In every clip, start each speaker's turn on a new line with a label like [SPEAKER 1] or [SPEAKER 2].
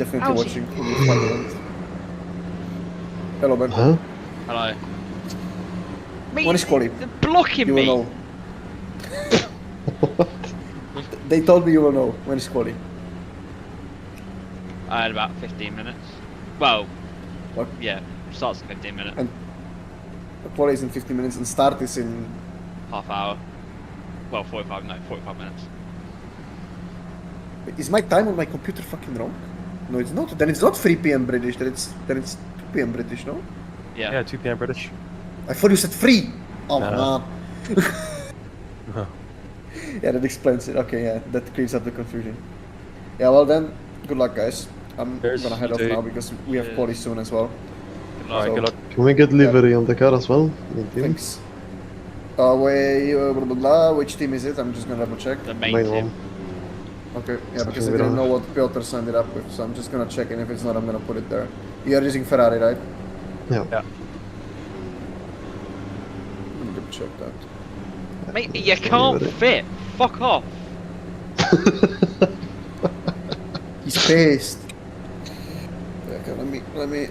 [SPEAKER 1] definitely watching Formula 5 event. Hello, man.
[SPEAKER 2] Huh?
[SPEAKER 3] Hello.
[SPEAKER 1] When is quali?
[SPEAKER 3] They're blocking
[SPEAKER 1] You will
[SPEAKER 3] me.
[SPEAKER 1] know. They told me you will know when is quali.
[SPEAKER 3] I had about 15 minutes. Well,
[SPEAKER 1] What?
[SPEAKER 3] yeah, starts in 15 minutes.
[SPEAKER 1] And the quali is in 50 minutes and start is in...
[SPEAKER 3] Half hour. Well, 45 minutes.
[SPEAKER 1] Is my time on my computer fucking wrong? No, it's not. Then it's not 3 p.m. British. Then it's 2 p.m. British, no?
[SPEAKER 3] Yeah.
[SPEAKER 2] Yeah, 2 p.m. British.
[SPEAKER 1] I thought you said 3! Oh,
[SPEAKER 2] No.
[SPEAKER 1] man.
[SPEAKER 2] No.
[SPEAKER 1] Yeah, that explains it. Okay, yeah, that clears up the confusion. Yeah, well then, good luck, guys. I'm
[SPEAKER 2] Cheers,
[SPEAKER 1] gonna head
[SPEAKER 2] you
[SPEAKER 1] off
[SPEAKER 2] too.
[SPEAKER 1] now because we have
[SPEAKER 3] Cheers.
[SPEAKER 1] quali soon as well.
[SPEAKER 3] Good luck.
[SPEAKER 2] Alright,
[SPEAKER 1] So-
[SPEAKER 2] good luck.
[SPEAKER 4] Can we get livery on the car as well? The team?
[SPEAKER 1] Thanks. Which team is it? I'm just gonna double check.
[SPEAKER 3] The main
[SPEAKER 4] Main
[SPEAKER 3] team.
[SPEAKER 4] one.
[SPEAKER 1] Okay, yeah, because I
[SPEAKER 4] Something
[SPEAKER 1] didn't
[SPEAKER 4] we
[SPEAKER 1] know
[SPEAKER 4] don't
[SPEAKER 1] what Piotr signed it up with, so I'm just gonna check, and if it's not, I'm gonna put it there. You are using Ferrari, right?
[SPEAKER 4] Yeah.
[SPEAKER 2] Yeah.
[SPEAKER 1] Let me double check that.
[SPEAKER 3] Mate, you can't fit. Fuck off.
[SPEAKER 1] He's pissed. Okay, let me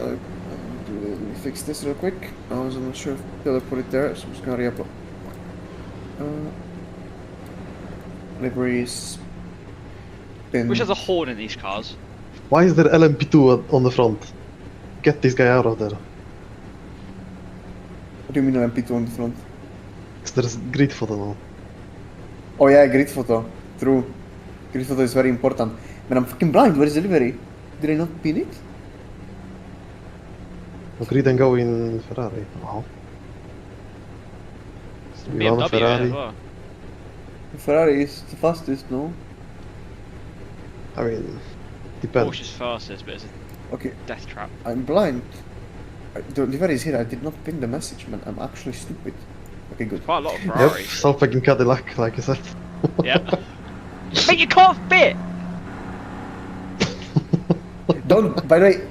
[SPEAKER 1] fix this real quick. I was not sure if Piotr put it there, so I'm just gonna re-upload. Liveries. Pin.
[SPEAKER 3] Which has a horn in these cars.
[SPEAKER 4] Why is there LMP2 on the front? Get this guy out of there.
[SPEAKER 1] What do you mean MP2 on the front?
[SPEAKER 4] 'Cause there's grid photo now.
[SPEAKER 1] Oh yeah, grid photo. True. Grid photo is very important. Man, I'm fucking blind. Where is the livery? Did I not pin it?
[SPEAKER 4] Grid and go in Ferrari. Wow. We want a
[SPEAKER 3] BMW
[SPEAKER 4] Ferrari.
[SPEAKER 3] as well.
[SPEAKER 1] The Ferrari is the fastest, no?
[SPEAKER 4] I mean, depends.
[SPEAKER 3] Porsche's fastest, but it's a
[SPEAKER 1] Okay,
[SPEAKER 3] death trap.
[SPEAKER 1] I'm blind. The livery is here. I did not pin the message, man. I'm actually stupid. Okay, good.
[SPEAKER 3] Quite a lot of
[SPEAKER 4] Yep,
[SPEAKER 3] Ferraris.
[SPEAKER 4] self-fucking Cadillac, like I said.
[SPEAKER 3] Yeah. Mate, you can't fit.
[SPEAKER 1] Don't. By the way,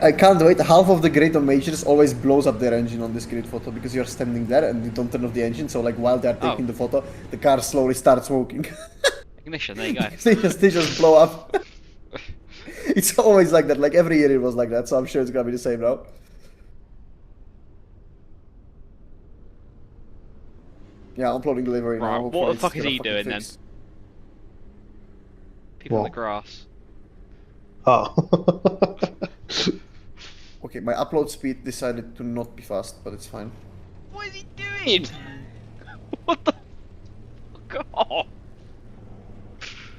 [SPEAKER 1] I can't wait. Half of the grid on majors always blows up their engine on this grid photo because you're standing there and you don't turn off the engine. So like while they're taking the photo, the car slowly starts smoking.
[SPEAKER 3] Ignition, there you go.
[SPEAKER 1] they just blow up. It's always like that. Like every year it was like that. So I'm sure it's gonna be the same now. Yeah, I'm uploading delivery
[SPEAKER 3] Right,
[SPEAKER 1] now.
[SPEAKER 3] what
[SPEAKER 1] Hopefully
[SPEAKER 3] the
[SPEAKER 1] it's
[SPEAKER 3] fuck is
[SPEAKER 1] gonna
[SPEAKER 3] he
[SPEAKER 1] fucking
[SPEAKER 3] doing
[SPEAKER 1] fix.
[SPEAKER 3] People in the
[SPEAKER 4] What?
[SPEAKER 3] grass.
[SPEAKER 4] Oh.
[SPEAKER 1] Okay, my upload speed decided to not be fast, but it's fine.
[SPEAKER 3] What is he doing? What the fuck off?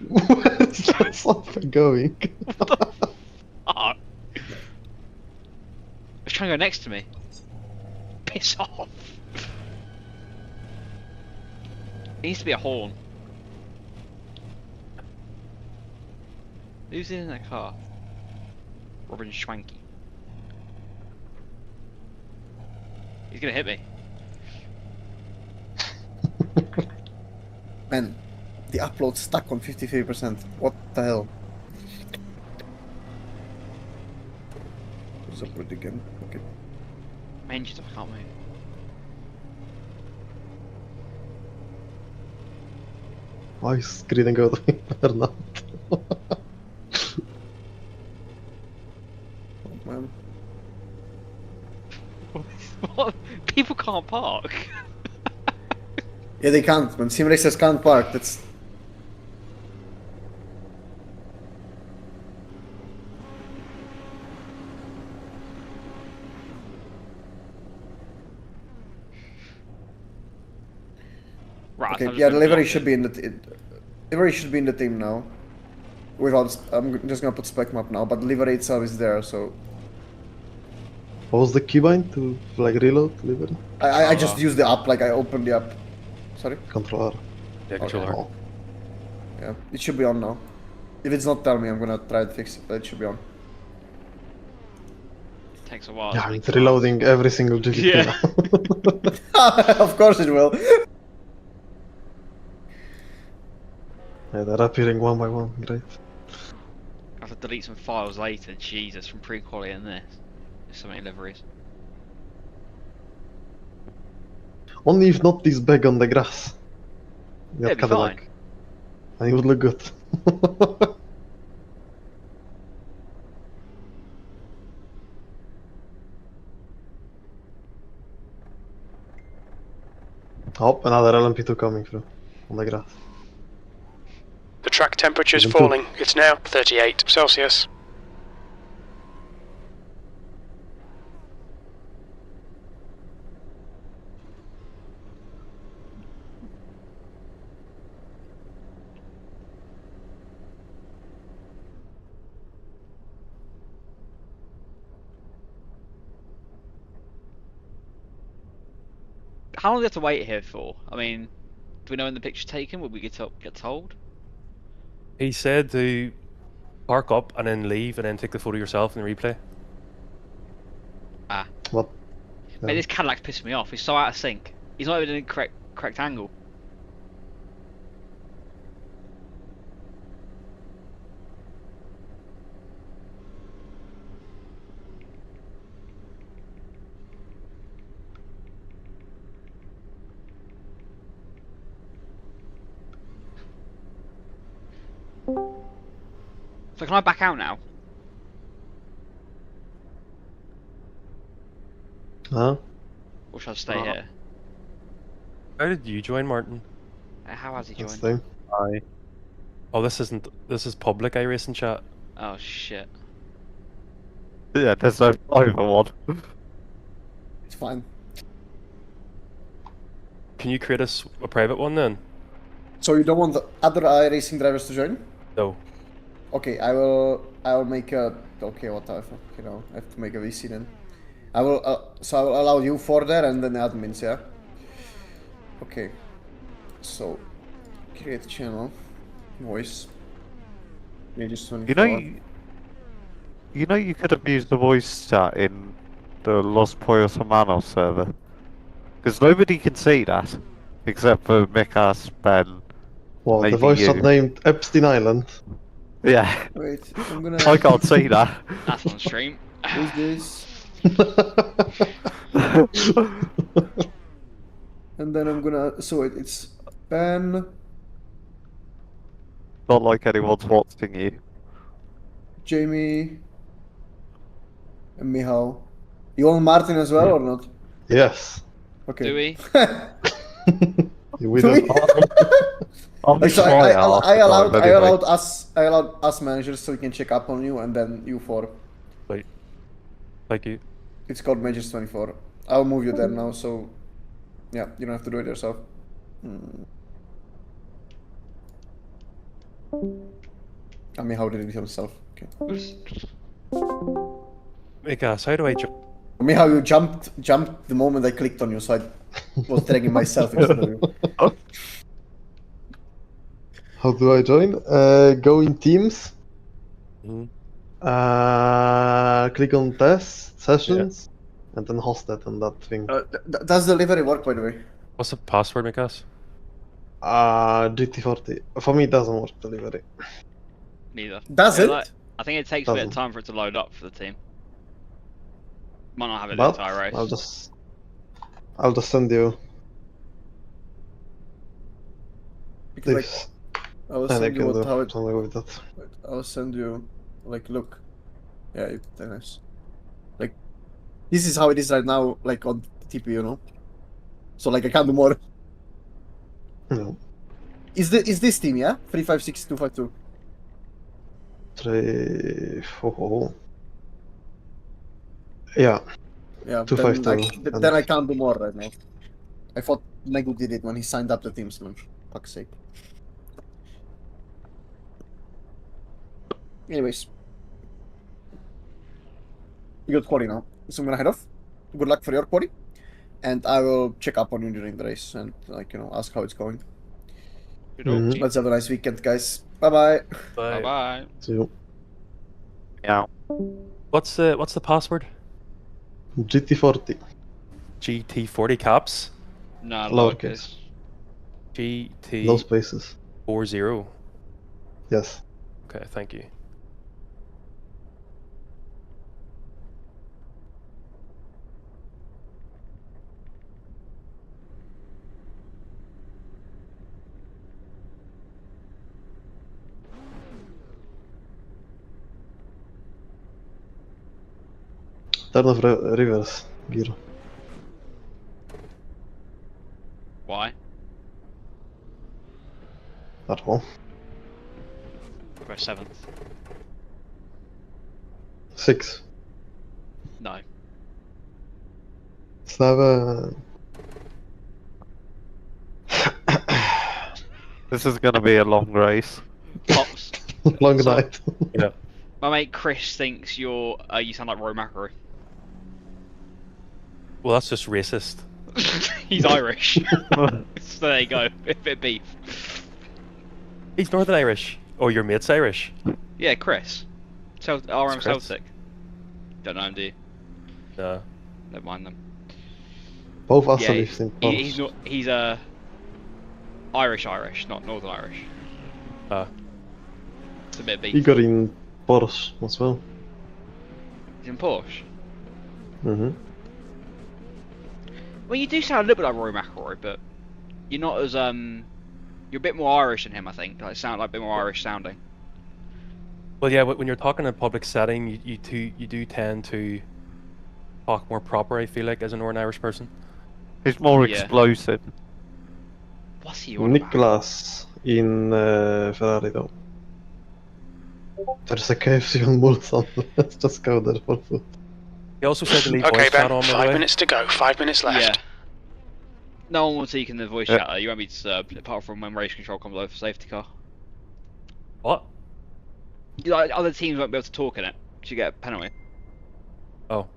[SPEAKER 4] Where's that something going?
[SPEAKER 3] Fuck. He's trying to go next to me. Piss off. It needs to be a horn. Who's in that car? Robin Schwanky. He's gonna hit me.
[SPEAKER 1] Man, the upload stuck on 53%. What the hell? Let's upload again. Okay.
[SPEAKER 3] My engine's up, I can't move.
[SPEAKER 4] Why is grid and go there not?
[SPEAKER 1] Oh, man.
[SPEAKER 3] What? People can't park.
[SPEAKER 1] Yeah, they can't. When Simracers can't park, that's...
[SPEAKER 3] Right,
[SPEAKER 1] Okay,
[SPEAKER 3] so I'm
[SPEAKER 1] yeah,
[SPEAKER 3] just
[SPEAKER 1] the
[SPEAKER 3] gonna
[SPEAKER 1] livery
[SPEAKER 3] block
[SPEAKER 1] should
[SPEAKER 3] it.
[SPEAKER 1] be in the... Livery should be in the team now. Without... I'm just gonna put spec map now, but the livery itself is there, so...
[SPEAKER 4] What was the keybind to like reload livery?
[SPEAKER 1] I just used the app, like I opened the app. Sorry?
[SPEAKER 4] Controller.
[SPEAKER 2] Yeah, controller.
[SPEAKER 4] Oh.
[SPEAKER 1] Yeah, it should be on now. If it's not, tell me, I'm gonna try to fix it, but it should be on.
[SPEAKER 3] Takes a while.
[SPEAKER 4] Yeah,
[SPEAKER 3] to
[SPEAKER 4] it's
[SPEAKER 3] make
[SPEAKER 4] reloading every single GTP.
[SPEAKER 3] Yeah.
[SPEAKER 1] Of course it will.
[SPEAKER 4] Yeah, they're appearing one by one, great.
[SPEAKER 3] I have to delete some files later. Jesus, from pre-quality and this. There's so many liveries.
[SPEAKER 4] Only if not this bag on the grass.
[SPEAKER 3] Yeah, it'd be fine.
[SPEAKER 4] And it would look good. Oh, another LMP2 coming through on the grass.
[SPEAKER 5] The track temperature is
[SPEAKER 4] Even two.
[SPEAKER 5] falling. It's now 38 Celsius.
[SPEAKER 3] How long do we have to wait here for? I mean, do we know when the picture's taken? Will we get told?
[SPEAKER 2] He said to park up and then leave and then take the photo yourself in the replay.
[SPEAKER 3] Ah.
[SPEAKER 4] What?
[SPEAKER 3] Mate, this Cadillac's pissing me off. He's so out of sync. He's not even in the correct angle. So can I back out now?
[SPEAKER 4] Huh?
[SPEAKER 3] Or should I stay here?
[SPEAKER 2] How did you join, Martin?
[SPEAKER 3] How has he
[SPEAKER 4] That's
[SPEAKER 3] joined?
[SPEAKER 4] the thing.
[SPEAKER 2] Aye. Oh, this isn't. This is public iRacing chat.
[SPEAKER 3] Oh shit.
[SPEAKER 6] Yeah, there's no private one.
[SPEAKER 1] It's fine.
[SPEAKER 2] Can you create us a private one then?
[SPEAKER 1] So you don't want the other iRacing drivers to join?
[SPEAKER 2] No.
[SPEAKER 1] Okay, I will make a. Okay, what the fuck, you know, I have to make a VC then. I will. So I will allow you four there and then the admins, yeah. Okay. So, create channel, voice. Pages 24.
[SPEAKER 6] You know you could have used the voice chat in the Los Pollos Hermanos server. Because nobody can see that. Except for Mikas, Ben.
[SPEAKER 4] Well,
[SPEAKER 6] Maybe
[SPEAKER 4] the voice
[SPEAKER 6] you.
[SPEAKER 4] shot named Epstein Island.
[SPEAKER 6] Yeah,
[SPEAKER 1] Wait, I'm gonna.
[SPEAKER 6] I can't see that.
[SPEAKER 3] That's on stream.
[SPEAKER 1] Who's this? And then I'm gonna. So it's Ben,
[SPEAKER 6] Not like anyone's watching you.
[SPEAKER 1] Jamie, and Michal. You want Martin as well or not?
[SPEAKER 4] Yes.
[SPEAKER 1] Okay.
[SPEAKER 3] Do we?
[SPEAKER 4] We
[SPEAKER 1] Do we?
[SPEAKER 4] don't.
[SPEAKER 6] I'll be
[SPEAKER 1] So
[SPEAKER 6] quiet half the time anyway.
[SPEAKER 1] I allowed us managers so we can check up on you and then you four.
[SPEAKER 2] Wait. Thank you.
[SPEAKER 1] It's called Managers 24. I'll move you there now, so yeah, you don't have to do it yourself. I mean, how did it himself? Okay.
[SPEAKER 2] Mikas, how do I jump?
[SPEAKER 1] I mean, how you jumped the moment I clicked on you, so I was dragging myself instead of you.
[SPEAKER 4] How do I join? Go in Teams.
[SPEAKER 2] Mhm.
[SPEAKER 4] Click on Test Sessions, and then host that on that thing.
[SPEAKER 1] Does delivery work, by the way?
[SPEAKER 2] What's the password, Mikas?
[SPEAKER 4] GT40. For me, it doesn't work delivery.
[SPEAKER 3] Neither.
[SPEAKER 1] Does
[SPEAKER 3] Yeah,
[SPEAKER 1] it?
[SPEAKER 3] like, I think it takes a bit of
[SPEAKER 4] Doesn't.
[SPEAKER 3] time for it to load up for the team. Might not have it the
[SPEAKER 4] But
[SPEAKER 3] entire race.
[SPEAKER 4] I'll just send you
[SPEAKER 1] Because like,
[SPEAKER 4] this,
[SPEAKER 1] I will
[SPEAKER 4] and I
[SPEAKER 1] send you
[SPEAKER 4] can
[SPEAKER 1] what,
[SPEAKER 4] do
[SPEAKER 1] how it.
[SPEAKER 4] something with that.
[SPEAKER 1] I will send you, like, look. Yeah, it's nice. Like, this is how it is right now, like on TP, you know. So like, I can't do more.
[SPEAKER 4] No.
[SPEAKER 1] Is this team? Yeah, 356252.
[SPEAKER 4] 3, 4. Yeah.
[SPEAKER 1] Yeah.
[SPEAKER 4] 252.
[SPEAKER 1] Then I can't do more right now. I thought Nego did it when he signed up the teams, man. Fuck's sake. Anyways. You got quali now. So I'm gonna head off. Good luck for your quali. And I will check up on you during the race and, like, you know, ask how it's going.
[SPEAKER 4] Mhm.
[SPEAKER 1] Let's have a nice weekend, guys. Bye-bye.
[SPEAKER 3] Bye bye.
[SPEAKER 4] See you.
[SPEAKER 6] Yeah.
[SPEAKER 2] What's the password?
[SPEAKER 4] GT40.
[SPEAKER 2] GT40 caps.
[SPEAKER 3] No,
[SPEAKER 4] Lowercase.
[SPEAKER 2] GT40.
[SPEAKER 4] No spaces. Yes.
[SPEAKER 2] Okay, thank you.
[SPEAKER 4] Turn off reverse gear.
[SPEAKER 3] Why?
[SPEAKER 4] I don't know.
[SPEAKER 3] We'll go 7th.
[SPEAKER 4] 6.
[SPEAKER 3] No.
[SPEAKER 4] 7.
[SPEAKER 6] This is gonna be a long race.
[SPEAKER 3] Pops.
[SPEAKER 4] Long
[SPEAKER 3] So-
[SPEAKER 4] night.
[SPEAKER 2] Yeah.
[SPEAKER 3] My mate Chris thinks you sound like Roy McIlroy.
[SPEAKER 2] Well, that's just racist.
[SPEAKER 3] He's Irish. So there you go. Bit of beef.
[SPEAKER 2] He's Northern Irish. Oh, your mate's Irish.
[SPEAKER 3] Yeah, Chris. RM
[SPEAKER 2] Chris?
[SPEAKER 3] Celtic. Don't know him, do you?
[SPEAKER 2] No.
[SPEAKER 3] Never mind them.
[SPEAKER 4] Both us
[SPEAKER 3] Yeah,
[SPEAKER 4] lives in
[SPEAKER 3] he's
[SPEAKER 4] Porsche.
[SPEAKER 3] not. He's Irish, not Northern Irish. It's a bit of beef.
[SPEAKER 4] Igor in Porsche as well.
[SPEAKER 3] He's in Porsche.
[SPEAKER 4] Mm-hmm.
[SPEAKER 3] Well, you do sound a little bit like Roy McIlroy, but you're not as You're a bit more Irish than him, I think. Like, sound like a bit more Irish sounding.
[SPEAKER 2] Well, yeah, when you're talking in a public setting, you do tend to talk more proper, I feel like, as a Northern Irish person.
[SPEAKER 6] He's more
[SPEAKER 3] Yeah.
[SPEAKER 6] explosive.
[SPEAKER 3] What's he on about?
[SPEAKER 4] Nicholas in Ferrari though. There's a KFC on Mulsanne. Let's just go there for food.
[SPEAKER 2] He also said to leave
[SPEAKER 5] Okay,
[SPEAKER 2] voice chat
[SPEAKER 5] Ben,
[SPEAKER 2] on, by the
[SPEAKER 5] 5
[SPEAKER 2] way.
[SPEAKER 5] minutes to go. 5 minutes left.
[SPEAKER 3] Yeah. No one will take in the voice
[SPEAKER 6] Yeah.
[SPEAKER 3] chat. You won't be disturbed, apart from when race control comes over for safety car.
[SPEAKER 2] What?
[SPEAKER 3] Like, other teams won't be able to talk in it, so you get a penalty.
[SPEAKER 2] Oh.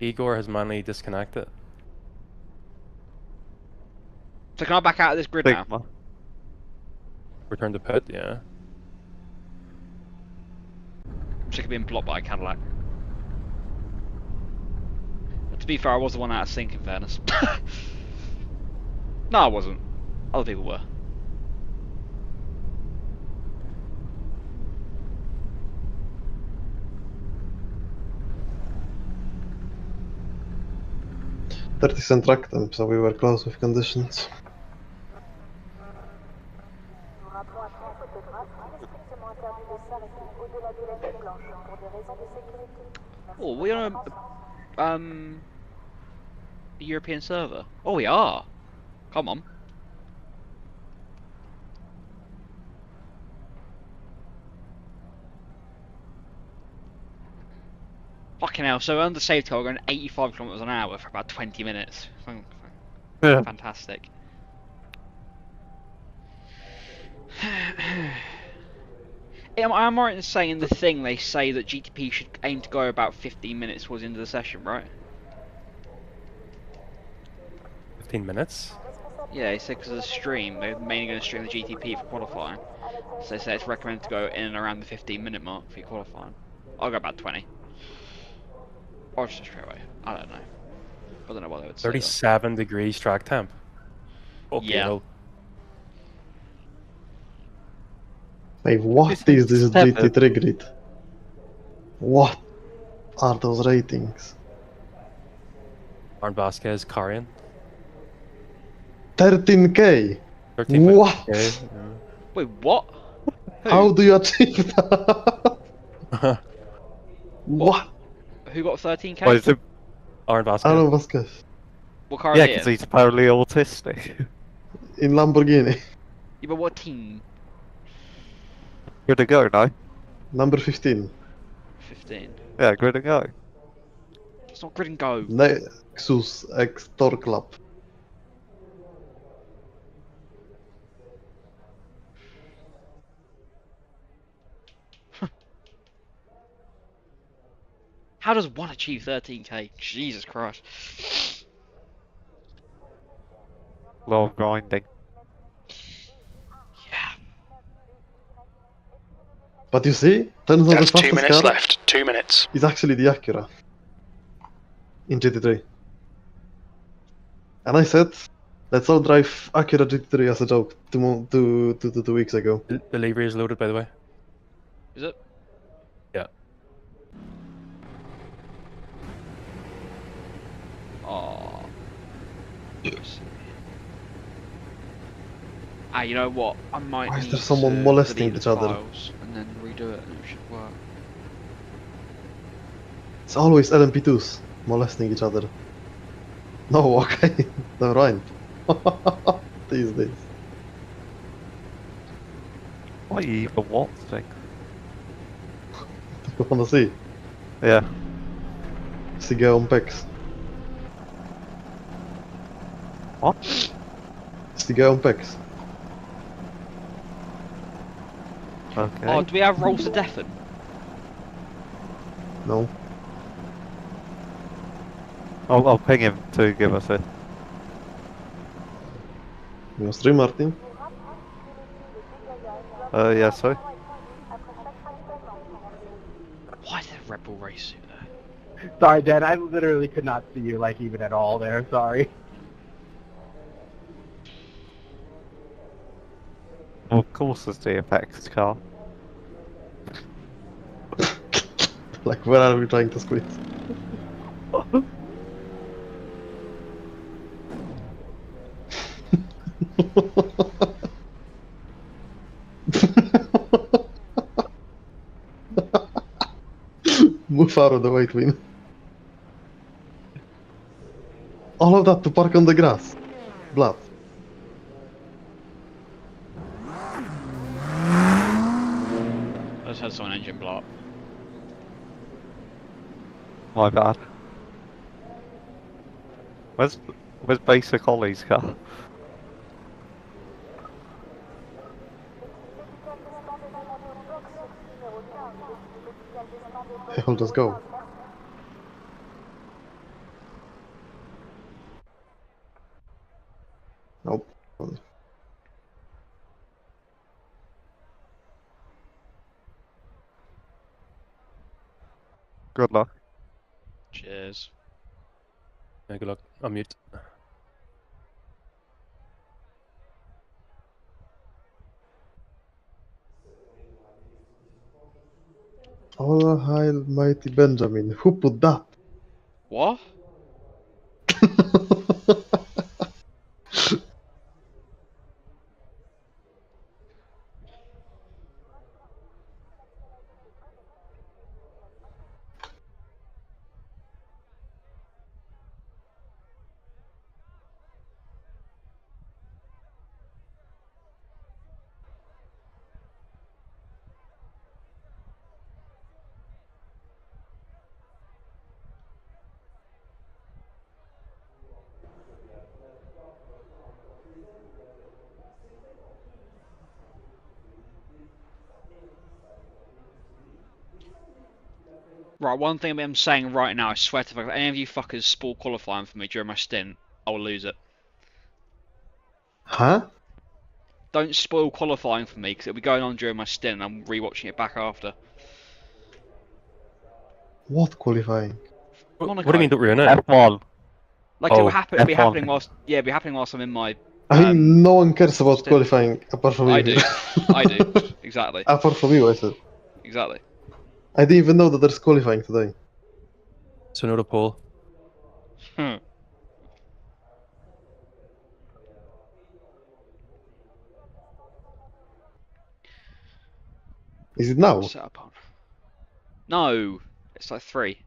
[SPEAKER 2] Igor has manually disconnected.
[SPEAKER 3] So can I back out of this grid now?
[SPEAKER 6] Sigma.
[SPEAKER 2] Return to pit, yeah.
[SPEAKER 3] Sick of being blocked by a Cadillac. But to be fair, I was the one out of sync, in fairness. No, I wasn't. Other people were.
[SPEAKER 4] $30 track time, so we were close with conditions.
[SPEAKER 7] Nous rappelons après un photographe, il est strictement interdit de s'arrêter au-delà de la ligne blanche pour des raisons de sécurité. Merci
[SPEAKER 3] Oh,
[SPEAKER 7] de
[SPEAKER 3] we
[SPEAKER 7] votre
[SPEAKER 3] on
[SPEAKER 7] attention.
[SPEAKER 3] a European server. Oh, we are. Come on. Fucking hell, so under safety car we're going 85 kilometers an hour for about 20 minutes.
[SPEAKER 6] Yeah.
[SPEAKER 3] Fantastic. Am I right in saying in the thing they say that GTP should aim to go about 15 minutes towards the end of the session, right?
[SPEAKER 2] 15 minutes?
[SPEAKER 3] Yeah, he said because of the stream, they're mainly going to stream the GTP for qualifying. So they say it's recommended to go in and around the 15-minute mark for your qualifying. I'll go about 20. Or just straight away. I don't know. I don't know what they would say.
[SPEAKER 2] 37 degrees track temp. Okay,
[SPEAKER 3] Yeah.
[SPEAKER 2] no.
[SPEAKER 4] Hey, what is this GT3 grid? What are those ratings?
[SPEAKER 2] Arn Vasquez, Karian.
[SPEAKER 4] 13k!
[SPEAKER 2] 13.
[SPEAKER 4] What?
[SPEAKER 2] Okay,
[SPEAKER 3] Wait, what? Who?
[SPEAKER 4] How do you achieve that?
[SPEAKER 2] yeah.
[SPEAKER 4] What?
[SPEAKER 3] Who got 13k?
[SPEAKER 6] Why is it?
[SPEAKER 2] Arn Vasquez.
[SPEAKER 4] Aaron Vasquez.
[SPEAKER 3] What car
[SPEAKER 6] Yeah,
[SPEAKER 3] is
[SPEAKER 6] because
[SPEAKER 3] it?
[SPEAKER 6] he's apparently autistic.
[SPEAKER 4] In Lamborghini.
[SPEAKER 3] Yeah, but what team?
[SPEAKER 6] Good to go, no?
[SPEAKER 4] Number 15.
[SPEAKER 3] 15.
[SPEAKER 6] Yeah, good to go.
[SPEAKER 3] It's not grid and go.
[SPEAKER 4] Nexus X Tor Club.
[SPEAKER 3] How does one achieve 13k? Jesus Christ.
[SPEAKER 6] Long grinding.
[SPEAKER 3] Yeah.
[SPEAKER 4] But you see, turns out the
[SPEAKER 5] That's 2
[SPEAKER 4] fastest
[SPEAKER 5] minutes
[SPEAKER 4] car
[SPEAKER 5] left. 2 minutes.
[SPEAKER 4] is actually the Acura. In GT3. And I said, let's all drive Acura GT3 as a joke 2 weeks ago.
[SPEAKER 2] The livery is loaded, by the way.
[SPEAKER 3] Is it?
[SPEAKER 2] Yeah.
[SPEAKER 3] Oh. Ah, you know what? I might.
[SPEAKER 4] Why is
[SPEAKER 3] need
[SPEAKER 4] there someone
[SPEAKER 3] to
[SPEAKER 4] molesting
[SPEAKER 3] delete
[SPEAKER 4] each
[SPEAKER 3] the
[SPEAKER 4] other?
[SPEAKER 3] files and then redo it, and it should work.
[SPEAKER 4] It's always LMP2s molesting each other. No, okay. Never mind. These days.
[SPEAKER 6] What you even want thing?
[SPEAKER 4] You wanna see?
[SPEAKER 6] Yeah.
[SPEAKER 4] Stiga on pecs.
[SPEAKER 6] What?
[SPEAKER 4] Stiga on pecs.
[SPEAKER 6] Okay.
[SPEAKER 3] Oh, do we have rolls to deafen?
[SPEAKER 4] No.
[SPEAKER 6] I'll ping him to give us it.
[SPEAKER 4] You stream, Martin?
[SPEAKER 6] Yeah, sorry.
[SPEAKER 3] Why is there a Red Bull race suit there?
[SPEAKER 8] Sorry, Dan, I literally could not see you, like, even at all there, sorry.
[SPEAKER 6] Well, of course it's the Apex car.
[SPEAKER 4] Like, where are we trying to squeeze? Move out of the way, Twin. All of that to park on the grass. Blood.
[SPEAKER 3] I just had someone engine block.
[SPEAKER 6] My bad. Where's Basic Ollie's car?
[SPEAKER 4] He'll just go. Nope.
[SPEAKER 6] Good luck.
[SPEAKER 3] Cheers.
[SPEAKER 2] Yeah, good luck. I'm mute.
[SPEAKER 4] Oh, hail mighty Benjamin. Who put that?
[SPEAKER 3] What? Right, one thing I'm saying right now, I swear to fuck, if any of you fuckers spoil qualifying for me during my stint, I will lose it.
[SPEAKER 4] Huh?
[SPEAKER 3] Don't spoil qualifying for me, because it'll be going on during my stint and I'm rewatching it back after.
[SPEAKER 4] What qualifying?
[SPEAKER 2] What do
[SPEAKER 3] Monaco.
[SPEAKER 2] you mean don't ruin it?
[SPEAKER 6] F1.
[SPEAKER 3] Like,
[SPEAKER 2] Oh,
[SPEAKER 3] it'll be
[SPEAKER 6] F1.
[SPEAKER 3] happening whilst, yeah, it'll be happening whilst I'm in my,
[SPEAKER 4] I mean, no one cares about
[SPEAKER 3] stint.
[SPEAKER 4] qualifying apart from
[SPEAKER 3] I
[SPEAKER 4] you.
[SPEAKER 3] do. I do. Exactly.
[SPEAKER 4] Apart from you, I said.
[SPEAKER 3] Exactly.
[SPEAKER 4] I didn't even know that there's qualifying today.
[SPEAKER 2] so no to Paul.
[SPEAKER 3] Hmm.
[SPEAKER 4] Is it now?
[SPEAKER 3] Set up on. No, it's like 3.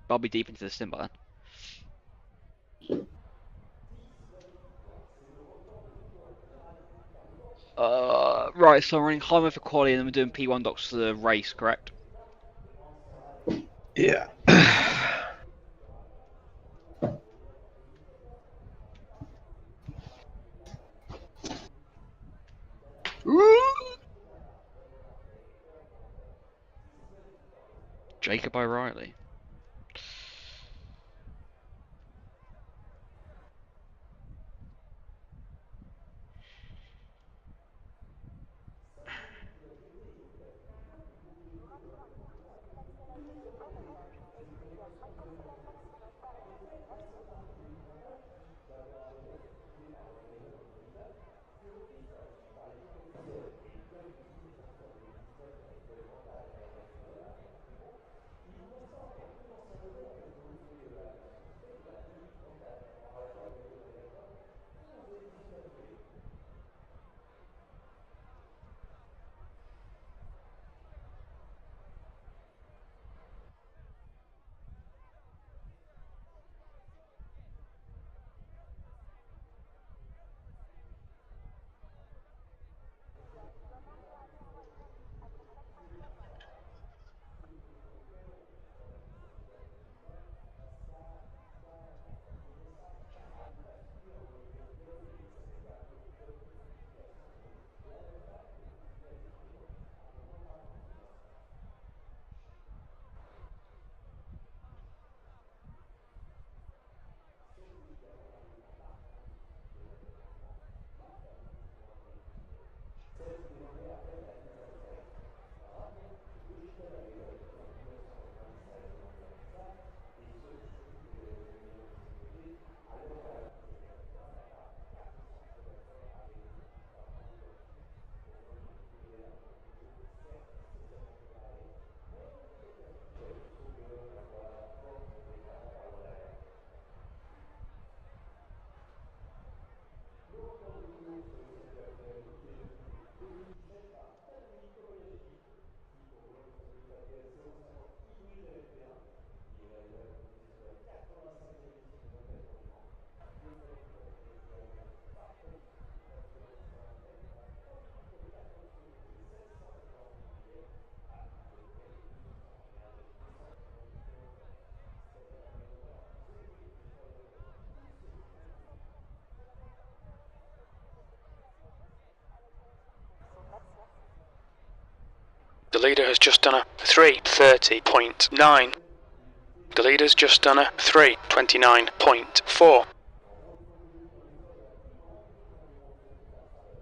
[SPEAKER 3] But I'll be deep into the stint by then. Right, so I'm running Heimer for quality and then we're doing P1 docs for the race, correct?
[SPEAKER 4] Yeah.
[SPEAKER 3] Jacob O'Reilly.
[SPEAKER 5] The leader has just done a 3:30.9. The leader's just done a 3:29.4.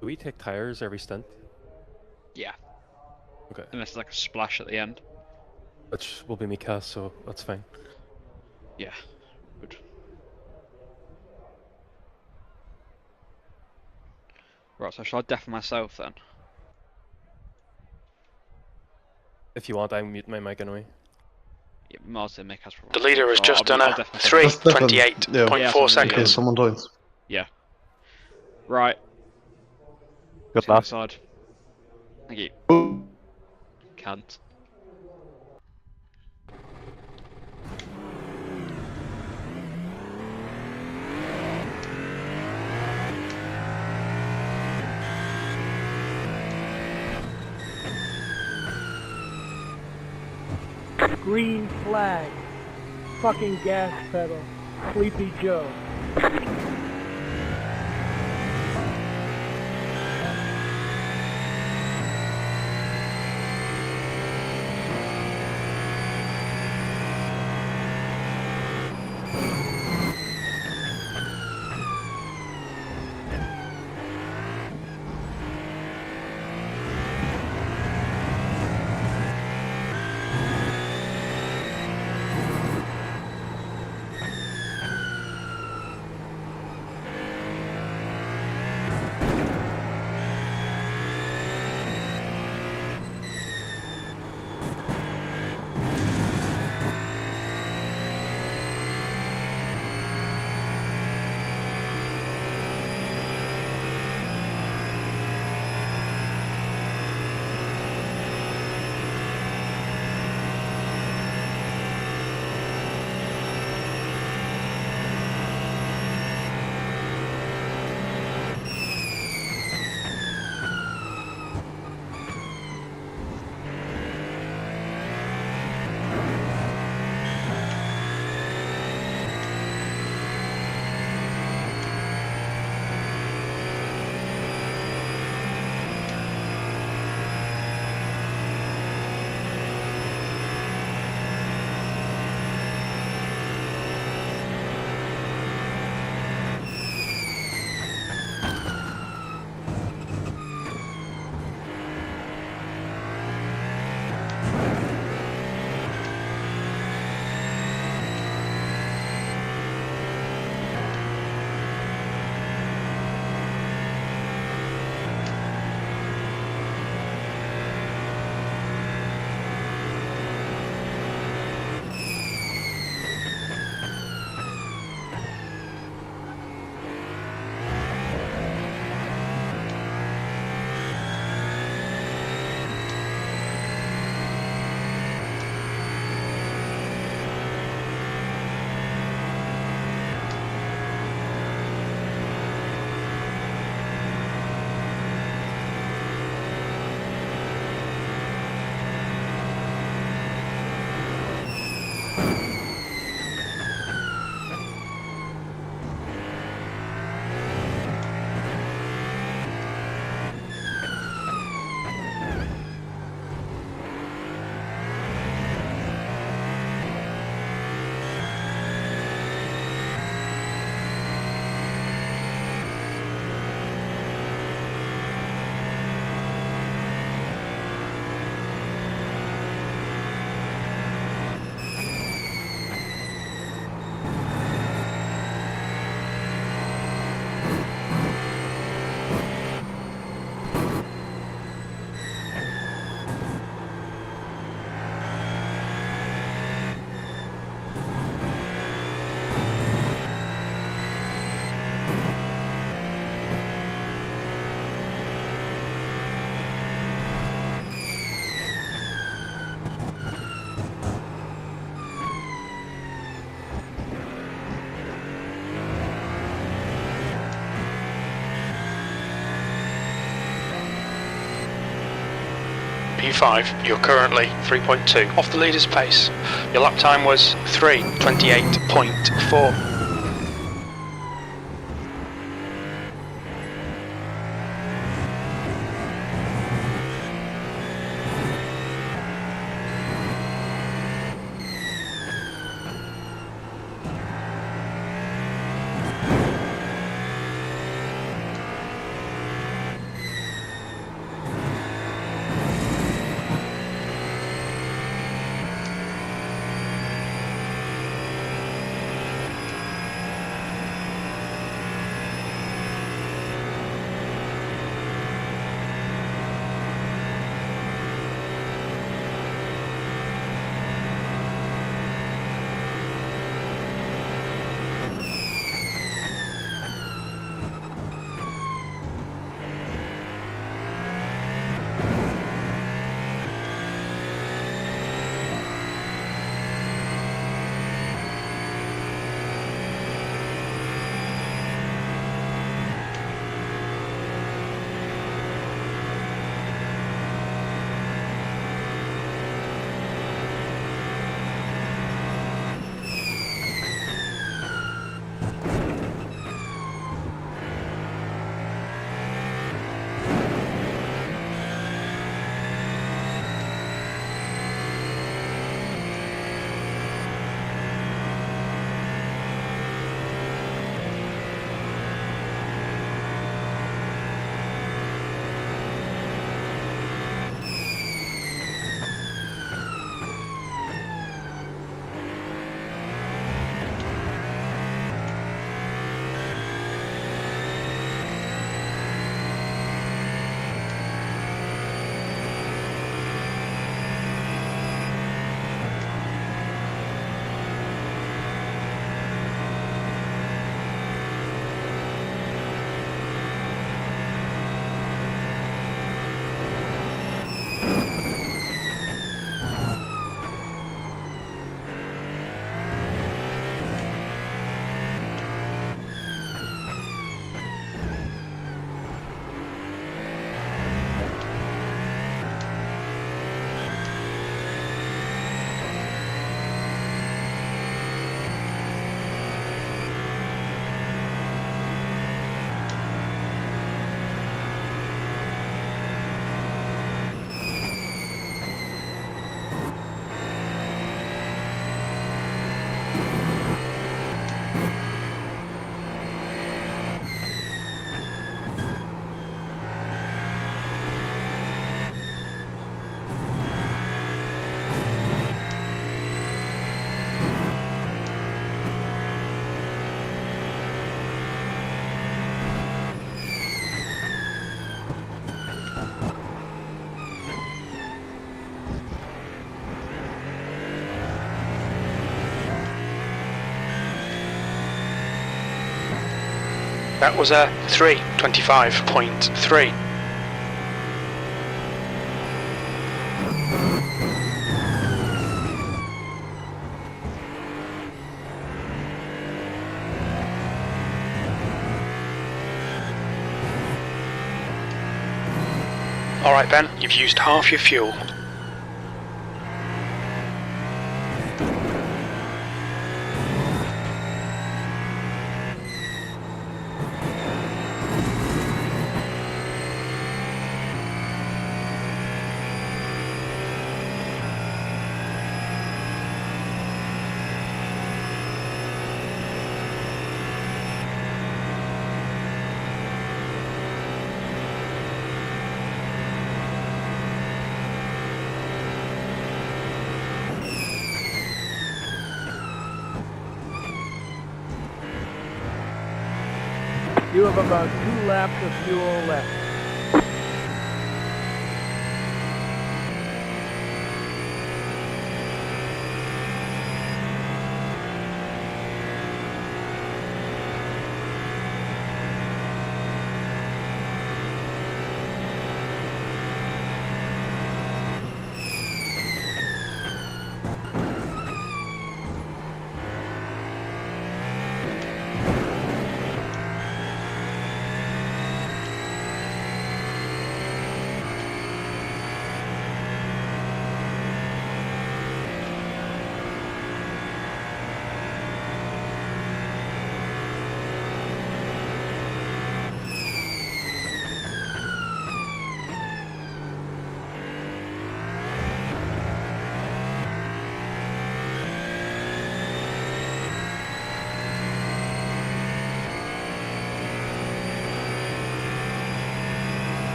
[SPEAKER 2] Do we take tires every stint?
[SPEAKER 3] Yeah.
[SPEAKER 2] Okay.
[SPEAKER 3] Unless it's like a splash at the end.
[SPEAKER 2] Which will be me cast, so that's fine.
[SPEAKER 3] Yeah. Good. Right, so shall I deafen myself then?
[SPEAKER 2] If you want, I can mute my mic anyway.
[SPEAKER 3] Yeah, Martin make us.
[SPEAKER 5] The leader has just done a
[SPEAKER 4] Just deafen,
[SPEAKER 5] 3:28.4
[SPEAKER 3] yeah.
[SPEAKER 4] in
[SPEAKER 5] seconds.
[SPEAKER 4] case someone joins.
[SPEAKER 3] Yeah. Right.
[SPEAKER 6] Good
[SPEAKER 3] See my
[SPEAKER 6] luck.
[SPEAKER 3] side. Thank you. Can't.
[SPEAKER 9] Green flag. Fucking gas pedal. Sleepy Joe.
[SPEAKER 5] P5, you're currently 3.2 off the leader's pace. Your lap time was 3:28.4. That was a 3:25.3. Alright Ben, you've used half your fuel.
[SPEAKER 9] You have about 2 laps of fuel left.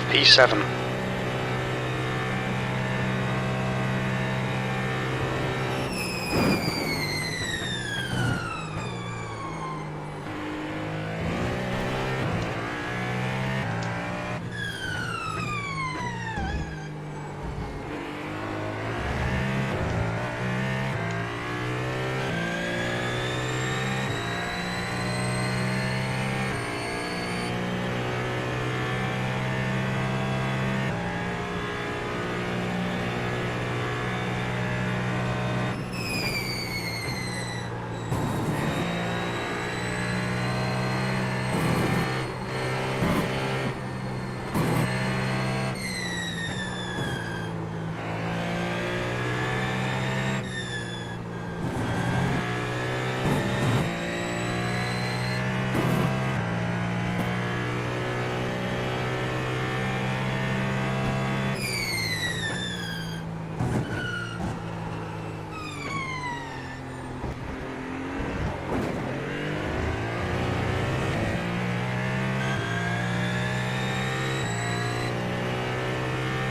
[SPEAKER 5] P7.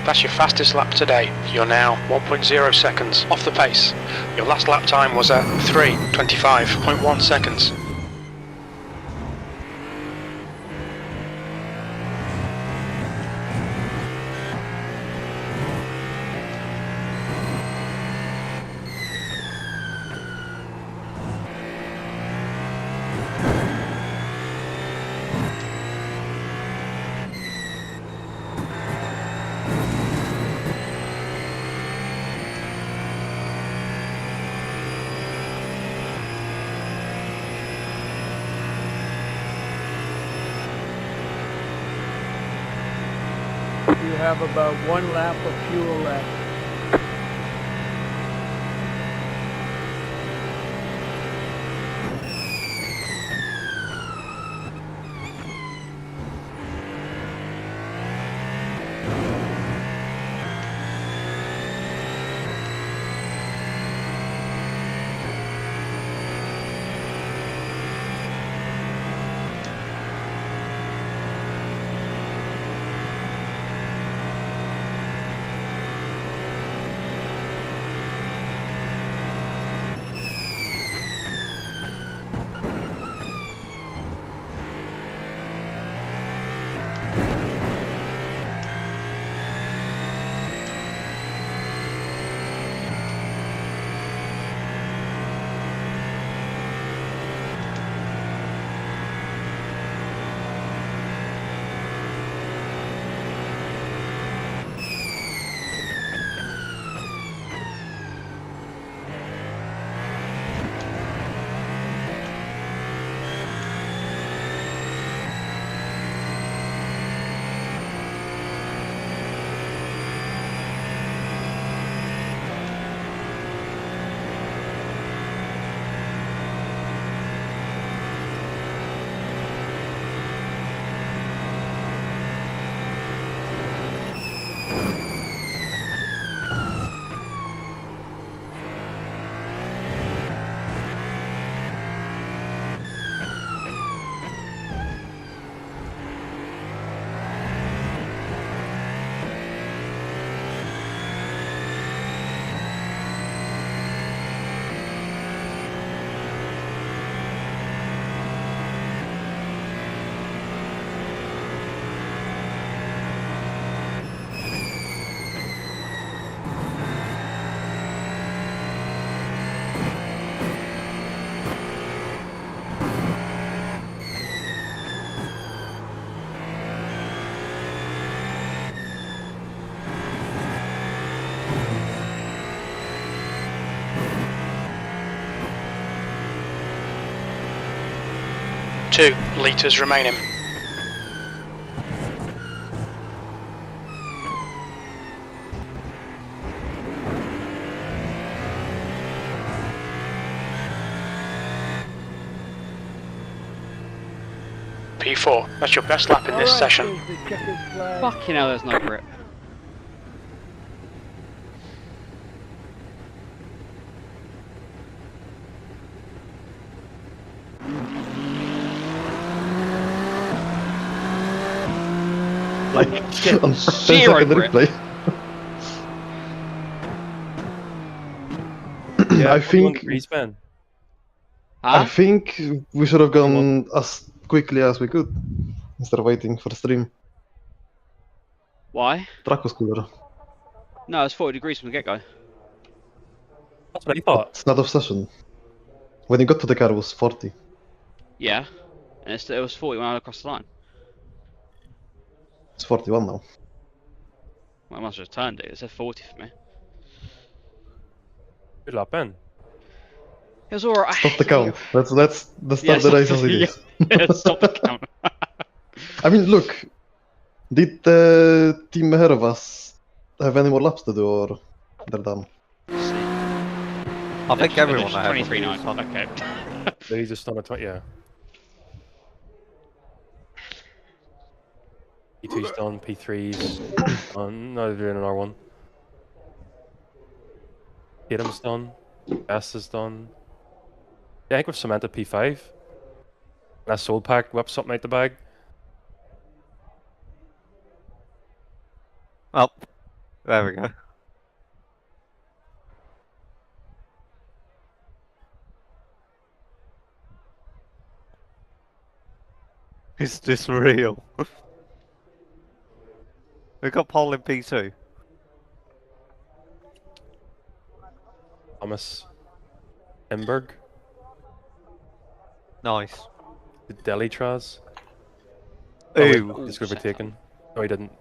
[SPEAKER 5] That's your fastest lap today. You're now 1.0 seconds off the pace. Your last lap time was at 3:25.1 seconds.
[SPEAKER 9] You have about 1 lap of fuel left.
[SPEAKER 5] 2 litres remaining. P4, that's your best lap in this
[SPEAKER 9] Alright,
[SPEAKER 5] session.
[SPEAKER 9] there's the checkered flag.
[SPEAKER 3] Fucking hell, there's no grip.
[SPEAKER 4] Like, on 10
[SPEAKER 3] Zero
[SPEAKER 4] second
[SPEAKER 3] grip.
[SPEAKER 4] replay.
[SPEAKER 2] Yeah,
[SPEAKER 4] I
[SPEAKER 2] 41
[SPEAKER 4] think
[SPEAKER 2] degrees, man.
[SPEAKER 4] I
[SPEAKER 3] Huh?
[SPEAKER 4] think we should have gone as quickly as we could instead of waiting for the stream.
[SPEAKER 3] Why?
[SPEAKER 4] Track was cooler.
[SPEAKER 3] No, it's 40 degrees from the get-go.
[SPEAKER 2] That's what I thought.
[SPEAKER 4] It's not obsession. When you got to the car, it was 40.
[SPEAKER 3] Yeah. And it was 40 when I crossed the line.
[SPEAKER 4] It's 41 now.
[SPEAKER 3] Well, I must have turned it. It said 40 for me.
[SPEAKER 2] Good lap, man.
[SPEAKER 3] It was alright.
[SPEAKER 4] Stop the count. Let's start
[SPEAKER 3] Yeah,
[SPEAKER 4] the race
[SPEAKER 3] stop
[SPEAKER 4] as it
[SPEAKER 3] the-
[SPEAKER 4] is.
[SPEAKER 3] Yeah, stop the count.
[SPEAKER 4] I mean, look. Did the team ahead of us have any more laps to do, or they're done?
[SPEAKER 6] I think everyone ahead of
[SPEAKER 3] 23
[SPEAKER 6] you
[SPEAKER 3] 9.
[SPEAKER 6] is on.
[SPEAKER 3] Okay.
[SPEAKER 2] They just on a 20, yeah. P2's done, P3's done. No, they're doing an R1. Tatum's done. S is done. Yeah, I think we've cemented P5. That soul pack whipped something out the bag.
[SPEAKER 6] Oh, there we go. Is this real? We got pole in P2.
[SPEAKER 2] Thomas. Emberg.
[SPEAKER 6] Nice.
[SPEAKER 2] The Delitraz.
[SPEAKER 6] Ooh.
[SPEAKER 2] He's overtaken. No, he didn't.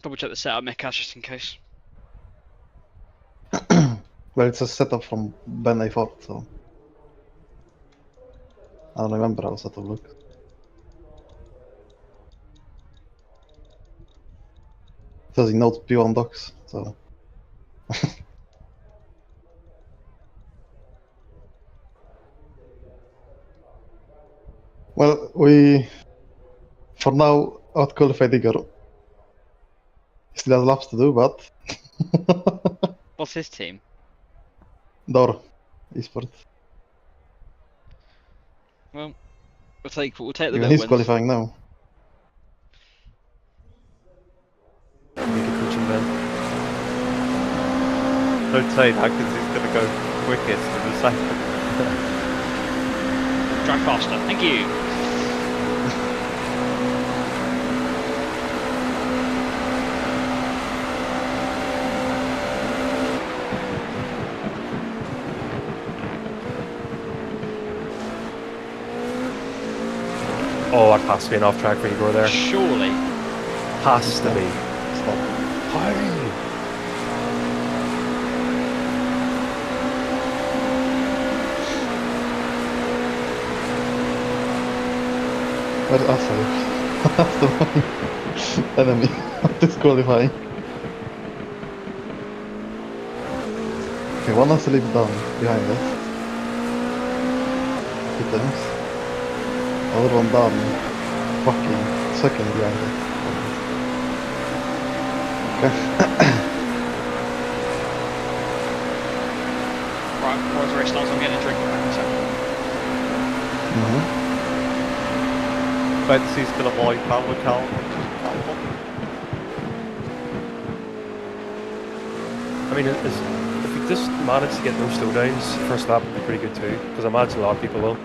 [SPEAKER 3] Double check the setup, Mikash, just in case.
[SPEAKER 4] Well, it's a setup from Ben A4, so I don't remember how the setup looks. It says in Note P1 docs, so. Well, we for now out-qualified Igor. He still has laps to do, but
[SPEAKER 3] What's his team?
[SPEAKER 4] Door esports.
[SPEAKER 3] Well, we'll take the
[SPEAKER 4] Even
[SPEAKER 3] little
[SPEAKER 4] he's
[SPEAKER 3] wins.
[SPEAKER 4] qualifying now.
[SPEAKER 2] You can coach him then.
[SPEAKER 6] Don't say that because he's going to go quickest in a second.
[SPEAKER 3] Drive faster. Thank you.
[SPEAKER 2] Oh, that has to be an off track for Igor there.
[SPEAKER 3] Surely.
[SPEAKER 2] Has to be.
[SPEAKER 4] Stop.
[SPEAKER 2] How?
[SPEAKER 4] Where's Asai? That's the one enemy disqualifying. Okay, one has to leave down behind us. 2 times. Other one down. Fucking second behind us. Okay.
[SPEAKER 3] Right, before the race starts, I'm getting a drink back in a second.
[SPEAKER 6] Benzie's going to wipe out the car.
[SPEAKER 2] I mean, if we just manage to get no slowdowns, first lap would be pretty good too. Because I imagine a lot of people will.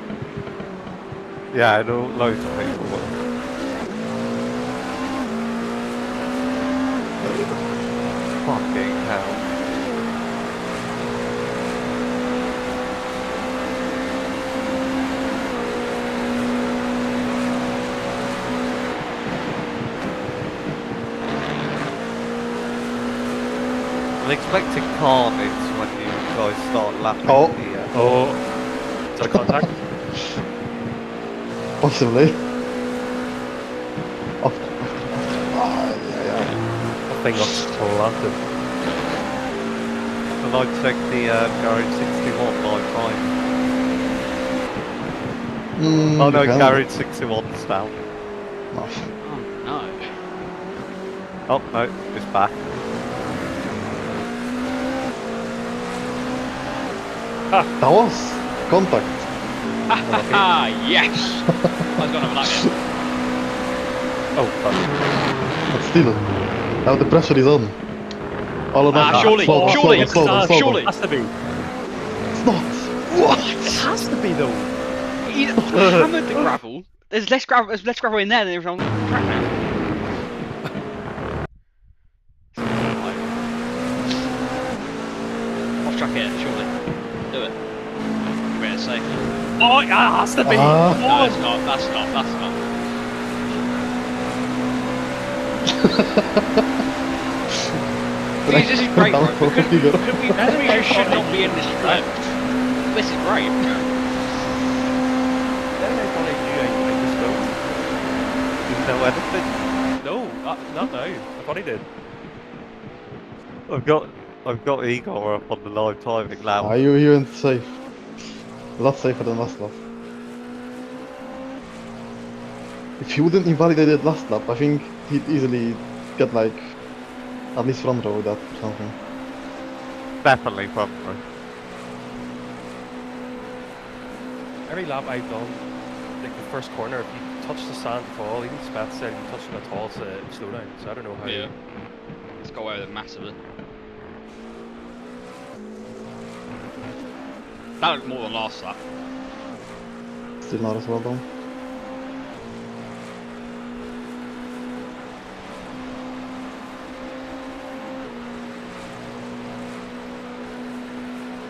[SPEAKER 6] Yeah, I know loads of people will. Fucking hell. I'm expecting carnage when you guys start lapping
[SPEAKER 4] Oh.
[SPEAKER 6] the...
[SPEAKER 2] Oh, is that a contact?
[SPEAKER 4] Possibly. Off.
[SPEAKER 2] That thing looks planted.
[SPEAKER 6] And I check the Garage 61 live time. Oh no, Garage 61's down.
[SPEAKER 4] No.
[SPEAKER 3] Oh no.
[SPEAKER 6] Oh no, it's back.
[SPEAKER 4] That was contact.
[SPEAKER 3] Ah, yes! I was gonna have a lap yet.
[SPEAKER 2] Oh, fuck.
[SPEAKER 4] But still, now the pressure is on. All of that.
[SPEAKER 3] Surely,
[SPEAKER 4] slow down,
[SPEAKER 3] surely,
[SPEAKER 4] slow down, slow down.
[SPEAKER 3] surely.
[SPEAKER 2] Has to be.
[SPEAKER 4] It's not.
[SPEAKER 3] What?
[SPEAKER 2] It has to be though.
[SPEAKER 3] He hammered the gravel. There's less gravel in there than there is on the track now. Off track here, surely. Do it. Wait a safe.
[SPEAKER 2] Oh, it has to be.
[SPEAKER 3] No, it's not. That's not. Dude, this is great, bro. Because we just should not be in this strip. This is great.
[SPEAKER 6] You know anything?
[SPEAKER 2] No, not now. I thought he did.
[SPEAKER 6] I've got Igor up on the live timing now.
[SPEAKER 4] You went safe. A lot safer than last lap. If he wouldn't invalidate it last lap, I think he'd easily get like at least front row with that or something.
[SPEAKER 6] Definitely front row.
[SPEAKER 2] Every lap I've done, like the first corner, if you touch the sand at all, even Spats said if you touch it at all, it's a slow down. So I don't know how.
[SPEAKER 3] Yeah. Let's go away with it massively. That was more than last lap.
[SPEAKER 4] Still not as well done.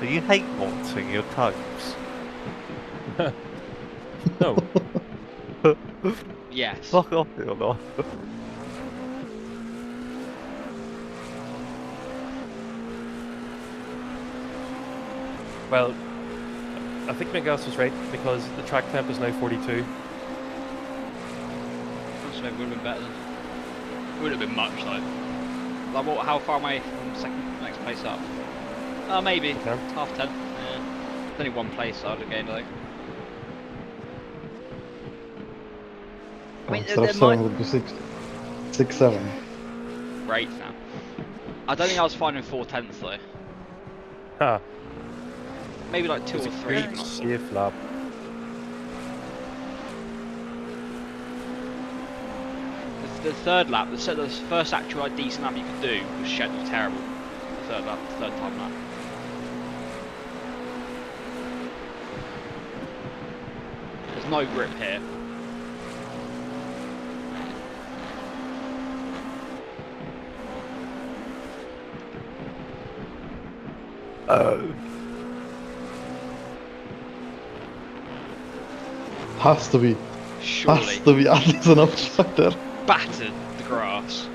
[SPEAKER 6] Do you hate wanting your toes?
[SPEAKER 2] No.
[SPEAKER 3] Yes.
[SPEAKER 6] Fuck off, you're not.
[SPEAKER 2] Well, I think Miguel was right because the track temp is now 42.
[SPEAKER 3] Maybe would have been better. Would have been much though. Like what? How far am I from second next place up? Maybe half 10. Yeah. There's only one place I would have gained. Like. I mean,
[SPEAKER 4] Instead of
[SPEAKER 3] there
[SPEAKER 4] 7
[SPEAKER 3] might...
[SPEAKER 4] would be 6, 7.
[SPEAKER 3] Great now. I don't think I was fine in 4/10 though.
[SPEAKER 2] Ha.
[SPEAKER 3] Maybe like 2 or 3.
[SPEAKER 2] Great safe lap.
[SPEAKER 3] The third lap, the first actual like, decent lap you could do was terrible. The third lap, the third time lap. There's no grip here.
[SPEAKER 4] Has to be.
[SPEAKER 3] Surely.
[SPEAKER 4] Has to be at least an upshot there.
[SPEAKER 3] Battered the grass.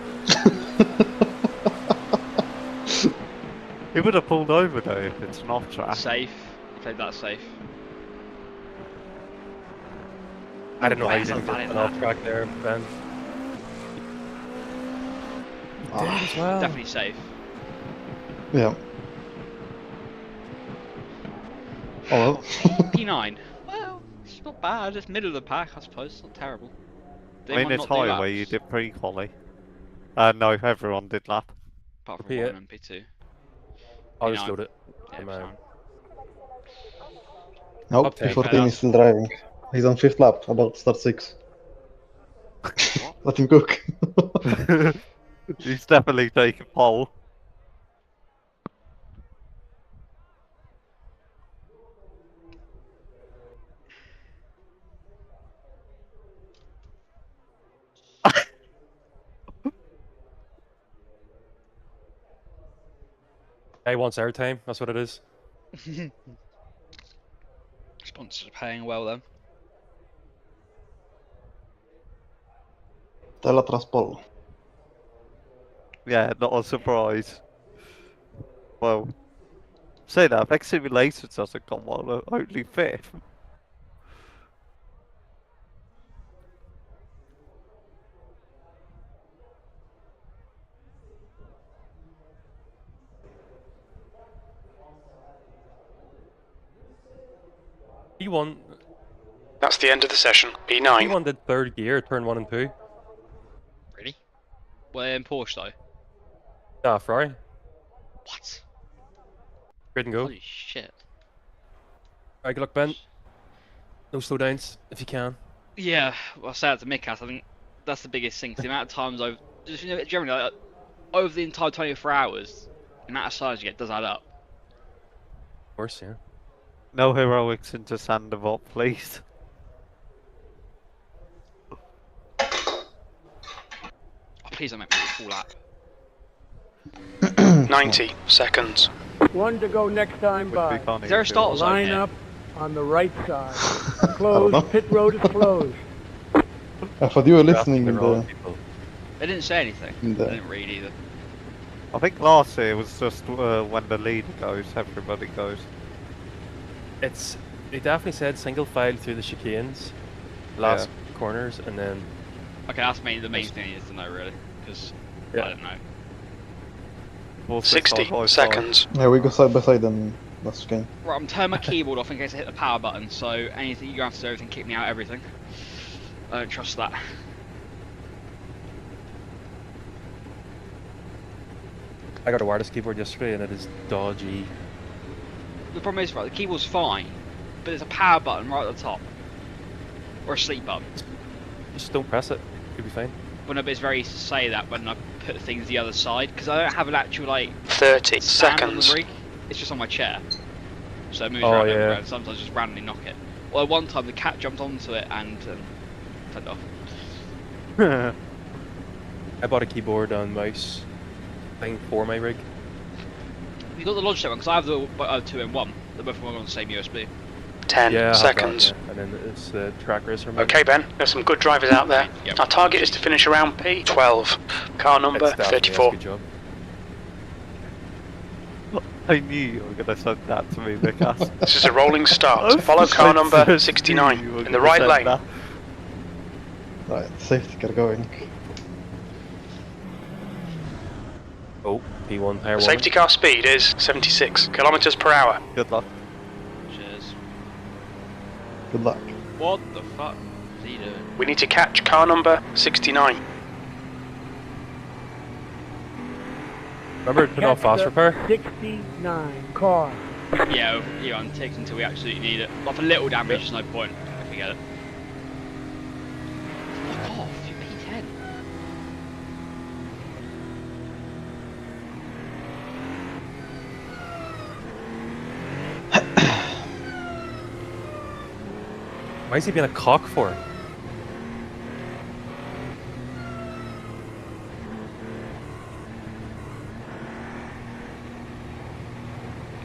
[SPEAKER 6] He would have pulled over though if it's an off track.
[SPEAKER 3] Safe. You played that safe.
[SPEAKER 2] I don't know how you
[SPEAKER 3] That's a
[SPEAKER 2] didn't
[SPEAKER 3] valid
[SPEAKER 2] get an
[SPEAKER 3] lap.
[SPEAKER 2] off track there, Ben. As well.
[SPEAKER 3] Definitely safe.
[SPEAKER 4] Yeah. Oh well.
[SPEAKER 3] P9. Well, it's not bad. It's middle of the pack, I suppose. It's not terrible. Did
[SPEAKER 6] I mean,
[SPEAKER 3] anyone
[SPEAKER 6] it's
[SPEAKER 3] not do
[SPEAKER 6] high
[SPEAKER 3] laps?
[SPEAKER 6] where you did pre-quali. No, everyone did lap.
[SPEAKER 3] Apart from
[SPEAKER 2] P8.
[SPEAKER 3] 1 and P2.
[SPEAKER 2] I'll just
[SPEAKER 3] P9.
[SPEAKER 2] load it.
[SPEAKER 3] Yeah,
[SPEAKER 2] Come
[SPEAKER 3] it's
[SPEAKER 2] on.
[SPEAKER 3] fine.
[SPEAKER 4] Nope,
[SPEAKER 2] Up 10.
[SPEAKER 4] P14 is still driving. He's on 5th lap, about to start 6.
[SPEAKER 3] What?
[SPEAKER 4] Let him cook.
[SPEAKER 6] He's definitely taking pole.
[SPEAKER 2] He wants airtime, that's what it is.
[SPEAKER 3] Sponsors are paying well then.
[SPEAKER 4] Telatras Paul.
[SPEAKER 6] Yeah, not a surprise. Well, say that, Vex Simulations doesn't come on, only 5th.
[SPEAKER 2] P1,
[SPEAKER 5] That's the end of the session. P9.
[SPEAKER 2] P1 did 3rd gear, turn 1 and 2.
[SPEAKER 3] Really? Well, in Porsche though.
[SPEAKER 2] Ah, Ferrari.
[SPEAKER 3] What?
[SPEAKER 2] Grid and go.
[SPEAKER 3] Holy shit.
[SPEAKER 2] Alright, good luck, Ben. No slowdowns, if you can.
[SPEAKER 3] Yeah, well, I say that to Mikas. I think that's the biggest thing. 'Cause the amount of times I've just generally like, over the entire 24 hours, the amount of sides you get does add up.
[SPEAKER 2] Of course, yeah.
[SPEAKER 6] No heroics into Sandoval, please.
[SPEAKER 3] Oh, please don't make me do a full lap.
[SPEAKER 5] 90 seconds.
[SPEAKER 9] One to go next time by.
[SPEAKER 3] Is there a start zone
[SPEAKER 9] Line
[SPEAKER 3] here?
[SPEAKER 9] up on the right side.
[SPEAKER 4] know.
[SPEAKER 9] Closed. Pit road is closed.
[SPEAKER 4] I thought you were listening in
[SPEAKER 2] Asking the wrong
[SPEAKER 4] the...
[SPEAKER 2] people.
[SPEAKER 3] They didn't say anything.
[SPEAKER 4] In
[SPEAKER 3] They
[SPEAKER 4] the-
[SPEAKER 3] didn't read either.
[SPEAKER 6] I think last year was just when the leader goes, everybody goes.
[SPEAKER 2] They definitely said single file through the chicanes, last corners, and then
[SPEAKER 3] Okay, that's the main thing is to know really, because
[SPEAKER 2] Yeah.
[SPEAKER 3] I don't know.
[SPEAKER 6] Also
[SPEAKER 5] 60
[SPEAKER 6] side by side.
[SPEAKER 5] seconds.
[SPEAKER 4] Yeah, we go side by side and that's game.
[SPEAKER 3] Right, I'm turning my keyboard off in case I hit the power button. So anything you have to do, everything, kick me out, everything. I don't trust that.
[SPEAKER 2] I got a wireless keyboard yesterday, and it is dodgy.
[SPEAKER 3] The problem is, right, the keyboard's fine, but there's a power button right at the top, or a sleep button.
[SPEAKER 2] Just don't press it. You'll be fine.
[SPEAKER 3] But no, but it's very easy to say that when I put things the other side, because I don't have an actual like
[SPEAKER 5] 30
[SPEAKER 3] stand on
[SPEAKER 5] seconds.
[SPEAKER 3] the rig. It's just on my chair, so it moves
[SPEAKER 2] Oh,
[SPEAKER 3] around
[SPEAKER 2] yeah.
[SPEAKER 3] everywhere, and sometimes I just randomly knock it. Well, one time the cat jumped onto it and turned off.
[SPEAKER 2] I bought a keyboard and mouse thing for my rig.
[SPEAKER 3] You got the Logitech one, because I have the 2-in-1. They're both on the same USB.
[SPEAKER 5] 10
[SPEAKER 2] Yeah, I have
[SPEAKER 5] seconds.
[SPEAKER 2] that, yeah. And then it's the track racer mode.
[SPEAKER 5] Okay, Ben, there's some good drivers out there.
[SPEAKER 3] Yep.
[SPEAKER 5] Our target is to finish around P12. Car number
[SPEAKER 2] It's definitely a
[SPEAKER 5] 34.
[SPEAKER 2] good job.
[SPEAKER 6] I knew you were going to send that to me, Mikas.
[SPEAKER 5] This is a rolling start. Follow car number 69 in the right lane.
[SPEAKER 4] Right, safety car going.
[SPEAKER 2] Oh, P1 tire
[SPEAKER 5] The
[SPEAKER 2] warning.
[SPEAKER 5] safety car speed is 76 kilometers per hour.
[SPEAKER 6] Good luck.
[SPEAKER 3] Cheers.
[SPEAKER 4] Good luck.
[SPEAKER 3] What the fuck is he doing?
[SPEAKER 5] We need to catch car number 69.
[SPEAKER 2] Remember to turn off
[SPEAKER 9] Catch
[SPEAKER 2] fast
[SPEAKER 9] the
[SPEAKER 2] repair?
[SPEAKER 9] 69 car.
[SPEAKER 3] Yeah, on ticks until we absolutely need it. Like for little damage, there's no point. If we get it. Fuck off, you're P10.
[SPEAKER 2] Why is he being a cock for?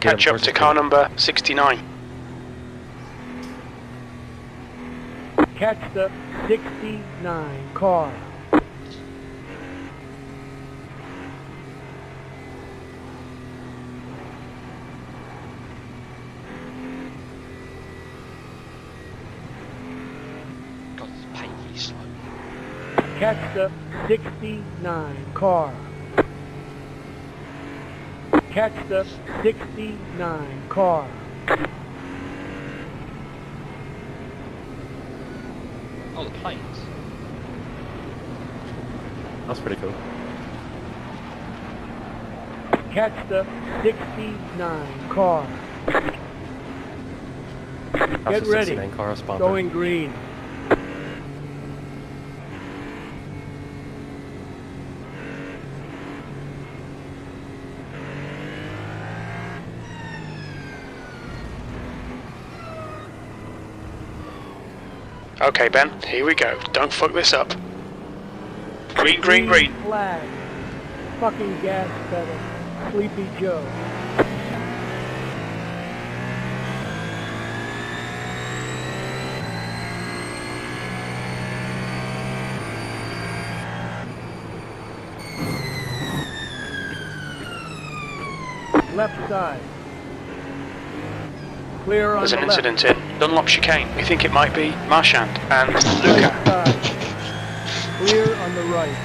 [SPEAKER 5] Catch
[SPEAKER 2] Yeah,
[SPEAKER 5] up
[SPEAKER 2] where's
[SPEAKER 5] to
[SPEAKER 2] his
[SPEAKER 5] car
[SPEAKER 2] key?
[SPEAKER 5] number 69.
[SPEAKER 9] Catch the 69 car.
[SPEAKER 3] God, it's painfully slow.
[SPEAKER 9] Catch the 69 car. Catch the 69 car.
[SPEAKER 3] Oh, the planes.
[SPEAKER 2] That's pretty cool.
[SPEAKER 9] Catch the 69 car.
[SPEAKER 2] That's
[SPEAKER 9] Get
[SPEAKER 2] the
[SPEAKER 9] ready.
[SPEAKER 2] 69 car sponsor.
[SPEAKER 9] Going green.
[SPEAKER 5] Okay, Ben, here we go. Don't fuck this up. Green, green, green.
[SPEAKER 9] Flag. Fucking gas pedal. Sleepy Joe. left side. Clear on
[SPEAKER 5] There's
[SPEAKER 9] the
[SPEAKER 5] an
[SPEAKER 9] left.
[SPEAKER 5] incident in Dunlop chicane. We think it might be Marchand and
[SPEAKER 9] Right
[SPEAKER 5] Luca.
[SPEAKER 9] side. Clear on the right.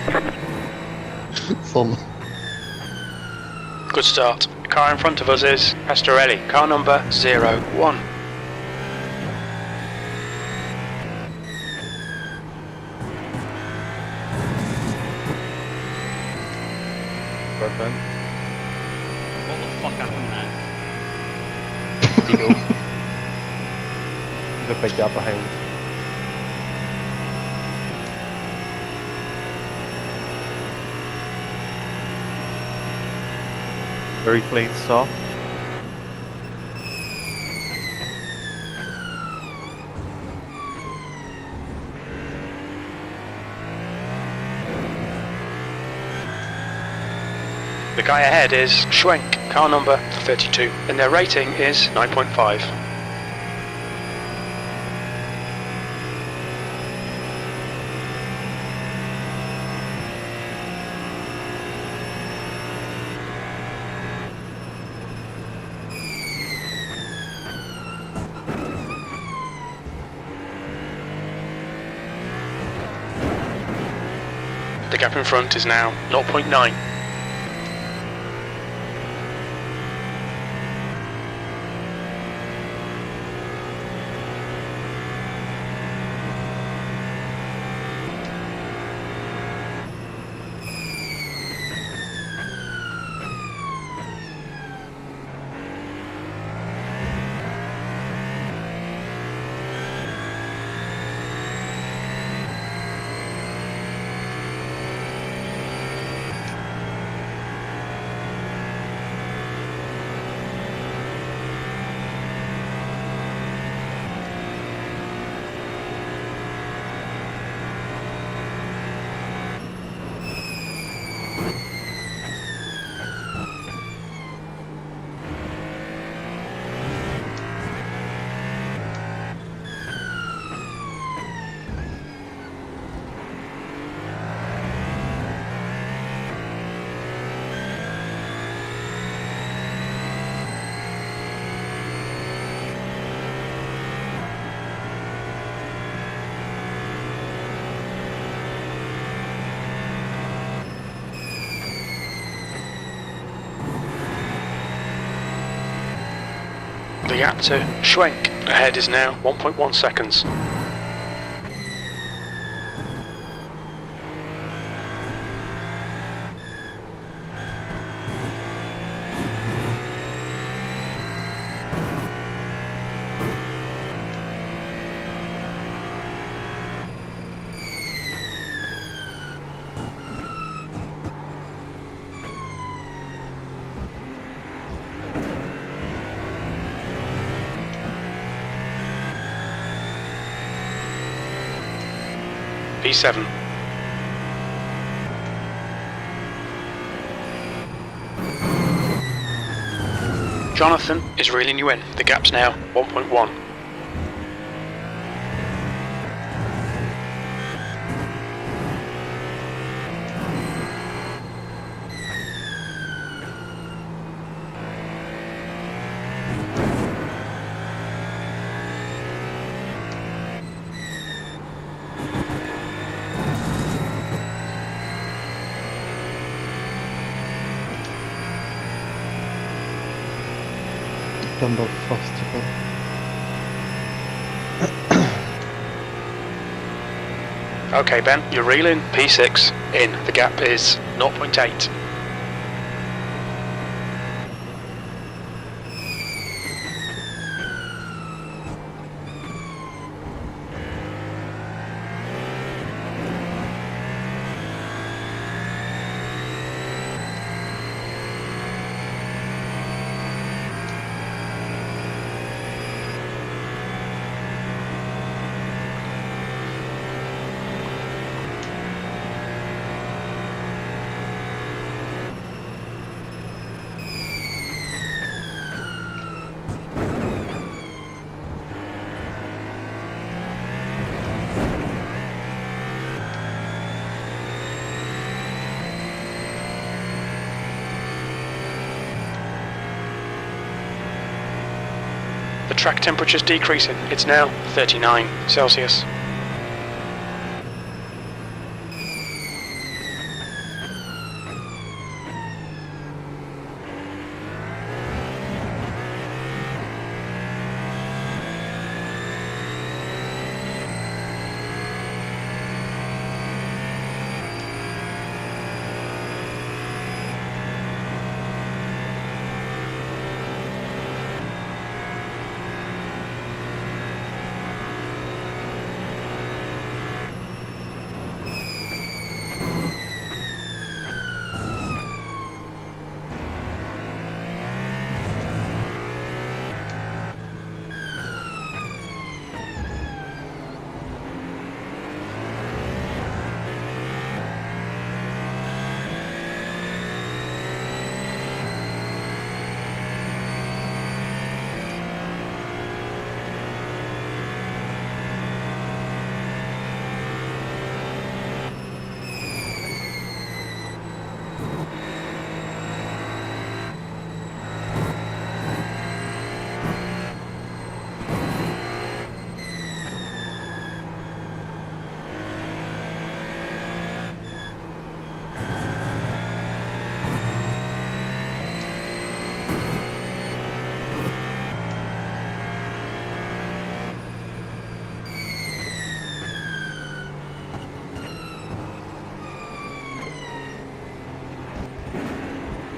[SPEAKER 4] Sån.
[SPEAKER 5] Good start. The car in front of us is Pastorelli, car number 01.
[SPEAKER 2] Perfect.
[SPEAKER 3] What the fuck happened there?
[SPEAKER 2] Digo. The big gap behind.
[SPEAKER 6] Very clean start.
[SPEAKER 5] The guy ahead is Schwenk, car number 32, and their rating is 9.5. The gap in front is now 0.9. The gap to Schwenk ahead is now 1.1 seconds. P7. Jonathan is reeling you in. The gap's now 1.1.
[SPEAKER 4] Den var fast tyvärr.
[SPEAKER 5] Okay, Ben, you're reeling. P6 in. The gap is 0.8. The track temperature's decreasing. It's now 39 Celsius.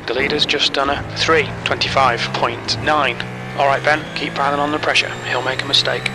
[SPEAKER 5] The leader's just done a 3:25.9. Alright Ben, keep piling on the pressure. He'll make a mistake.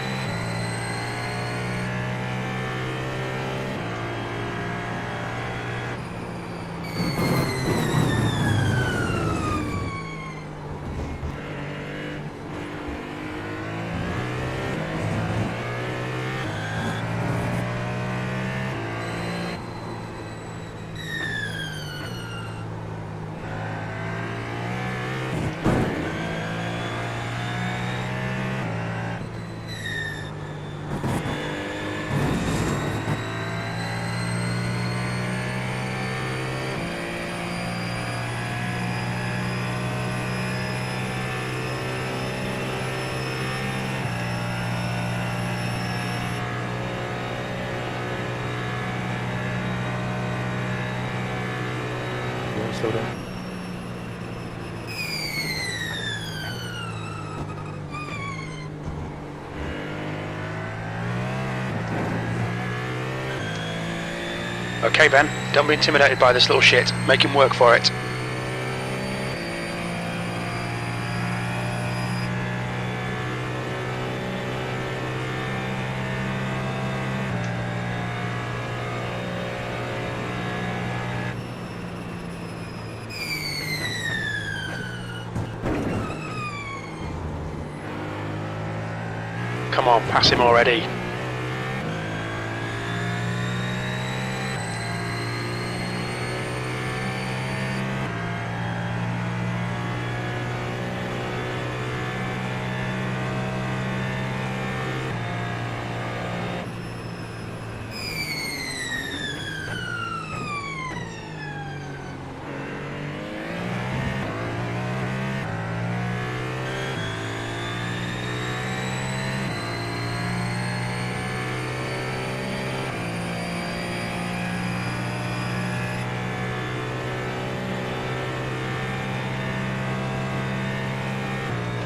[SPEAKER 2] Slow down.
[SPEAKER 5] Okay Ben, don't be intimidated by this little shit. Make him work for it. Come on, pass him already.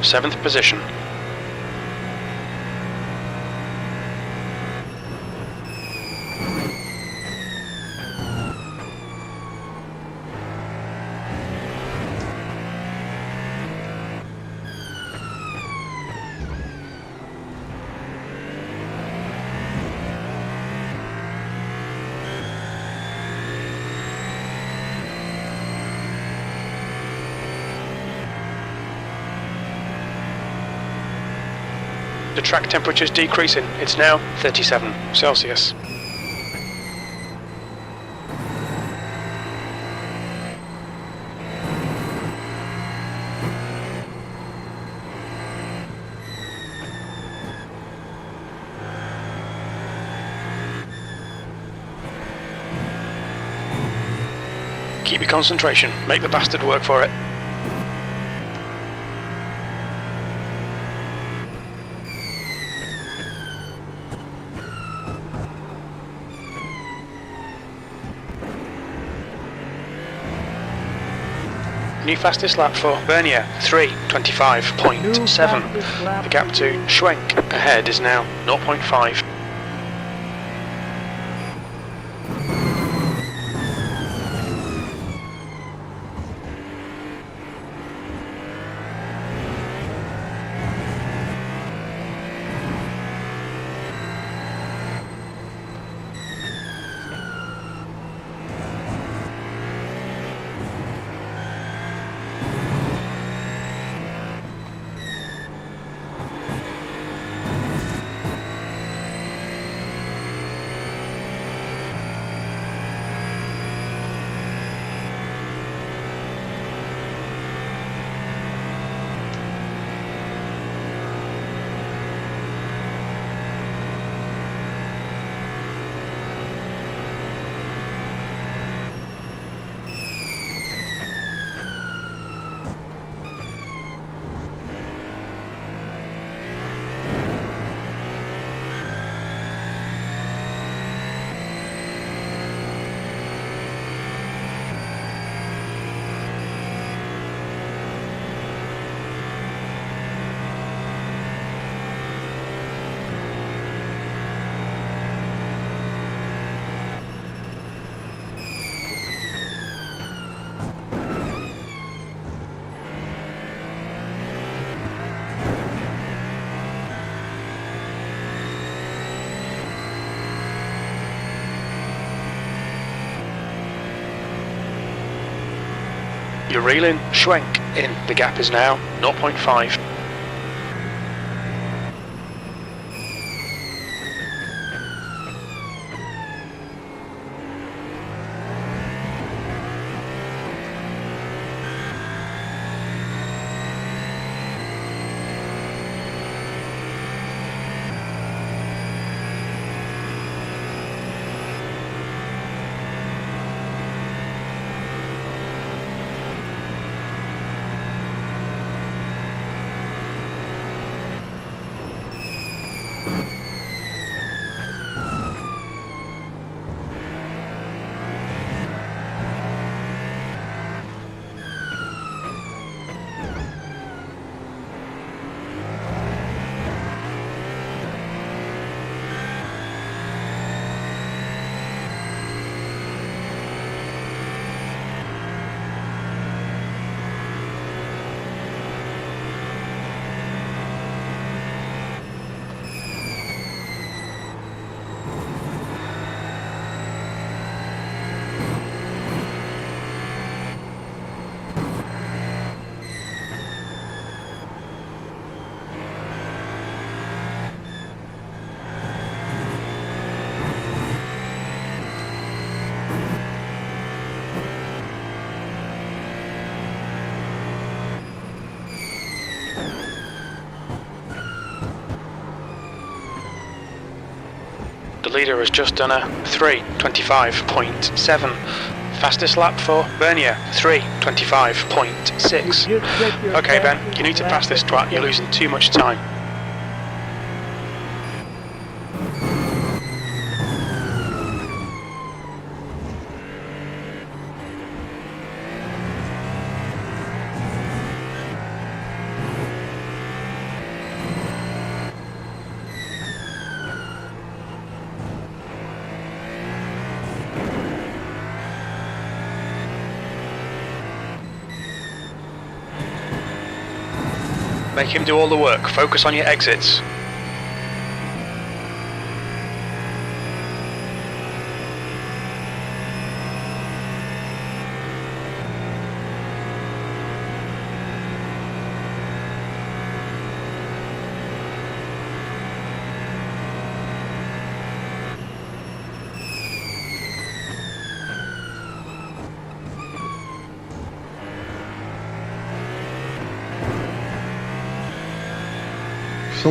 [SPEAKER 5] Seventh position. The track temperature's decreasing. It's now 37 Celsius. Keep your concentration. Make the bastard work for it. New fastest lap for Bernier, 3:25.7. The gap to Schwenk ahead is now 0.5. You're reeling Schwenk in. The gap is now 0.5. The leader has just done a 3:25.7. Fastest lap for Bernier, 3:25.6. Okay Ben, you need to pass this twat, you're losing too much time. Make him do all the work, focus on your exits.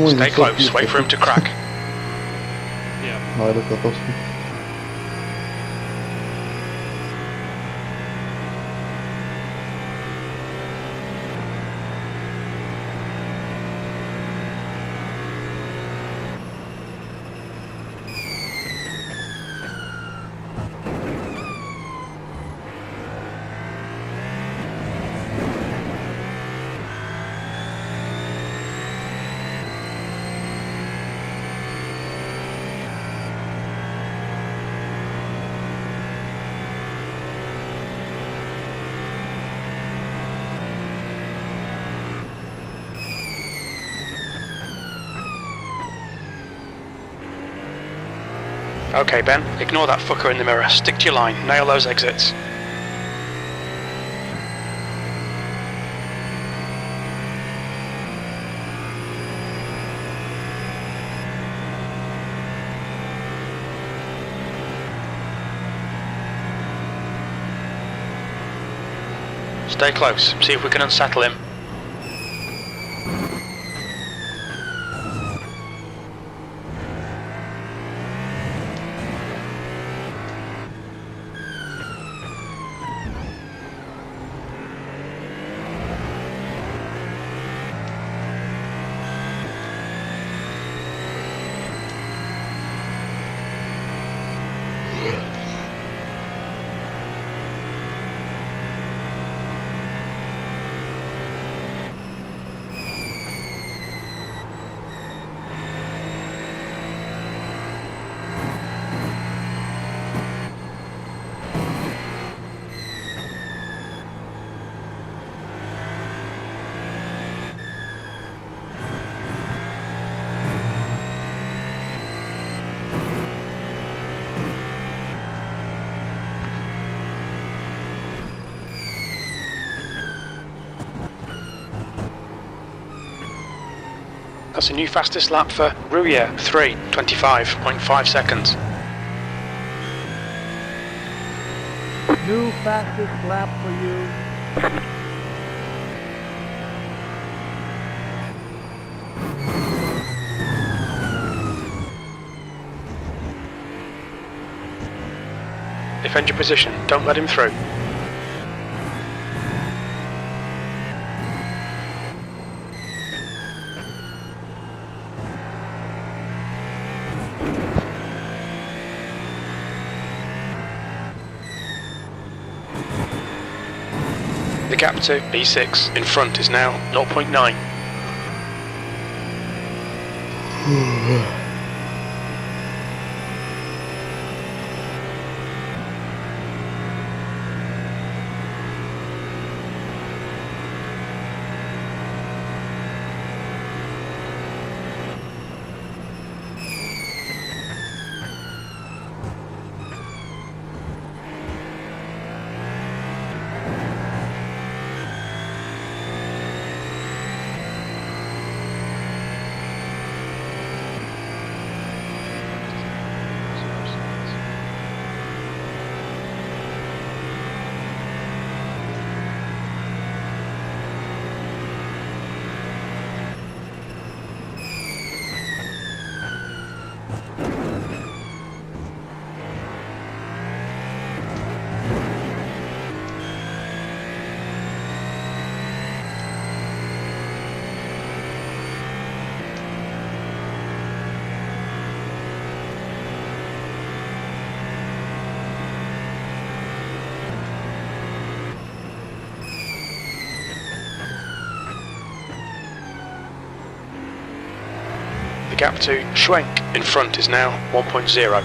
[SPEAKER 5] Stay close, wait for him to crack.
[SPEAKER 2] Yeah.
[SPEAKER 4] Ja, det är awesome.
[SPEAKER 5] Okay, Ben, ignore that fucker in the mirror. Stick to your line. Nail those exits. Stay close. See if we can unsettle him. That's a new fastest lap for Rouillet, 3:25.5 seconds.
[SPEAKER 9] New fastest lap for you.
[SPEAKER 5] Defend your position, don't let him through. The gap to B6 in front is now 0.9. The gap to Schwenk in front is now 1.0.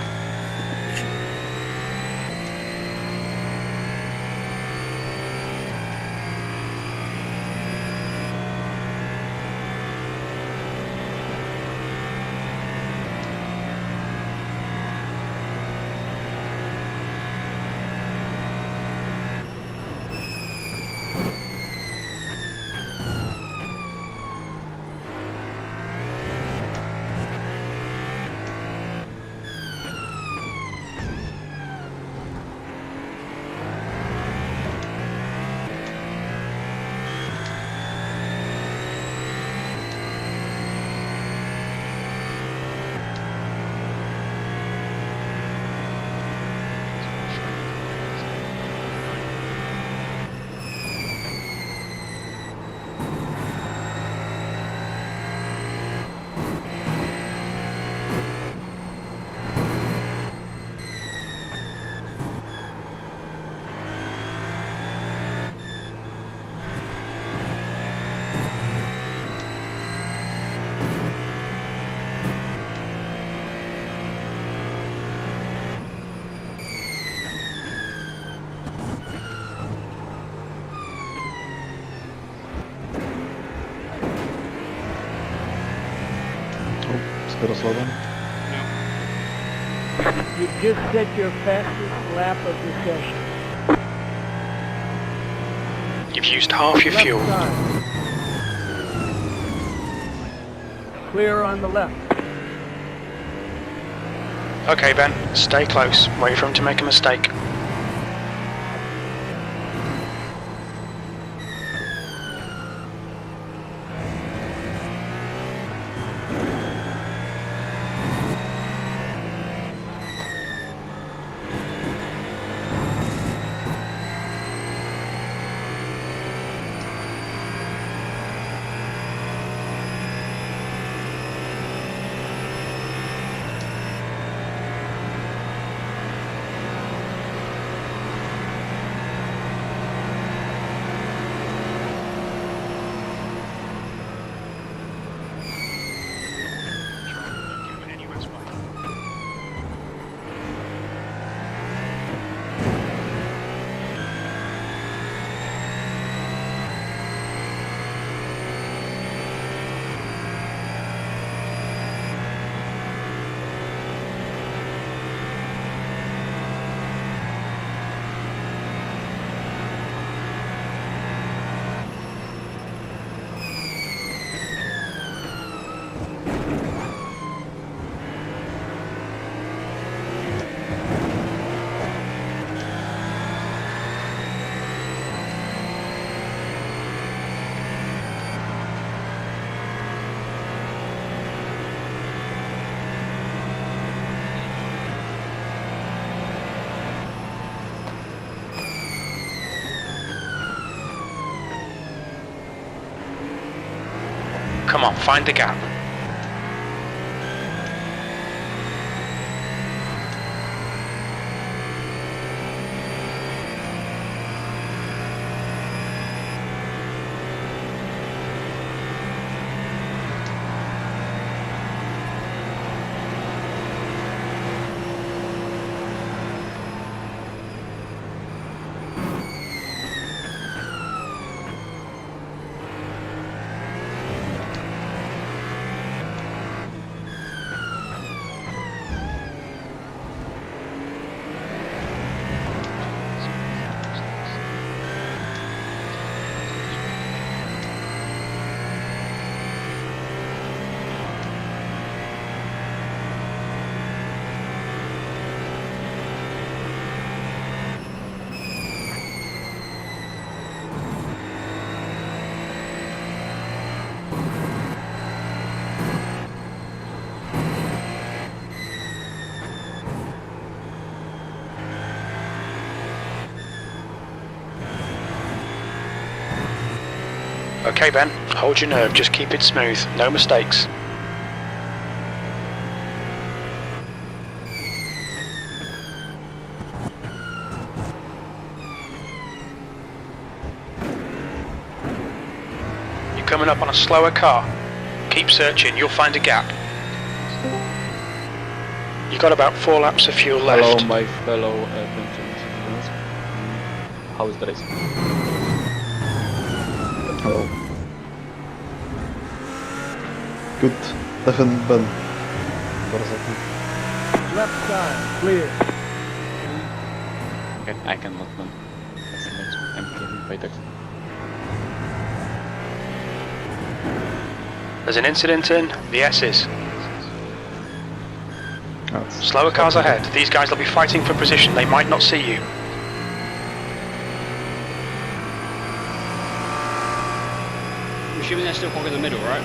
[SPEAKER 4] Ska du slå den?
[SPEAKER 3] Ja.
[SPEAKER 9] You've just set your fastest lap of the session.
[SPEAKER 5] You've used half your
[SPEAKER 9] Left
[SPEAKER 5] fuel.
[SPEAKER 9] side. Clear on the left.
[SPEAKER 5] Okay, Ben, stay close. Wait for him to make a mistake. Come on, find the gap. Okay, Ben, hold your nerve, just keep it smooth, no mistakes. You're coming up on a slower car. Keep searching, you'll find a gap. You've got about 4 laps of fuel left.
[SPEAKER 10] Hello, my fellow Benjamin citizens. How is the race?
[SPEAKER 4] Hello. Good. Stefan, Ben.
[SPEAKER 9] Left side. Clear.
[SPEAKER 10] Okay, I cannot run. I'm clearing by text.
[SPEAKER 5] There's an incident in the S's. Slower cars ahead. These guys will be fighting for position. They might not see you.
[SPEAKER 3] I'm assuming they're still hogging the middle, right?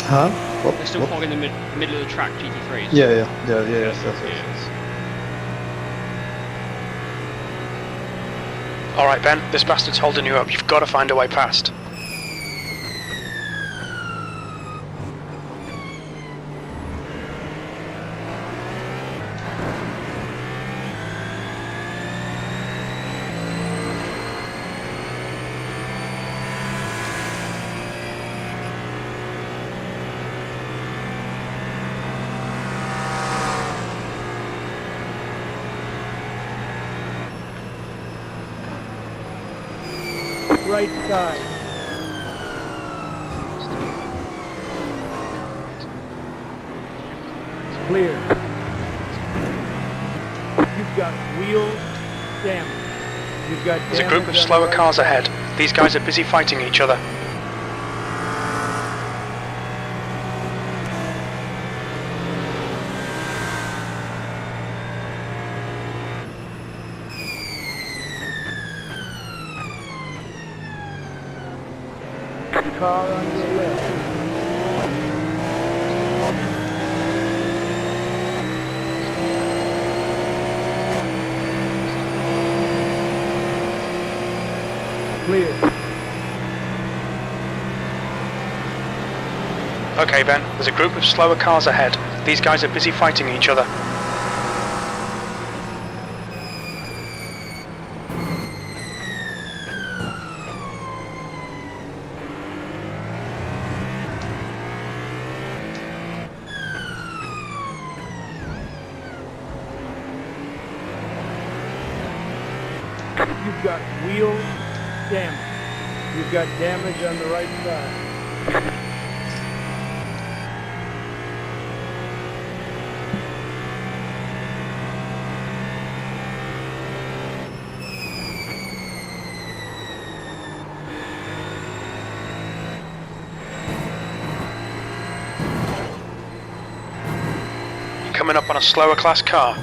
[SPEAKER 4] Huh? What?
[SPEAKER 3] They're still
[SPEAKER 4] What?
[SPEAKER 3] hogging the middle of the track, GT3s.
[SPEAKER 4] Yeah, yes.
[SPEAKER 5] Alright, Ben, this bastard's holding you up. You've got to find a way past.
[SPEAKER 9] Right side. Clear. You've got wheel damage. You've got
[SPEAKER 5] There's a group of
[SPEAKER 9] damage on
[SPEAKER 5] slower
[SPEAKER 9] the right
[SPEAKER 5] cars
[SPEAKER 9] side.
[SPEAKER 5] ahead. These guys are busy fighting each other.
[SPEAKER 9] Car on your left. Clear.
[SPEAKER 5] Okay, Ben, there's a group of slower cars ahead. These guys are busy fighting each other.
[SPEAKER 9] You've got wheel damage. You've got damage on the right side.
[SPEAKER 5] Coming up on a slower class car.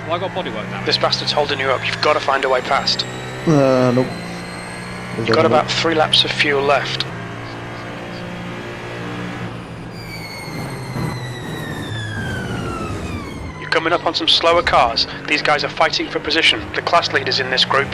[SPEAKER 3] Well, I got bodywork damage.
[SPEAKER 5] This bastard's holding you up. You've got to find a way past.
[SPEAKER 4] Nope.
[SPEAKER 5] You've got about 3 laps of fuel left. You're coming up on some slower cars. These guys are fighting for position. The class leaders in this group.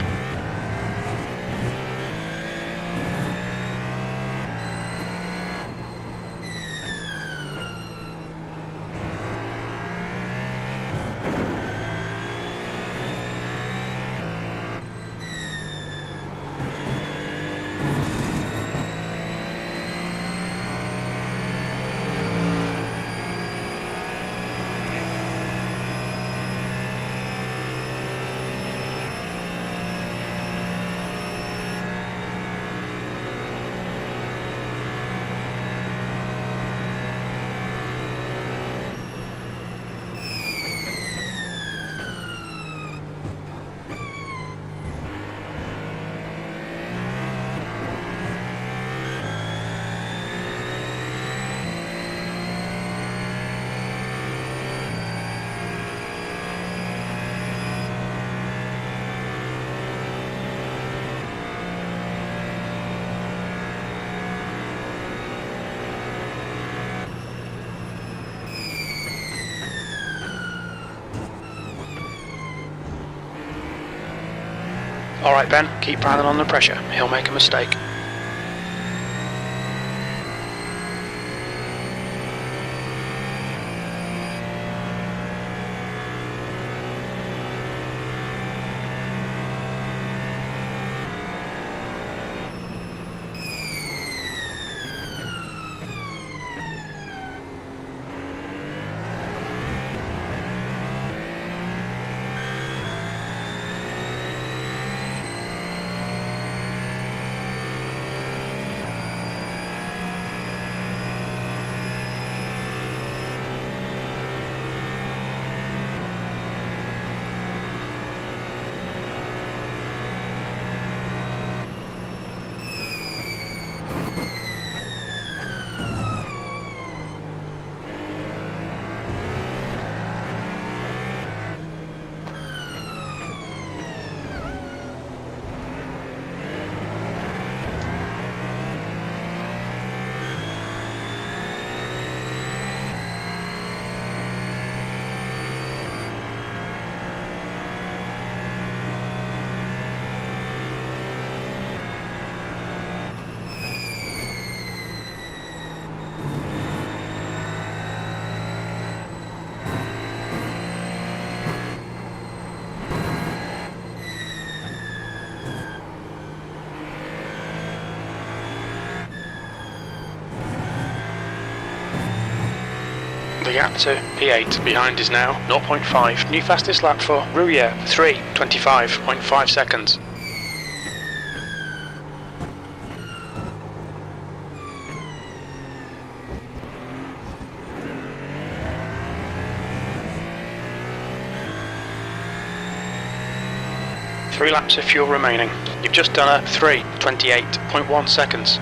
[SPEAKER 5] Alright Ben, keep piling on the pressure. He'll make a mistake. the gap to P8 behind is now 0.5. New fastest lap for Rouillet, 3:25.5 seconds. Three laps of fuel remaining. You've just done a 3:28.1 seconds.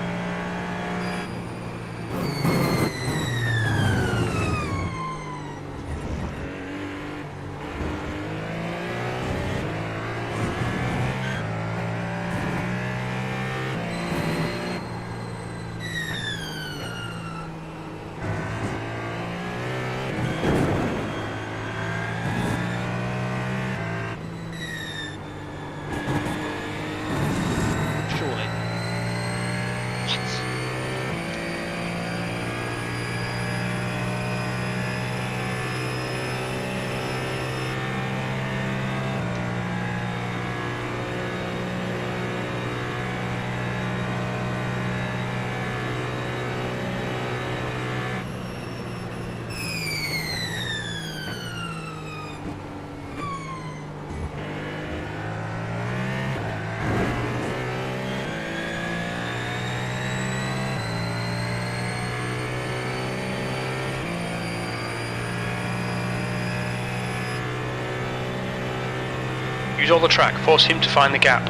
[SPEAKER 5] Use all the track, force him to find the gap.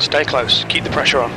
[SPEAKER 5] Stay close, keep the pressure on.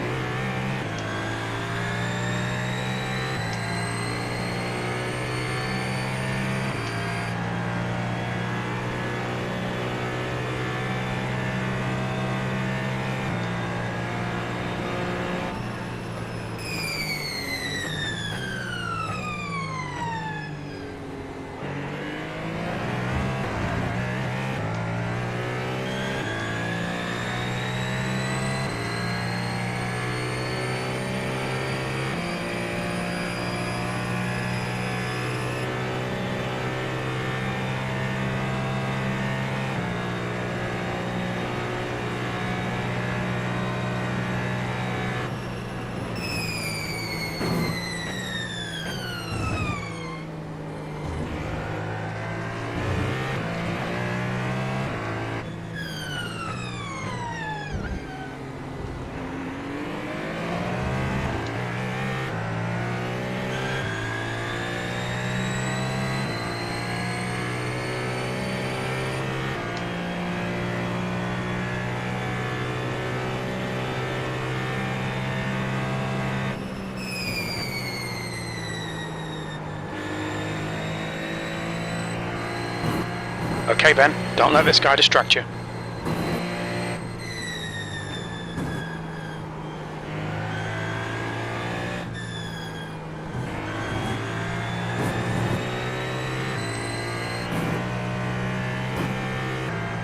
[SPEAKER 5] Okay Ben, don't let this guy distract you.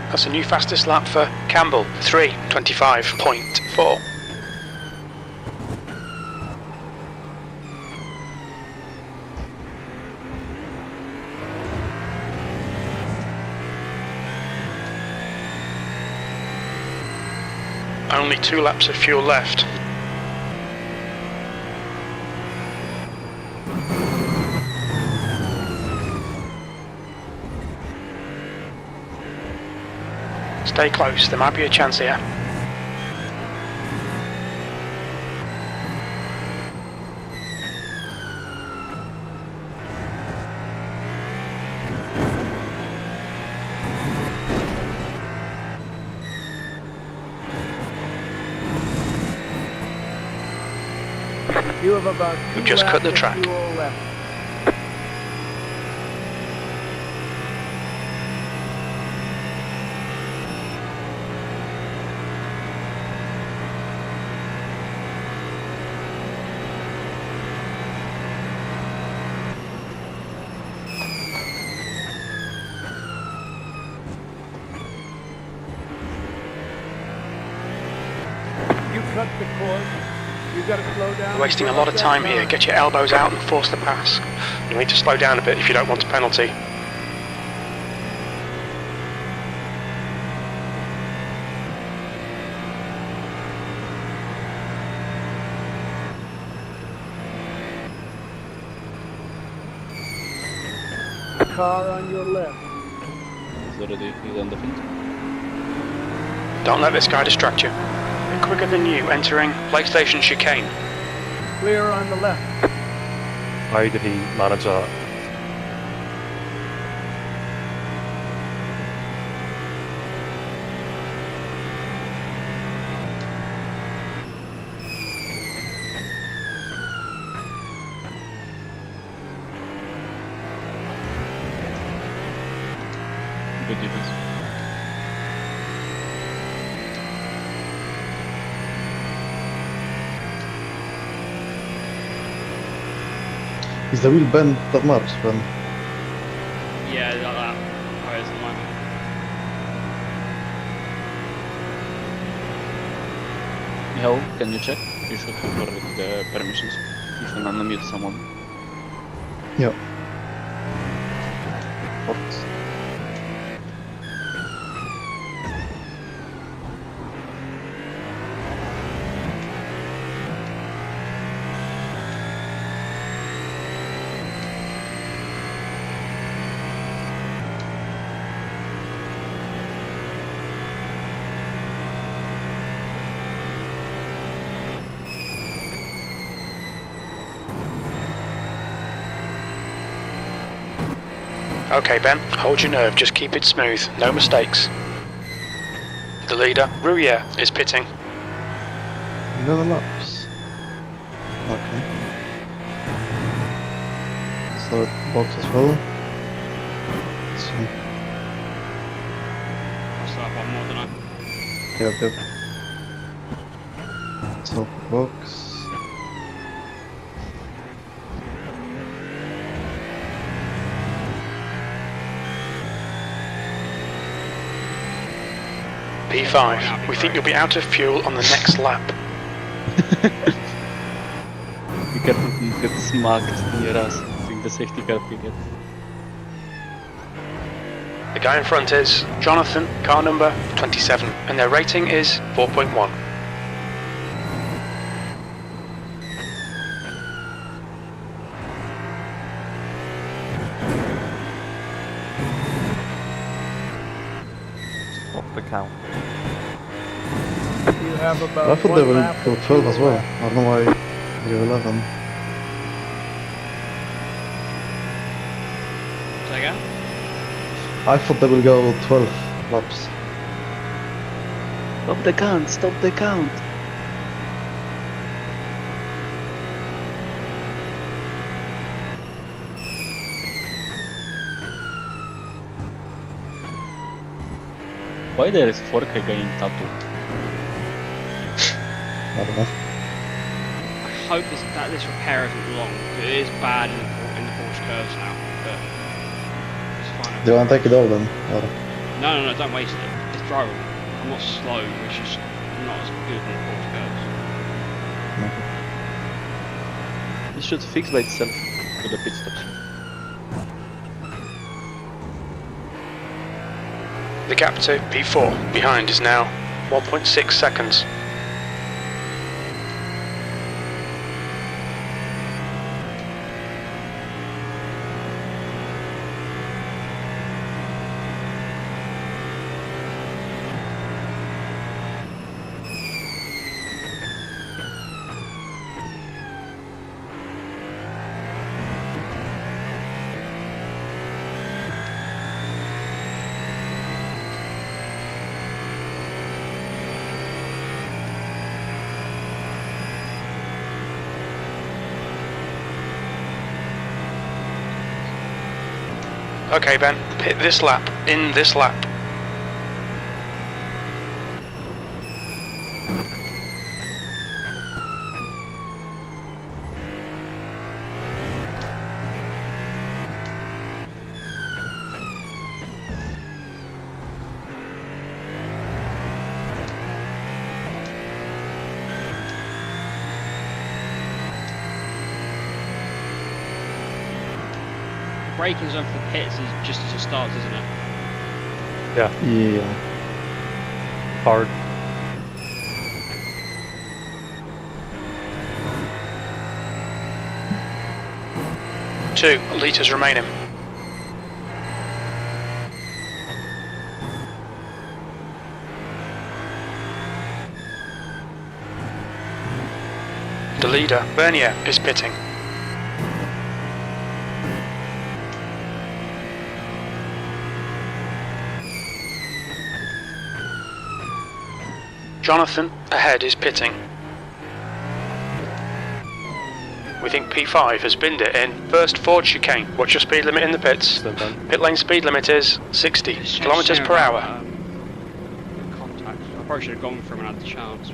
[SPEAKER 5] That's a new fastest lap for Campbell, 3:25.4. Only 2 laps of fuel left. Stay close, there might be a chance here.
[SPEAKER 9] You have about
[SPEAKER 5] We've just cut the track.
[SPEAKER 9] left. You cut the course. You got to slow down.
[SPEAKER 5] You're wasting a lot of time here. Get your elbows out and force the pass. You'll need to slow down a bit if you don't want a penalty.
[SPEAKER 9] car on your left.
[SPEAKER 10] He's already on the field.
[SPEAKER 5] Don't let this guy distract you. They're quicker than you entering PlayStation chicane.
[SPEAKER 9] Clear on the left.
[SPEAKER 2] How did he manage that?
[SPEAKER 10] Good defense.
[SPEAKER 4] Is the wheel bent that much, Ben?
[SPEAKER 3] Yeah, like that. Higher than mine.
[SPEAKER 10] Michał, can you check? You should have already the permissions. If you unmute someone.
[SPEAKER 4] Yeah.
[SPEAKER 10] What?
[SPEAKER 5] Okay, Ben, hold your nerve, just keep it smooth, no mistakes. The leader, Rouillet, is pitting.
[SPEAKER 4] 11 laps. Okay. Start box as well. So,
[SPEAKER 3] I'll start one more, don't I?
[SPEAKER 4] yep. Stop box.
[SPEAKER 5] P5, we think you'll be out of fuel on the next lap.
[SPEAKER 10] You can get smacked near us during the safety car period.
[SPEAKER 5] The guy in front is Jonathan, car number 27, and their rating is 4.1.
[SPEAKER 6] Stop the count.
[SPEAKER 9] You have about
[SPEAKER 4] I thought
[SPEAKER 9] one
[SPEAKER 4] they will
[SPEAKER 9] lap
[SPEAKER 4] go
[SPEAKER 9] of
[SPEAKER 4] 12 as
[SPEAKER 9] fuel
[SPEAKER 4] well.
[SPEAKER 9] left.
[SPEAKER 4] I don't know why they're 11.
[SPEAKER 3] Say again?
[SPEAKER 4] I thought they will go 12 laps.
[SPEAKER 10] Stop the count! Stop the count! Why there is 4K guy in tattoo?
[SPEAKER 4] I don't know.
[SPEAKER 3] I hope that this repair isn't long. It is bad in the Porsche curves now, but it's fine.
[SPEAKER 4] Do you want to take it all then? Or...
[SPEAKER 3] No, don't waste it. It's drivable. I'm not slow, it's just not as good in the Porsche curves.
[SPEAKER 10] It should fix by itself with the pit stops.
[SPEAKER 5] The gap to P4 behind is now 1.6 seconds. Okay, Ben, pit this lap, in this lap.
[SPEAKER 3] Braking zone for the pits is just as it starts, isn't it?
[SPEAKER 4] Yeah.
[SPEAKER 2] Hard.
[SPEAKER 5] Two litres remaining. The leader, Bernier, is pitting. Jonathan, ahead, is pitting. We think P5 has binned it in first Ford chicane. What's your speed limit in the pits? Pit lane speed limit is 60 kilometers per hour.
[SPEAKER 3] Contact. I probably should have gone for him and had the chance. I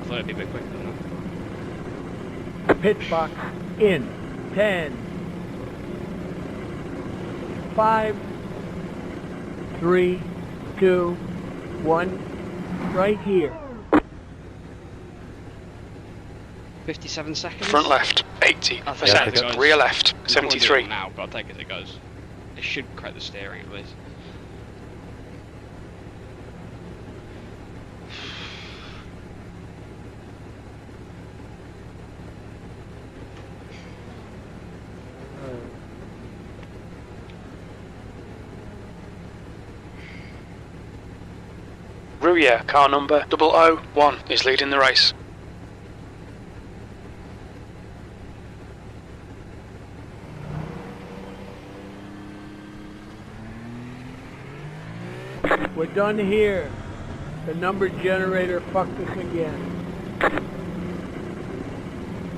[SPEAKER 3] thought it'd be a bit quicker than that.
[SPEAKER 9] Pit box in 10, 5, 3, 2, 1, right here.
[SPEAKER 3] 57 seconds?
[SPEAKER 5] Front left, 80%. Rear left, 73.
[SPEAKER 3] Now, but I'll take it as it goes. It should correct the steering at least.
[SPEAKER 5] Rouillet, car number 001, is leading the race.
[SPEAKER 9] We're done here. The number generator fucked us again.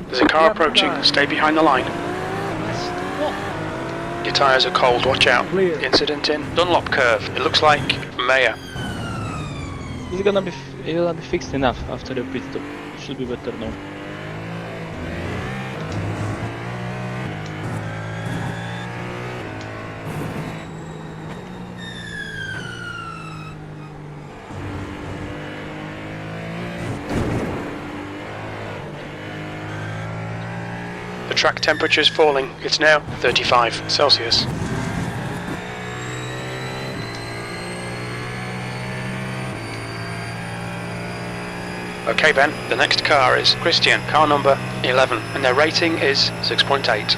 [SPEAKER 5] There's a car approaching, stay behind the line. Your tyres are cold, watch out.
[SPEAKER 9] Clear.
[SPEAKER 5] Incident in Dunlop curve, it looks like Mayer.
[SPEAKER 10] It's gonna be fixed enough after the pit stop. It should be better now.
[SPEAKER 5] The track temperature is falling, it's now 35 Celsius. Okay Ben, the next car is Christian, car number 11, and their rating is 6.8.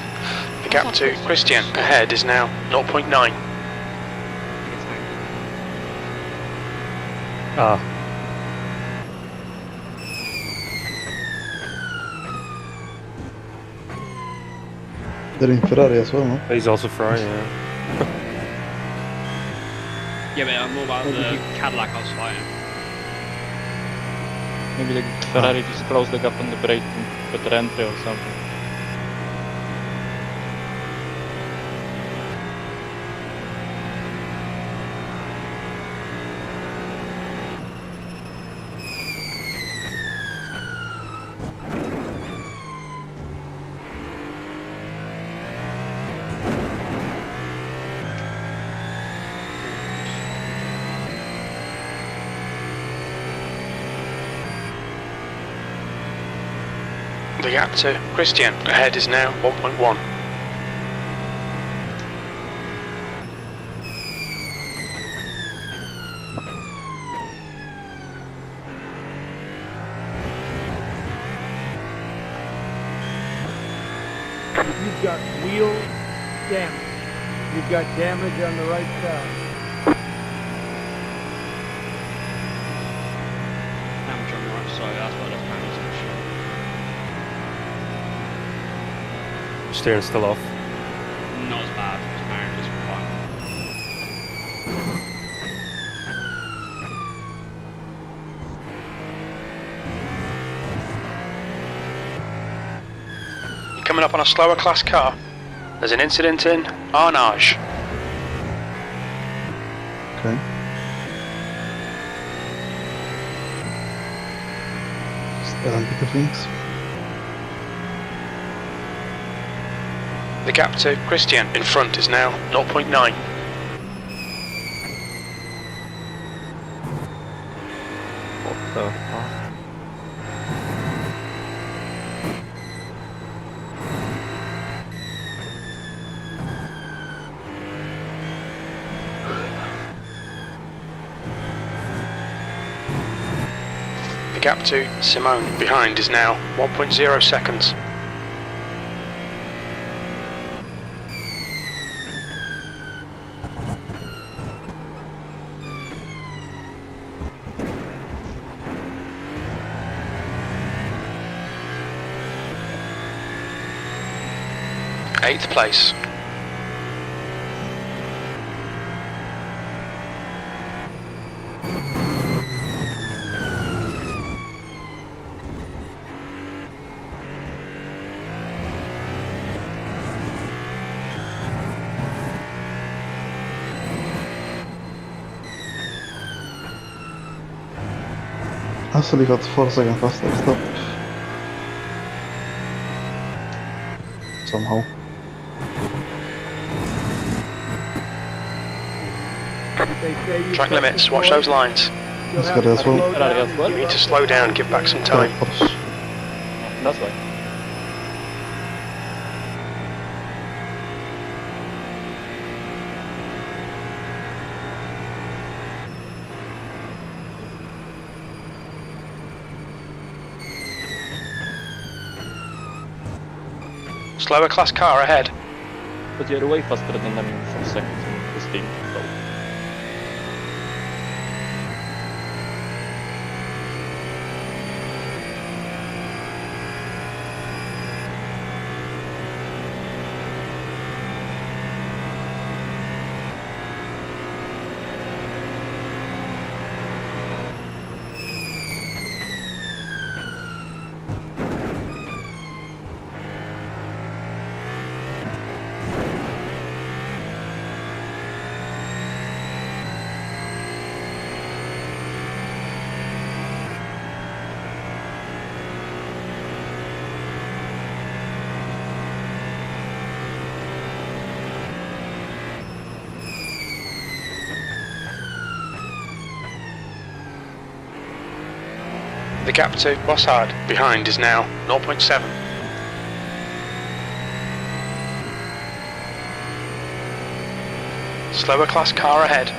[SPEAKER 5] The gap to Christian ahead is now 0.9.
[SPEAKER 2] Ah.
[SPEAKER 4] They're in Ferrari as well, no?
[SPEAKER 2] He's also Ferrari, yeah.
[SPEAKER 3] Yeah, but I'm more about the Cadillac I was fighting.
[SPEAKER 10] Maybe the Ferrari just closed the gap on the brake and better entry or something.
[SPEAKER 5] The gap to Christian ahead is now 1.1.
[SPEAKER 9] You've got wheel damage. You've got damage on the right side.
[SPEAKER 3] Damage on the right side, that's what I've managed to show.
[SPEAKER 2] Steering's still off.
[SPEAKER 3] Not as bad as Mariners fine.
[SPEAKER 5] Coming up on a slower class car, there's an incident in Arnage.
[SPEAKER 4] Okay. Stand with the things.
[SPEAKER 5] The gap to Christian in front is now 0.9.
[SPEAKER 6] What the fuck?
[SPEAKER 5] The gap to Simone behind is now 1.0 seconds. 8th place.
[SPEAKER 4] Actually got 4 seconds faster stop. Somehow.
[SPEAKER 9] They say you
[SPEAKER 5] Track
[SPEAKER 9] touch
[SPEAKER 5] limits,
[SPEAKER 9] the
[SPEAKER 5] watch
[SPEAKER 9] floor,
[SPEAKER 5] those lines.
[SPEAKER 9] you'll
[SPEAKER 4] Let's
[SPEAKER 9] have
[SPEAKER 4] get
[SPEAKER 9] to
[SPEAKER 4] as well.
[SPEAKER 9] slow
[SPEAKER 10] Ferrari
[SPEAKER 9] down
[SPEAKER 10] as well?
[SPEAKER 9] and
[SPEAKER 5] You need to
[SPEAKER 9] give
[SPEAKER 5] slow down, give back some time.
[SPEAKER 4] Porsche.
[SPEAKER 10] That's why.
[SPEAKER 5] Slower class car ahead.
[SPEAKER 10] But you're way faster than them in 4 seconds in this team, so...
[SPEAKER 5] The gap to Bossard behind is now 0.7. Slower class car ahead.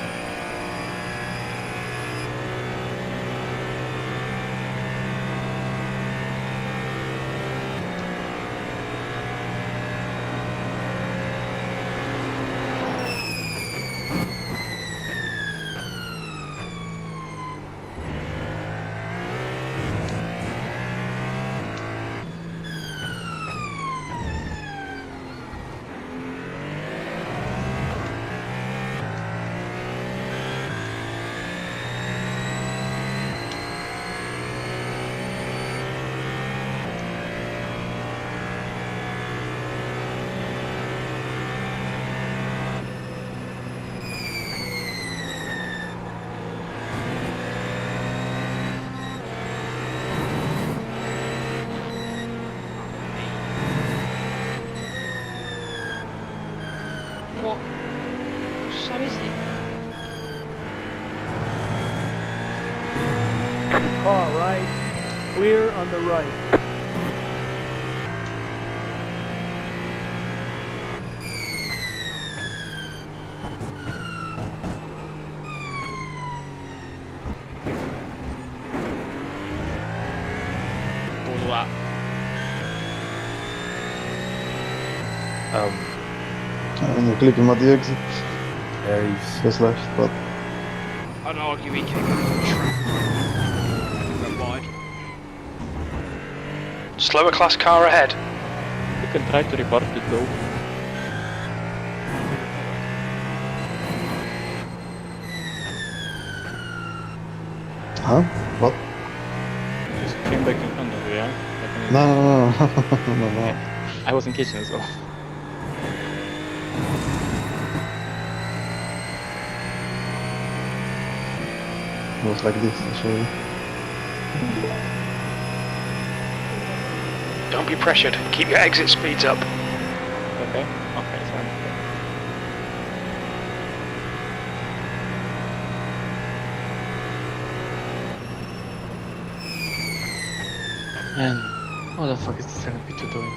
[SPEAKER 3] What? So easy.
[SPEAKER 9] car right, clear on the right.
[SPEAKER 3] All that.
[SPEAKER 4] And you're clicking at the exit.
[SPEAKER 2] Yeah, he's...
[SPEAKER 4] Just left, but
[SPEAKER 3] I'd argue he came back to the track. Went wide.
[SPEAKER 5] Slower class car ahead.
[SPEAKER 10] You can try to report it though.
[SPEAKER 4] huh? What?
[SPEAKER 10] Just came back in front of you, yeah? Like,
[SPEAKER 4] No, no.
[SPEAKER 10] I was in kitchen as well.
[SPEAKER 4] It was like this actually.
[SPEAKER 5] Don't be pressured. Keep your exit speeds up.
[SPEAKER 10] Okay? Okay, so Man, what the fuck is this LP2 doing?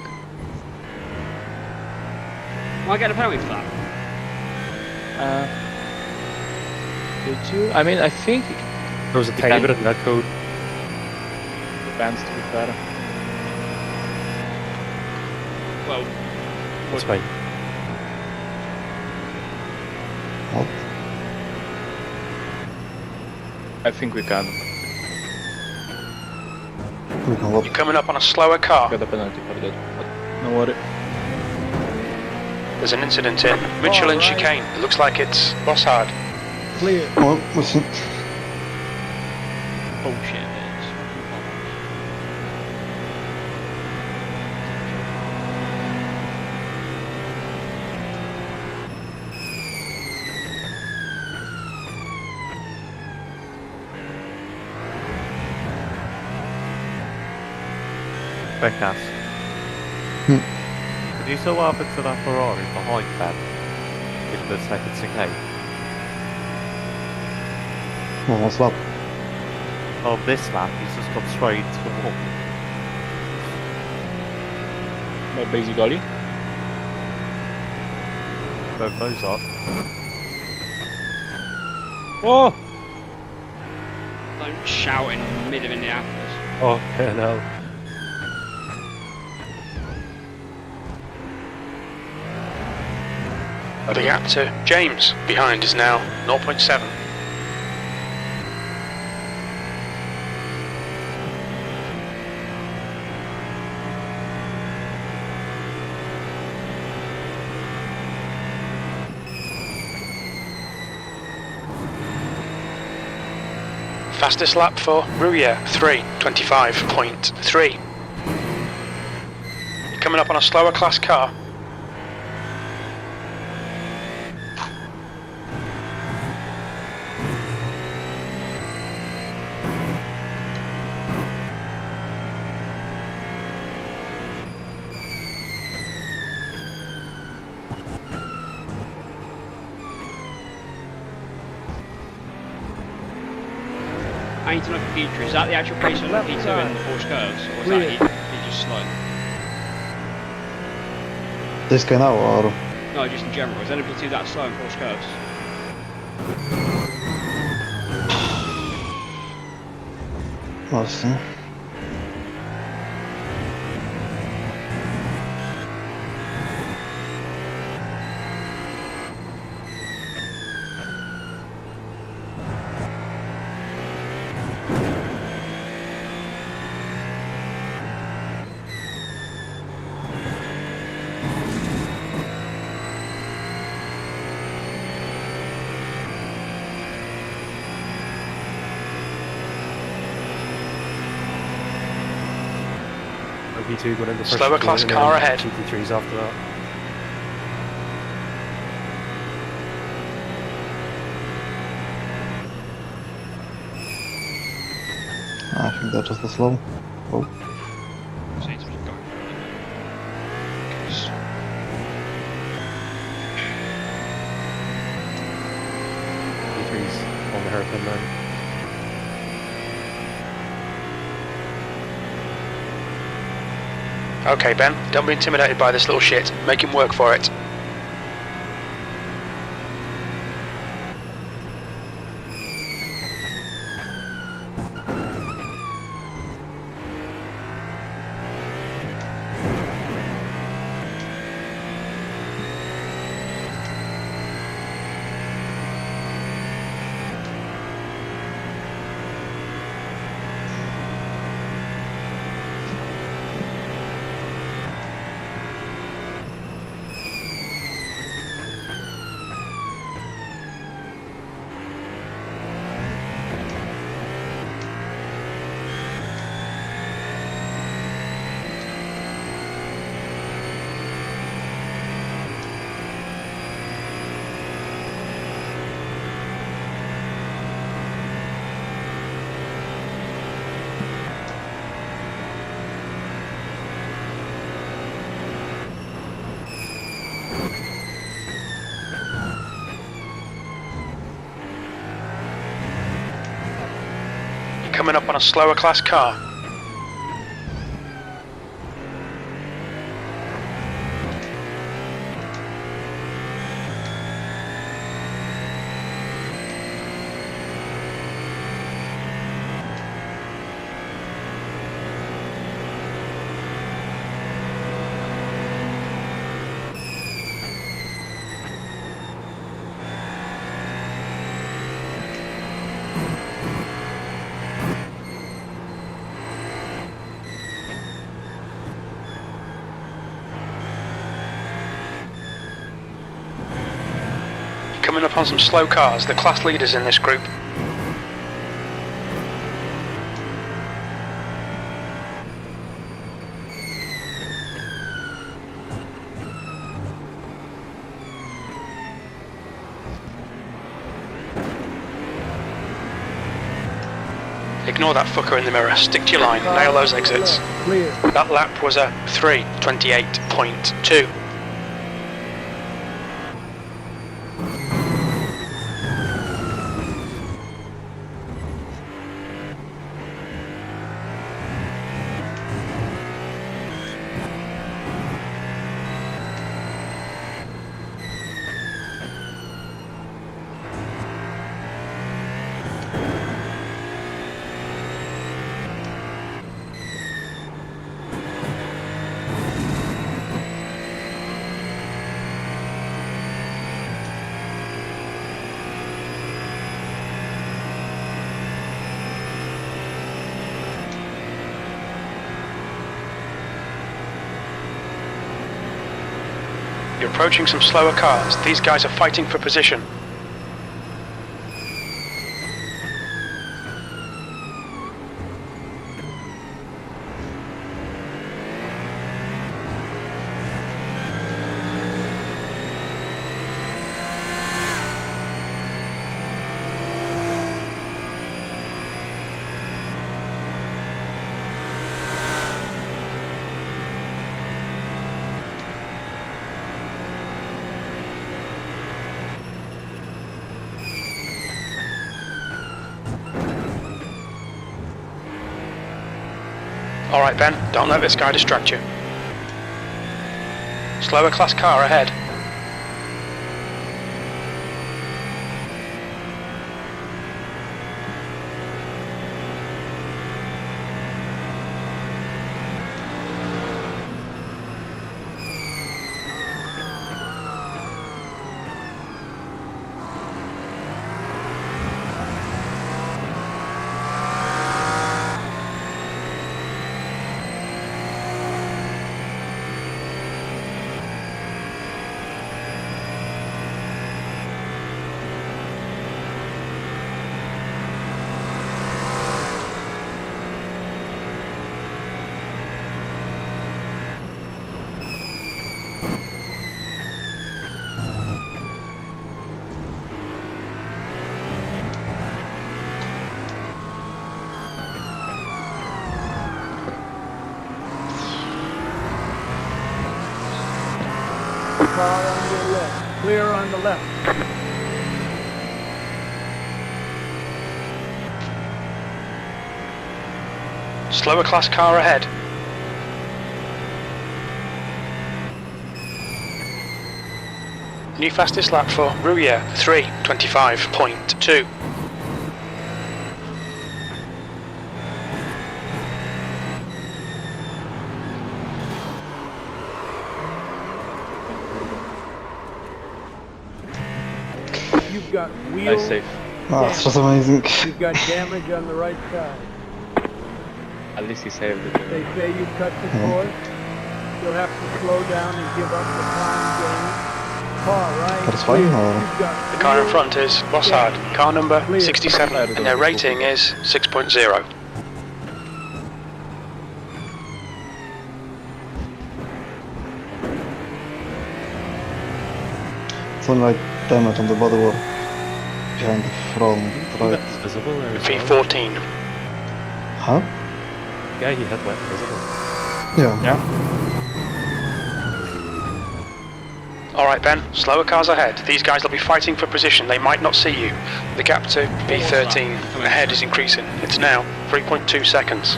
[SPEAKER 3] Why get a penalty for that?
[SPEAKER 10] Did you? I mean, I think it
[SPEAKER 2] There was a tiny bit of net code.
[SPEAKER 10] depends to be fair.
[SPEAKER 3] Well,
[SPEAKER 2] That's fine.
[SPEAKER 4] What?
[SPEAKER 10] I think we can
[SPEAKER 4] We can what?
[SPEAKER 5] You're coming up on a slower car.
[SPEAKER 10] get a penalty for that, but no worry.
[SPEAKER 5] There's an incident in Michelin
[SPEAKER 9] right.
[SPEAKER 5] chicane. It looks like it's Bossard.
[SPEAKER 9] Clear.
[SPEAKER 4] Well, listen.
[SPEAKER 3] Bullshit bits.
[SPEAKER 6] Beckas. Can you still happen to that Ferrari behind Ben in the second chicane?
[SPEAKER 4] Well, what's that?
[SPEAKER 6] On this lap, he's just come straight into the wall.
[SPEAKER 10] But basically,
[SPEAKER 6] Don't know that.
[SPEAKER 10] oh,
[SPEAKER 3] Don't shout in the mid of Indianapolis.
[SPEAKER 2] Oh, yeah, no.
[SPEAKER 5] The gap to James behind is now 0.7. Fastest lap for Rouillet, 3:25.3. Coming up on a slower class car.
[SPEAKER 3] I need to know for future, is that the actual pace of the P2 in the forced curves, or is
[SPEAKER 9] Clear.
[SPEAKER 3] that he just slow?
[SPEAKER 4] This guy now, or?
[SPEAKER 3] No, just in general, is NP2 that slow in forced curves?
[SPEAKER 4] Listen.
[SPEAKER 2] P2 going in the first
[SPEAKER 5] Slower
[SPEAKER 2] chicane
[SPEAKER 5] class
[SPEAKER 2] and
[SPEAKER 5] car
[SPEAKER 2] then
[SPEAKER 5] ahead.
[SPEAKER 2] GT3s after that.
[SPEAKER 4] I think that was the slow. Oh.
[SPEAKER 3] Seems to be going for it.
[SPEAKER 2] GT3s on the hairpin now.
[SPEAKER 5] Okay, Ben, don't be intimidated by this little shit. Make him work for it. Coming up on a slower class car. coming up on some slow cars, the class leaders in this group. Ignore that fucker in the mirror, stick to your line, nail those exits.
[SPEAKER 9] Clear.
[SPEAKER 5] That lap was a 3:28.2. You're approaching some slower cars. These guys are fighting for position. Alright Ben, don't let this guy distract you. Slower class car ahead.
[SPEAKER 9] Car on your left. Clear on the left.
[SPEAKER 5] Slower class car ahead. New fastest lap for Rouillé, 3:25.2.
[SPEAKER 9] You've got wheel
[SPEAKER 10] Nice safe.
[SPEAKER 4] Ah, it's just amazing.
[SPEAKER 9] You've got damage on the right side.
[SPEAKER 10] At least he saved it.
[SPEAKER 9] They say you cut the course. You'll have to slow down and give up the time gain. Car, right?
[SPEAKER 4] That's fine,
[SPEAKER 9] Clear.
[SPEAKER 4] or-
[SPEAKER 9] You've got
[SPEAKER 5] The car in
[SPEAKER 9] wheel.
[SPEAKER 5] front is Bossard, car number 67, and their rating is 6.0.
[SPEAKER 4] It's only like damage on the bodywork behind the front, right?
[SPEAKER 2] That's visible there as well.
[SPEAKER 5] V14.
[SPEAKER 4] Huh?
[SPEAKER 2] Yeah, he had that visible.
[SPEAKER 4] Yeah.
[SPEAKER 5] Alright Ben, slower cars ahead. These guys will be fighting for position. They might not see you. The gap to V13 ahead is increasing. It's now 3.2 seconds.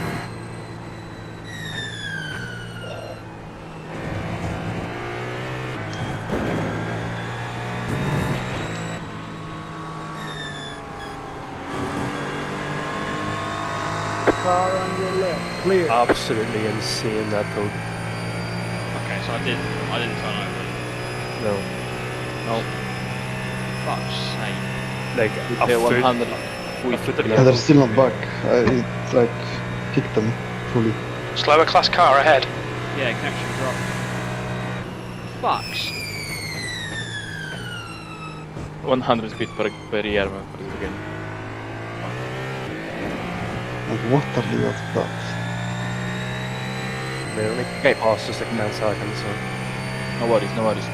[SPEAKER 9] Car on your left. Clear.
[SPEAKER 2] Absolutely insane that code.
[SPEAKER 3] Okay, so I didn't turn over.
[SPEAKER 2] No.
[SPEAKER 3] Fuck's sake.
[SPEAKER 2] Like
[SPEAKER 10] You
[SPEAKER 2] a
[SPEAKER 10] pay
[SPEAKER 2] foot,
[SPEAKER 10] 100.
[SPEAKER 2] a foot of
[SPEAKER 4] Yeah, they're still not back. It like kicked them fully.
[SPEAKER 5] Slower class car ahead.
[SPEAKER 3] Yeah, connection dropped. Fucks.
[SPEAKER 10] 100 feet per year for this game.
[SPEAKER 4] Like, what are the odds of that?
[SPEAKER 2] They only past just like 10 seconds, so.
[SPEAKER 10] No worries, no worries.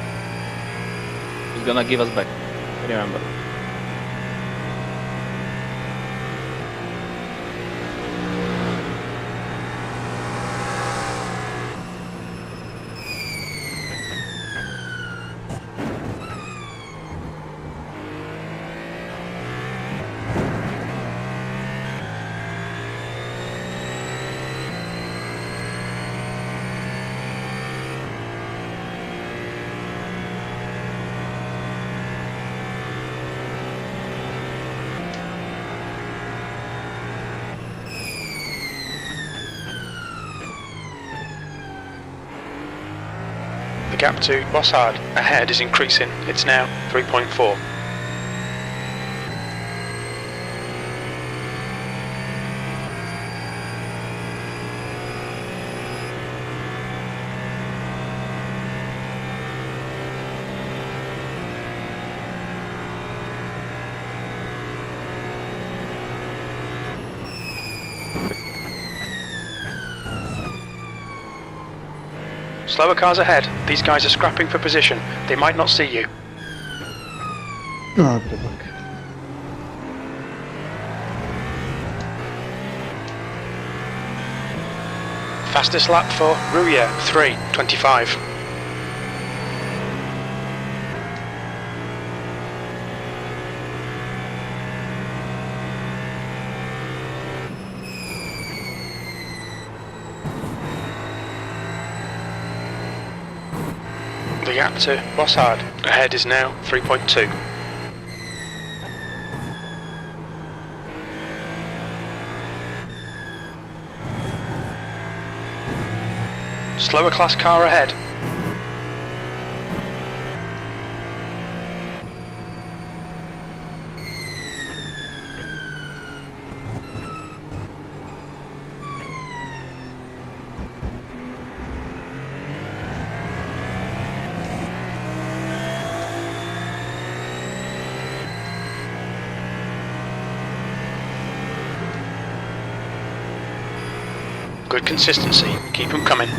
[SPEAKER 10] He's gonna give us back. Remember.
[SPEAKER 5] The gap to Bossard ahead is increasing. It's now 3.4. Slower cars ahead. These guys are scrapping for position. They might not see you.
[SPEAKER 4] Ah, bit of luck.
[SPEAKER 5] Fastest lap for Rouillet, 3:25. The gap to Bossard ahead is now 3.2. Slower class car ahead. Good consistency. Keep them coming.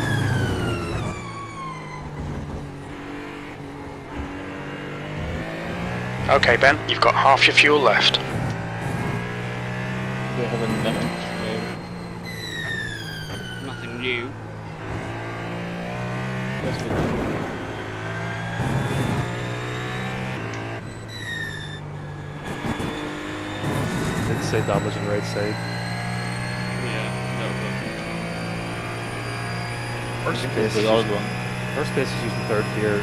[SPEAKER 5] Okay, Ben, you've got half your fuel left.
[SPEAKER 10] Do you have any damage?
[SPEAKER 3] Nothing new.
[SPEAKER 10] Yes, we do.
[SPEAKER 2] Didn't say damage on the right side.
[SPEAKER 3] Yeah,
[SPEAKER 2] First
[SPEAKER 10] It's
[SPEAKER 2] place,
[SPEAKER 10] the old one.
[SPEAKER 2] first place is using third gear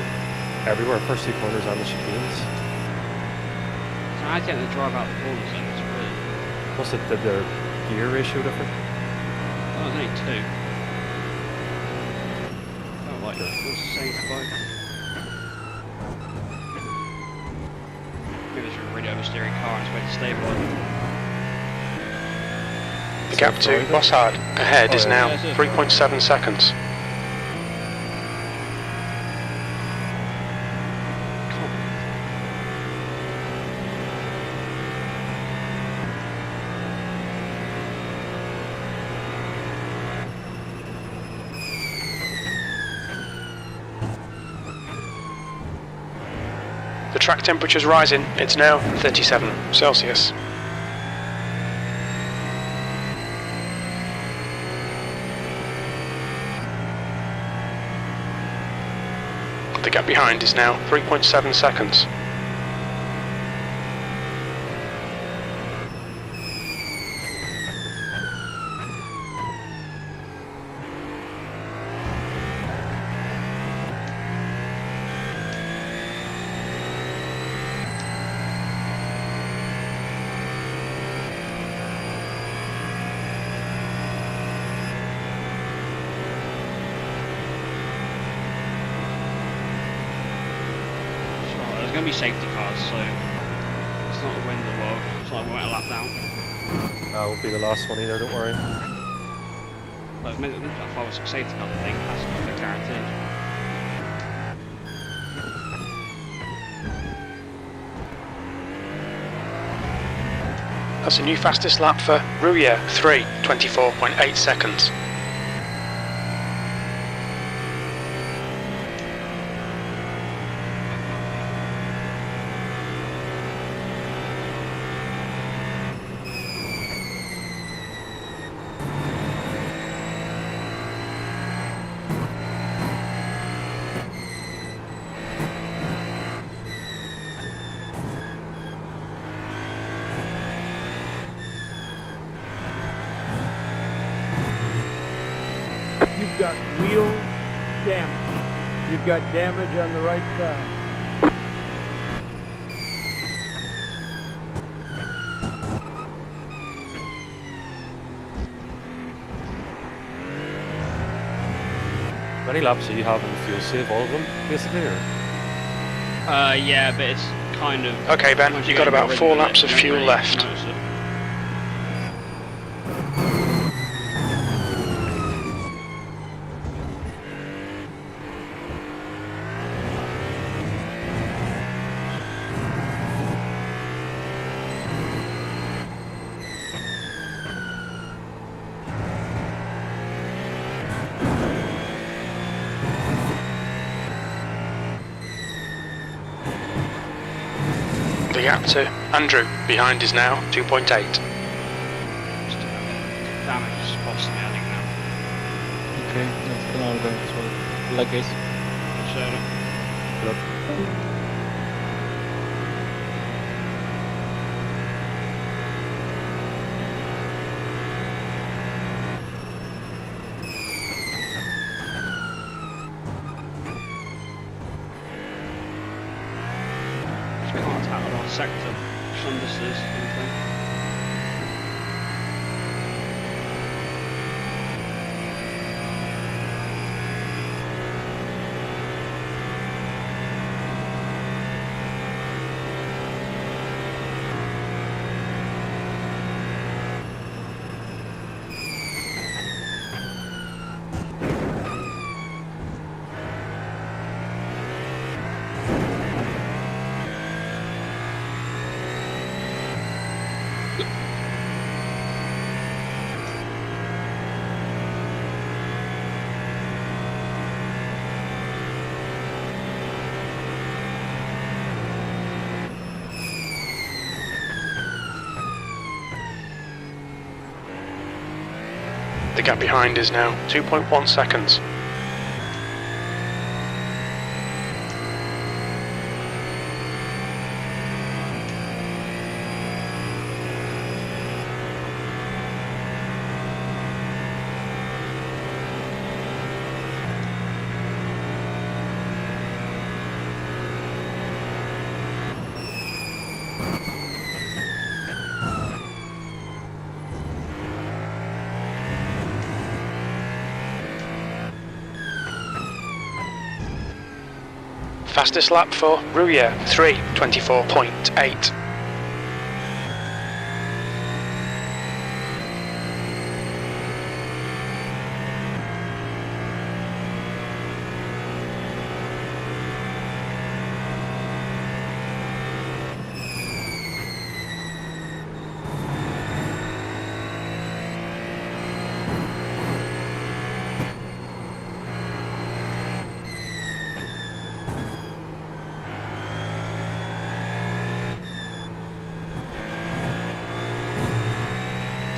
[SPEAKER 2] everywhere. First two corners on the chicanes.
[SPEAKER 3] So I think they drive out the corners then, it's weird.
[SPEAKER 2] Plus it did their gear ratio different.
[SPEAKER 3] Oh, there's only two. Oh, like, it was the same for both. Maybe it's a really oversteering car and it's way to stabilise.
[SPEAKER 5] The gap to Bossard ahead is now
[SPEAKER 3] Yeah,
[SPEAKER 5] 3.7 seconds. The track temperature's rising. It's now 37 Celsius. The gap behind is now 3.7 seconds.
[SPEAKER 3] There's going to be safety cars, so it's not the end of the world. It's not like we went a lap down.
[SPEAKER 2] That won't be the last one either, don't worry.
[SPEAKER 3] But if I was a safety car, the thing has to be guaranteed.
[SPEAKER 5] That's a new fastest lap for Rouillet, 3, 24.8 seconds.
[SPEAKER 9] You've got wheel damage. You've got damage on the right side.
[SPEAKER 2] How many laps do you have in the fuel save? All of them, basically, or?
[SPEAKER 3] Yeah, but it's kind of...
[SPEAKER 5] Okay, Ben, you've got about 4 laps of fuel left. The gap to Andrew behind is now 2.8.
[SPEAKER 3] Damage is possibly adding now.
[SPEAKER 10] Okay, that's another going as well. Like this.
[SPEAKER 3] Can't tackle our sector. Sunderses, anything.
[SPEAKER 5] The gap behind is now 2.1 seconds. Fastest lap for Rouillet, 3, 24.8.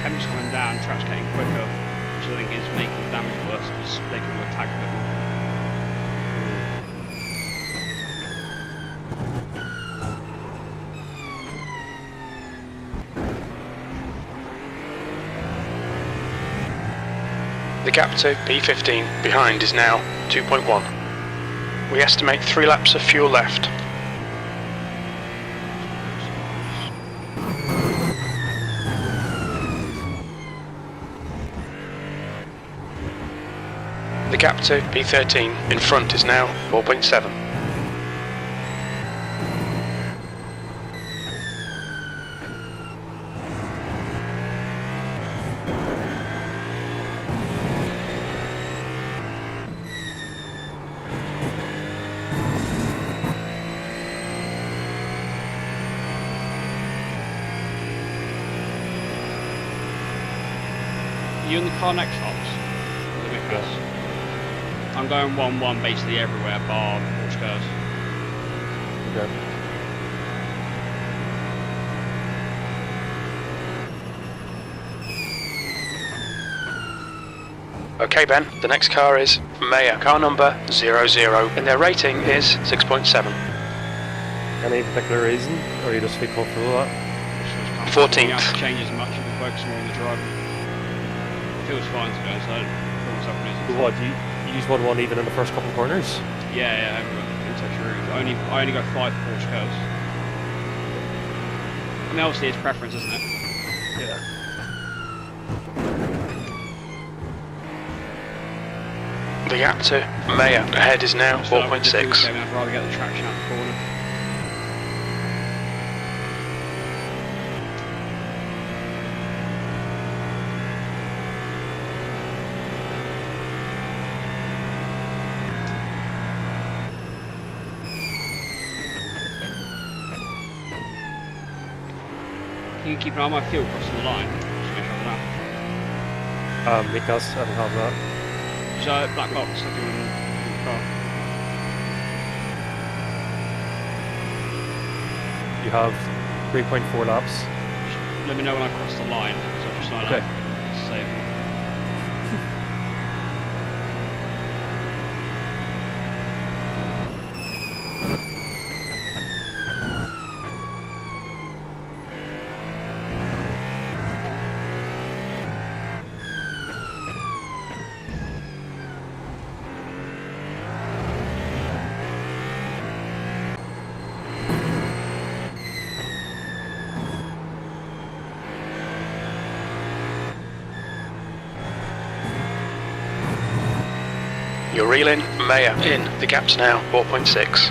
[SPEAKER 3] Temps coming down, track's getting quicker, which I think is making the damage worse because they can attack a bit more.
[SPEAKER 5] The gap to P15 behind is now 2.1. We estimate 3 laps of fuel left. The gap to P13 in front is now 4.7.
[SPEAKER 3] You in the car next, Tops? I'm going 1-1 basically everywhere, bar Porsche cars.
[SPEAKER 2] Okay.
[SPEAKER 5] Okay, Ben, the next car is Maya, car number 00, and their rating is 6.7.
[SPEAKER 2] Any particular reason, or you just feel comfortable with that?
[SPEAKER 5] 14th.
[SPEAKER 3] You have to change as much if you focus more on the driving. It feels fine to be honest, I don't feel myself reason.
[SPEAKER 2] So what, you use 1-1 even in the first couple of corners?
[SPEAKER 3] Yeah, everywhere. In such a route. I only go 5 Porsche cars. I mean, obviously it's preference, isn't it?
[SPEAKER 2] Yeah.
[SPEAKER 5] The gap to Maya ahead is now 4.6.
[SPEAKER 3] I'd rather get the traction out the corner. Can you keep an eye on my fuel crossing the line? Just make sure of that.
[SPEAKER 2] Because I don't have that.
[SPEAKER 3] So black box, I do in the car.
[SPEAKER 2] You have 3.4 laps.
[SPEAKER 3] Just let me know when I cross the line, so I just like
[SPEAKER 2] Okay.
[SPEAKER 3] that. Save me.
[SPEAKER 5] You're reeling Maya in. The gap's now 4.6.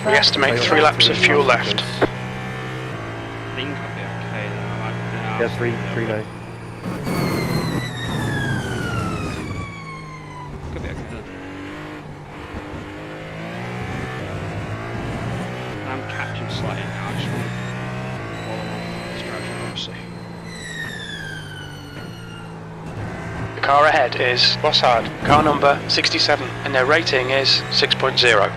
[SPEAKER 5] We estimate 3 laps of fuel left.
[SPEAKER 3] I think I'll be okay then.
[SPEAKER 2] Yeah, 3 now.
[SPEAKER 3] Could be okay then. I'm catching slightly now, I just want to follow on this direction, obviously.
[SPEAKER 5] The car ahead is Bossard, car number 67, and their rating is 6.0.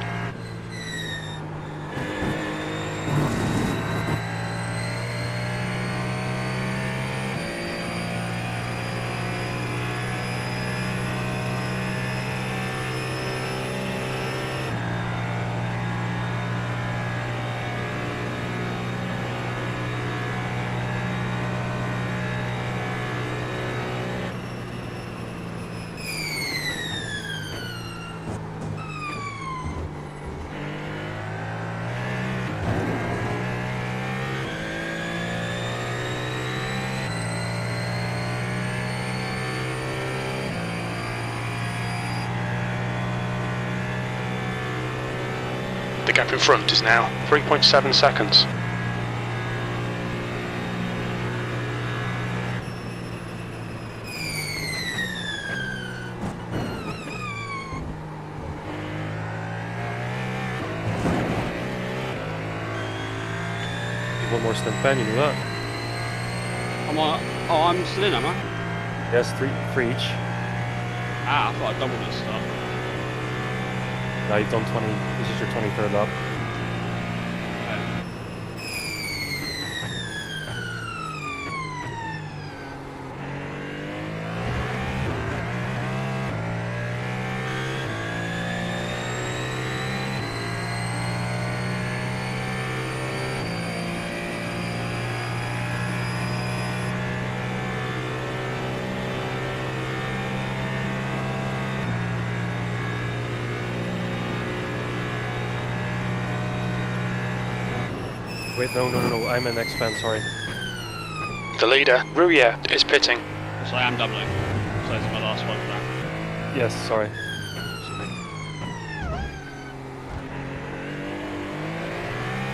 [SPEAKER 5] The gap in front is now 3.7 seconds.
[SPEAKER 2] One more stint, Ben, you know that?
[SPEAKER 3] I'm still in, am I?
[SPEAKER 2] Yes, 3 for each.
[SPEAKER 3] Ah, I thought I doubled this stuff.
[SPEAKER 2] Now you've done 20, this is your 23rd lap. Wait, no, I'm in next Ben, sorry.
[SPEAKER 5] The leader, Rouillet, is pitting.
[SPEAKER 3] So I am doubling. So this is my last one for that.
[SPEAKER 2] Yes, sorry.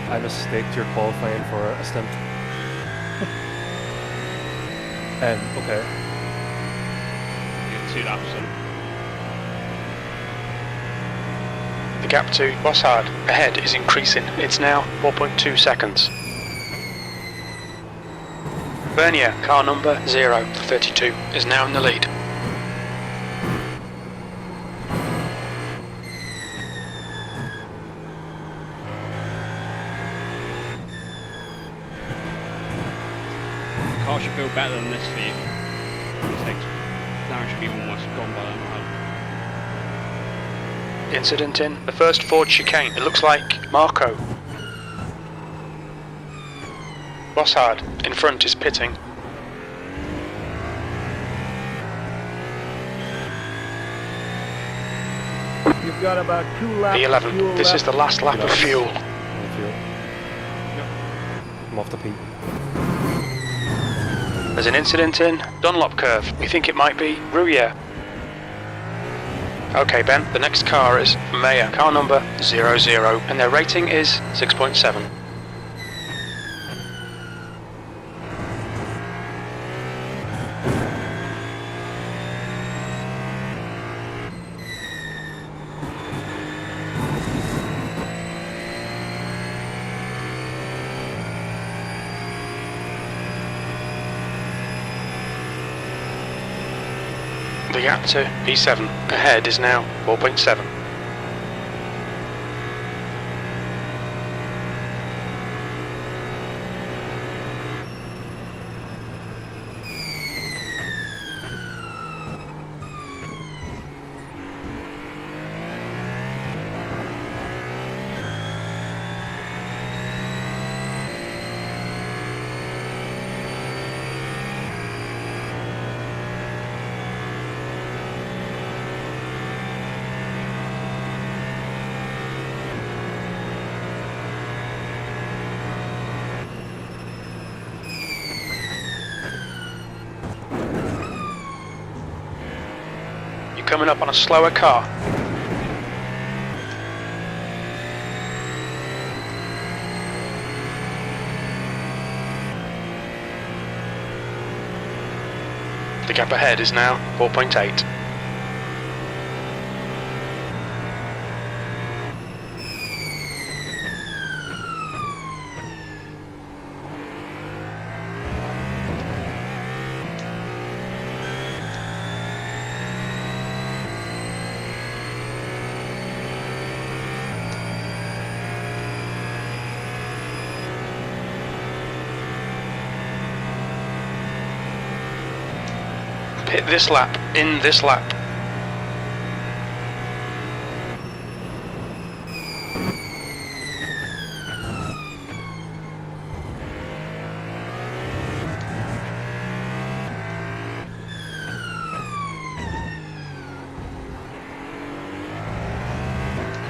[SPEAKER 2] I mistaked your qualifying for a stint. Okay.
[SPEAKER 10] You're 2 laps in.
[SPEAKER 5] The gap to Bossard ahead is increasing. It's now 4.2 seconds. Bernier, car number 032, is now in the lead.
[SPEAKER 10] The car should feel better than this for you. Darren should be almost gone by now.
[SPEAKER 5] Incident in the first Ford chicane. It looks like Marco. Bossard in front is pitting.
[SPEAKER 9] You've got about 2 laps of
[SPEAKER 5] V11.
[SPEAKER 9] fuel
[SPEAKER 5] This
[SPEAKER 9] left.
[SPEAKER 5] is the last lap of fuel.
[SPEAKER 2] I'm off the P.
[SPEAKER 5] There's an incident in Dunlop curve. We think it might be Rouillère. Okay, Ben, the next car is Mayer, car number 00, and their rating is 6.7. The gap to P7 ahead is now 4.7. Coming up on a slower car. The gap ahead is now 4.8. Pit this lap, in this lap.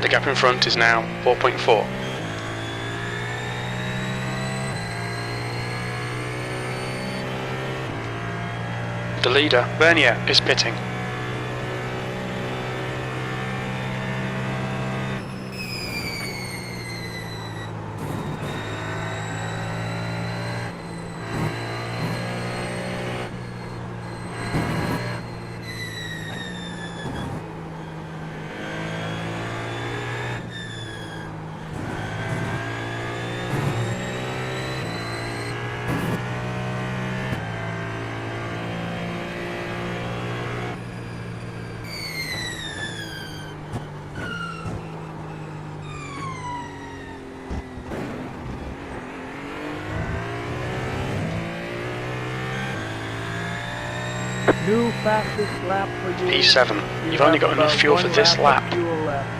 [SPEAKER 5] The gap in front is now 4.4. The leader, Bernier, is pitting.
[SPEAKER 9] New fastest lap for you.
[SPEAKER 5] P7. You've only got enough fuel for this lap.
[SPEAKER 9] Fuel left.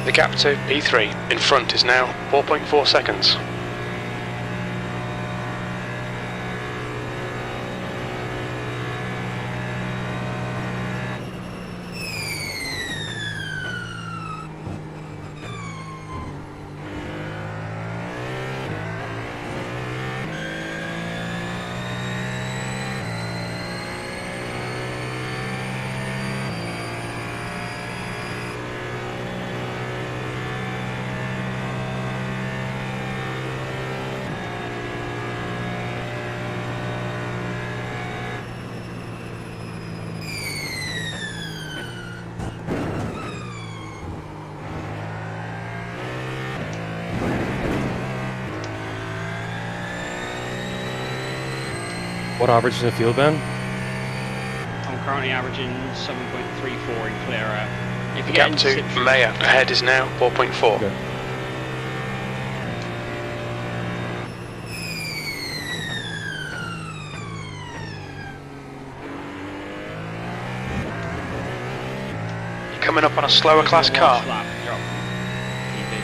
[SPEAKER 5] The gap to P3 in front is now 4.4 seconds.
[SPEAKER 2] What average in the field, Ben?
[SPEAKER 10] I'm currently averaging 7.34 in clear air. If
[SPEAKER 5] The
[SPEAKER 10] you
[SPEAKER 5] gap
[SPEAKER 10] get
[SPEAKER 5] to
[SPEAKER 10] into
[SPEAKER 5] Mayer ahead is now 4.4.
[SPEAKER 2] Okay.
[SPEAKER 5] You're coming up on a slower class car.
[SPEAKER 10] Lap, you're up. PB.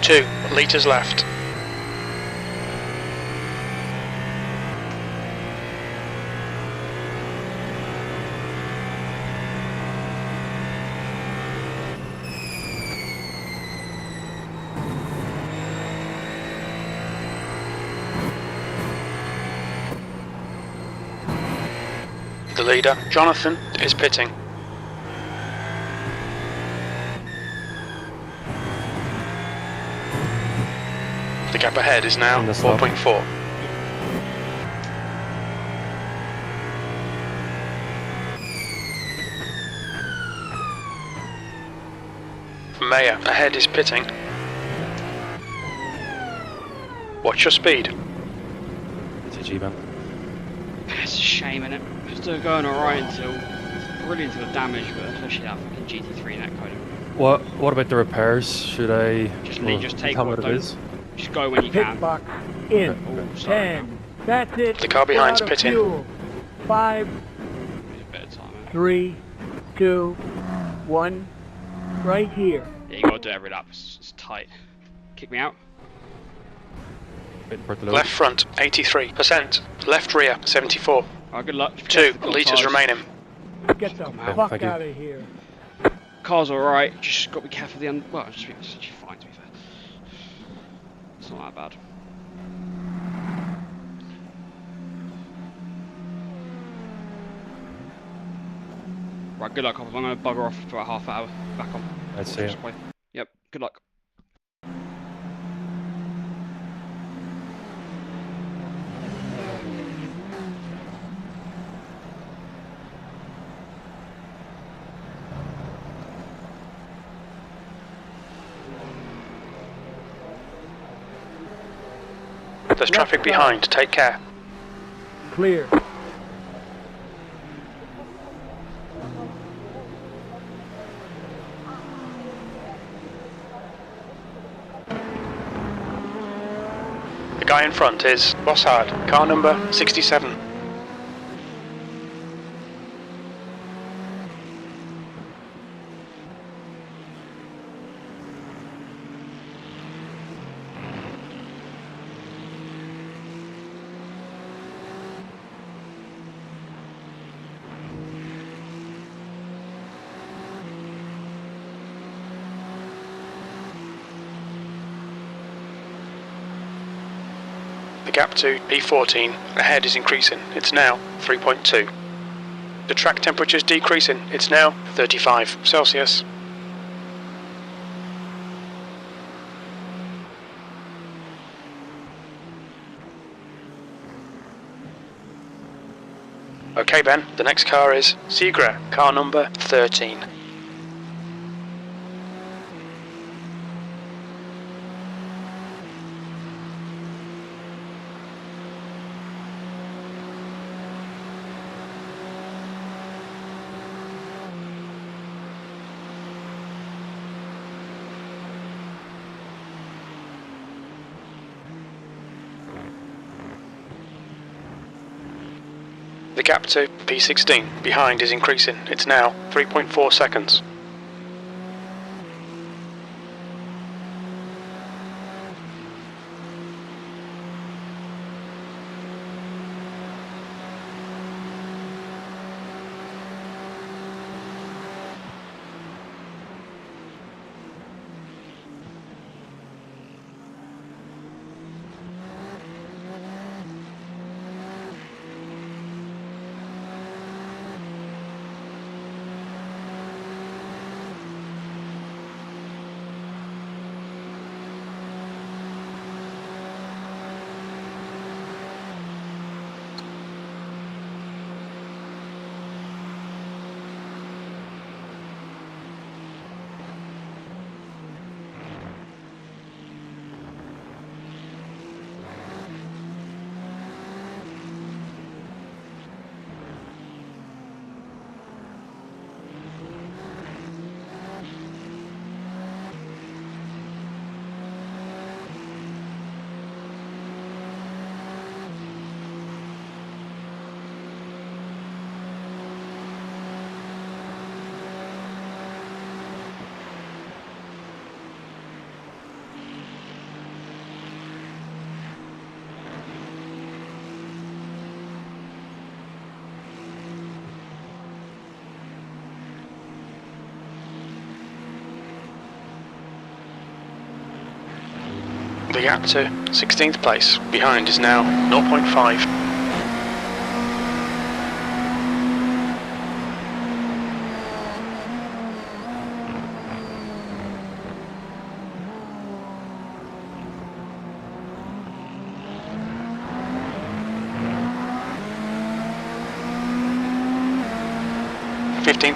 [SPEAKER 5] Two litres left. The leader, Jonathan, is pitting. The gap ahead is now
[SPEAKER 2] In the stop.
[SPEAKER 5] 4.4. Mayer ahead is pitting. Watch your speed.
[SPEAKER 2] GG, Ben.
[SPEAKER 10] It's a shame, innit? Still going alright until brilliant until the damage, but especially that fucking GT3 and that kind of.
[SPEAKER 2] What about the repairs? Should I
[SPEAKER 10] Just take
[SPEAKER 2] tell me
[SPEAKER 10] what
[SPEAKER 2] what it is?
[SPEAKER 10] Just go when you
[SPEAKER 9] Pit
[SPEAKER 10] can.
[SPEAKER 9] box in.
[SPEAKER 10] Oh, sorry.
[SPEAKER 9] 10. That's it.
[SPEAKER 5] The car behind's
[SPEAKER 9] We're out of
[SPEAKER 5] pitting.
[SPEAKER 9] fuel. 5,
[SPEAKER 10] Need a bit of time, innit?
[SPEAKER 9] 3, 2, 1. Right here.
[SPEAKER 10] Yeah, you gotta do it every lap. It's tight. Kick me out.
[SPEAKER 2] Waiting for it to load.
[SPEAKER 5] Left front, 83%. Left rear, 74.
[SPEAKER 10] Alright, good luck.
[SPEAKER 5] Two litres remaining.
[SPEAKER 9] Get the
[SPEAKER 10] out.
[SPEAKER 9] fuck
[SPEAKER 2] Thank you.
[SPEAKER 9] out of here.
[SPEAKER 10] Car's alright. Just gotta be careful of the end. Well, it's actually fine to be fair. It's not that bad. Right, good luck, Copper. I'm gonna bugger off for a half hour. Back on.
[SPEAKER 2] Let's see it.
[SPEAKER 10] Yep, good luck.
[SPEAKER 5] There's traffic behind, take care.
[SPEAKER 9] Clear.
[SPEAKER 5] The guy in front is Bossard, car number 67. The gap to P14 ahead is increasing, it's now 3.2. The track temperature is decreasing, it's now 35 Celsius. Okay, Ben, the next car is Segra, car number 13. The gap to P16 behind is increasing. It's now 3.4 seconds. The gap to 16th place behind is now 0.5.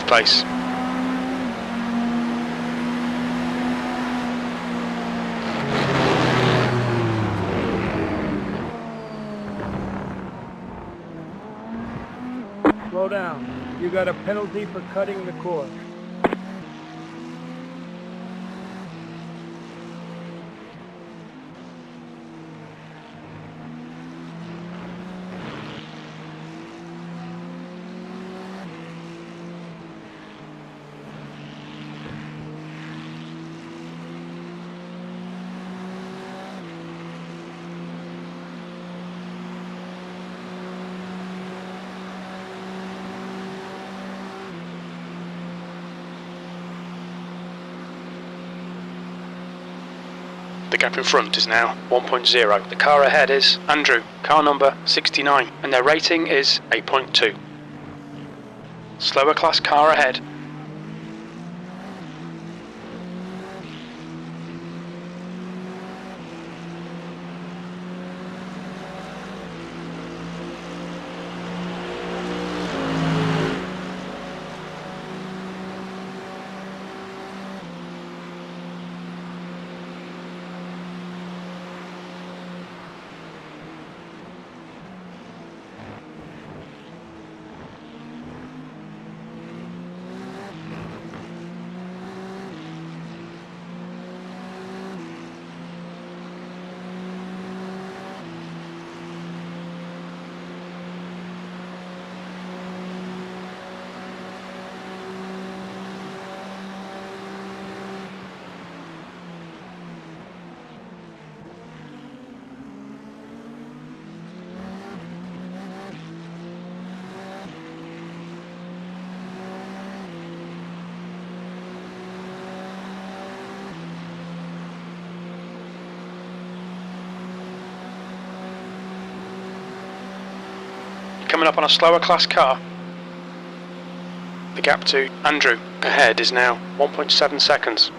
[SPEAKER 5] Place.
[SPEAKER 9] Slow down. You got a penalty for cutting the course.
[SPEAKER 5] The gap in front is now 1.0. The car ahead is Andrew, car number 69, and their rating is 8.2. Slower class car ahead. Coming up on a slower class car. The gap to Andrew ahead is now 1.7 seconds.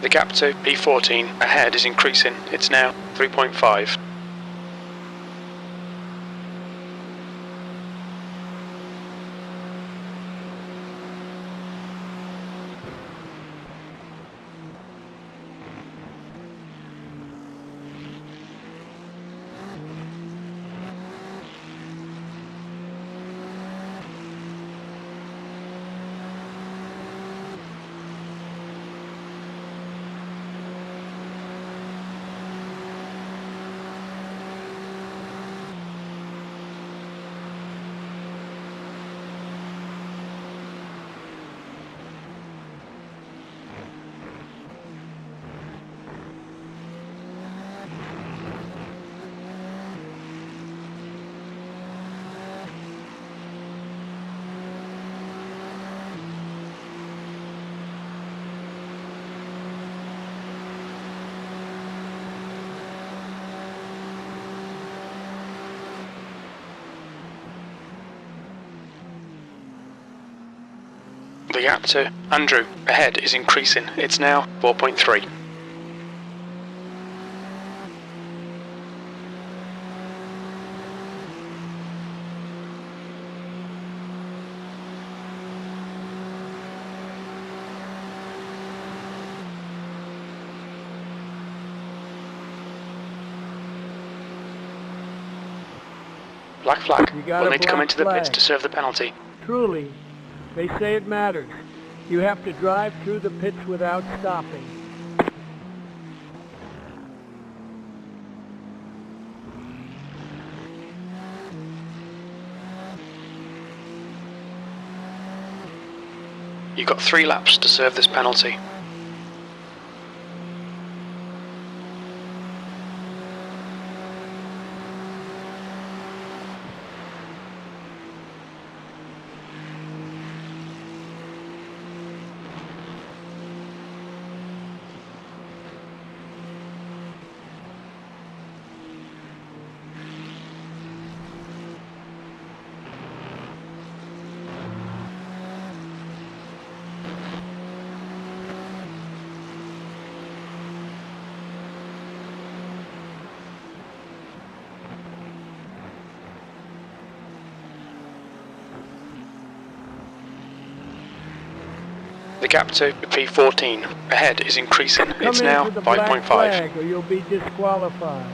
[SPEAKER 5] The gap to P14 ahead is increasing. It's now 3.5. The gap to Andrew ahead is increasing. It's now 4.3. Black flag.
[SPEAKER 9] You got
[SPEAKER 5] We'll
[SPEAKER 9] a
[SPEAKER 5] need to come
[SPEAKER 9] black
[SPEAKER 5] into the pits
[SPEAKER 9] flag.
[SPEAKER 5] to serve the penalty.
[SPEAKER 9] Truly, they say it matters. You have to drive through the pits without stopping.
[SPEAKER 5] You've got 3 laps to serve this penalty. The gap to P14 ahead is increasing.
[SPEAKER 9] Come
[SPEAKER 5] It's
[SPEAKER 9] in
[SPEAKER 5] now
[SPEAKER 9] with the black
[SPEAKER 5] 5.5.
[SPEAKER 9] flag or you'll be disqualified.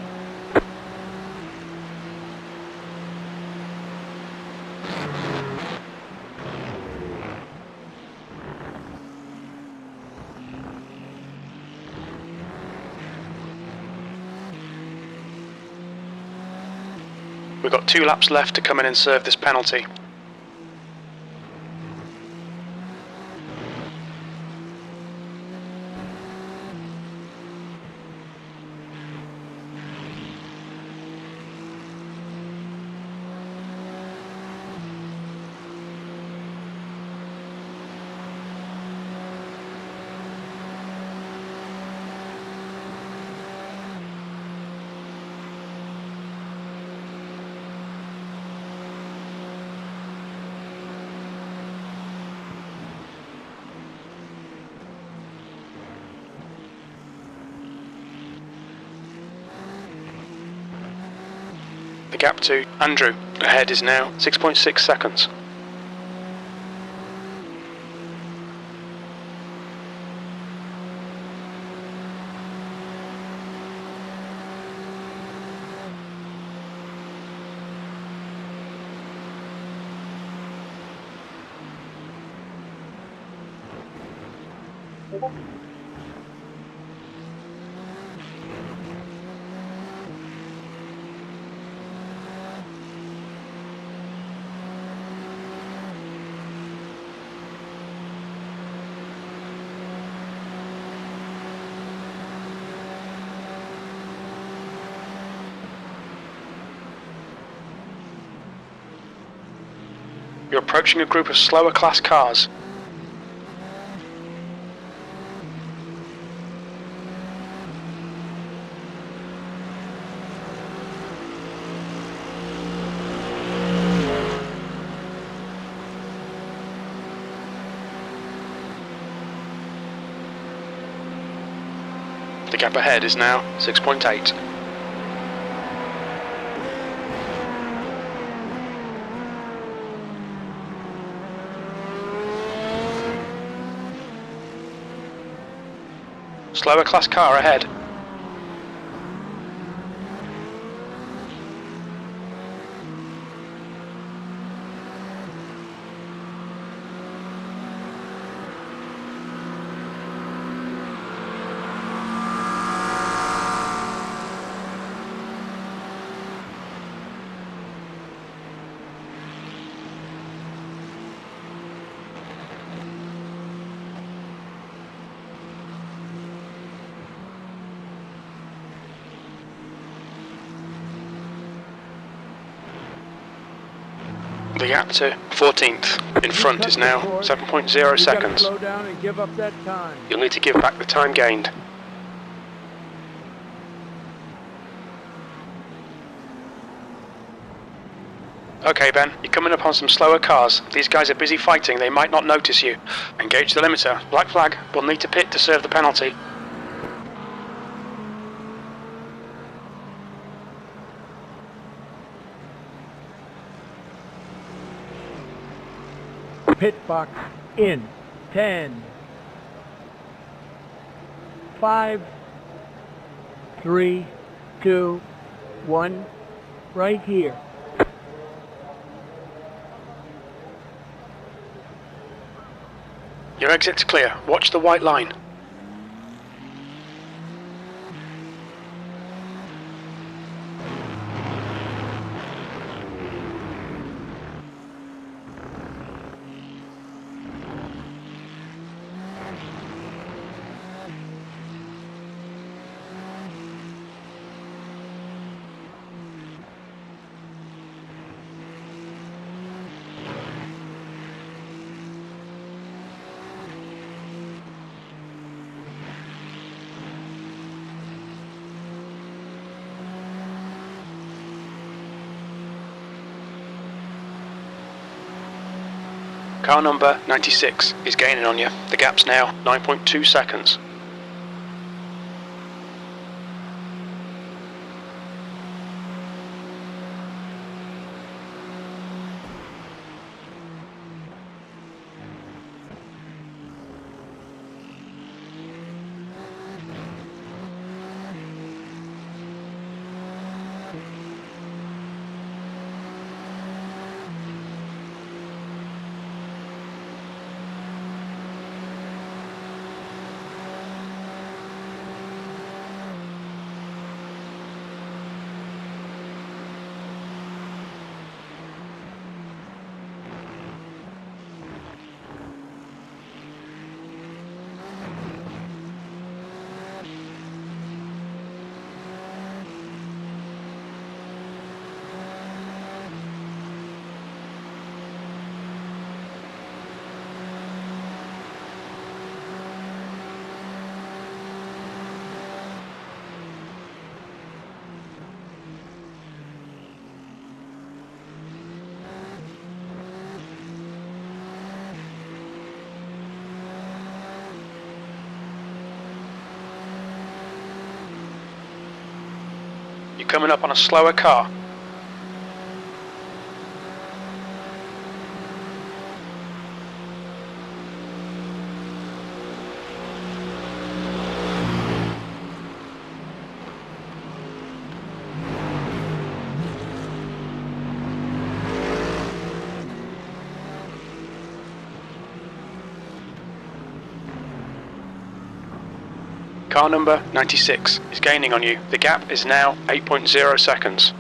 [SPEAKER 5] We've got 2 laps left to come in and serve this penalty. The gap to Andrew ahead is now 6.6 seconds. You're approaching a group of slower class cars. The gap ahead is now 6.8. Slower class car ahead. The gap to 14th in front is now 7.0 seconds.
[SPEAKER 9] Slow down and give up that time.
[SPEAKER 5] You'll need to give back the time gained. Okay Ben, you're coming up on some slower cars. These guys are busy fighting, they might not notice you. Engage the limiter. Black flag, we'll need to pit to serve the penalty.
[SPEAKER 9] Pit box in 10, 5, 3, 2, 1, right here.
[SPEAKER 5] Your exit's clear. Watch the white line. Car number 96 is gaining on you. The gap's now 9.2 seconds. You're coming up on a slower car. Car number 96 is gaining on you. The gap is now 8.0 seconds.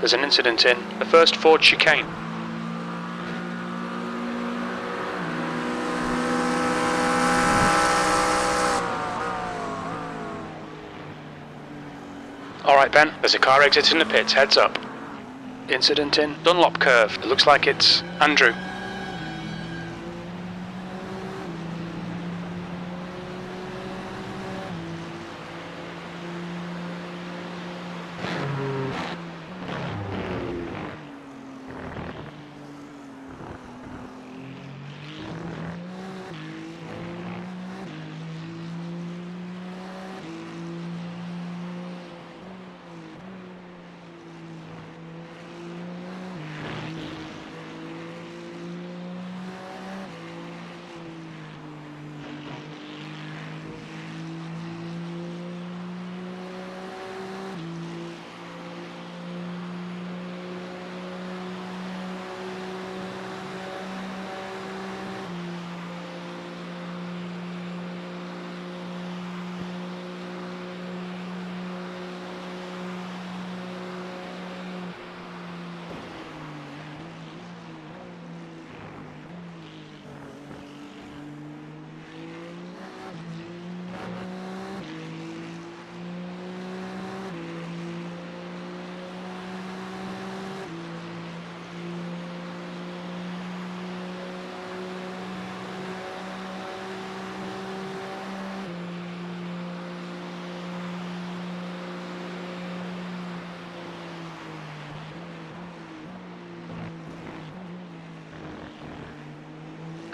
[SPEAKER 5] There's an incident in the first Ford chicane. Alright Ben, there's a car exiting the pits, heads up. Incident in Dunlop curve. It looks like it's Andrew.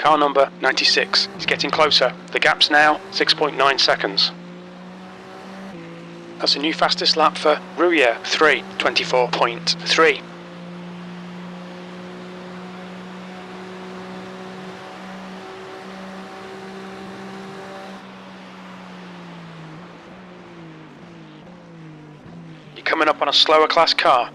[SPEAKER 5] Car number 96 is getting closer. The gap's now 6.9 seconds. That's a new fastest lap for Rouillé 3, 24.3. You're coming up on a slower class car.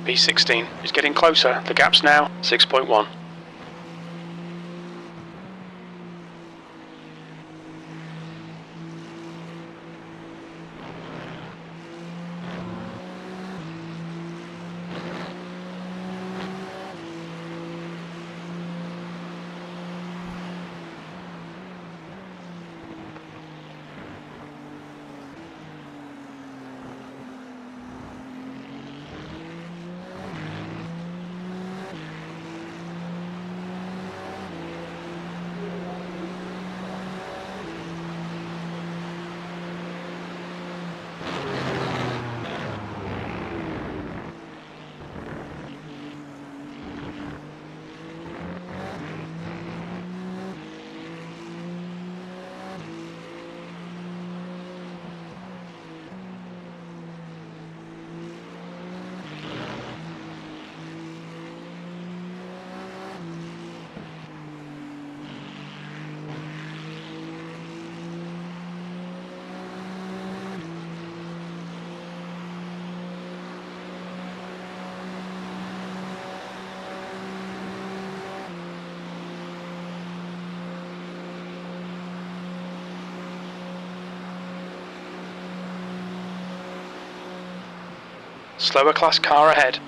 [SPEAKER 5] P16 is getting closer. The gap's now 6.1. Slower class car ahead.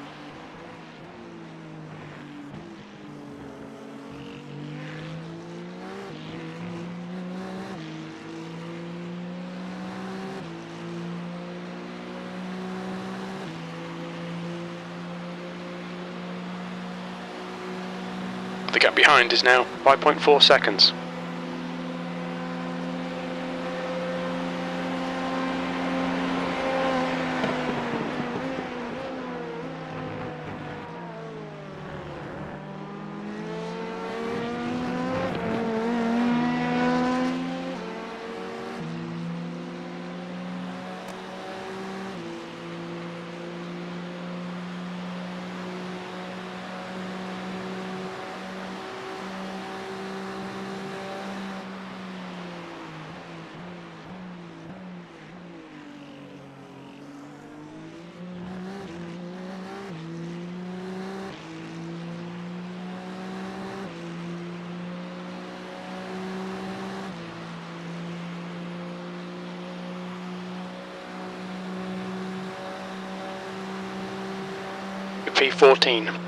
[SPEAKER 5] The gap behind is now 5.4 seconds. P14.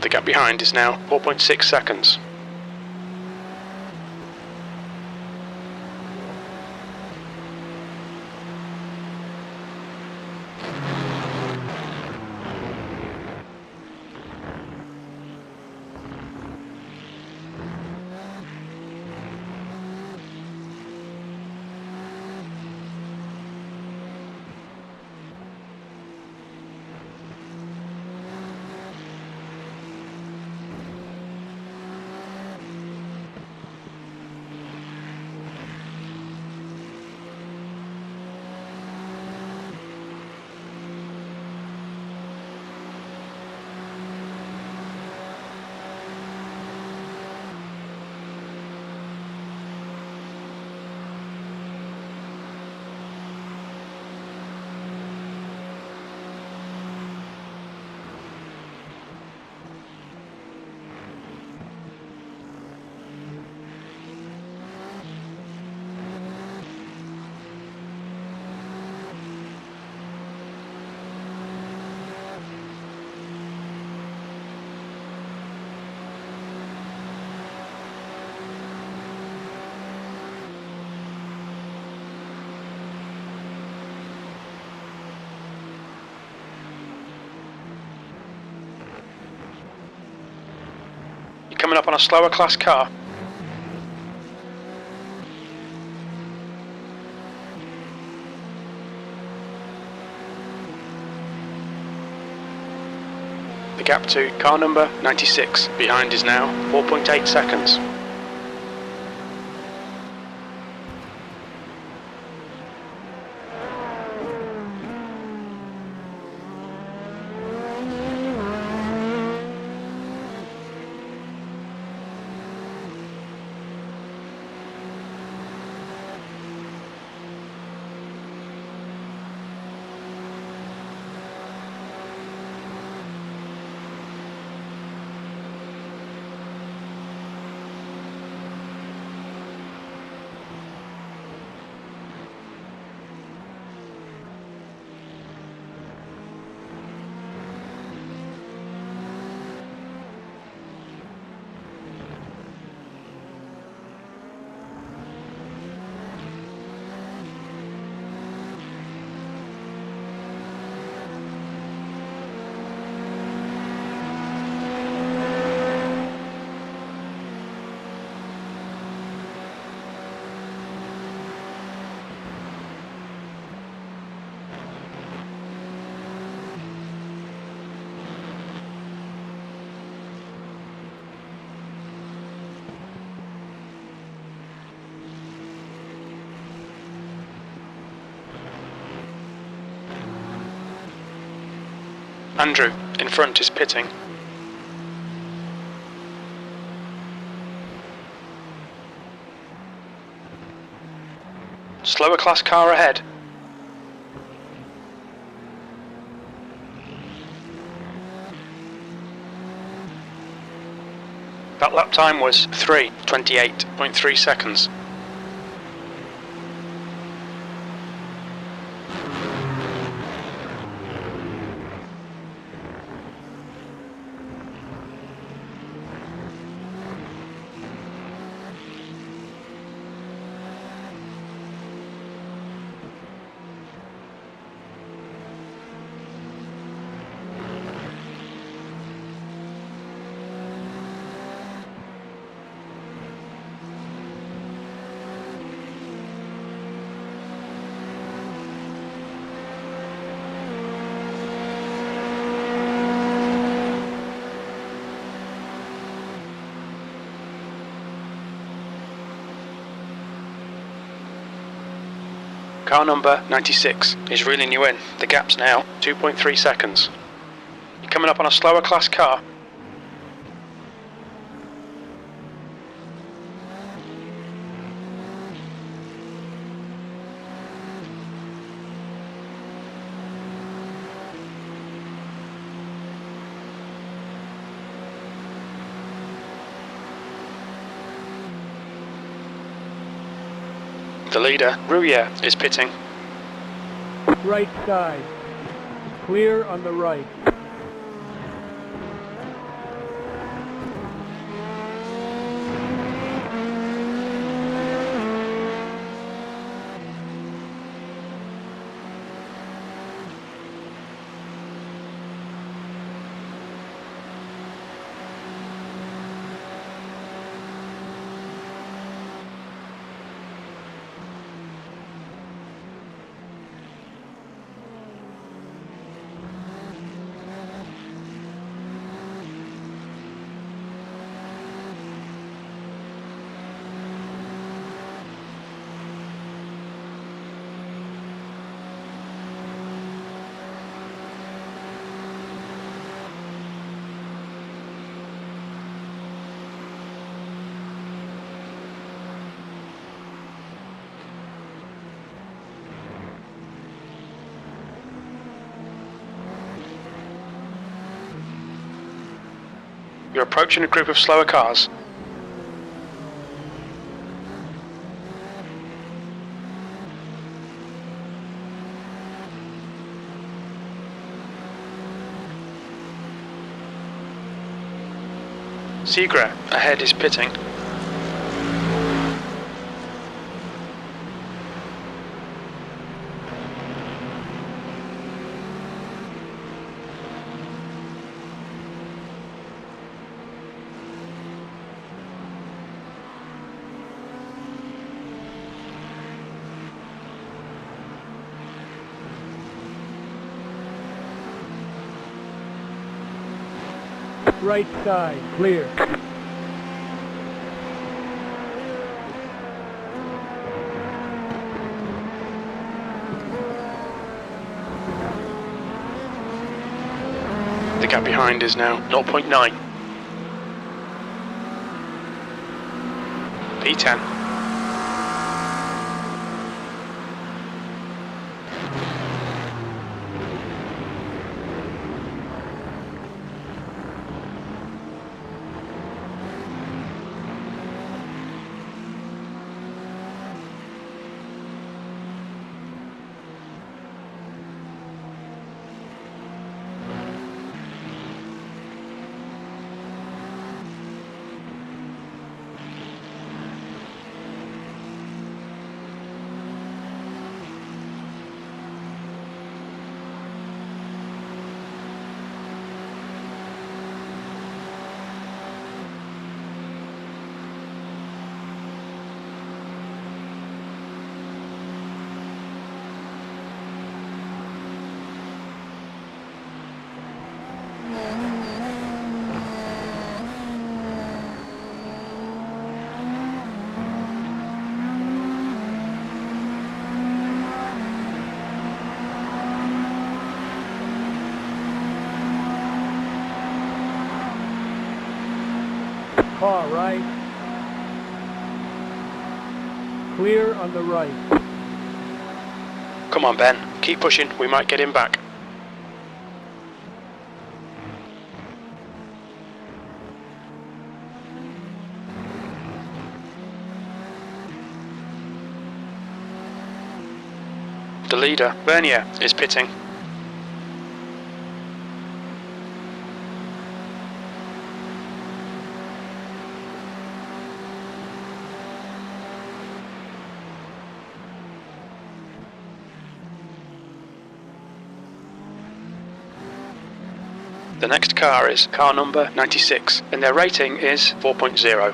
[SPEAKER 5] The gap behind is now 4.6 seconds. You're coming up on a slower class car. The gap to car number 96 behind is now 4.8 seconds. Andrew, in front, is pitting. Slower class car ahead. That lap time was 3:28.3 seconds. Car number 96 is reeling you in. The gap's now 2.3 seconds. You're coming up on a slower class car. The leader, Rouillet, is pitting.
[SPEAKER 9] Right side. Clear on the right.
[SPEAKER 5] You're approaching a group of slower cars. Segre ahead is pitting.
[SPEAKER 9] Right side. Clear.
[SPEAKER 5] The gap behind is now 0.9. P10.
[SPEAKER 9] Car right. Clear on the right.
[SPEAKER 5] Come on, Ben. Keep pushing. We might get him back. The leader, Bernier, is pitting. The next car is car number 96, and their rating is 4.0.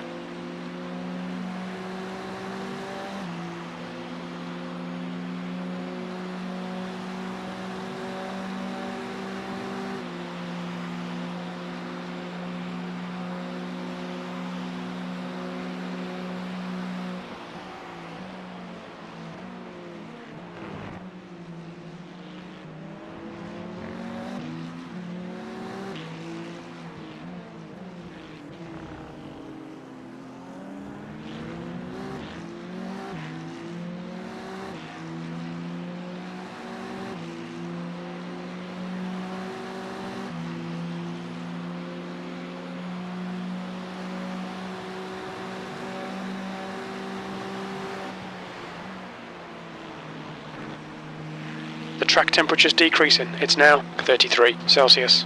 [SPEAKER 5] Track temperature's decreasing. It's now 33 Celsius.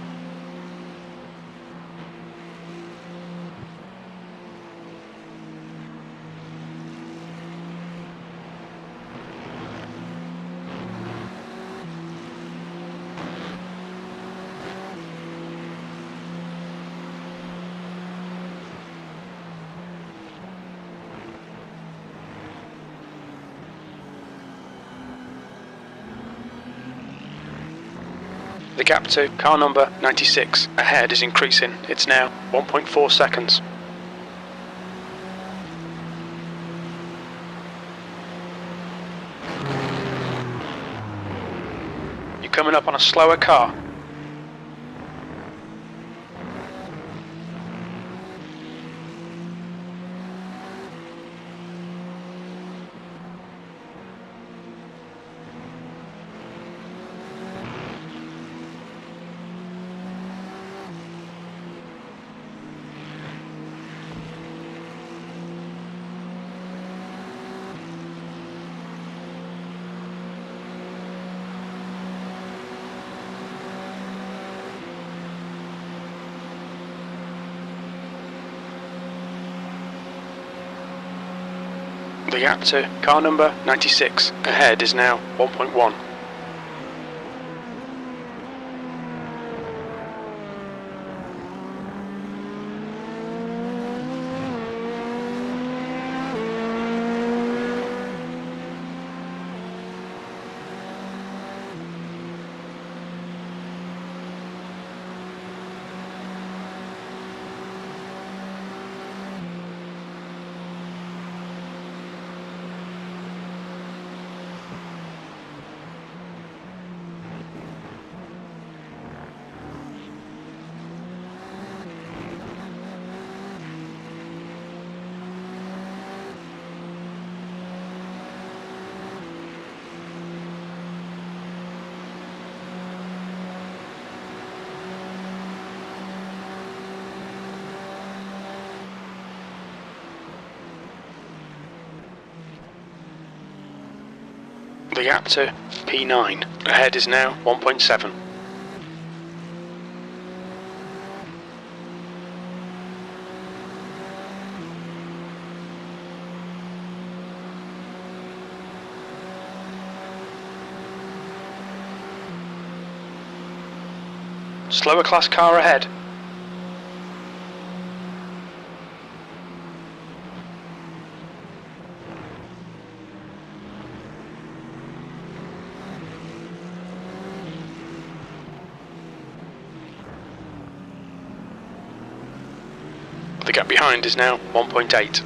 [SPEAKER 5] The gap to car number 96 ahead is increasing. It's now 1.4 seconds. You're coming up on a slower car. The gap to car number 96 ahead is now 1.1. The gap to P9 ahead is now 1.7. Slower class car ahead. The gap behind is now 1.8.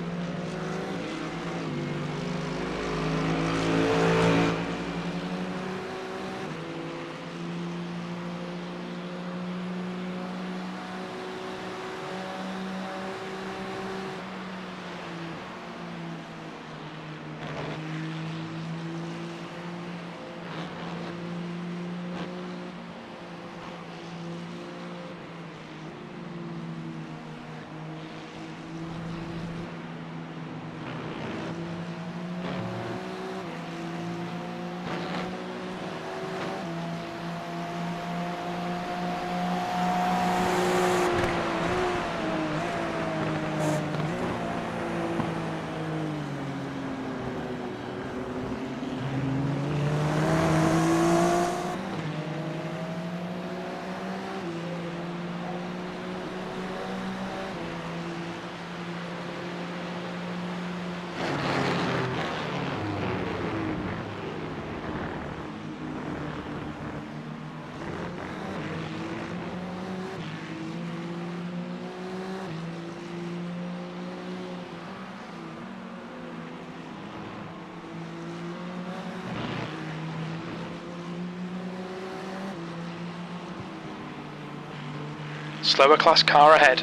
[SPEAKER 5] Slower class car ahead.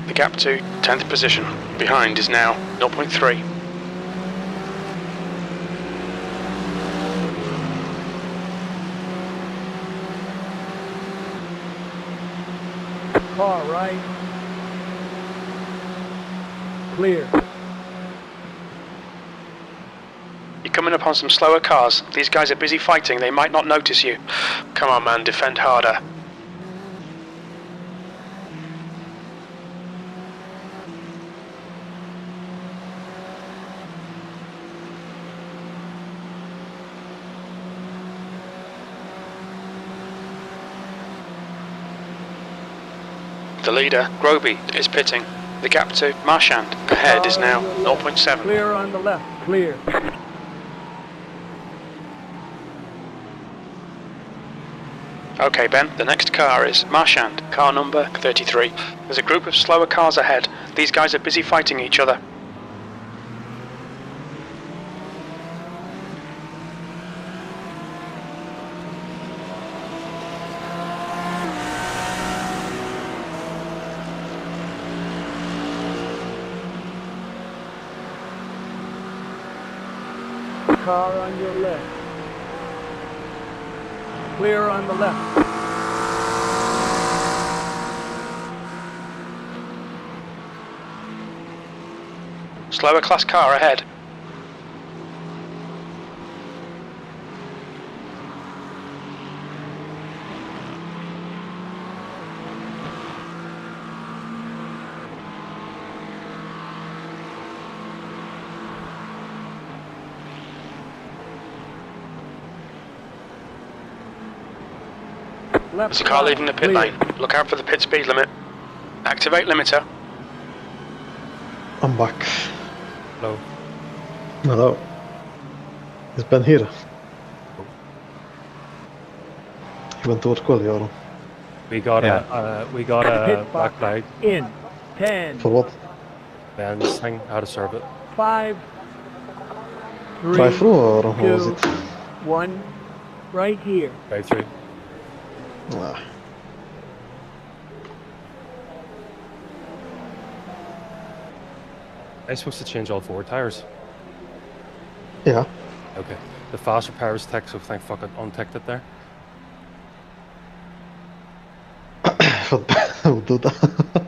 [SPEAKER 5] The gap to 10th position behind is now 0.3.
[SPEAKER 9] Car right. Clear.
[SPEAKER 5] You're coming up on some slower cars. These guys are busy fighting. They might not notice you. Come on, man. Defend harder. The leader, Groby, is pitting. The gap to Marchand ahead is now 0.7.
[SPEAKER 9] Clear on the left. Clear.
[SPEAKER 5] Okay, Ben, the next car is Marchand, car number 33. There's a group of slower cars ahead. These guys are busy fighting each other.
[SPEAKER 9] Car on your left. Clear on the left.
[SPEAKER 5] Slower class car ahead.
[SPEAKER 9] Left
[SPEAKER 5] There's a car
[SPEAKER 9] side,
[SPEAKER 5] leaving the pit
[SPEAKER 9] clear.
[SPEAKER 5] lane. Look out for the pit speed limit. Activate limiter.
[SPEAKER 4] I'm back.
[SPEAKER 2] Hello.
[SPEAKER 4] Hello. Is Ben here? He went to quali, or
[SPEAKER 2] We got
[SPEAKER 6] Yeah.
[SPEAKER 2] we got a
[SPEAKER 9] Pit
[SPEAKER 2] black
[SPEAKER 9] box
[SPEAKER 2] flag.
[SPEAKER 9] in 10,
[SPEAKER 4] for what?
[SPEAKER 2] Ben's thing, how to serve it.
[SPEAKER 9] 5, 3,
[SPEAKER 4] Drive through, or what was
[SPEAKER 9] 2,
[SPEAKER 4] it?
[SPEAKER 9] 1, right here.
[SPEAKER 2] Drive through.
[SPEAKER 4] Nah.
[SPEAKER 2] I'm supposed to change all 4 tires.
[SPEAKER 4] Yeah.
[SPEAKER 2] Okay. The fast repair is ticked, so thank fuck it unticked it there.
[SPEAKER 4] We'll do that.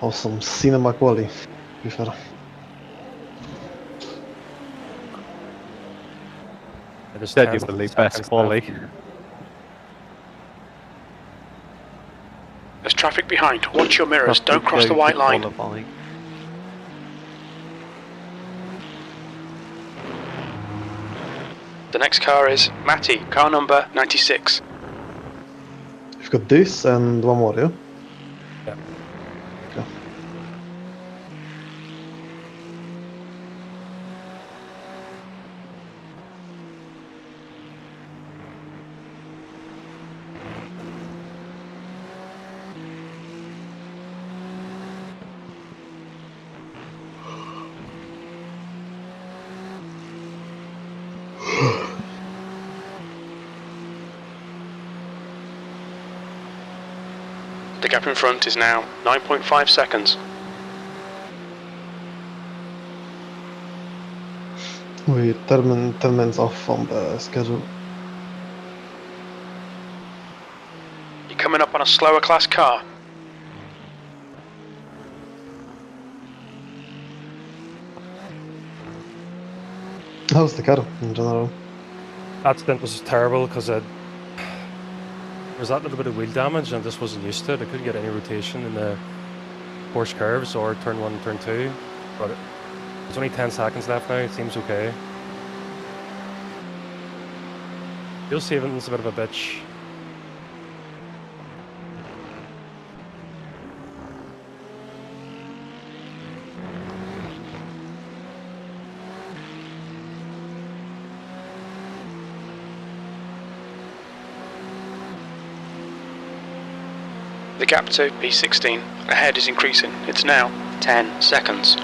[SPEAKER 4] Awesome cinema quali, to be fair.
[SPEAKER 2] It is
[SPEAKER 6] Genuinely
[SPEAKER 2] 10
[SPEAKER 6] best
[SPEAKER 2] seconds
[SPEAKER 6] quality.
[SPEAKER 2] left.
[SPEAKER 5] There's traffic behind. Watch your mirrors. Don't cross the white line.
[SPEAKER 6] Qualifying.
[SPEAKER 5] The next car is Matty, car number 96.
[SPEAKER 4] You've got this and one more, yeah?
[SPEAKER 2] Yeah.
[SPEAKER 4] Okay.
[SPEAKER 5] The gap in front is now 9.5 seconds.
[SPEAKER 4] We're 10 minutes off on the schedule.
[SPEAKER 5] You're coming up on a slower class car.
[SPEAKER 4] How's the car in general?
[SPEAKER 2] Accident was terrible because there was that little bit of wheel damage and I just wasn't used to it. I couldn't get any rotation in the course curves or turn 1 and turn 2. But there's only 10 seconds left now. It seems okay. Fuel saving's a bit of a bitch.
[SPEAKER 5] The gap to P16 ahead is increasing. It's now 10 seconds.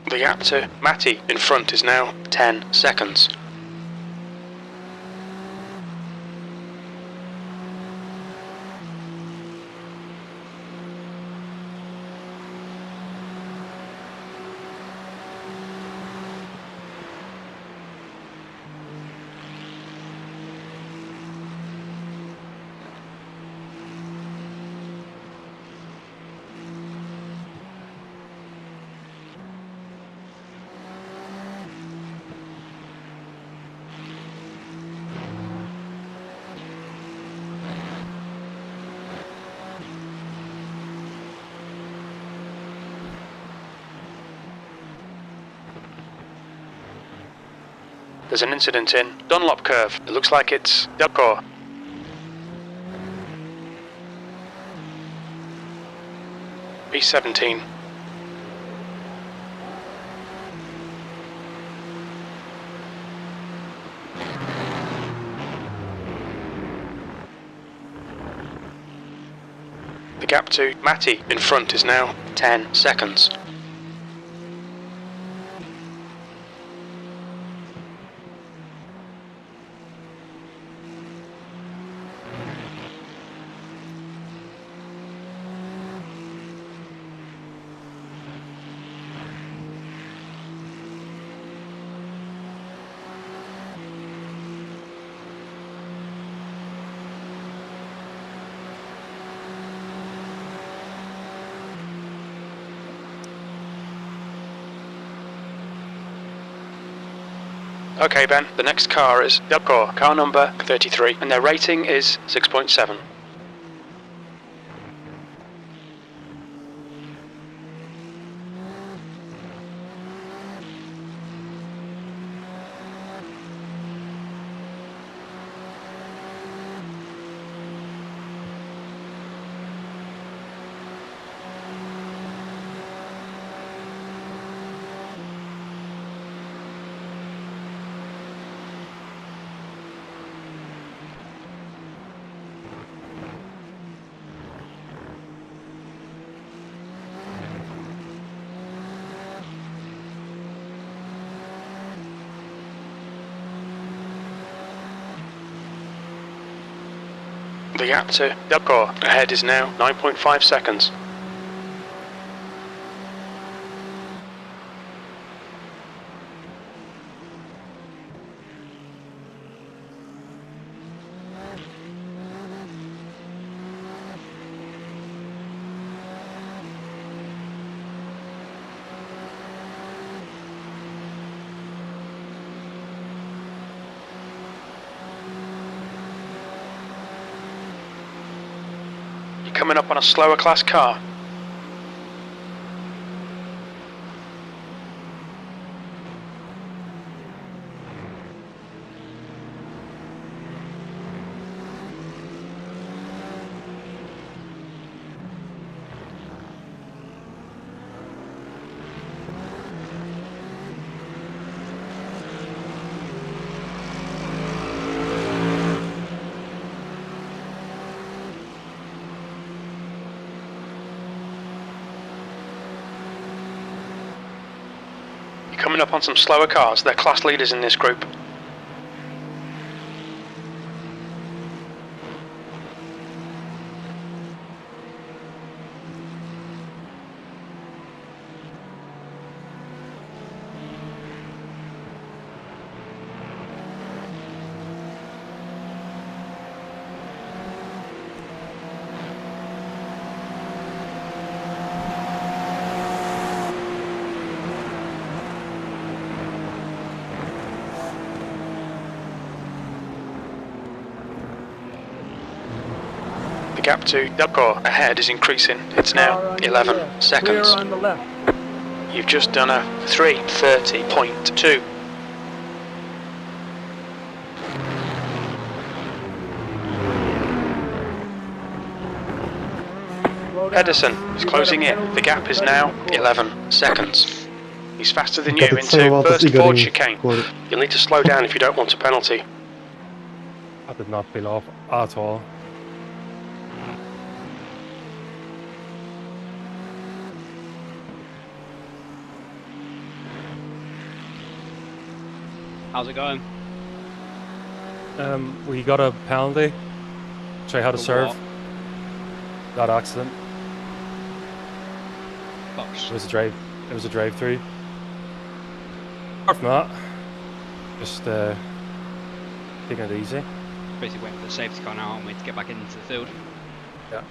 [SPEAKER 5] The gap to Matty in front is now 10 seconds. There's an incident in Dunlop curve. It looks like it's Delcourt. P17. The gap to Matty in front is now 10 seconds. Okay Ben, the next car is Delcourt, car number 33, and their rating is 6.7. The gap to Delcourt ahead is now 9.5 seconds. Coming up on a slower class car. Coming up on some slower cars, they're class leaders in this group. gap to the car ahead is increasing. It's now
[SPEAKER 9] Car on your
[SPEAKER 5] 11
[SPEAKER 9] left.
[SPEAKER 5] seconds.
[SPEAKER 9] Clear on the left.
[SPEAKER 5] You've just done a 3:30.2.
[SPEAKER 9] Slow down.
[SPEAKER 5] Pedersen is
[SPEAKER 9] You got
[SPEAKER 5] closing
[SPEAKER 9] a
[SPEAKER 5] in.
[SPEAKER 9] penalty
[SPEAKER 5] The gap
[SPEAKER 9] for
[SPEAKER 5] is
[SPEAKER 9] touching
[SPEAKER 5] now
[SPEAKER 9] the course.
[SPEAKER 5] 11 seconds. He's faster than you
[SPEAKER 4] Got it,
[SPEAKER 5] into
[SPEAKER 4] sen vaatas
[SPEAKER 5] first Ford
[SPEAKER 4] Igarin
[SPEAKER 5] chicane.
[SPEAKER 4] kuori.
[SPEAKER 5] You'll need to slow down if you don't want a penalty.
[SPEAKER 2] I did not peel off at all.
[SPEAKER 10] How's it going?
[SPEAKER 2] We got a penalty. Show you how to
[SPEAKER 10] For
[SPEAKER 2] serve.
[SPEAKER 10] what?
[SPEAKER 2] That accident.
[SPEAKER 10] Gosh.
[SPEAKER 2] It was a drive. It was a drive-through. Apart from that, just taking it easy.
[SPEAKER 10] Basically waiting for the safety car now, aren't we, to get back into the field?
[SPEAKER 2] Yeah.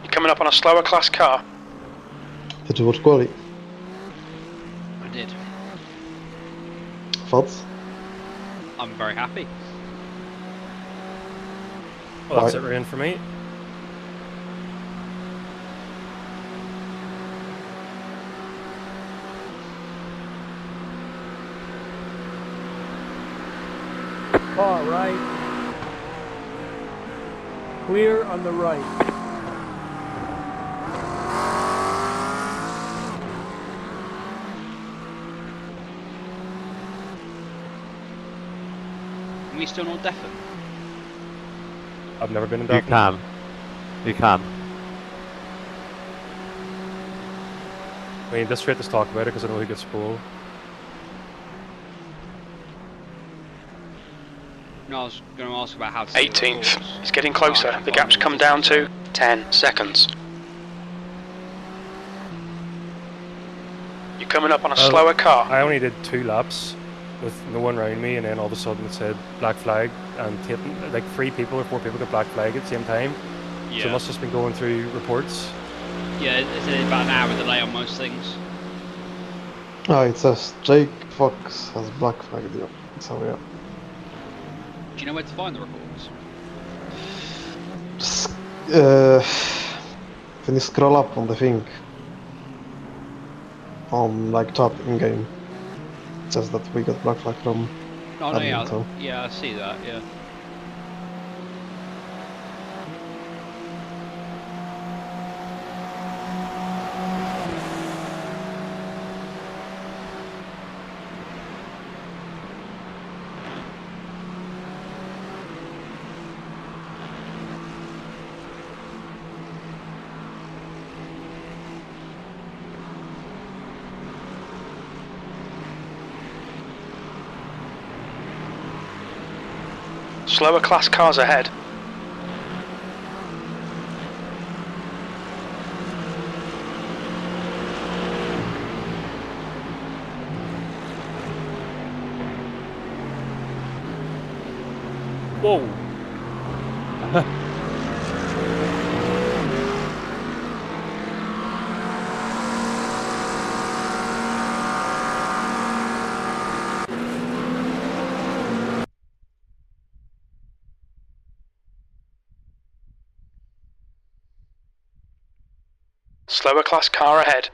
[SPEAKER 5] You're coming up on a slower class car.
[SPEAKER 4] Did you watch quali?
[SPEAKER 10] I did.
[SPEAKER 4] Thoughts?
[SPEAKER 10] I'm very happy.
[SPEAKER 2] Well, that's
[SPEAKER 4] Right.
[SPEAKER 2] it, Ryan, for me.
[SPEAKER 9] Car right. Clear on the right.
[SPEAKER 10] Can we still not deafen?
[SPEAKER 2] I've never been in
[SPEAKER 6] You
[SPEAKER 2] that.
[SPEAKER 6] can. You can.
[SPEAKER 2] I mean, this straight to talk about it because I know he gets spoiled.
[SPEAKER 10] No, I was going to ask about how to do the
[SPEAKER 5] 18th.
[SPEAKER 10] course.
[SPEAKER 5] He's getting closer. The gap's come down to 10 seconds. You're coming up on a
[SPEAKER 2] Well,
[SPEAKER 5] slower car.
[SPEAKER 2] I only did 2 laps with no one around me, and then all of a sudden it said black flag, and like 3 people or 4 people got black flag at the same time. So it
[SPEAKER 10] Yeah.
[SPEAKER 2] must have just been going through reports.
[SPEAKER 10] Yeah, it's about an hour delay on most things.
[SPEAKER 4] Ah, it says Jake Fox has black flag deal. So yeah.
[SPEAKER 10] Do you know where to find the reports?
[SPEAKER 4] Just, when you scroll up on the thing, on like chat in game, it says that we got black flag from
[SPEAKER 10] Oh, no,
[SPEAKER 4] admin, so.
[SPEAKER 10] yeah, I see that, yeah.
[SPEAKER 5] Slower class cars ahead.
[SPEAKER 2] Whoa!
[SPEAKER 5] Slower class car ahead.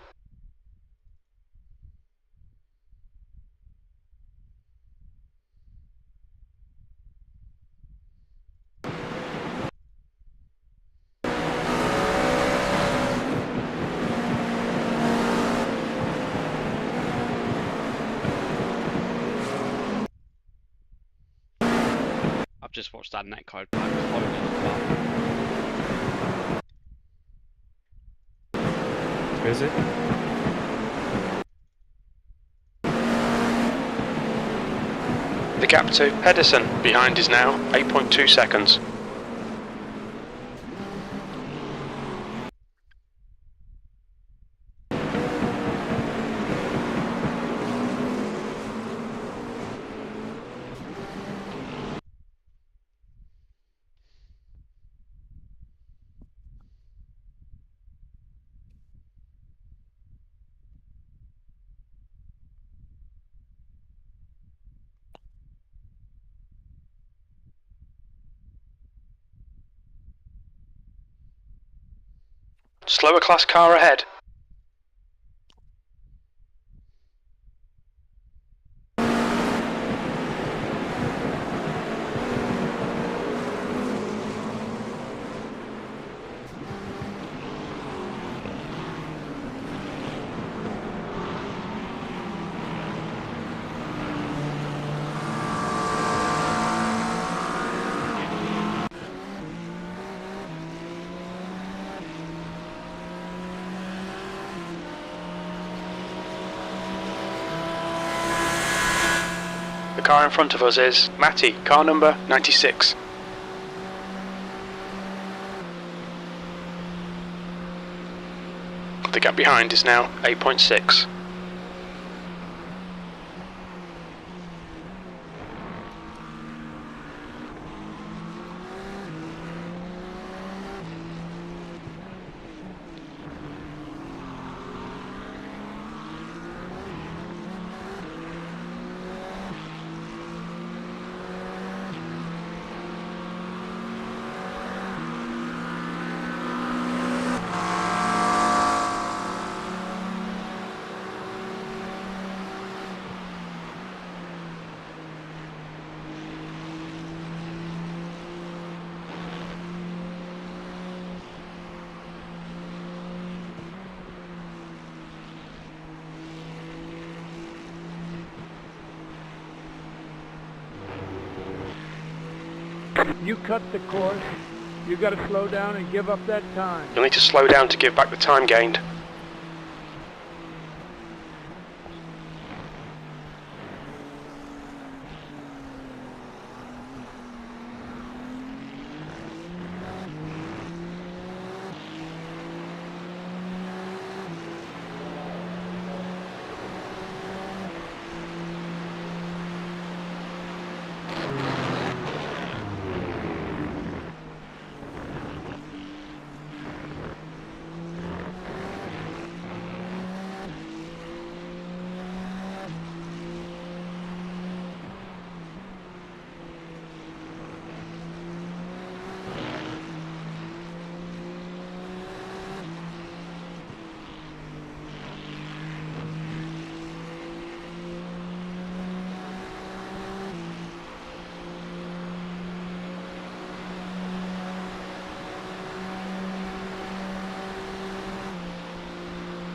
[SPEAKER 10] I've just watched that netcode back. Following it.
[SPEAKER 2] Is it?
[SPEAKER 5] The gap to Pedersen behind is now 8.2 seconds. Slower class car ahead. The car in front of us is Matty, car number 96. The gap behind is now 8.6.
[SPEAKER 9] You cut the course. You got to slow down and give up that time.
[SPEAKER 5] You'll need to slow down to give back the time gained.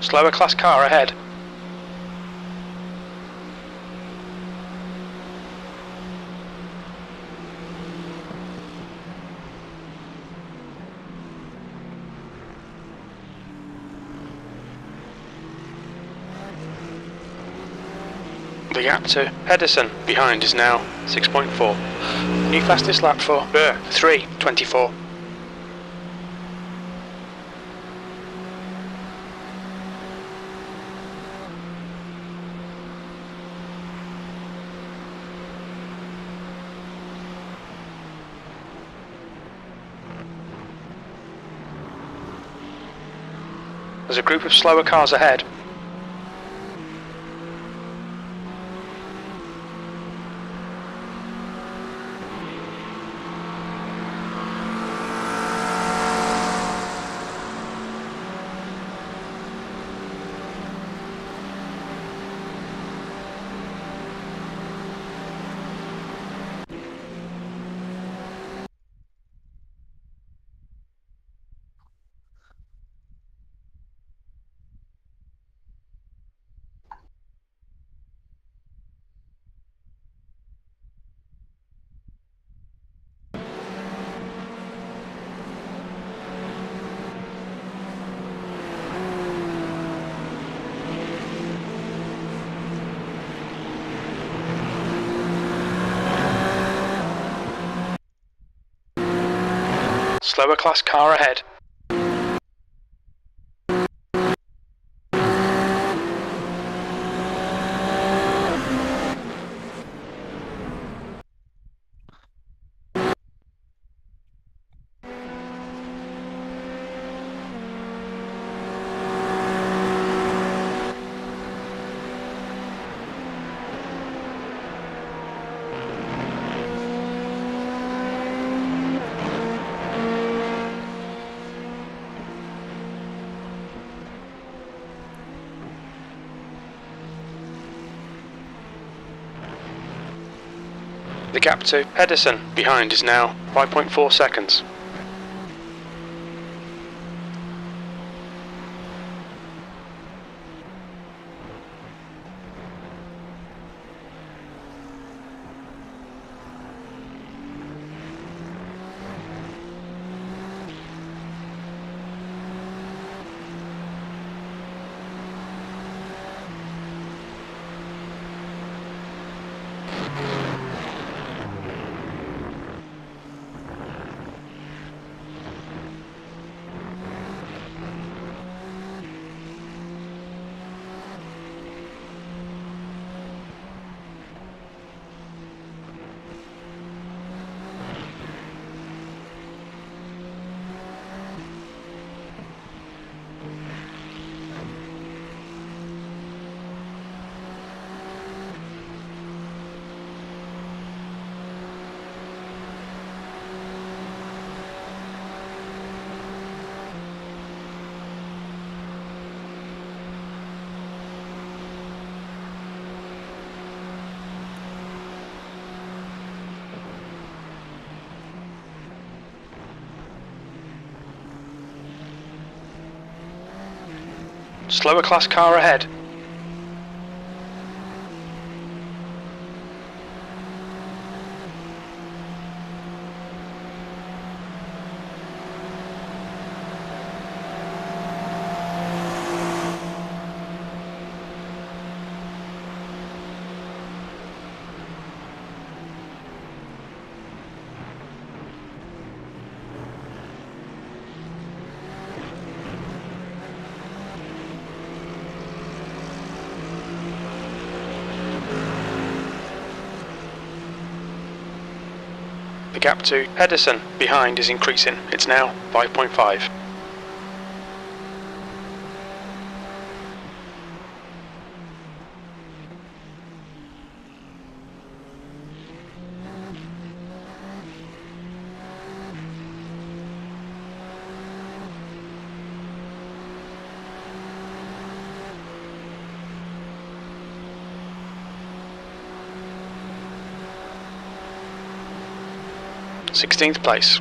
[SPEAKER 5] Slower class car ahead. The gap to Pedersen behind is now 6.4. New fastest lap for Burr, 3:24. There's a group of slower cars ahead. Slower class car ahead. The gap to Pedersen behind is now 5.4 seconds. Slower class car ahead. The gap to Pedersen behind is increasing. It's now 5.5. Sixteenth place.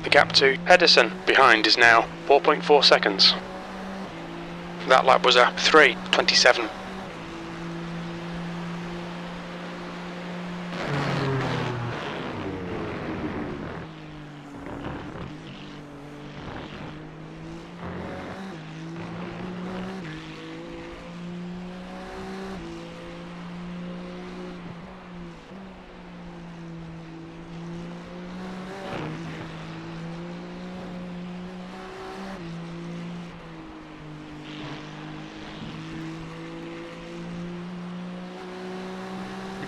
[SPEAKER 5] The gap to Pedersen behind is now 4.4 seconds. That lap was a 3:27.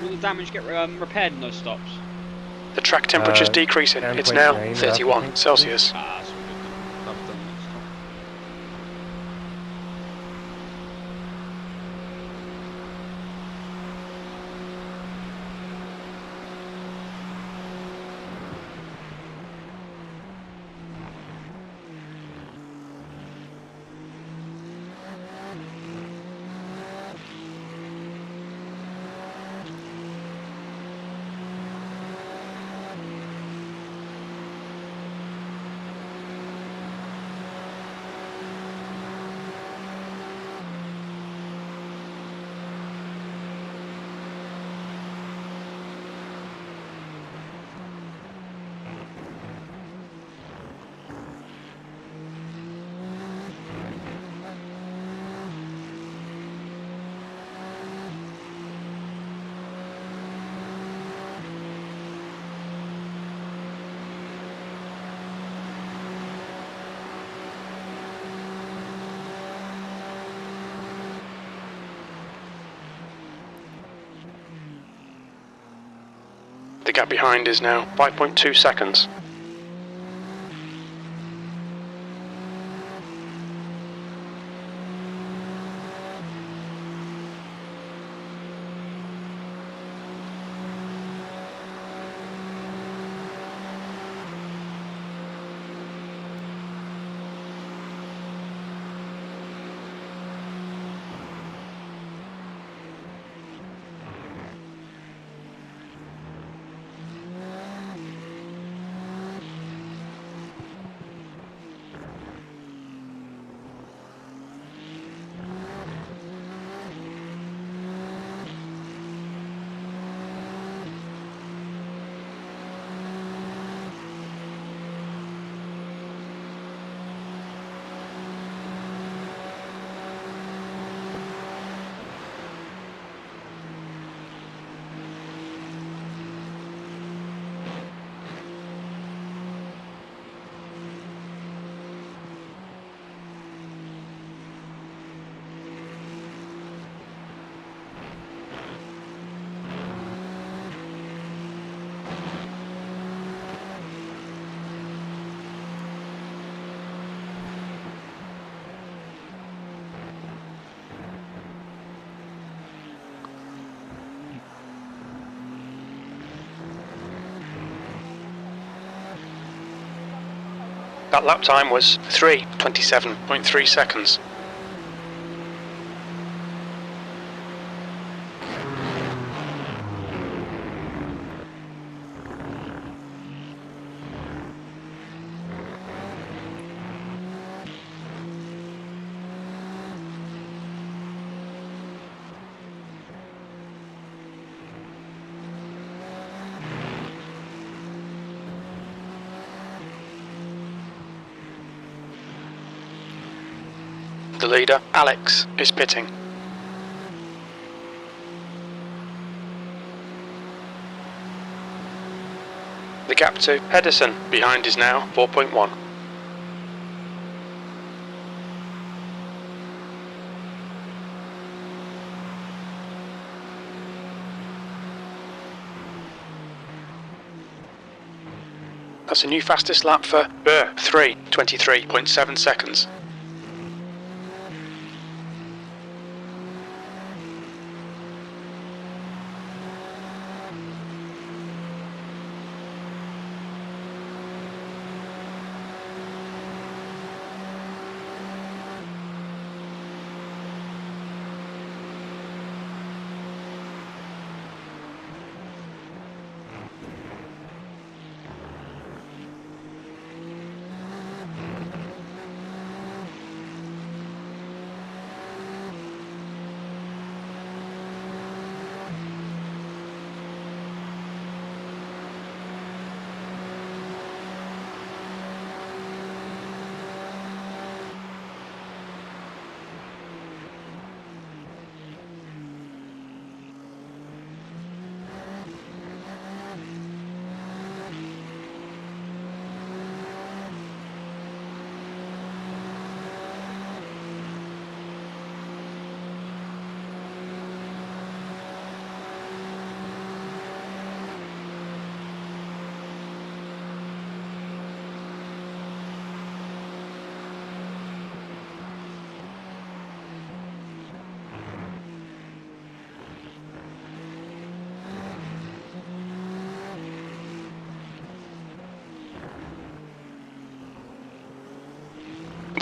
[SPEAKER 10] Will the damage get repaired in those stops?
[SPEAKER 5] The track temperature's decreasing. It's now 31 Celsius.
[SPEAKER 10] Ah, that's all good then. I've done that stuff.
[SPEAKER 5] The gap behind is now 5.2 seconds. That lap time was 3:27.3 seconds. The leader, Alex, is pitting. The gap to Pedersen behind is now 4.1. That's a new fastest lap for Burr, 3:23.7 seconds.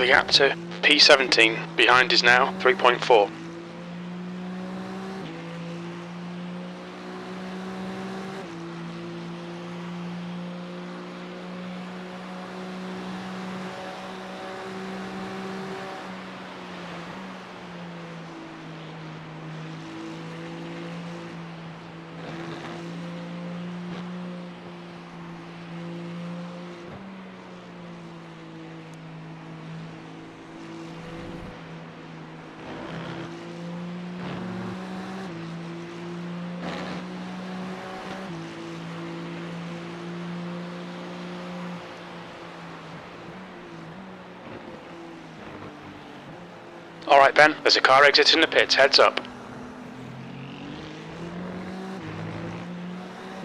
[SPEAKER 5] The gap to P17 behind is now 3.4. Alright Ben, there's a car exiting the pits, heads up.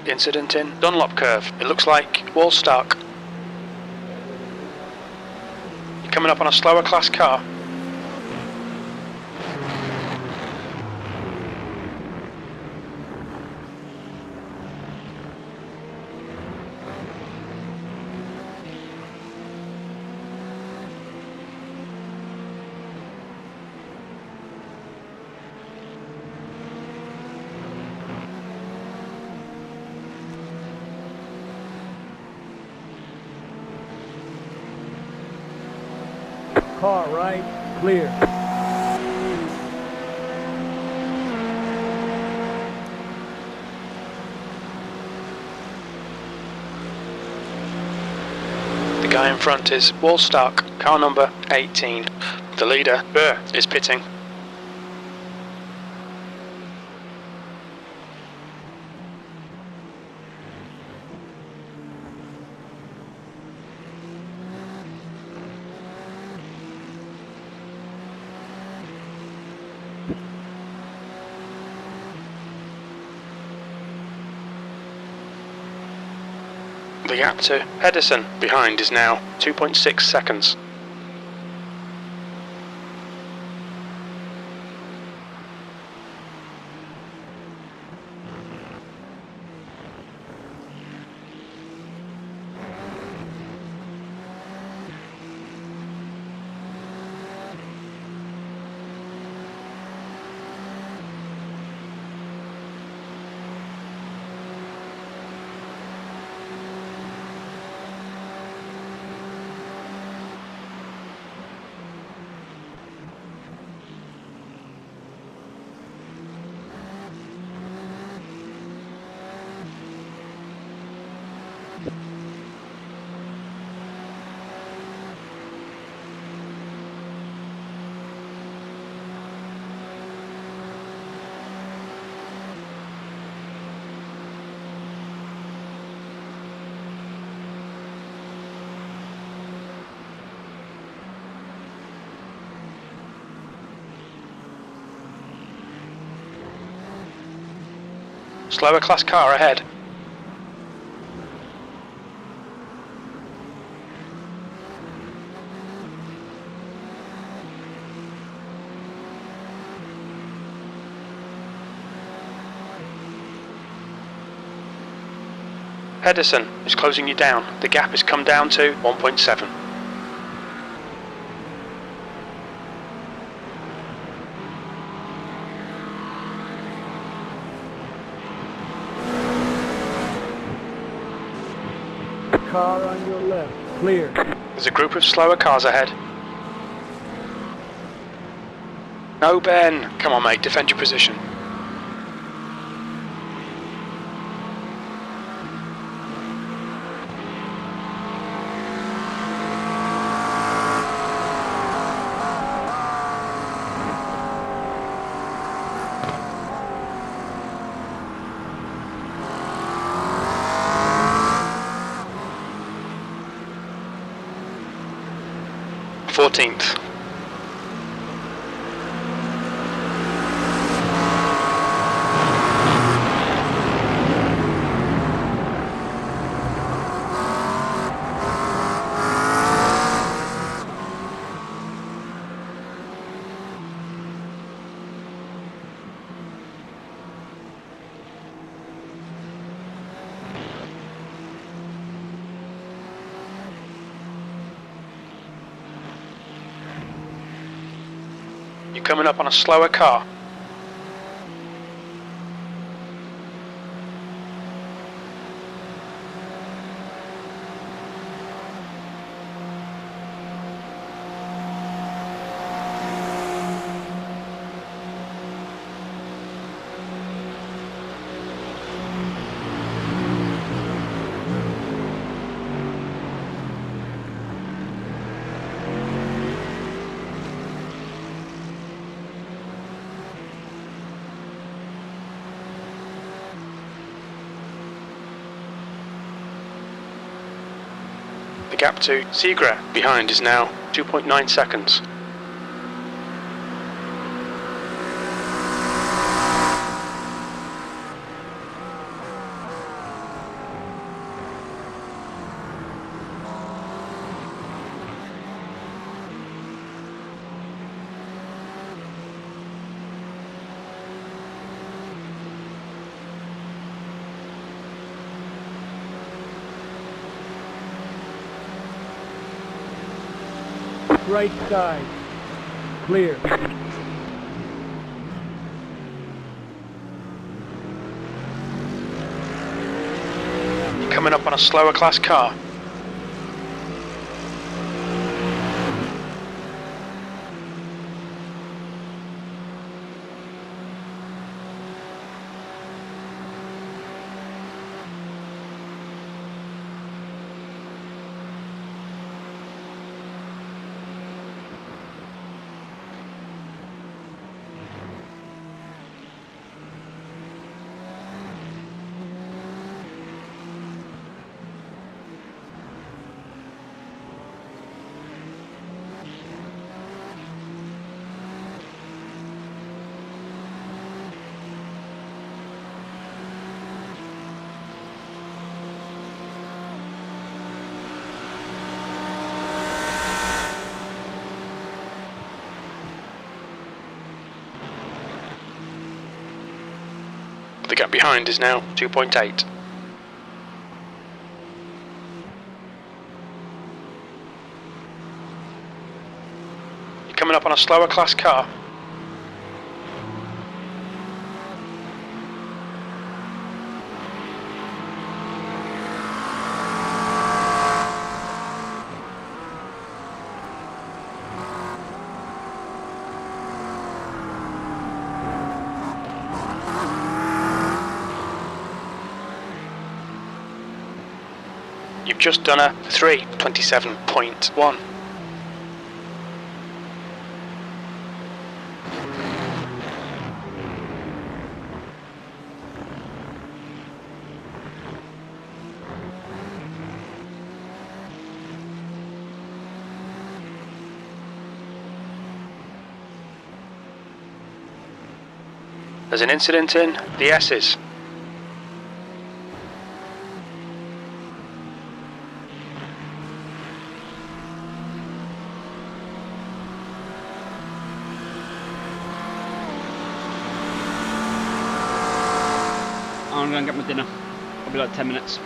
[SPEAKER 5] Incident in Dunlop curve. It looks like wall stuck. You're coming up on a slower class car.
[SPEAKER 9] Car right, clear.
[SPEAKER 5] The guy in front is wall stuck, car number 18. The leader, Burr, is pitting. The gap to Pedersen behind is now 2.6 seconds. Slower class car ahead. Pedersen is closing you down. The gap has come down to 1.7.
[SPEAKER 9] Car on your left, clear.
[SPEAKER 5] There's a group of slower cars ahead. No, Ben. Come on, mate. Defend your position. Fourteenth. You're coming up on a slower car. The gap to Seagra behind is now 2.9 seconds.
[SPEAKER 9] right side. Clear.
[SPEAKER 5] You're coming up on a slower class car. The gap behind is now 2.8. You're coming up on a slower class car. You've just done a 3:27.1. There's an incident in the S's.
[SPEAKER 10] I'm going to get my dinner. I'll be like 10 minutes.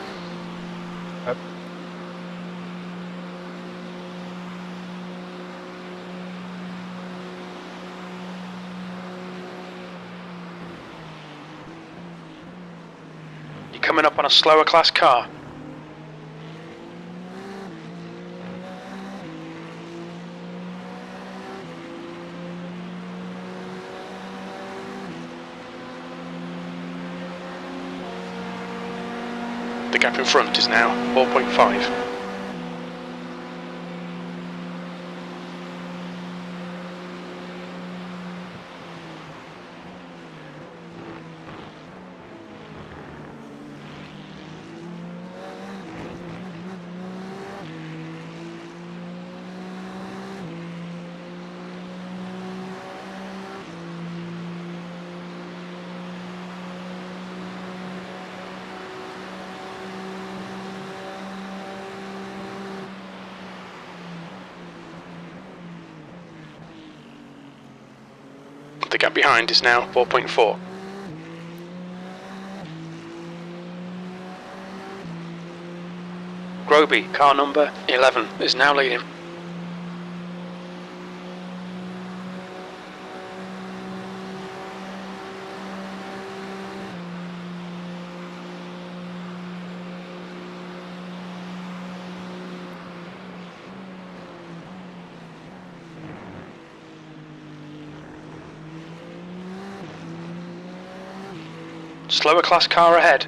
[SPEAKER 5] You're coming up on a slower class car. The gap in front is now 4.5. The gap behind is now 4.4. Groby, car number 11, is now leading. Slower class car ahead.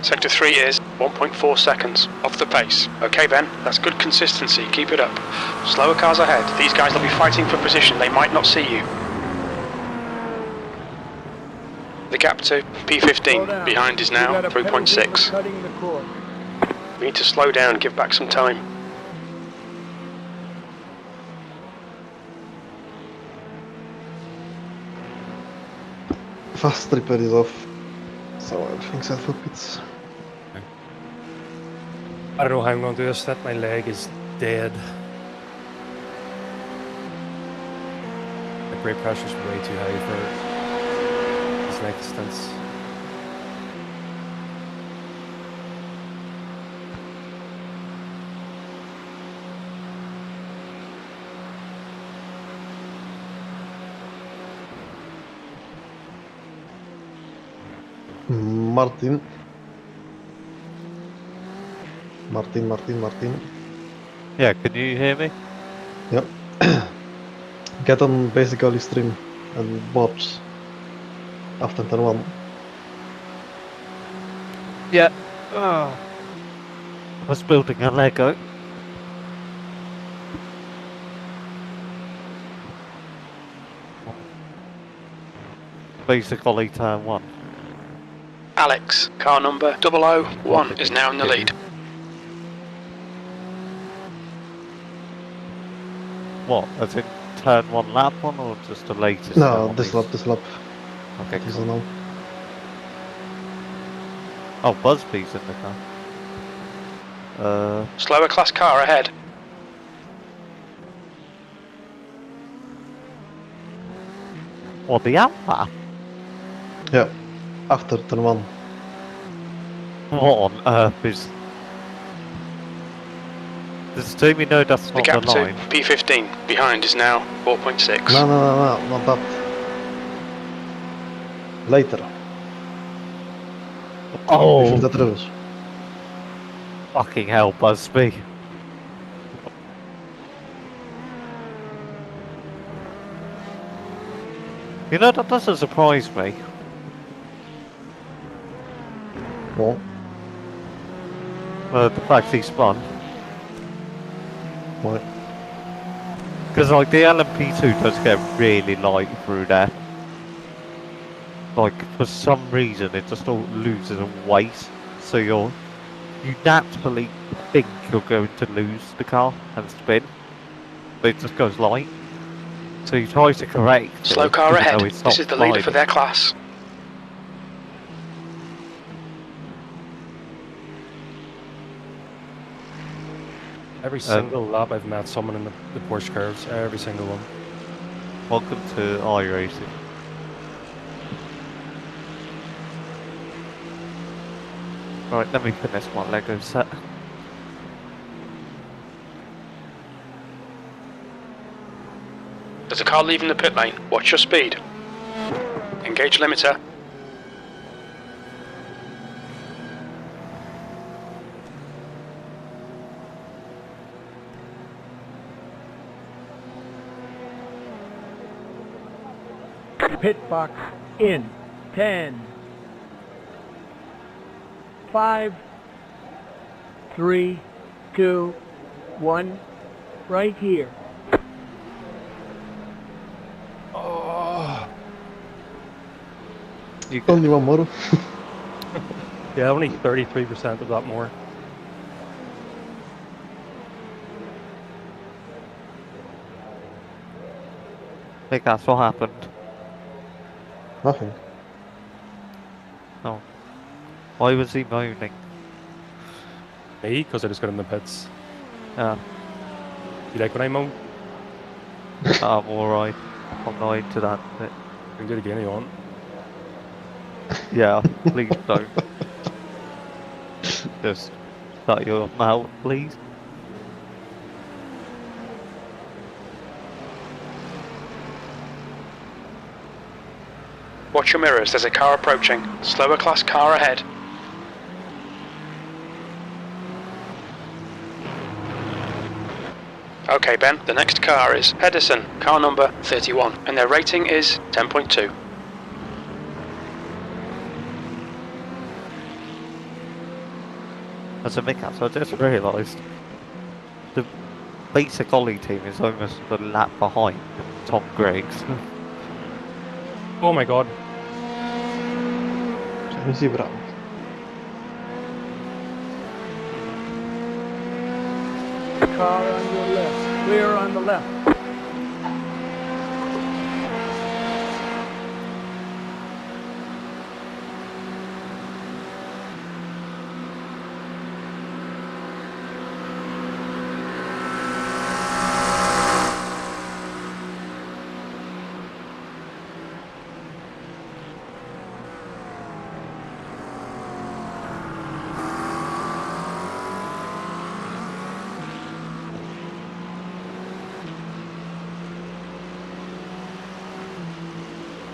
[SPEAKER 5] Sector 3 is 1.4 seconds off the pace. Okay Ben, that's good consistency, keep it up. Slower cars ahead, these guys will be fighting for position, they might not see you. The gap to P15 behind is now 3.6.
[SPEAKER 9] Cutting the course.
[SPEAKER 5] We need to slow down and give back some time.
[SPEAKER 4] Fast repair is off, so everything's set for pits.
[SPEAKER 2] I don't know how I'm going to do this. That my leg is dead. The brake pressure's way too high for this next distance.
[SPEAKER 4] Martin.
[SPEAKER 6] Yeah, can you hear me?
[SPEAKER 4] Yep. Get on basically stream and watch after turn 1.
[SPEAKER 6] Yeah. I was building a Lego. Basically turn 1.
[SPEAKER 5] Alex, car number 001 is now in the lead.
[SPEAKER 6] What? As in turn 1 lap 1 or just the latest?
[SPEAKER 4] No, this lap.
[SPEAKER 6] Okay,
[SPEAKER 4] This
[SPEAKER 6] cool.
[SPEAKER 4] is now.
[SPEAKER 6] Oh, Busby's in the car.
[SPEAKER 5] Slower class car ahead.
[SPEAKER 6] What, the Alpha?
[SPEAKER 4] Yeah, after turn 1.
[SPEAKER 6] What on earth is... Does Tomy know that's
[SPEAKER 5] The
[SPEAKER 6] not
[SPEAKER 5] gap
[SPEAKER 6] the
[SPEAKER 5] to
[SPEAKER 6] line?
[SPEAKER 5] P15 behind is now 4.6.
[SPEAKER 4] No, not that. Later.
[SPEAKER 6] Oh,
[SPEAKER 4] Before that rules.
[SPEAKER 6] fucking hell, Busby. You know, that doesn't surprise me.
[SPEAKER 4] What?
[SPEAKER 6] The fact he spun.
[SPEAKER 4] Why?
[SPEAKER 6] Because, like, the LMP2 does get really light through there. Like, for some reason, it just all loses in weight. So you naturally think you're going to lose the car and spin. But it just goes light. So you try to correct
[SPEAKER 5] Slow
[SPEAKER 6] it,
[SPEAKER 5] car
[SPEAKER 6] even
[SPEAKER 5] ahead.
[SPEAKER 6] though it's
[SPEAKER 5] This
[SPEAKER 6] not
[SPEAKER 5] is the leader for
[SPEAKER 6] sliding.
[SPEAKER 5] their class.
[SPEAKER 2] Every single lap I've met someone in the Porsche curves. Every single one.
[SPEAKER 6] Welcome to iRacing. Right, let me finish my Lego set.
[SPEAKER 5] There's a car leaving the pit lane. Watch your speed. Engage limiter.
[SPEAKER 9] Pit box in 10, 5, 3, 2, 1, right here.
[SPEAKER 4] Only one more.
[SPEAKER 2] Yeah, only 33% of that more.
[SPEAKER 6] I think that's what happened.
[SPEAKER 4] Nothing.
[SPEAKER 6] Oh. Why was he moaning?
[SPEAKER 2] Me? Because I just got in the pits.
[SPEAKER 6] Yeah,
[SPEAKER 2] You like when I moan?
[SPEAKER 6] I'm alright. I'm not into that bit.
[SPEAKER 2] You can do it again if you want.
[SPEAKER 6] Yeah, please don't. Just shut your mouth, please.
[SPEAKER 5] Watch your mirrors. There's a car approaching. Slower class car ahead. Okay, Ben, the next car is Pedersen, car number 31, and their rating is 10.2.
[SPEAKER 6] as a mechanic, I just realised the basic Ollie team is almost a lap behind Tom Griggs.
[SPEAKER 2] Oh my god.
[SPEAKER 4] Känner sig bra.
[SPEAKER 9] Car on your left. Clear on the left.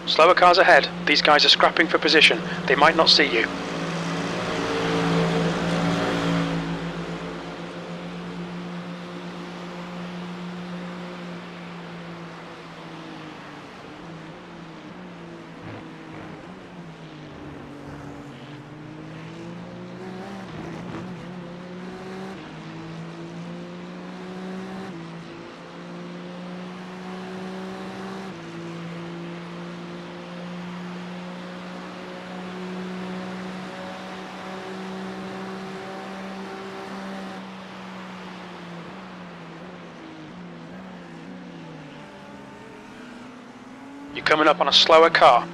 [SPEAKER 5] Slower cars ahead. These guys are scrapping for position. They might not see you. You're coming up on a slower car.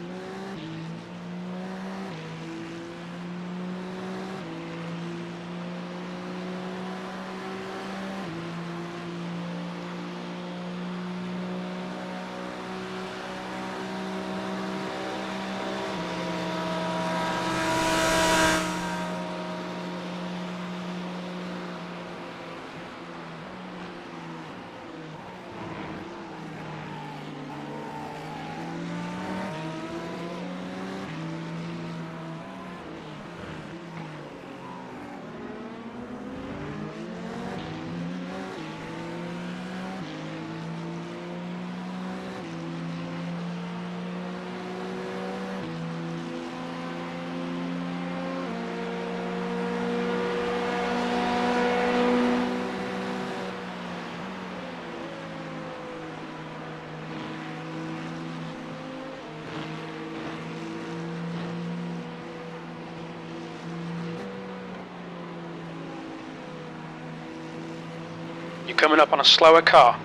[SPEAKER 5] You're coming up on a slower car.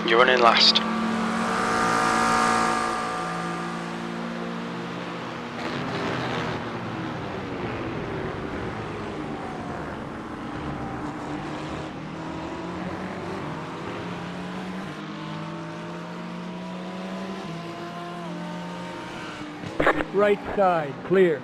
[SPEAKER 5] You're running last.
[SPEAKER 9] Right side, clear.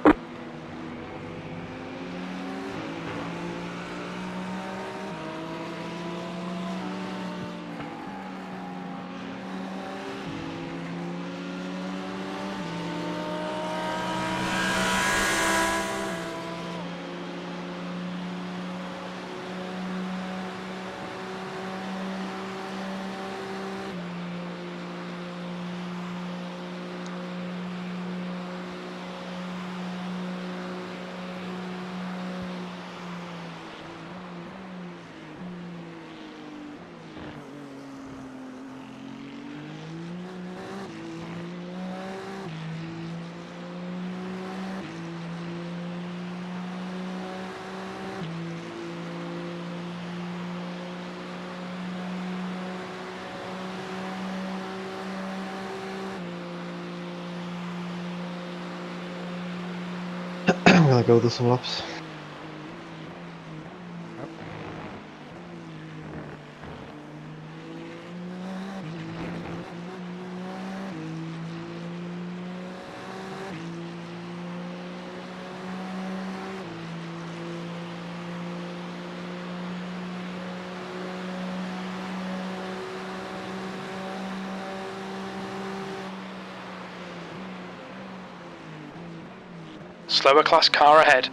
[SPEAKER 4] I'm gonna go do some laps.
[SPEAKER 5] Slower class car ahead.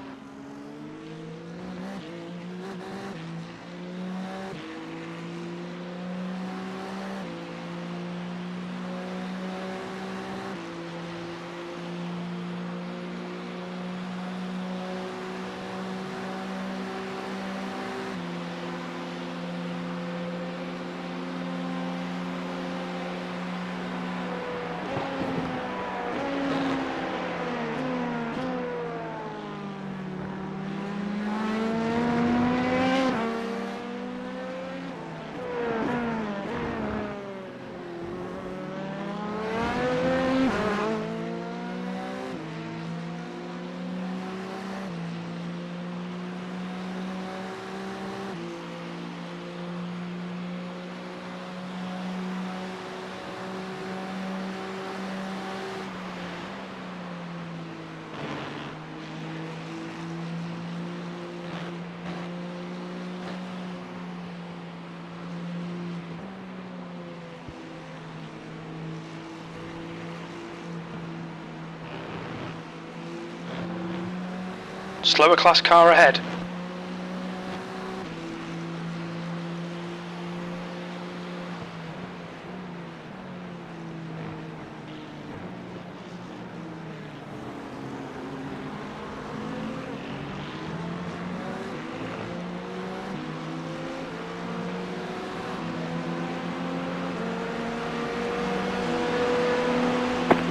[SPEAKER 5] Slower class car ahead.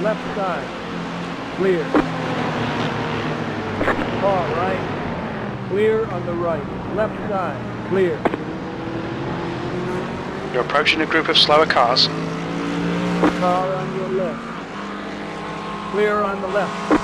[SPEAKER 9] Left side. Clear. Car right. Clear on the right. Left side. Clear.
[SPEAKER 5] You're approaching a group of slower cars.
[SPEAKER 9] Car on your left. Clear on the left.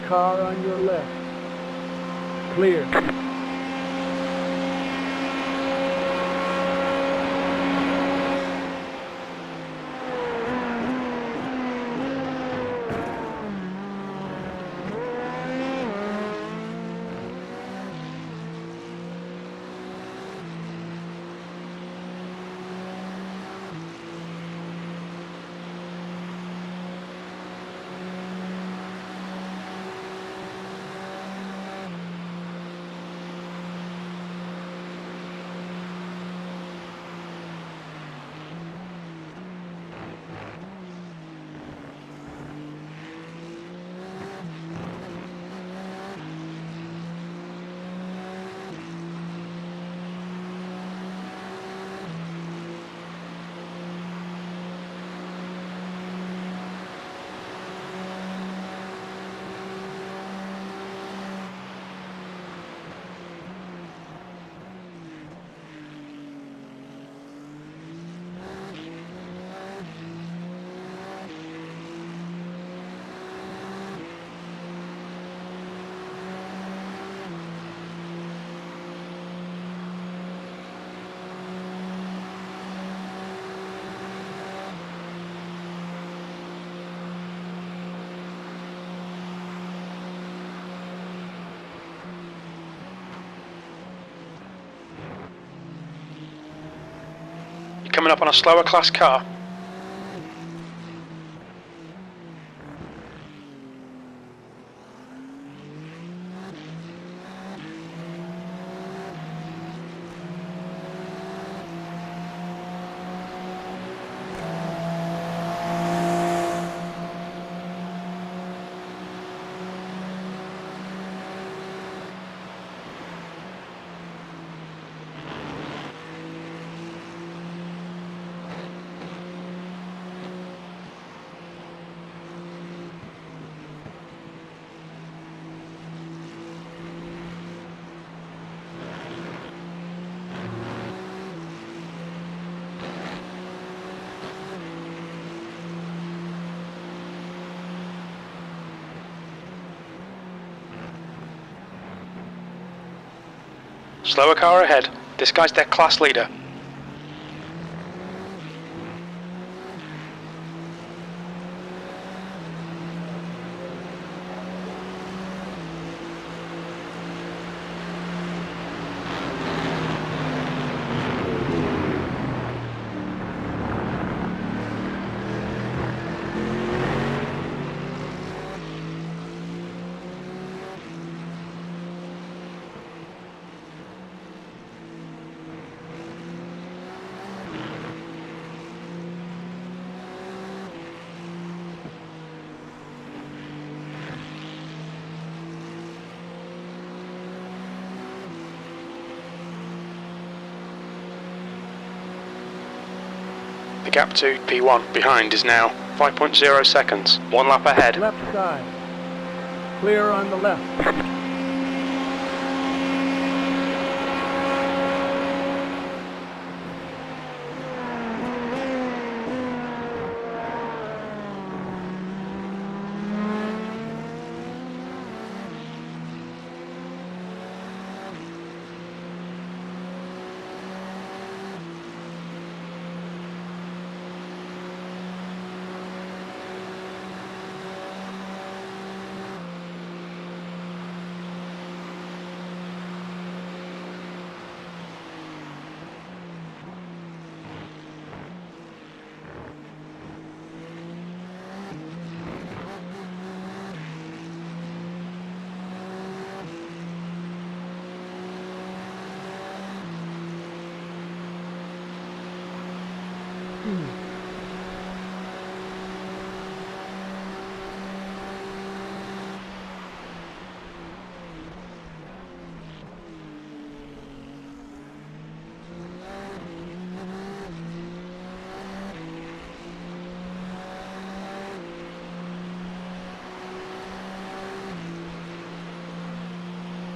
[SPEAKER 9] Car on your left. Clear.
[SPEAKER 5] Coming up on a slower class car. Slower car ahead. This guy's their class leader. The gap to P1 behind is now 5.0 seconds. 1 lap ahead.
[SPEAKER 9] Left side. Clear on the left.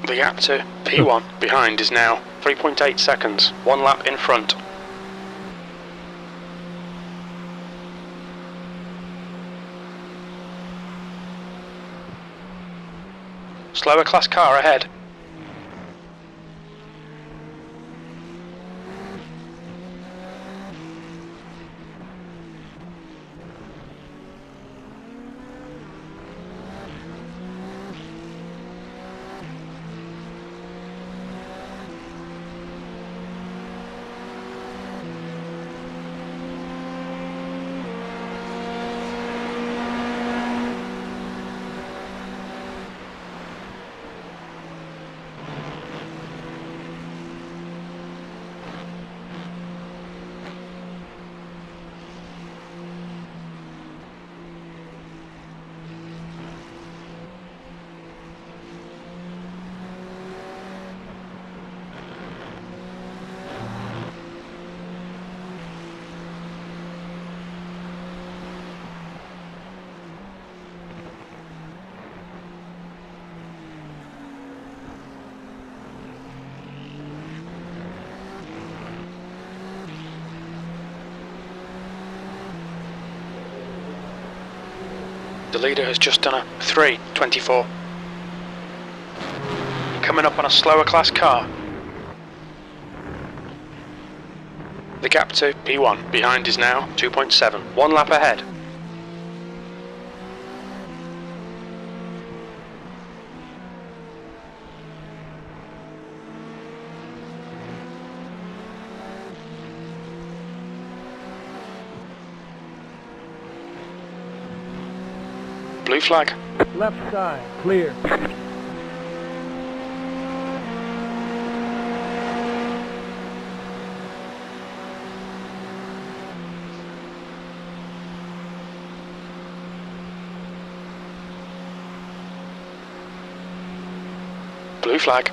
[SPEAKER 5] The gap to P1 behind is now 3.8 seconds. 1 lap in front. Slower class car ahead. The leader has just done a 3.24. Coming up on a slower class car. The gap to P1 behind is now 2.7. 1 lap ahead. Blue flag.
[SPEAKER 9] Left side. Clear.
[SPEAKER 5] Blue flag.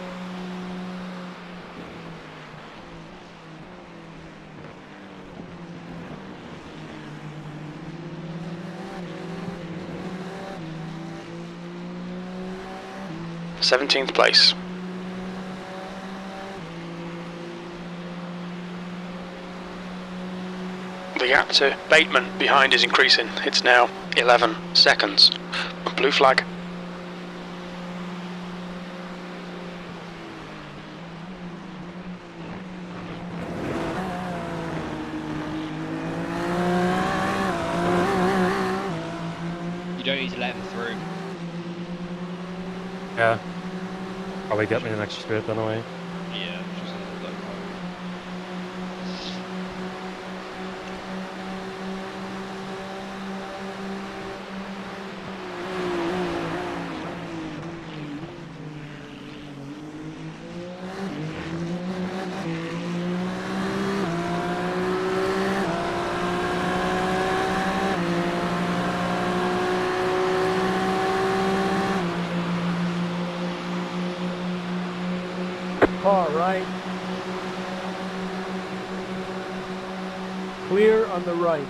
[SPEAKER 5] Seventeenth place. The gap to Bateman behind is increasing. It's now 11 seconds. Blue flag.
[SPEAKER 10] You don't need to let him through.
[SPEAKER 2] Yeah. Probably get me the next straight anyway.
[SPEAKER 10] Yeah, just a low
[SPEAKER 9] Car right. Clear clear on the right.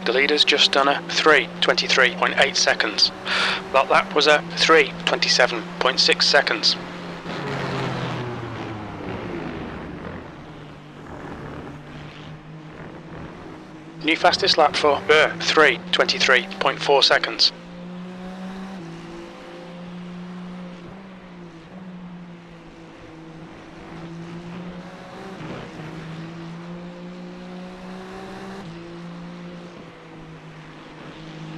[SPEAKER 5] The leader's just done a 3:23.8 seconds. That lap was a 3:27.6 seconds. New fastest lap for Burr, 3:23.4 seconds.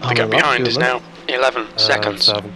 [SPEAKER 5] The gap behind is now 11 seconds.
[SPEAKER 2] 7.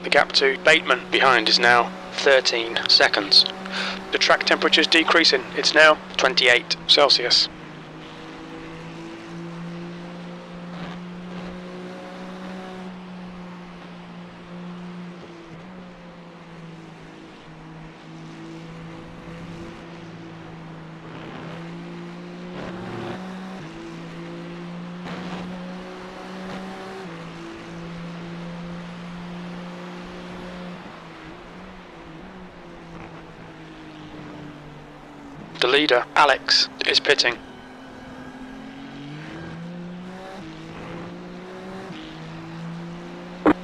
[SPEAKER 5] The gap to Bateman behind is now 13 seconds. The track temperature is decreasing. It's now 28 Celsius. The leader, Alex, is pitting.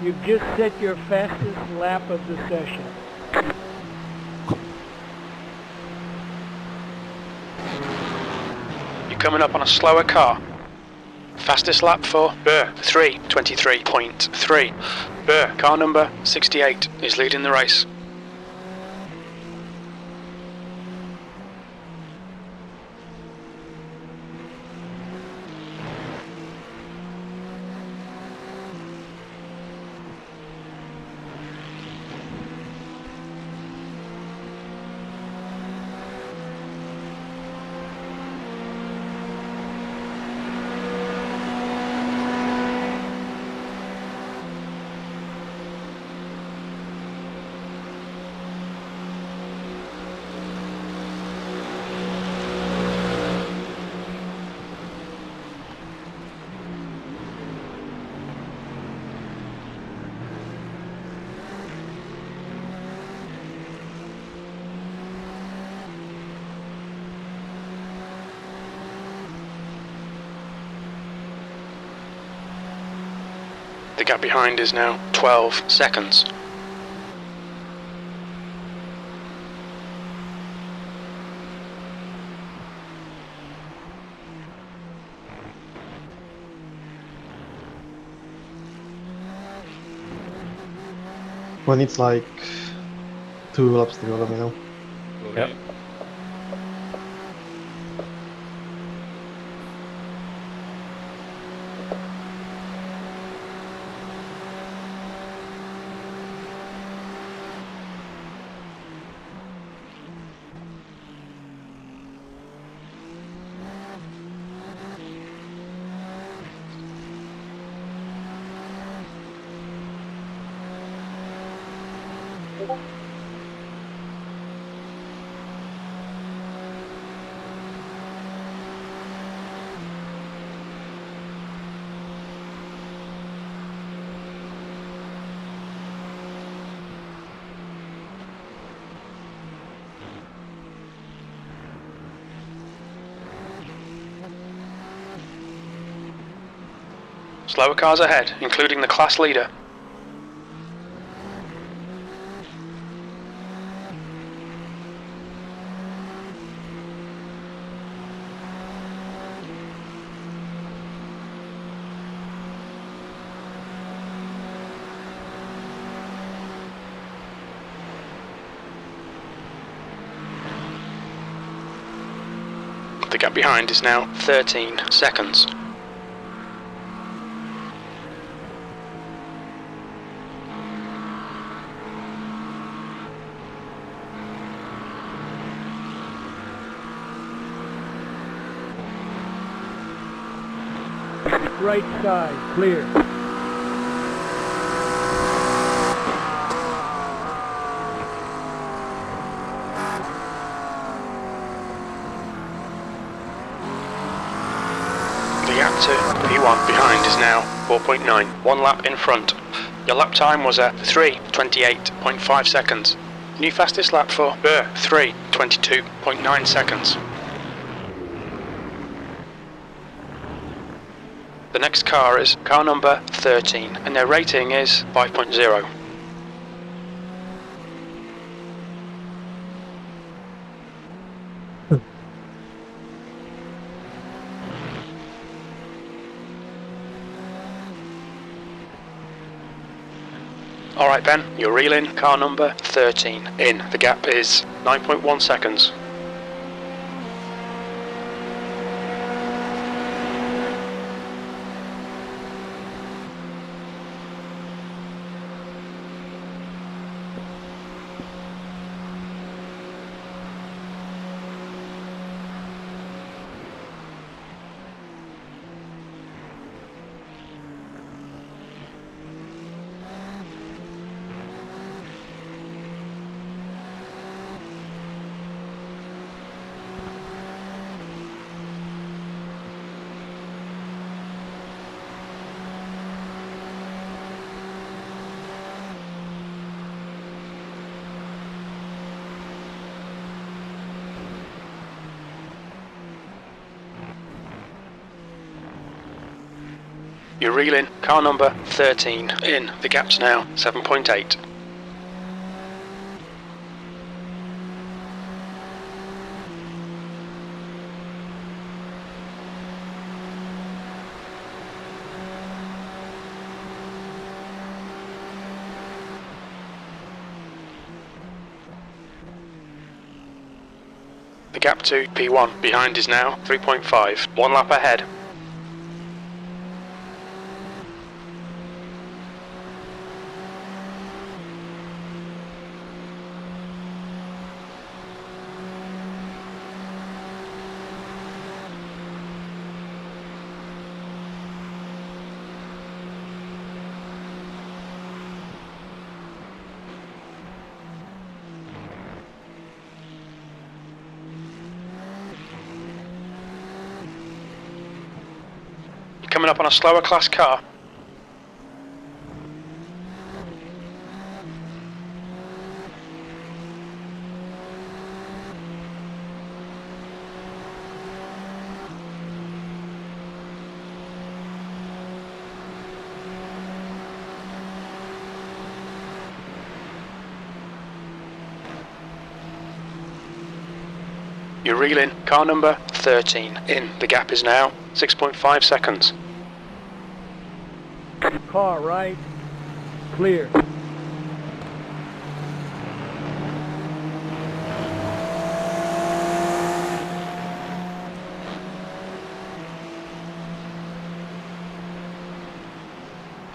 [SPEAKER 9] You've just set your fastest lap of the session.
[SPEAKER 5] You're coming up on a slower car. Fastest lap for Burr, 3:23.3. Burr, car number 68, is leading the race. The gap behind is now 12 seconds.
[SPEAKER 4] When it's like 2 laps to go, let me know.
[SPEAKER 2] Yep.
[SPEAKER 5] Slower cars ahead, including the class leader. The gap behind is now 13 seconds.
[SPEAKER 9] Right side, clear.
[SPEAKER 5] The gap to P1 behind is now 4.9, 1 lap in front. Your lap time was at 3:28.5 seconds. New fastest lap for 3:22.9 seconds. The next car is car number 13 and their rating is 5.0. Alright Ben, you're reeling car number 13 in. The gap is 9.1 seconds. You're reeling car number 13 in. The gap's now 7.8. The gap to P1 behind is now 3.5, 1 lap ahead. Coming up on a slower class car. You're reeling. Car number 13 in. The gap is now 6.5 seconds.
[SPEAKER 9] Car right. Clear.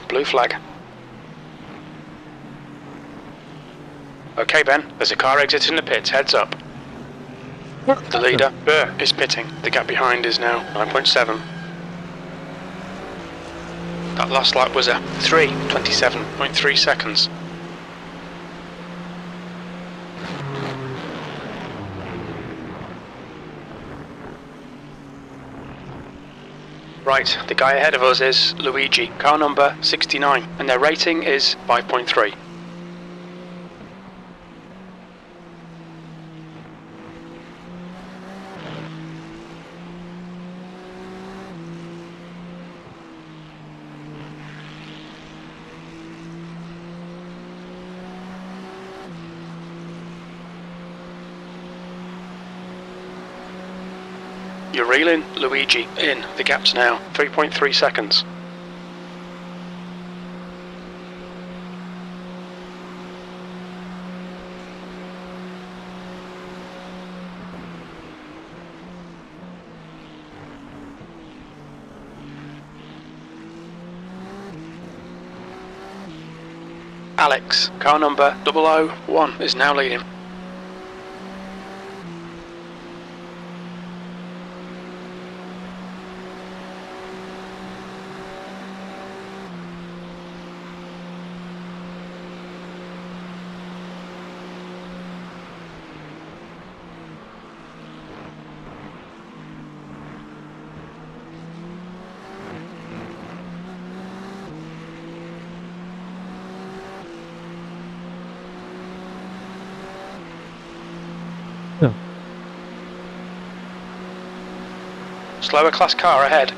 [SPEAKER 5] Blue flag. Okay, Ben, there's a car exiting the pits, heads up. The leader, Burr, is pitting. The gap behind is now 9.7. That last lap was a 3:27.3 seconds. Right, the guy ahead of us is Luigi, car number 69, and their rating is 5.3. You're reeling, Luigi, in. The gap's now 3.3 seconds. Alex, car number 001, is now leading. Slower class car ahead.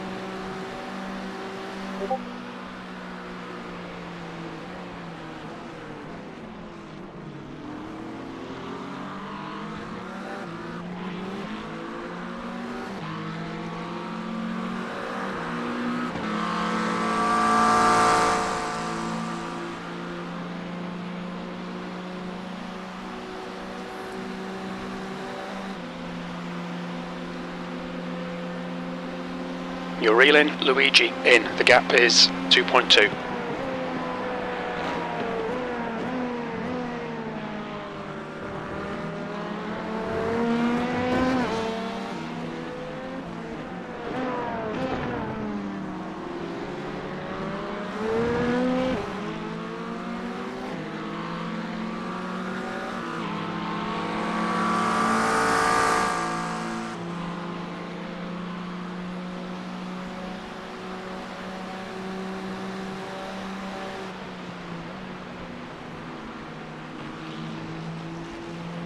[SPEAKER 5] You're reeling, Luigi, in. The gap is 2.2.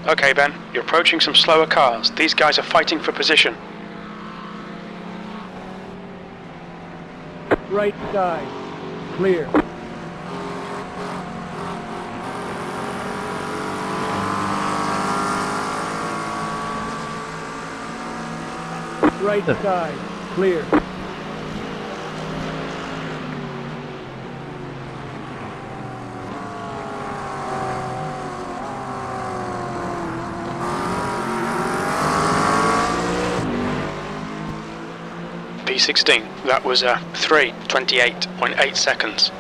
[SPEAKER 5] Okay, Ben, you're approaching some slower cars. These guys are fighting for position.
[SPEAKER 9] Right side. Clear. Right side. Clear.
[SPEAKER 5] P16, that was a 3:28.8 seconds.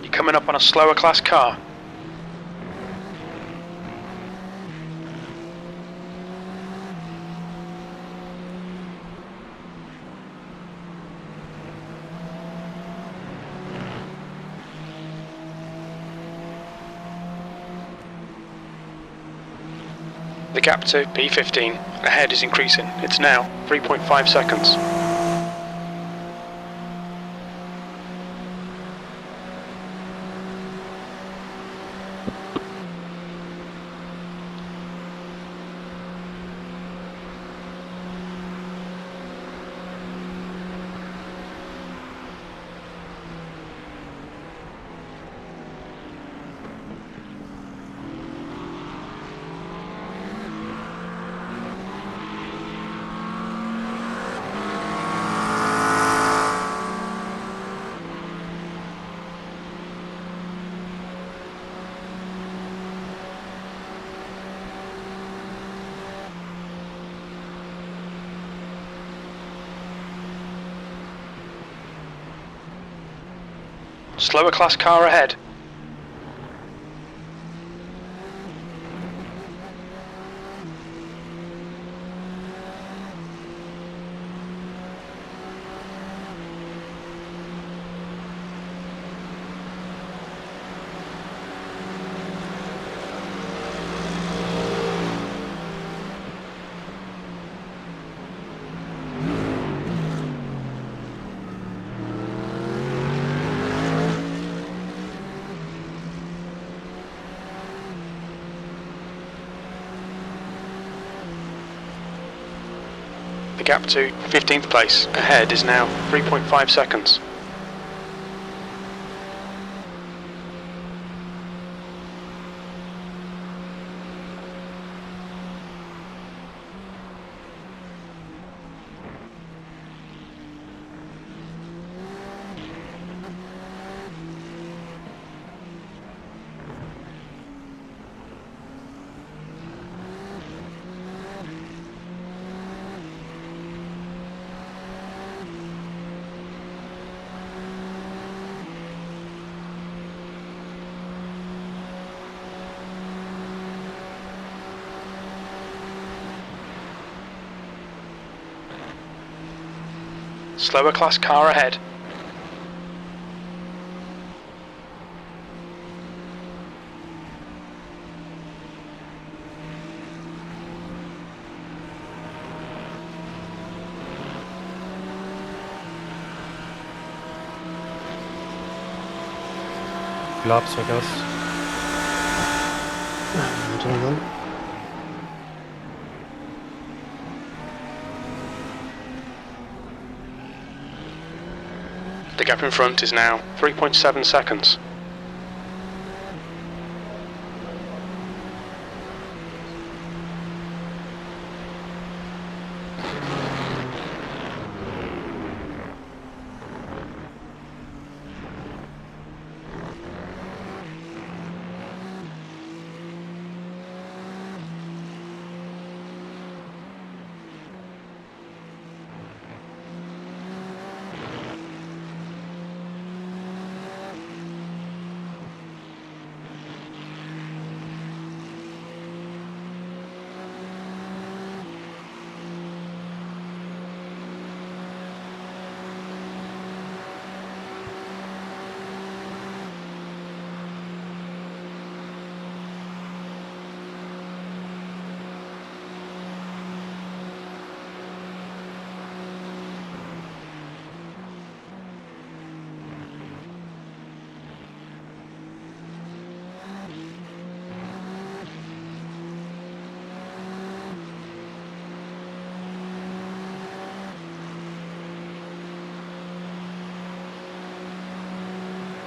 [SPEAKER 5] You're coming up on a slower class car. The gap to P15 ahead is increasing. It's now 3.5 seconds. Slower class car ahead. The gap to 15th place ahead is now 3.5 seconds. Slower class car ahead.
[SPEAKER 2] Laps, I guess.
[SPEAKER 4] I don't know.
[SPEAKER 5] The gap in front is now 3.7 seconds.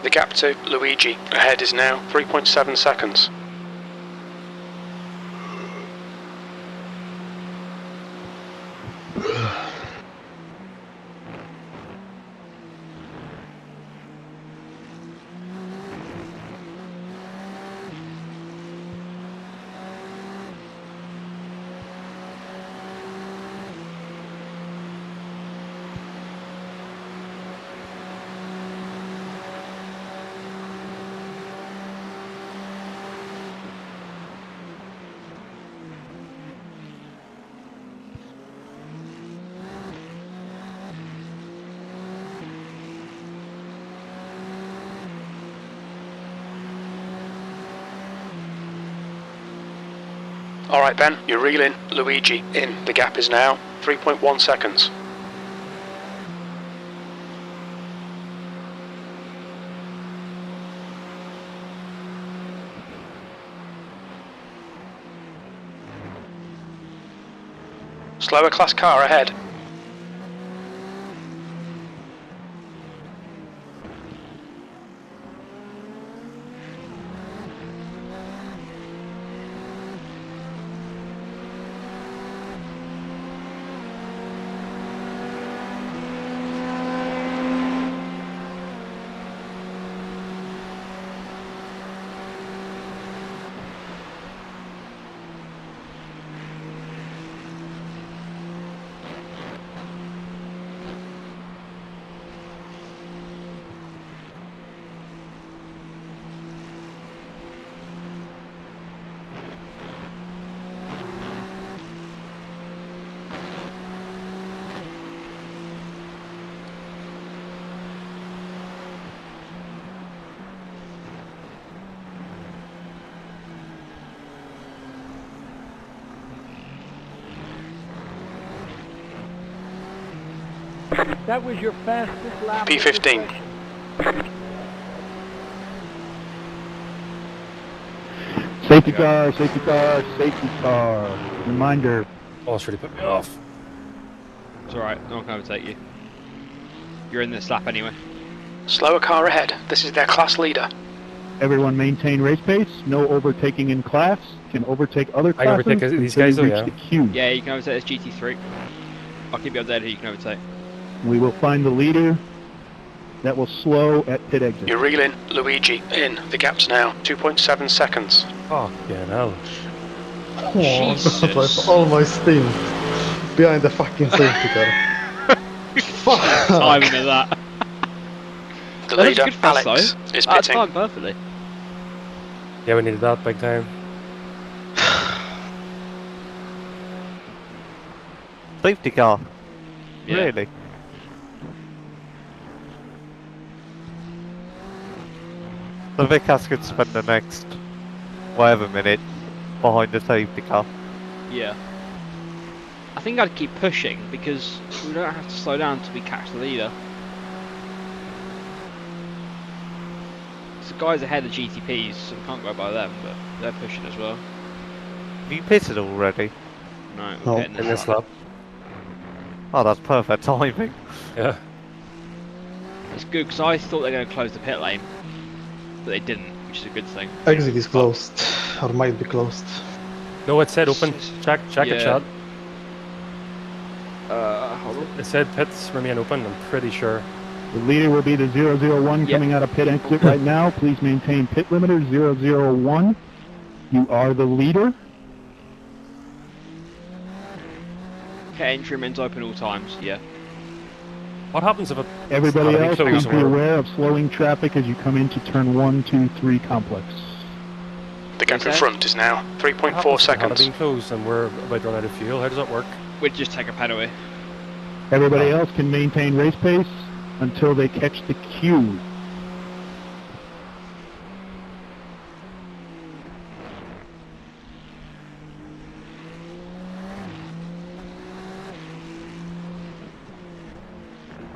[SPEAKER 5] The gap to Luigi ahead is now 3.7 seconds. Alright Ben, you're reeling Luigi in. The gap is now 3.1 seconds. Slower class car ahead.
[SPEAKER 9] That was your fastest lap. of the
[SPEAKER 5] P15.
[SPEAKER 9] session.
[SPEAKER 8] Safety car, safety car, safety car. Reminder,
[SPEAKER 2] Oh, it's really put me off.
[SPEAKER 3] It's alright, no one can overtake you. You're in this lap anyway.
[SPEAKER 5] Slower car ahead. This is their class leader.
[SPEAKER 8] everyone maintain race pace. No overtaking in class. Can overtake other
[SPEAKER 2] I can
[SPEAKER 8] classes.
[SPEAKER 2] overtake these
[SPEAKER 8] until
[SPEAKER 2] guys
[SPEAKER 8] you
[SPEAKER 2] though,
[SPEAKER 8] reach
[SPEAKER 2] yeah.
[SPEAKER 8] the queue.
[SPEAKER 3] Yeah, you can overtake this GT3. I'll keep you updated who you can overtake.
[SPEAKER 8] We will find the leader. That will slow at pit exit.
[SPEAKER 5] You're reeling Luigi in. The gap's now 2.7 seconds.
[SPEAKER 2] Oh, yeah, no.
[SPEAKER 4] Oh,
[SPEAKER 3] Jesus.
[SPEAKER 4] God, I almost steamed behind the fucking safety car. Fuck!
[SPEAKER 3] Timing of that.
[SPEAKER 5] The
[SPEAKER 3] That was
[SPEAKER 5] leader,
[SPEAKER 3] good fast,
[SPEAKER 5] Alex,
[SPEAKER 3] though.
[SPEAKER 5] is
[SPEAKER 3] That's
[SPEAKER 5] pitting.
[SPEAKER 3] timed perfectly.
[SPEAKER 2] Yeah, we needed that big time.
[SPEAKER 6] Safety car.
[SPEAKER 3] Yeah.
[SPEAKER 6] Really? The Vickers could spend the next whatever minute behind the safety car.
[SPEAKER 3] Yeah. I think I'd keep pushing because we don't have to slow down until we catch the leader. So guys ahead of GTPs, so we can't go by them, but they're pushing as well.
[SPEAKER 6] Have you pitted already?
[SPEAKER 3] No,
[SPEAKER 4] No.
[SPEAKER 3] we're getting
[SPEAKER 2] In this
[SPEAKER 3] lap.
[SPEAKER 2] lap.
[SPEAKER 6] Oh, that's perfect timing.
[SPEAKER 2] Yeah.
[SPEAKER 3] It's good because I thought they were going to close the pit lane, but they didn't, which is a good thing.
[SPEAKER 4] Exit is closed, or might be closed.
[SPEAKER 2] No, it said open. Check
[SPEAKER 3] Yeah.
[SPEAKER 2] it, chat.
[SPEAKER 3] Hold on.
[SPEAKER 2] It said pits remain open, I'm pretty sure.
[SPEAKER 8] The leader will be the 001 coming out of pit exit right now. Please maintain pit limiter 001. You are the leader.
[SPEAKER 3] Okay, entry remains open all times, yeah.
[SPEAKER 2] What happens if it...
[SPEAKER 8] Everybody
[SPEAKER 2] How do we
[SPEAKER 8] else,
[SPEAKER 2] close
[SPEAKER 8] please be
[SPEAKER 2] or-
[SPEAKER 8] aware of slowing traffic as you come into turn 1, 2, 3 complex.
[SPEAKER 5] The gap in
[SPEAKER 3] Okay.
[SPEAKER 5] front is now
[SPEAKER 2] what
[SPEAKER 5] 3.4
[SPEAKER 2] happens if it had
[SPEAKER 5] seconds.
[SPEAKER 2] been closed and we're about to run out of fuel? How does that work?
[SPEAKER 3] We'd just take a penalty.
[SPEAKER 8] Everybody else can maintain race pace until they catch the queue.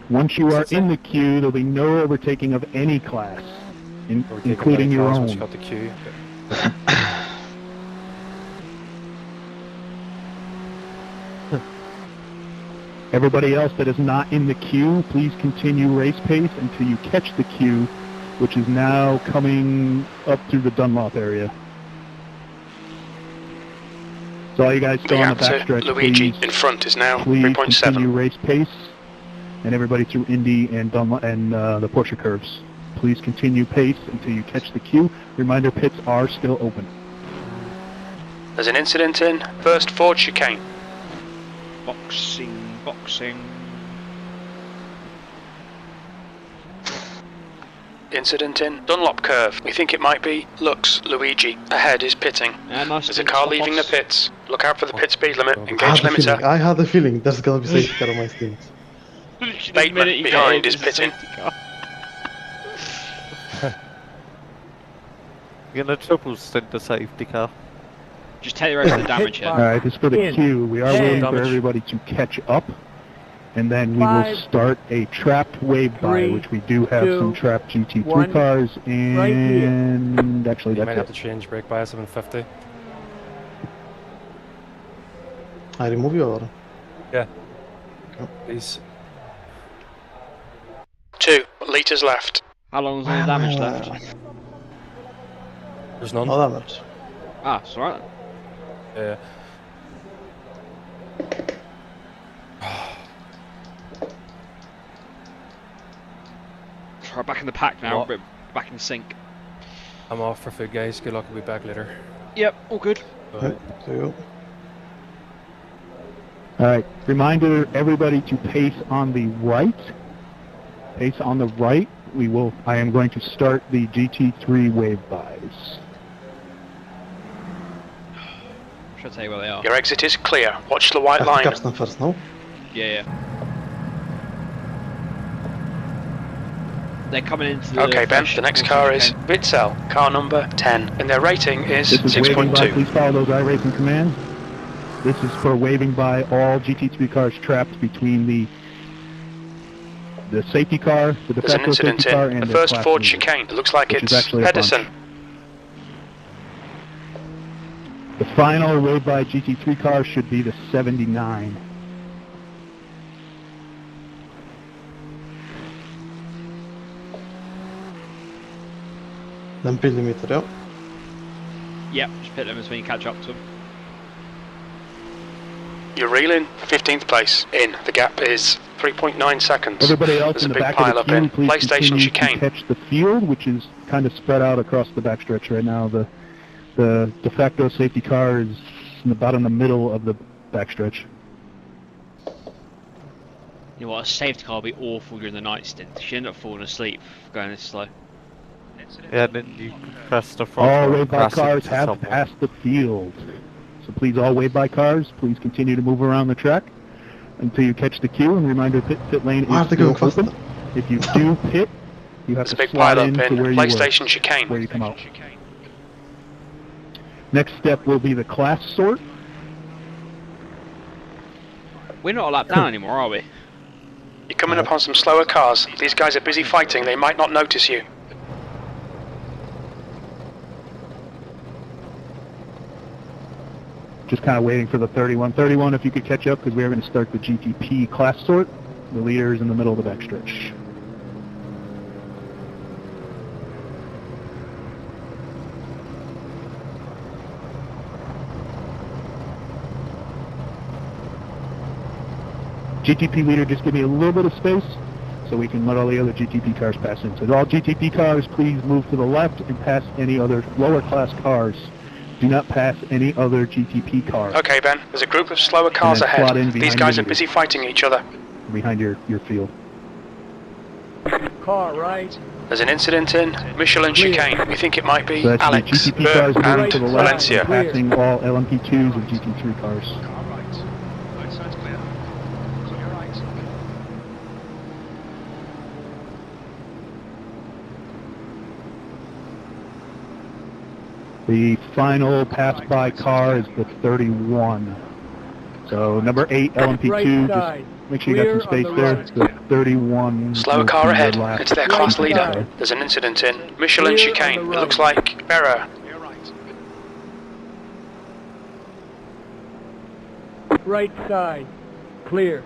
[SPEAKER 8] Once you are in the queue, there'll be no overtaking of any class,
[SPEAKER 2] Or take
[SPEAKER 8] including
[SPEAKER 2] a
[SPEAKER 8] your
[SPEAKER 2] class
[SPEAKER 8] own.
[SPEAKER 2] once you got the queue.
[SPEAKER 8] Everybody else that is not in the queue, please continue race pace until you catch the queue, which is now coming up through the Dunlop area. So all you guys
[SPEAKER 5] The
[SPEAKER 8] still on the
[SPEAKER 5] gap to
[SPEAKER 8] backstretch,
[SPEAKER 5] Luigi
[SPEAKER 8] please,
[SPEAKER 5] in front is now
[SPEAKER 8] please continue
[SPEAKER 5] 3.7.
[SPEAKER 8] race pace, and everybody through Indy and Dunlop and the Porsche curves. Please continue pace until you catch the queue. Reminder, pits are still open.
[SPEAKER 5] There's an incident in first Ford chicane.
[SPEAKER 3] Boxing.
[SPEAKER 5] Incident in Dunlop curve. We think it might be Lux Luigi. Ahead is pitting.
[SPEAKER 3] Yeah, nice.
[SPEAKER 5] There's a car leaving the pits. Look out for the pit speed limit.
[SPEAKER 4] I
[SPEAKER 5] Engage
[SPEAKER 4] had,
[SPEAKER 5] limiter.
[SPEAKER 4] I had a feeling there's gonna be safety car on my stint.
[SPEAKER 5] Bateman behind is pitting.
[SPEAKER 6] You're gonna triple stint the safety car.
[SPEAKER 3] Just take the rest of the damage
[SPEAKER 8] All
[SPEAKER 3] here.
[SPEAKER 8] right, this is for the
[SPEAKER 9] In.
[SPEAKER 8] queue. We are
[SPEAKER 9] Ten.
[SPEAKER 8] waiting for
[SPEAKER 2] Damage.
[SPEAKER 8] everybody to catch up, and then we will
[SPEAKER 9] Five,
[SPEAKER 8] start a trapped wave by,
[SPEAKER 9] three,
[SPEAKER 8] which we do have
[SPEAKER 9] two,
[SPEAKER 8] some trapped GT3
[SPEAKER 9] one,
[SPEAKER 8] cars,
[SPEAKER 9] right
[SPEAKER 8] and actually
[SPEAKER 2] You might have
[SPEAKER 8] that's
[SPEAKER 2] to change brake bias 750.
[SPEAKER 4] I remove you or?
[SPEAKER 2] Please.
[SPEAKER 5] 2 litres left.
[SPEAKER 3] How long is all the damage left?
[SPEAKER 2] There's none.
[SPEAKER 4] No damage.
[SPEAKER 3] Ah, it's alright.
[SPEAKER 2] Yeah.
[SPEAKER 3] We're back in the pack now,
[SPEAKER 2] What?
[SPEAKER 3] we're back in sync.
[SPEAKER 2] I'm off for food, guys. Good luck. I'll be back later.
[SPEAKER 3] Yep, all good.
[SPEAKER 2] Bye.
[SPEAKER 4] Right, so you.
[SPEAKER 8] All right. Reminder, everybody to pace on the right. Pace on the right. I am going to start the GT3 wave bys.
[SPEAKER 3] Should I tell you where they are?
[SPEAKER 5] Your exit is clear. Watch the white line.
[SPEAKER 4] Capstan first, no?
[SPEAKER 3] Yeah. They're coming into the...
[SPEAKER 5] Okay, Ben, the next car is Bitzel, car number 10, and their rating is
[SPEAKER 8] This is waving by.
[SPEAKER 5] 6.2.
[SPEAKER 8] Please follow those iRacing commands. This is for waving by all GT3 cars trapped between the the safety car, the de
[SPEAKER 5] There's an
[SPEAKER 8] facto
[SPEAKER 5] incident
[SPEAKER 8] safety car,
[SPEAKER 5] in
[SPEAKER 8] and
[SPEAKER 5] the
[SPEAKER 8] the
[SPEAKER 5] first
[SPEAKER 8] class
[SPEAKER 5] Ford
[SPEAKER 8] leader,
[SPEAKER 5] chicane. It looks like
[SPEAKER 8] which is
[SPEAKER 5] it's
[SPEAKER 8] actually a bunch.
[SPEAKER 5] Pedersen.
[SPEAKER 8] The final wave by GT3 car should be the 79.
[SPEAKER 4] Den millimeter, ja.
[SPEAKER 10] Yep, just pit them as when you catch up to them.
[SPEAKER 5] You're reeling 15th place in. The gap is 3.9 seconds.
[SPEAKER 8] Everybody else
[SPEAKER 5] There's
[SPEAKER 8] in
[SPEAKER 5] a
[SPEAKER 8] the
[SPEAKER 5] big
[SPEAKER 8] back
[SPEAKER 5] pile
[SPEAKER 8] of
[SPEAKER 5] up
[SPEAKER 8] the queue,
[SPEAKER 5] in
[SPEAKER 8] please
[SPEAKER 5] PlayStation
[SPEAKER 8] continue to
[SPEAKER 5] chicane.
[SPEAKER 8] catch the field, which is kind of spread out across the backstretch right now. The de facto safety car is about in the middle of the backstretch.
[SPEAKER 10] You know what, a safety car would be awful during the night stint. She ended up falling asleep going this slow.
[SPEAKER 6] Yeah, then you press the front
[SPEAKER 8] All
[SPEAKER 6] wheel
[SPEAKER 8] wave by
[SPEAKER 6] crash
[SPEAKER 8] cars
[SPEAKER 6] into
[SPEAKER 8] have
[SPEAKER 6] someone.
[SPEAKER 8] passed the field. So please, all wave by cars, please continue to move around the track until you catch the queue. And reminder, pit lane
[SPEAKER 4] Why are
[SPEAKER 8] is
[SPEAKER 4] they
[SPEAKER 8] still
[SPEAKER 4] going faster?
[SPEAKER 8] open. If you do pit, you have
[SPEAKER 5] There's a
[SPEAKER 8] to
[SPEAKER 5] big
[SPEAKER 8] slot
[SPEAKER 5] pile up
[SPEAKER 8] in to
[SPEAKER 5] in
[SPEAKER 8] where you were,
[SPEAKER 5] PlayStation chicane.
[SPEAKER 8] where you come out. Next step will be the class sort.
[SPEAKER 10] We're not a lap down anymore, are we?
[SPEAKER 5] You're coming upon some slower cars. These guys are busy fighting. They might not notice you.
[SPEAKER 8] Just kind of waiting for the 31. 31, if you could catch up, because we are going to start the GTP class sort. The leader is in the middle of the backstretch. GTP leader, just give me a little bit of space so we can let all the other GTP cars pass in. So all GTP cars, please move to the left and pass any other lower class cars. Do not pass any other GTP cars.
[SPEAKER 5] Okay, Ben. There's a group of slower cars
[SPEAKER 8] then slot in
[SPEAKER 5] ahead. These
[SPEAKER 8] behind
[SPEAKER 5] guys
[SPEAKER 8] the
[SPEAKER 5] are
[SPEAKER 8] leader.
[SPEAKER 5] busy fighting each other.
[SPEAKER 8] Behind your field.
[SPEAKER 9] Car right.
[SPEAKER 5] There's an incident in Michelin chicane. We think it might be
[SPEAKER 8] So that's
[SPEAKER 5] Alex,
[SPEAKER 8] the GTP
[SPEAKER 5] Burr,
[SPEAKER 8] cars moving
[SPEAKER 5] and
[SPEAKER 8] to the left,
[SPEAKER 5] Valencia.
[SPEAKER 8] passing all LMP2s and GT3 cars. The final pass-by car is the 31. So number 8 LMP2,
[SPEAKER 9] Right
[SPEAKER 8] just
[SPEAKER 9] side.
[SPEAKER 8] make sure you got some
[SPEAKER 9] Clear
[SPEAKER 8] space
[SPEAKER 9] on
[SPEAKER 8] there.
[SPEAKER 9] the
[SPEAKER 8] The 31.
[SPEAKER 5] Slower
[SPEAKER 8] will
[SPEAKER 5] car
[SPEAKER 8] be
[SPEAKER 5] ahead.
[SPEAKER 8] your last
[SPEAKER 5] It's their class
[SPEAKER 9] Right
[SPEAKER 5] leader.
[SPEAKER 9] side.
[SPEAKER 5] There's an incident in Michelin
[SPEAKER 9] Clear on
[SPEAKER 5] chicane.
[SPEAKER 9] the
[SPEAKER 5] It
[SPEAKER 9] right.
[SPEAKER 5] looks like error.
[SPEAKER 9] Right side. Clear.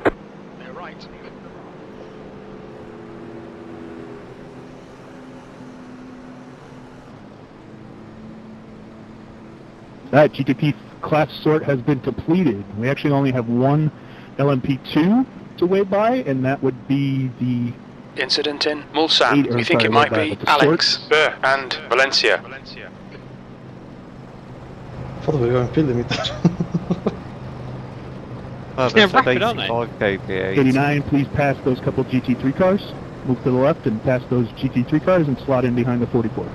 [SPEAKER 8] That GTP class sort has been completed. We actually only have one LMP2 to weigh by, and that would be the
[SPEAKER 5] Incident in Mulsanne. We think it might be Alex, Burr, and Valencia.
[SPEAKER 4] Thought we were going millimeter.
[SPEAKER 6] Oh,
[SPEAKER 10] They're
[SPEAKER 6] there's an
[SPEAKER 10] rapid, aren't they?
[SPEAKER 6] 85 kph.
[SPEAKER 8] 89, please pass those couple GT3 cars. Move to the left and pass those GT3 cars and slot in behind the 44.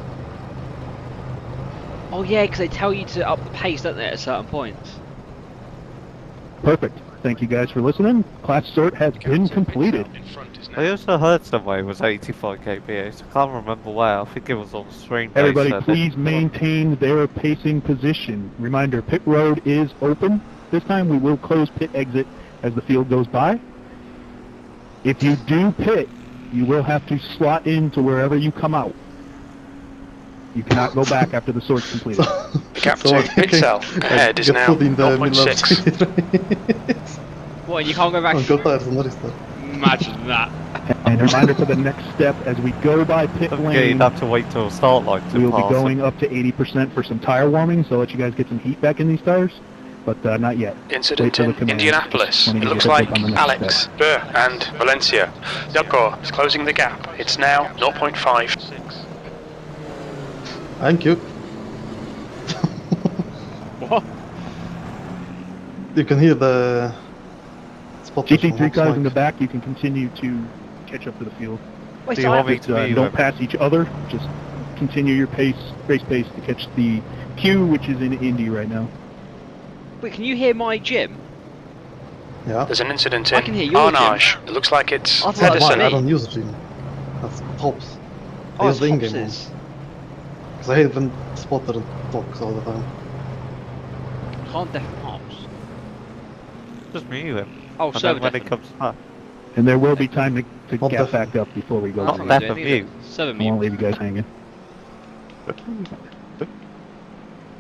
[SPEAKER 10] Oh yeah, because they tell you to up the pace, don't they, at certain points?
[SPEAKER 8] Perfect. Thank you guys for listening. Class sort has been completed.
[SPEAKER 6] I also heard somewhere it was 85 kph. I can't remember where. I think it was on the screen. they
[SPEAKER 8] Everybody,
[SPEAKER 6] said it.
[SPEAKER 8] please maintain their pacing position. Reminder, pit road is open. This time we will close pit exit as the field goes by. If you do pit, you will have to slot into wherever you come out. You cannot go back after the sort's completed.
[SPEAKER 5] The gap to pit cell ahead is now 0.6.
[SPEAKER 10] What, and you can't go back? Imagine that.
[SPEAKER 8] And a reminder for the next step, as we go by pit
[SPEAKER 6] Okay,
[SPEAKER 8] lane,
[SPEAKER 6] you'd have to wait till start line to
[SPEAKER 8] we will
[SPEAKER 6] pass
[SPEAKER 8] be going up to 80% for some tire warming, so I'll let you guys get some heat back in these tires, but not yet.
[SPEAKER 5] Incident
[SPEAKER 8] till
[SPEAKER 5] in
[SPEAKER 8] the command.
[SPEAKER 5] Indianapolis.
[SPEAKER 8] Just wanna
[SPEAKER 5] It
[SPEAKER 8] give you
[SPEAKER 5] looks
[SPEAKER 8] a heads
[SPEAKER 5] like
[SPEAKER 8] up on the next
[SPEAKER 5] Alex,
[SPEAKER 8] step.
[SPEAKER 5] Burr, and Valencia. Delco is closing the gap. It's now 0.5.
[SPEAKER 4] Thank you.
[SPEAKER 10] What?
[SPEAKER 4] You can hear the spotters from
[SPEAKER 8] GT3 cars in the
[SPEAKER 4] outside.
[SPEAKER 8] back, you can continue to catch up to the field.
[SPEAKER 10] Wait,
[SPEAKER 6] Do
[SPEAKER 10] so
[SPEAKER 6] you
[SPEAKER 10] I
[SPEAKER 6] want me
[SPEAKER 10] have
[SPEAKER 8] Just,
[SPEAKER 6] to be
[SPEAKER 8] don't pass each other, just continue your race pace to catch the queue, which is in Indy right now.
[SPEAKER 10] wait, can you hear my gym?
[SPEAKER 4] Yeah.
[SPEAKER 5] There's an incident
[SPEAKER 10] I
[SPEAKER 5] in
[SPEAKER 10] can hear your
[SPEAKER 5] Arnage. It looks like it's
[SPEAKER 10] I thought that was
[SPEAKER 5] Pedersen.
[SPEAKER 10] me.
[SPEAKER 4] I don't use the gym. That's Tops. I
[SPEAKER 10] Oh,
[SPEAKER 4] use
[SPEAKER 10] it's
[SPEAKER 4] the in-game one.
[SPEAKER 10] Hops's.
[SPEAKER 4] Because I hate when spotter talks all the time.
[SPEAKER 10] Can't deafen hops.
[SPEAKER 6] Just mute him.
[SPEAKER 10] Oh,
[SPEAKER 6] And
[SPEAKER 10] server
[SPEAKER 6] then when it
[SPEAKER 10] deafen.
[SPEAKER 6] comes back.
[SPEAKER 8] And there will be time to
[SPEAKER 4] Not
[SPEAKER 8] get
[SPEAKER 4] definitely.
[SPEAKER 8] back up before we go.
[SPEAKER 10] Well,
[SPEAKER 8] through.
[SPEAKER 10] that's
[SPEAKER 6] Not
[SPEAKER 10] what we do.
[SPEAKER 6] FMU.
[SPEAKER 10] 7
[SPEAKER 8] I won't
[SPEAKER 10] mute.
[SPEAKER 8] leave you guys hanging.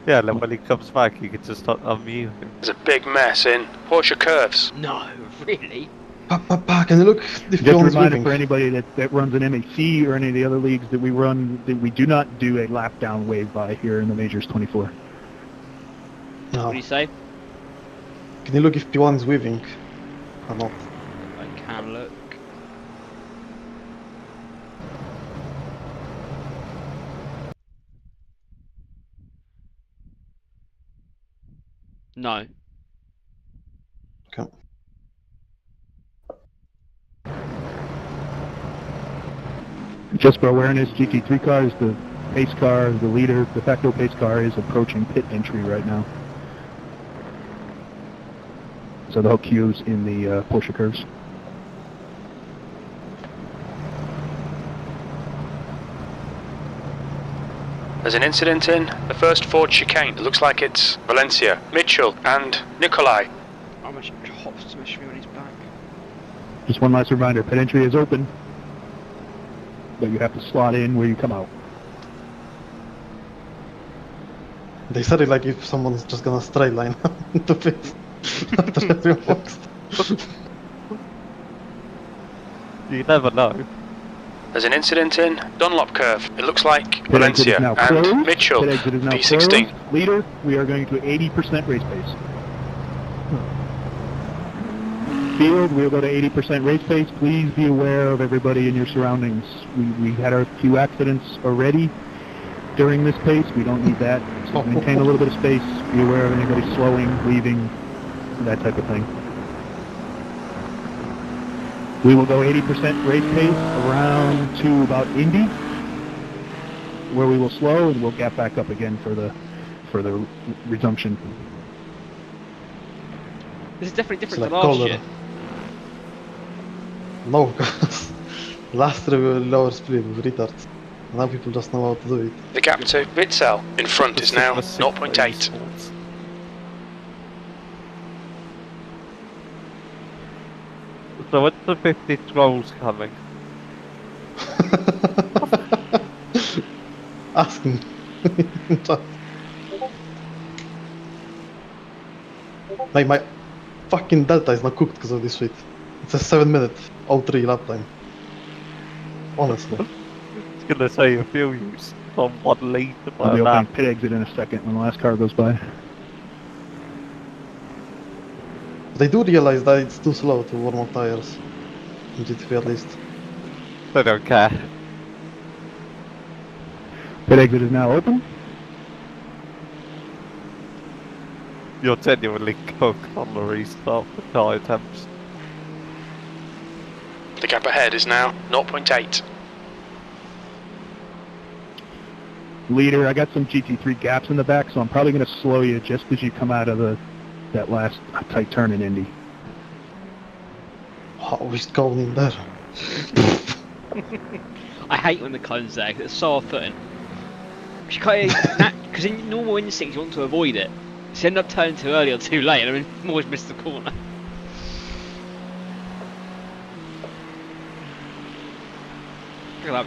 [SPEAKER 6] Yeah, then when he comes back, you can just unmute him.
[SPEAKER 5] There's a big mess in Porsche curves.
[SPEAKER 10] No, really?
[SPEAKER 4] Can you look if
[SPEAKER 8] Just a
[SPEAKER 4] John's
[SPEAKER 8] reminder
[SPEAKER 4] moving?
[SPEAKER 8] for anybody that runs an MAC or any of the other leagues that we run, that we do not do a lap down wave by here in the Majors 24.
[SPEAKER 4] No.
[SPEAKER 10] What do you say?
[SPEAKER 4] Can you look if P1 is weaving or not?
[SPEAKER 10] I can look. No.
[SPEAKER 4] Okay.
[SPEAKER 8] Just for awareness, GT3 car is the pace car, the leader, de facto pace car is approaching pit entry right now. So the whole queue's in the Porsche curves.
[SPEAKER 5] There's an incident in the first Ford chicane. It looks like it's Valencia, Mitchell and Nikolai.
[SPEAKER 10] How much hops to measure me when he's back?
[SPEAKER 8] Just one last reminder, pit entry is open, but you have to slot in where you come out.
[SPEAKER 4] They said it like if someone's just gonna straight line into pit after everyone walks.
[SPEAKER 6] You never know.
[SPEAKER 5] There's an incident in Dunlop curve. It looks like
[SPEAKER 8] Pit exit
[SPEAKER 5] Valencia
[SPEAKER 8] is now
[SPEAKER 5] and
[SPEAKER 8] closed.
[SPEAKER 5] Mitchell,
[SPEAKER 8] Pit exit is now
[SPEAKER 5] P16.
[SPEAKER 8] closed. Leader, we are going to 80% race pace. Field, we'll go to 80% race pace. Please be aware of everybody in your surroundings. We had a few accidents already during this pace. We don't need that. So maintain a little bit of space. Be aware of anybody slowing, leaving, that type of thing. We will go 80% race pace around to about Indy, where we will slow and we'll gap back up again for the resumption.
[SPEAKER 10] This is definitely different
[SPEAKER 4] It's
[SPEAKER 10] to
[SPEAKER 4] like
[SPEAKER 10] last
[SPEAKER 4] color.
[SPEAKER 10] year.
[SPEAKER 4] No, because last year we were lower speed with retards. Now people just know how to do it.
[SPEAKER 5] The gap to Vitzel in front is now 0.8.
[SPEAKER 6] So what's the 50 trolls coming?
[SPEAKER 4] Ask him. Like my fucking delta is not cooked because of this shit. It's a 7-minute 03 lap time. Honestly.
[SPEAKER 6] I was gonna say a few use somewhat late
[SPEAKER 8] I'll be
[SPEAKER 6] by
[SPEAKER 8] opening
[SPEAKER 6] that.
[SPEAKER 8] pit exit in a second when the last car goes by.
[SPEAKER 4] They do realize that it's too slow to warm up tires. In GTP at least.
[SPEAKER 6] They don't care.
[SPEAKER 8] Pit exit is now open.
[SPEAKER 6] You're genuinely cooked on the restart for tyre temps.
[SPEAKER 5] The gap ahead is now 0.8.
[SPEAKER 8] Leader, I got some GT3 gaps in the back, so I'm probably going to slow you just as you come out of that last tight turn in Indy.
[SPEAKER 4] Oh, he's going in there.
[SPEAKER 10] I hate when the cone's there 'cause it's so off-putting. Because in normal instincts you want to avoid it. So you end up turning too early or too late, and I mean, you always miss the corner.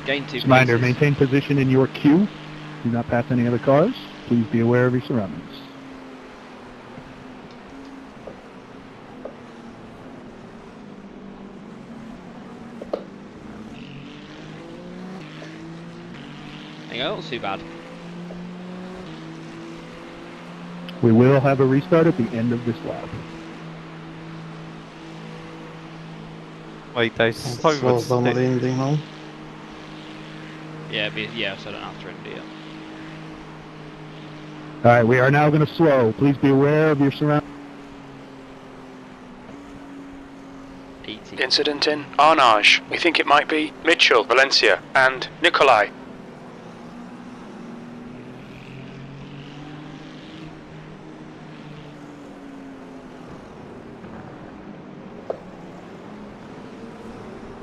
[SPEAKER 10] Gain 2
[SPEAKER 8] Reminder,
[SPEAKER 10] paces.
[SPEAKER 8] maintain position in your queue. Do not pass any other cars. Please be aware of your surroundings.
[SPEAKER 10] There you go, not too bad.
[SPEAKER 8] We will have a restart at the end of this lap.
[SPEAKER 6] Wait, there's
[SPEAKER 4] It
[SPEAKER 6] so
[SPEAKER 4] slows
[SPEAKER 6] much
[SPEAKER 4] down the
[SPEAKER 6] stick.
[SPEAKER 4] ending now.
[SPEAKER 10] Yeah, so I don't have to end it.
[SPEAKER 8] Alright, we are now going to slow. Please be aware of your surroundings.
[SPEAKER 10] PT.
[SPEAKER 5] Incident in Arnage. We think it might be Mitchell, Valencia and Nikolai.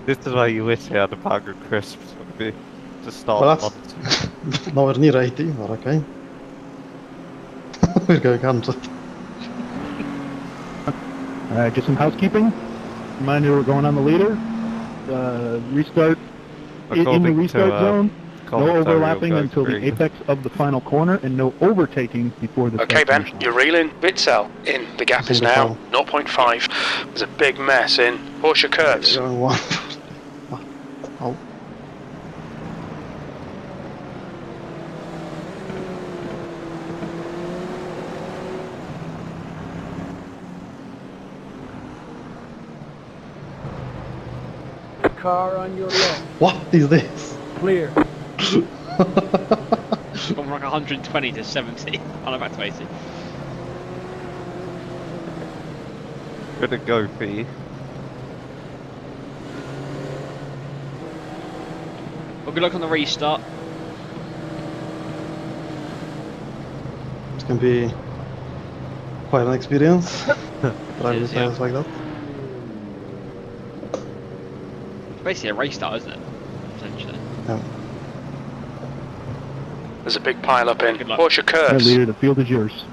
[SPEAKER 6] This is why you wish you had a bag of crisps would be to start
[SPEAKER 4] Well,
[SPEAKER 6] on.
[SPEAKER 4] that's nowhere near 80, but okay. We're going 100.
[SPEAKER 8] Alright, just some housekeeping. Reminder, we're going on the leader. Restart in the
[SPEAKER 6] According
[SPEAKER 8] restart
[SPEAKER 6] to,
[SPEAKER 8] zone. No
[SPEAKER 6] commentary,
[SPEAKER 8] overlapping
[SPEAKER 6] will go
[SPEAKER 8] until the
[SPEAKER 6] green.
[SPEAKER 8] apex of the final corner, and no overtaking before the
[SPEAKER 5] Okay,
[SPEAKER 8] start
[SPEAKER 5] Ben,
[SPEAKER 8] finish line.
[SPEAKER 5] you're reeling. Bitcell in. The gap is now 0.5. There's a big mess in Porsche curves.
[SPEAKER 4] Oh.
[SPEAKER 9] Car on your left.
[SPEAKER 4] What is this?
[SPEAKER 9] Clear.
[SPEAKER 10] From like 120 to 70. Oh, no, back to 80.
[SPEAKER 6] Gonna go for you.
[SPEAKER 10] Well, good luck on the restart.
[SPEAKER 4] It's gonna be quite an experience. Driving
[SPEAKER 10] It is, yeah.
[SPEAKER 4] science like that.
[SPEAKER 10] It's basically a restart, isn't it? Essentially.
[SPEAKER 4] Yeah.
[SPEAKER 5] There's a big pile up in
[SPEAKER 10] Good luck.
[SPEAKER 5] Porsche
[SPEAKER 8] All right,
[SPEAKER 5] curves.
[SPEAKER 8] leader, the field is yours.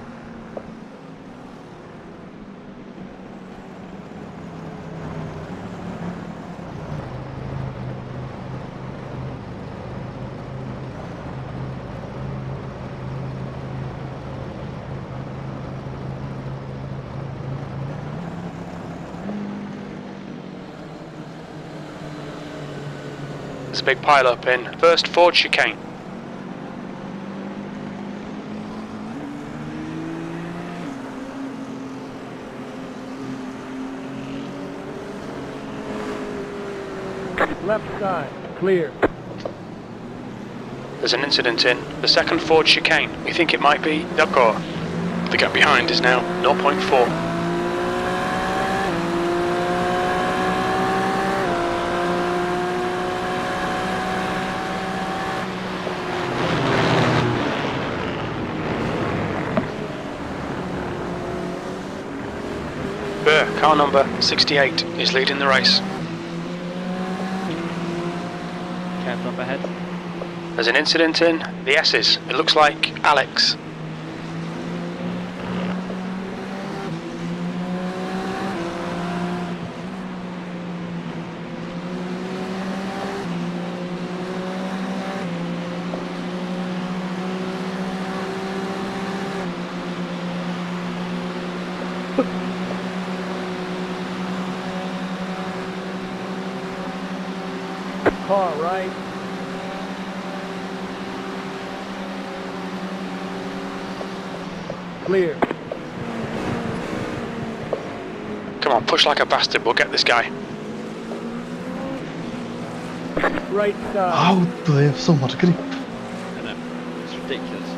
[SPEAKER 5] There's a big pile up in first Ford chicane.
[SPEAKER 9] Left side. Clear.
[SPEAKER 5] There's an incident in the second Ford chicane. We think it might be Ducor. The gap behind is now 0.4. Burr, car number 68, is leading the race.
[SPEAKER 10] Careful up ahead.
[SPEAKER 5] There's an incident in the S's. It looks like Alex.
[SPEAKER 9] Car right. Clear.
[SPEAKER 5] Come on, push like a bastard. We'll get this guy.
[SPEAKER 9] Right side.
[SPEAKER 4] How do they have so much grip?
[SPEAKER 10] I know. It's ridiculous.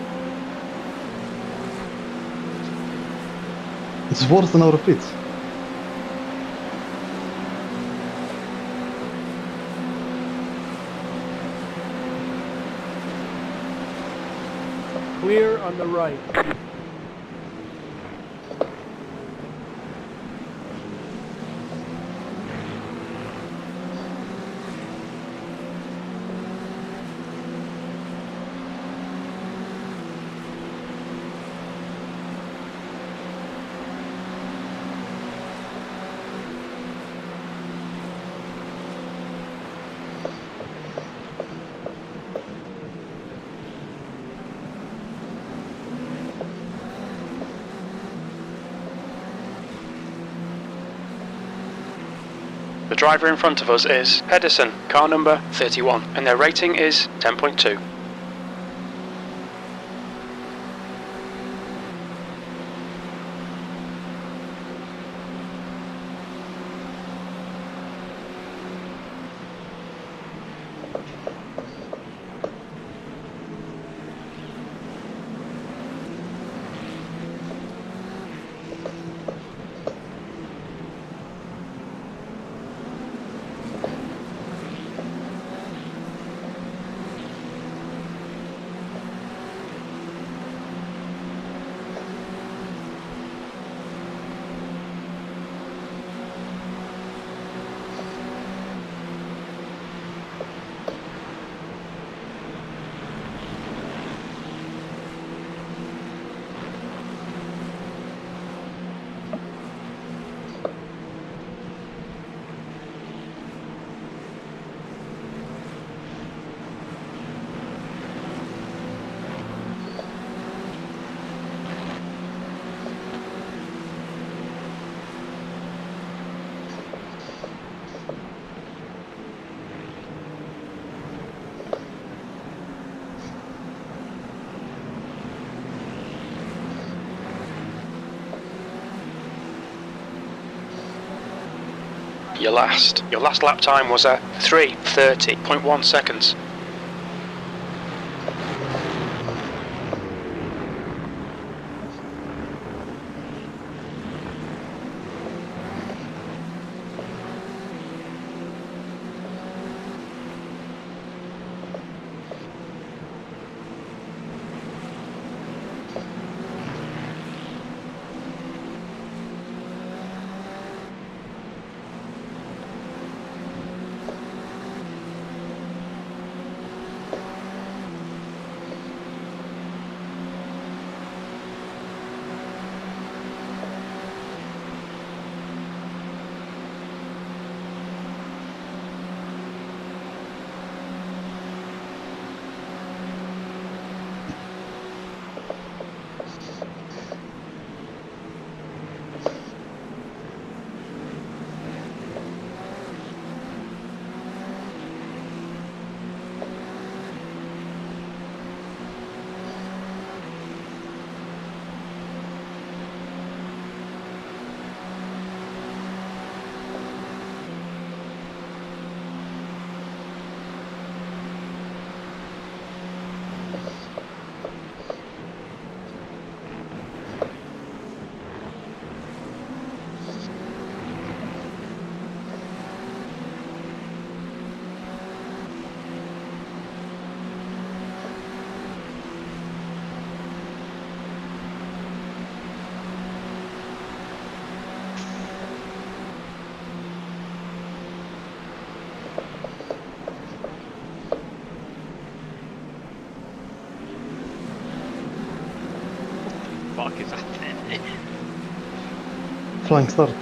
[SPEAKER 4] It's worse than out of pits.
[SPEAKER 9] Clear on the right.
[SPEAKER 5] The driver in front of us is Pedersen, car number 31, and their rating is 10.2. Your last lap time was 3:30.1 seconds.
[SPEAKER 10] Fuck is happening?
[SPEAKER 4] Flying start.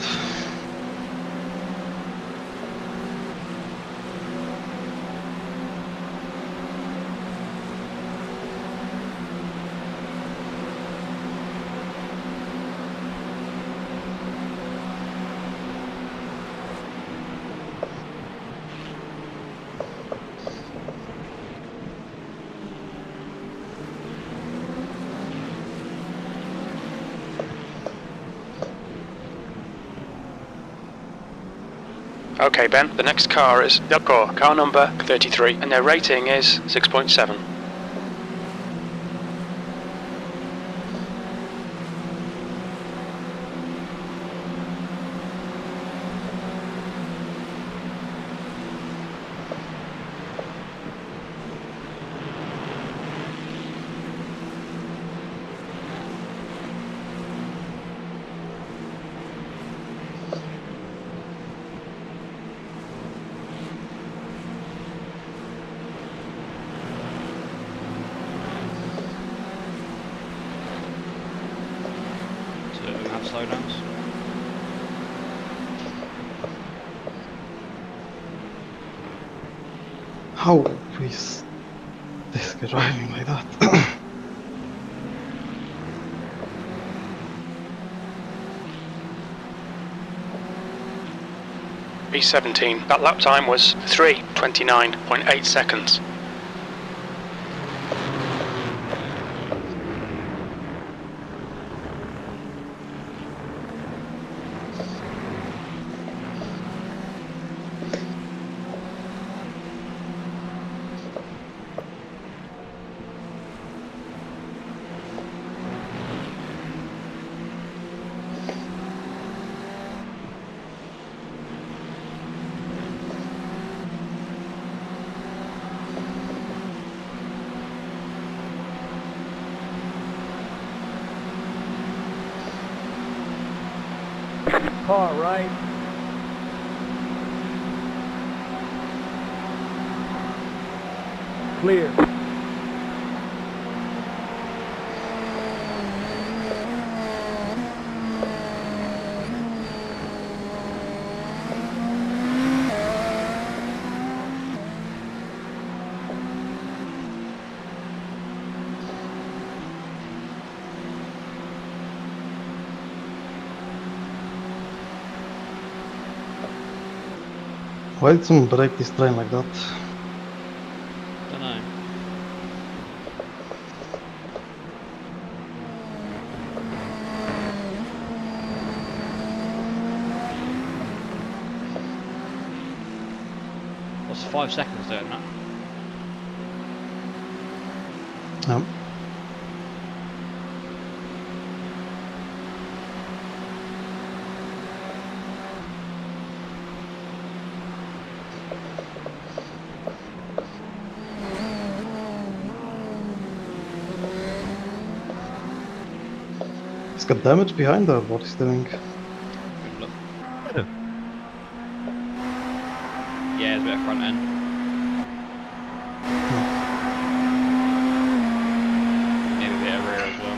[SPEAKER 5] Okay, Ben, the next car is car number 33, and their rating is 6.7.
[SPEAKER 10] Slowdowns.
[SPEAKER 4] How is this guy driving like that?
[SPEAKER 5] B17, that lap time was 3:29.8 seconds.
[SPEAKER 9] Car right. Clear.
[SPEAKER 4] Why did someone break this train like that?
[SPEAKER 10] Don't know. lost 5 seconds doing that.
[SPEAKER 4] He's got damage behind her, what he's doing.
[SPEAKER 10] Yeah, it's a bit of front end. Maybe a bit of rear as well.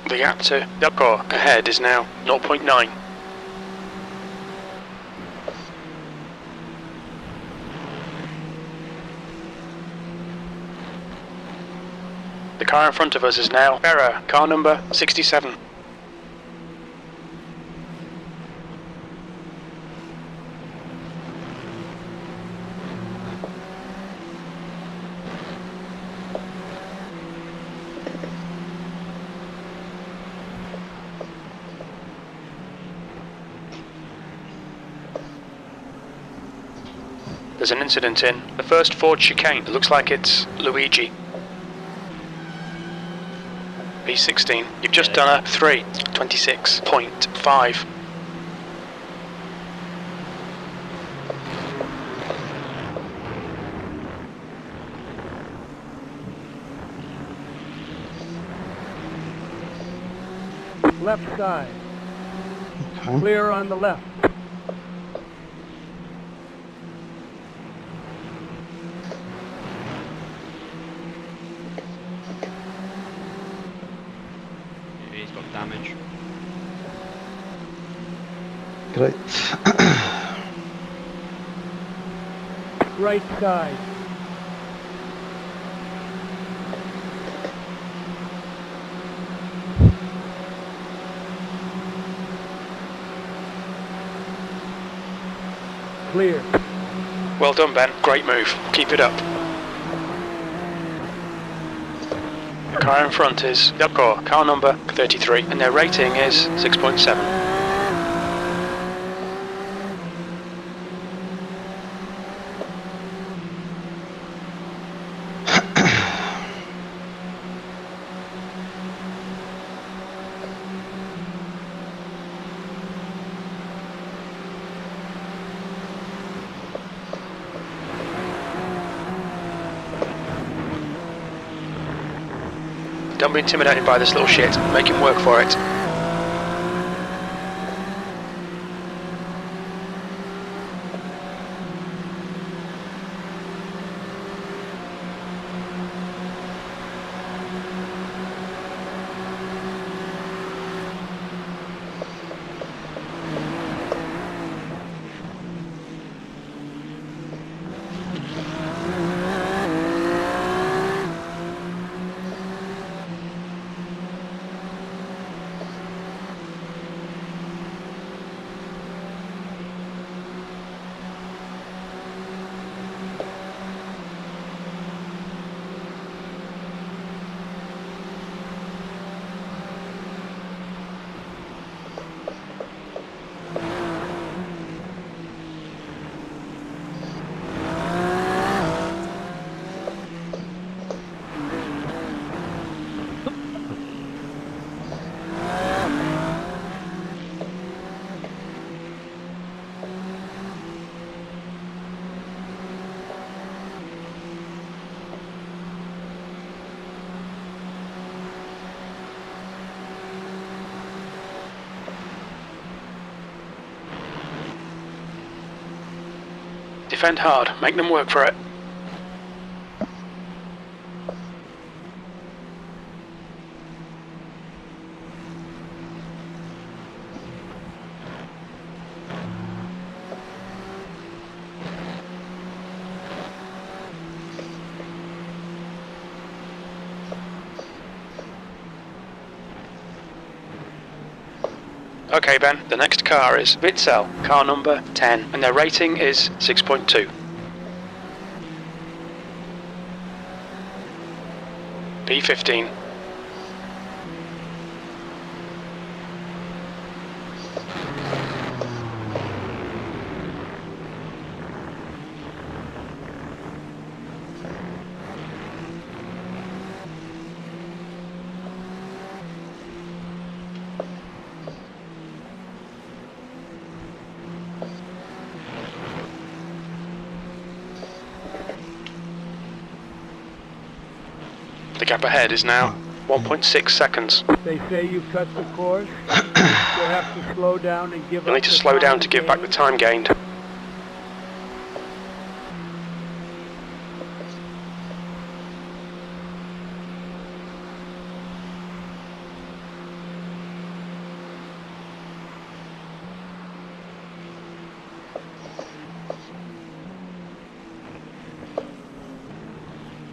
[SPEAKER 5] The gap to the car ahead is now 0.9. The car in front of us is now error, car number 67. There's an incident in the first Ford chicane. It looks like it's Luigi. B16. You've just done a 3:26.5.
[SPEAKER 9] Left side.
[SPEAKER 4] Okay.
[SPEAKER 9] Clear on the left.
[SPEAKER 10] He's got damage.
[SPEAKER 4] Great.
[SPEAKER 9] Right side. Clear.
[SPEAKER 5] Well done, Ben. Great move. Keep it up. The car in front is the car number 33, and their rating is 6.7. Don't be intimidated by this little shit. Make him work for it. Defend hard. Make them work for it. Okay, Ben, the next car is Vitzel, car number 10, and their rating is 6.2. P15. The gap ahead is now 1.6 seconds.
[SPEAKER 9] They say you cut the course. You'll have to slow down and give
[SPEAKER 5] You'll
[SPEAKER 9] up
[SPEAKER 5] need to
[SPEAKER 9] the
[SPEAKER 5] slow down
[SPEAKER 9] time
[SPEAKER 5] to give back the
[SPEAKER 9] gained.
[SPEAKER 5] time gained.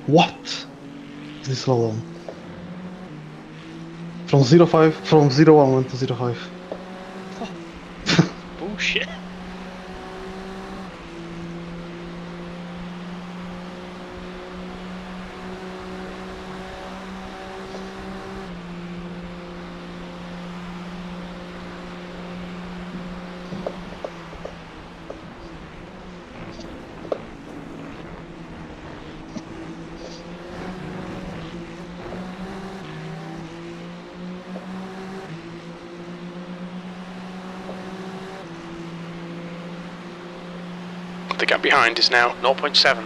[SPEAKER 4] What? Is this slow down? From 0.5, from 0.1 went to 0.5.
[SPEAKER 10] Bullshit.
[SPEAKER 5] The gap behind is now 0.7.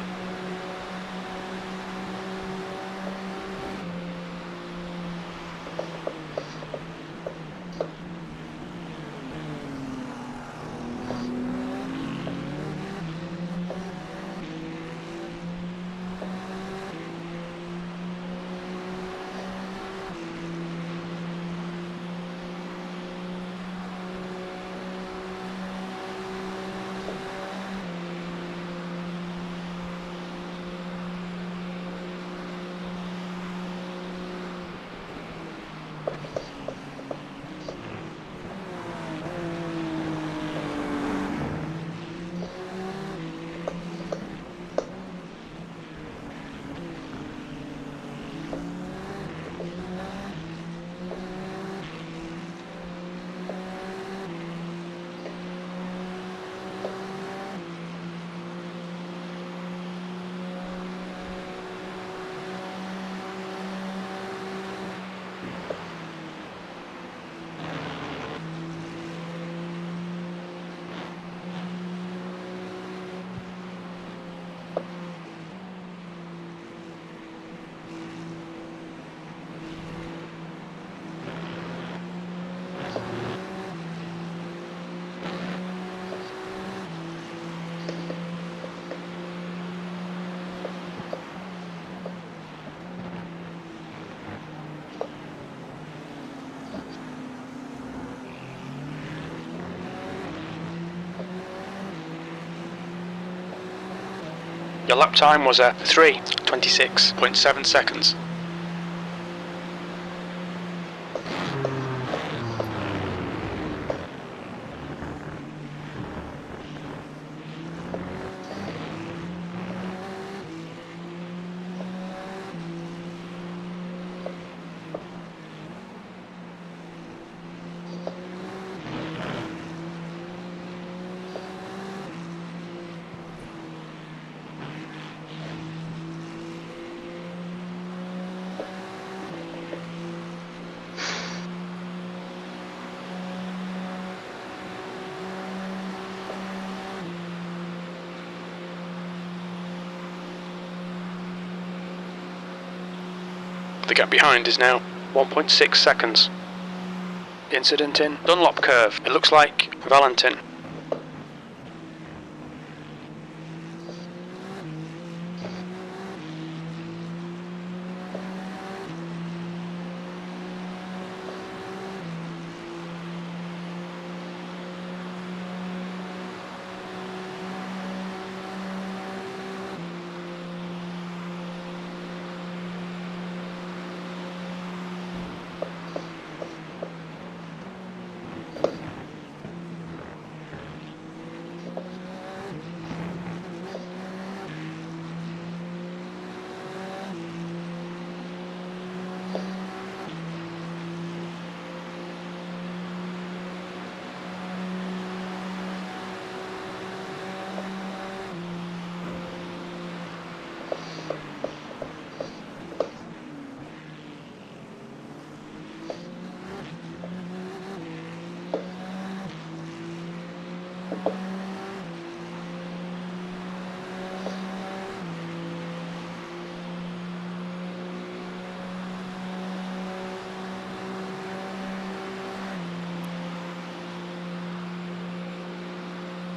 [SPEAKER 5] Your lap time was at 3:26.7 seconds. The gap behind is now 1.6 seconds. Incident in Dunlop curve. It looks like Valentin.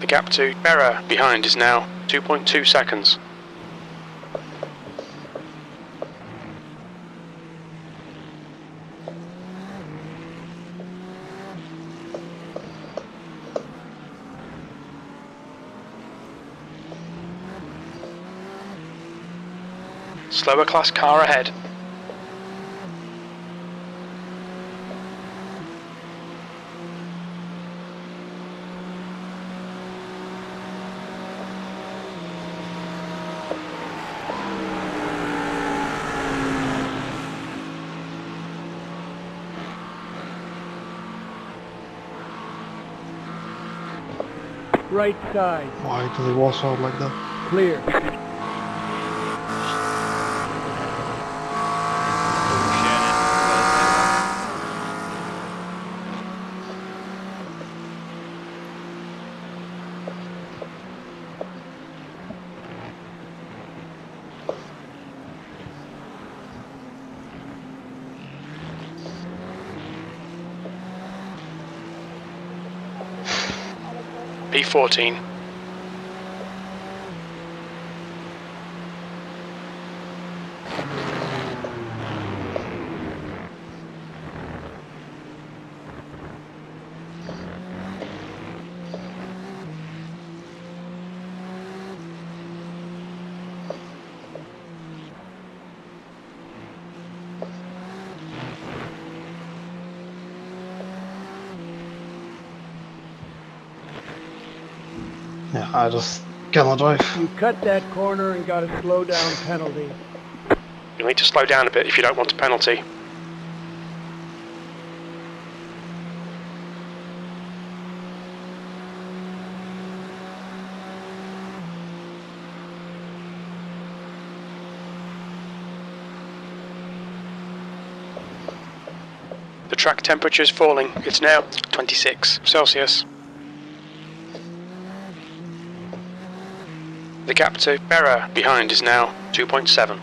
[SPEAKER 5] The gap to Ferrari behind is now 2.2 seconds. Slower class car ahead.
[SPEAKER 9] Right side,
[SPEAKER 4] Why do they wash out like that?
[SPEAKER 9] clear.
[SPEAKER 5] P14.
[SPEAKER 4] Yeah, I just cannot drive.
[SPEAKER 9] You cut that corner and got a slow down penalty.
[SPEAKER 5] You'll need to slow down a bit if you don't want a penalty. The track temperature is falling. It's now 26 Celsius. The gap to Ferrari behind is now 2.7.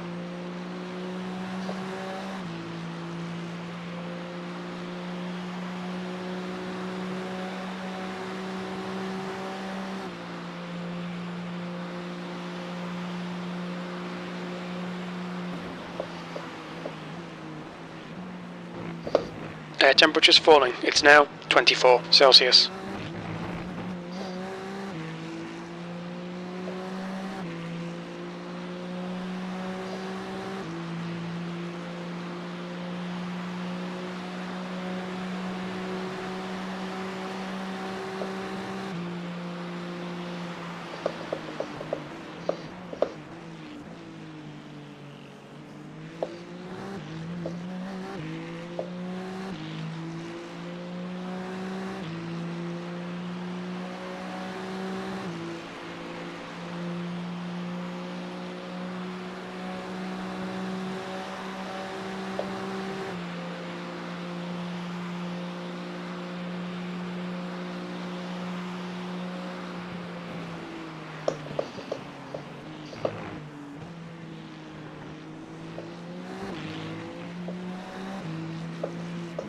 [SPEAKER 5] Air temperature's falling. It's now 24 Celsius.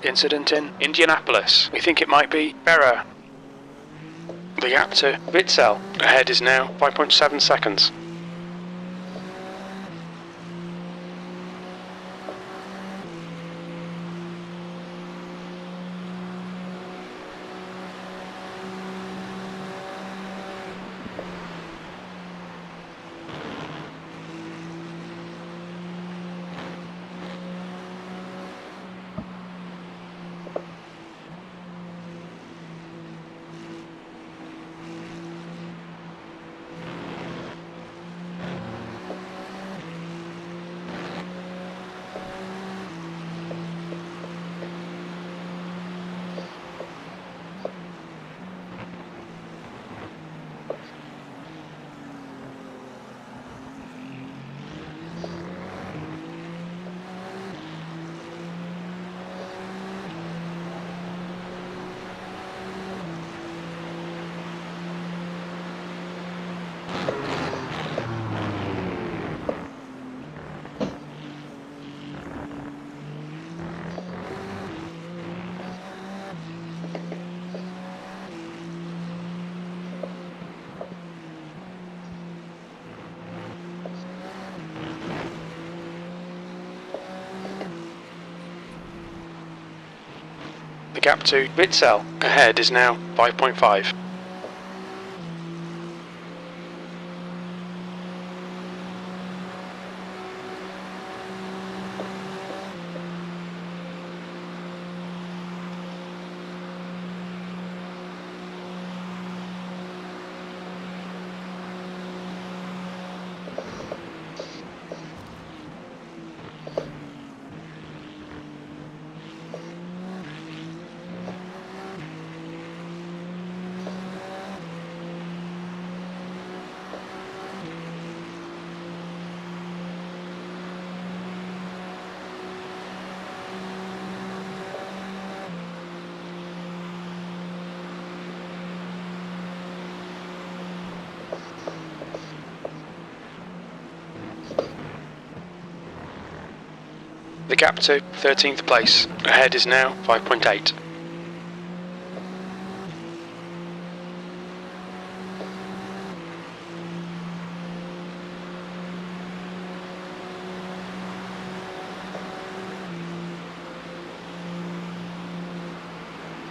[SPEAKER 5] Incident in Indianapolis. We think it might be Ferrari. The gap to Vitzel ahead is now 5.7 seconds. The gap to Bitzel ahead is now 5.5. The gap to 13th place ahead is now 5.8.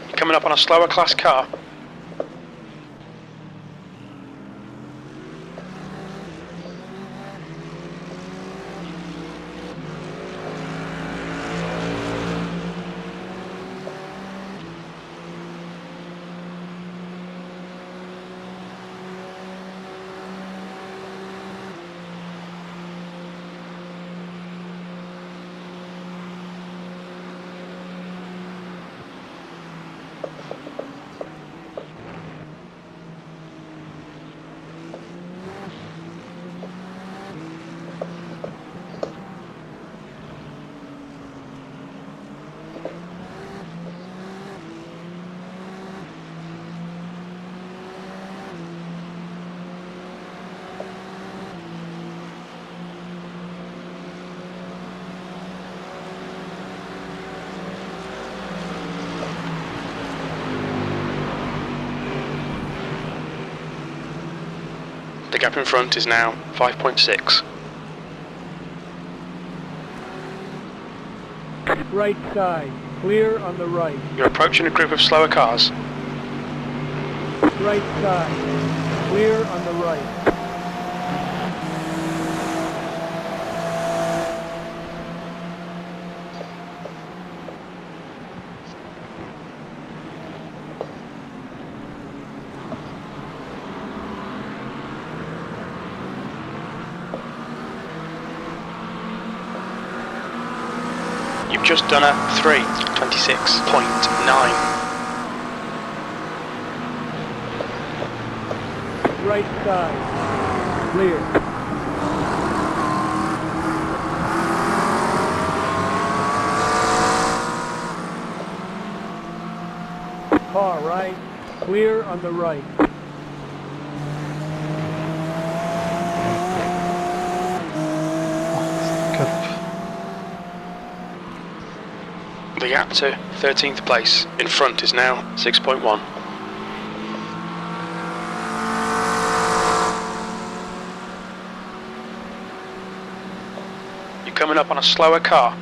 [SPEAKER 5] You're coming up on a slower class car. The gap in front is now 5.6.
[SPEAKER 9] Right side, clear on the right.
[SPEAKER 5] You're approaching a group of slower cars.
[SPEAKER 9] Right side, clear on the right.
[SPEAKER 5] You've just done a 3:26.9.
[SPEAKER 9] Right side, clear. Car right, clear on the right.
[SPEAKER 5] The gap to 13th place in front is now 6.1. You're coming up on a slower car.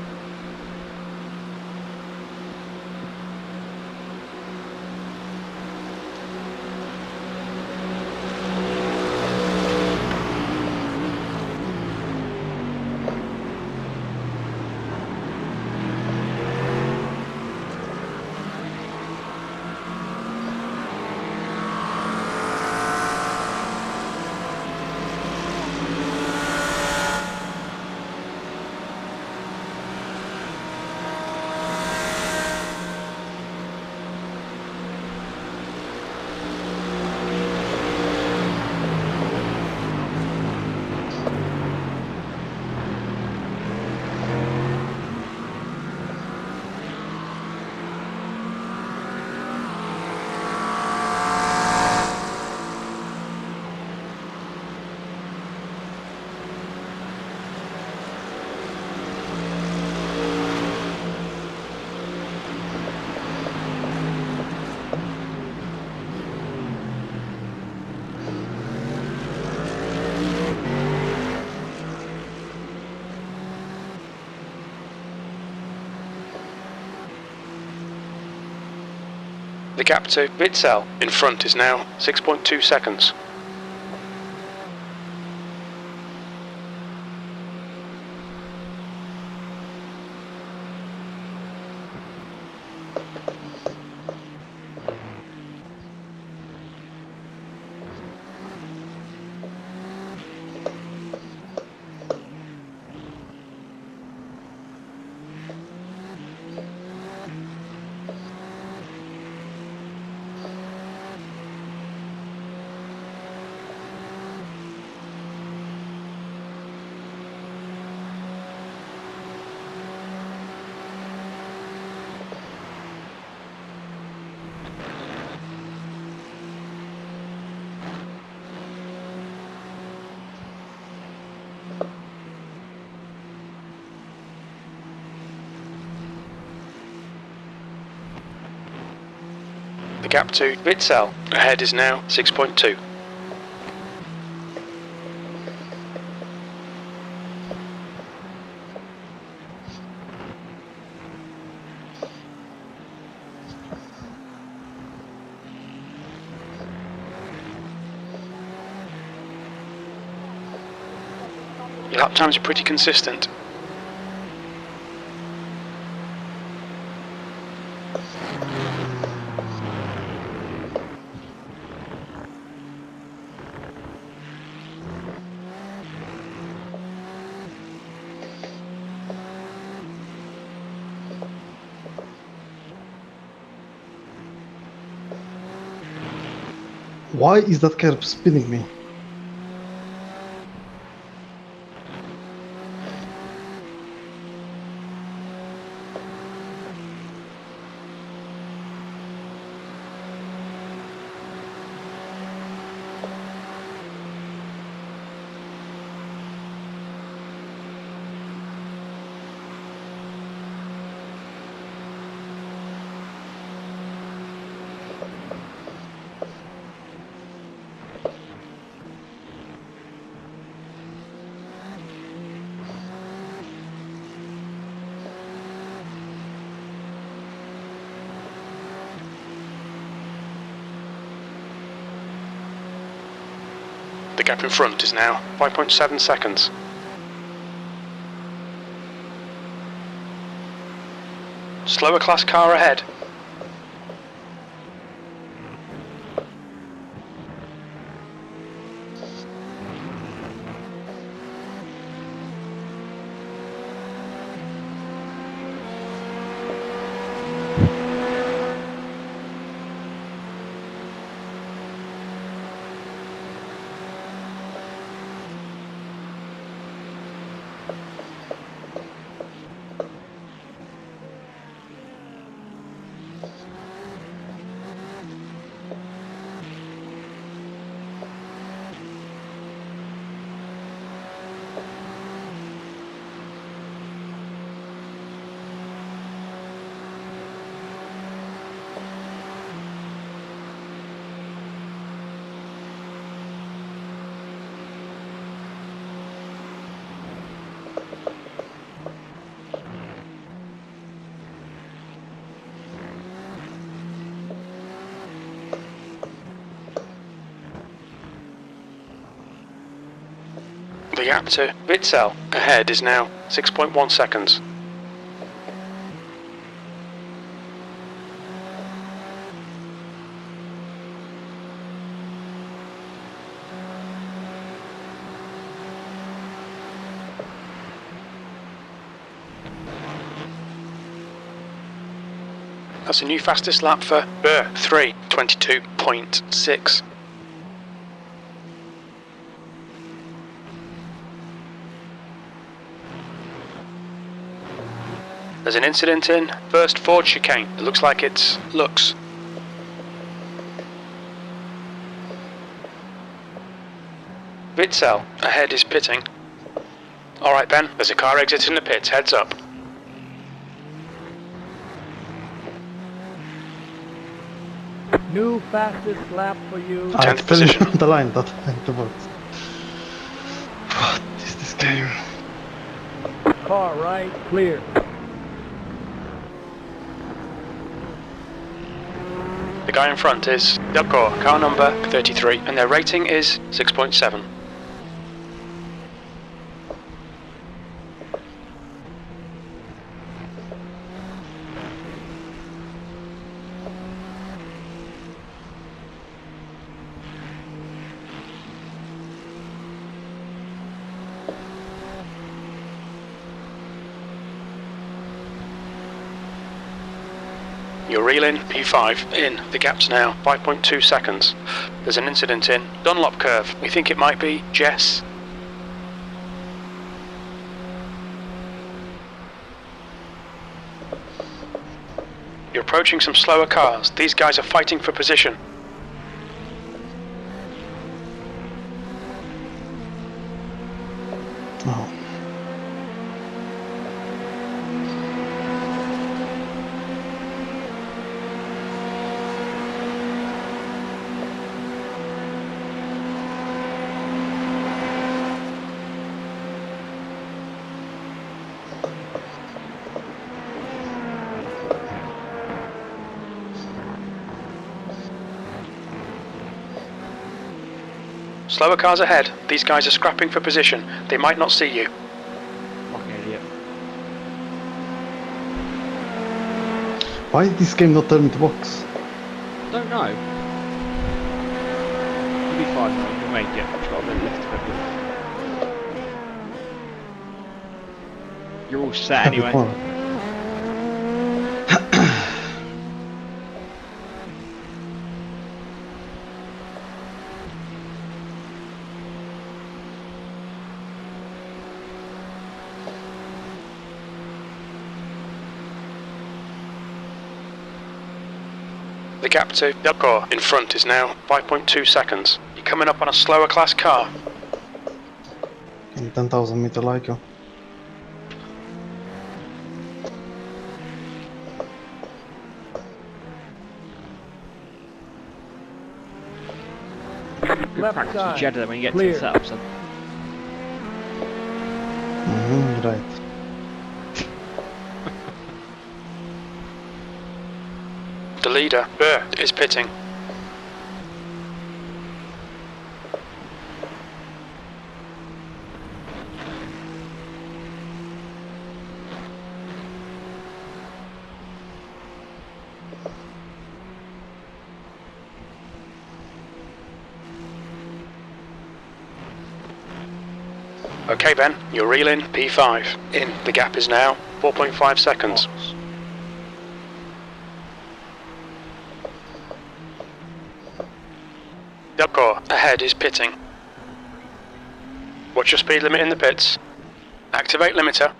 [SPEAKER 5] The gap to Bitzel in front is now 6.2 seconds. The gap to Bitzel ahead is now 6.2. Your lap times are pretty consistent.
[SPEAKER 4] Why is that curb spinning me?
[SPEAKER 5] The gap in front is now 5.7 seconds. Slower class car ahead. The gap to Bitzel ahead is now 6.1 seconds. That's a new fastest lap for Burr, 3:22.6. There's an incident in first Ford chicane. It looks like it's Lux. Bitzel ahead is pitting. Alright Ben, there's a car exiting the pits, heads up.
[SPEAKER 9] New fastest lap for you.
[SPEAKER 4] I
[SPEAKER 5] 10th
[SPEAKER 4] fell
[SPEAKER 5] position.
[SPEAKER 4] in the line that afterwards. What is this game?
[SPEAKER 9] Car right, clear.
[SPEAKER 5] The guy in front is Dubcore, car number 33, and their rating is 6.7. You're reeling P5 in. The gap's now 5.2 seconds. There's an incident in Dunlop curve. We think it might be Jess. You're approaching some slower cars. These guys are fighting for position.
[SPEAKER 4] Oh.
[SPEAKER 5] Slower cars ahead. These guys are scrapping for position. They might not see you.
[SPEAKER 10] Fucking idiot.
[SPEAKER 4] Why did this game not turn me to box?
[SPEAKER 10] Don't know. You'll be fine, mate. You'll make it. Just got a bit left to go. You're all set anyway.
[SPEAKER 5] The gap to Dubcore in front is now 5.2 seconds. You're coming up on a slower class car.
[SPEAKER 4] In 10,000 meter like you.
[SPEAKER 10] Good
[SPEAKER 9] Left
[SPEAKER 10] practice
[SPEAKER 9] side.
[SPEAKER 10] with Jeddah when you get
[SPEAKER 9] Clear.
[SPEAKER 10] to the setups. Then.
[SPEAKER 4] Right.
[SPEAKER 5] The leader, Burr, is pitting. Okay, Ben, you're reeling P5 in. The gap is now 4.5 seconds. Dubcore ahead is pitting. Watch your speed limit in the pits. Activate limiter.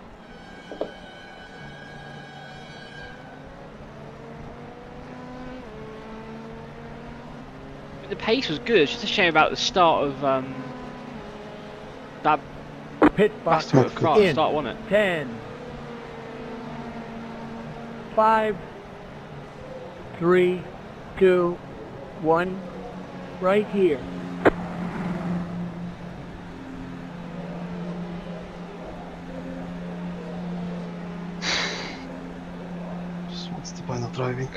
[SPEAKER 10] The pace was good. It's just a shame about the start of that
[SPEAKER 9] Pit box
[SPEAKER 10] bastard at the front
[SPEAKER 9] in.
[SPEAKER 10] start, wasn't it?
[SPEAKER 9] 10, 5, 3, 2, 1. Right here.
[SPEAKER 4] Just what's the point of driving?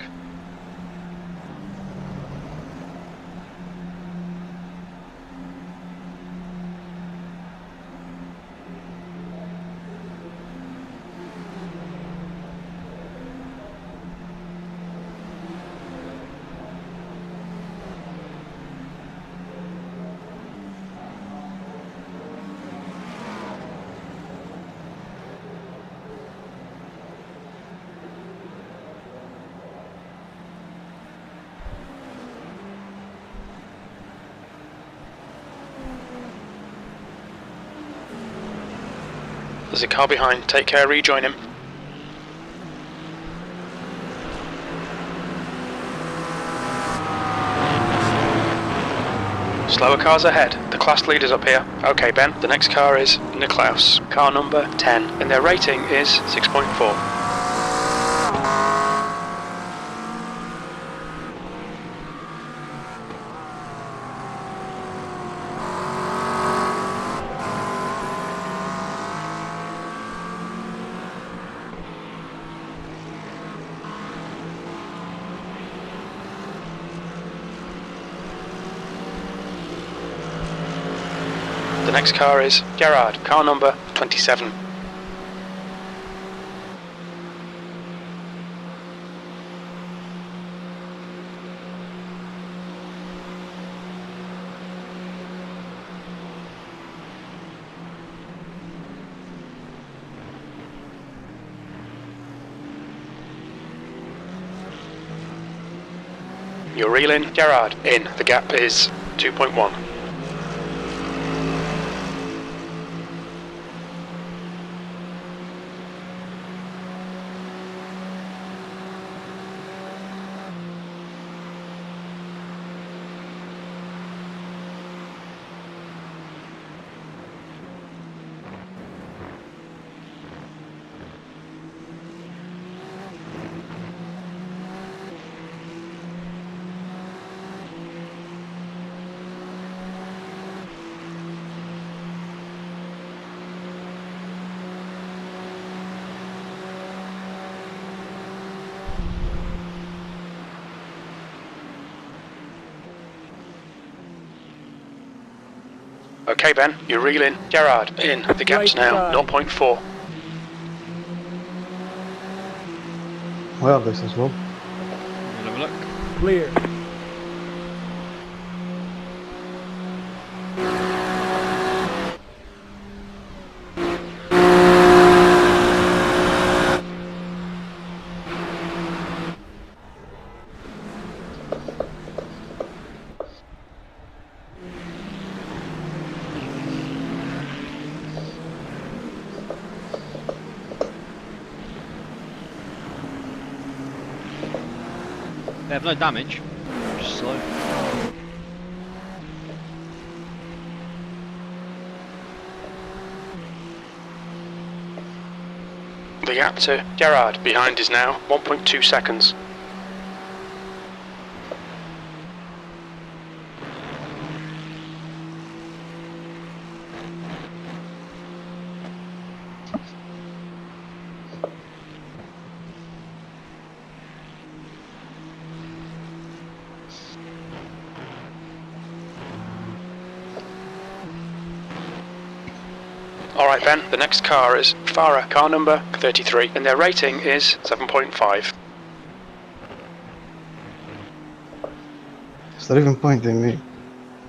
[SPEAKER 5] There's a car behind. Take care, rejoin him. Slower cars ahead. The class leader's up here. Okay, Ben. The next car is Niklaus. Car number 10. And their rating is 6.4. The next car is Gerard, car number 27. You're reeling, Gerard, in. The gap is 2.1. Okay, Ben, you're reeling. Gerard, in. The gap's now 0.4.
[SPEAKER 4] Well, this as well.
[SPEAKER 10] Have a look.
[SPEAKER 9] Clear.
[SPEAKER 10] They have no damage, just slow.
[SPEAKER 5] The gap to Gerard behind is now 1.2 seconds. Alright Ben, the next car is Farah, car number 33, and their rating is 7.5.
[SPEAKER 4] Is that even pointing me?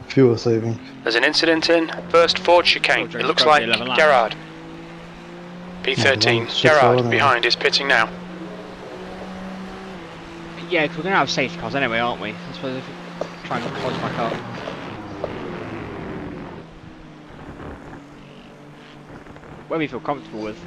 [SPEAKER 4] Fuel saving.
[SPEAKER 5] There's an incident in first Ford chicane. It looks like Gerard. P13, Gerard behind is pitting now.
[SPEAKER 10] Yeah, because we're going to have safety cars anyway, aren't we? I suppose if we try and close back up. Where we feel comfortable with.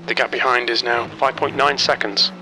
[SPEAKER 5] The gap behind is now 5.9 seconds.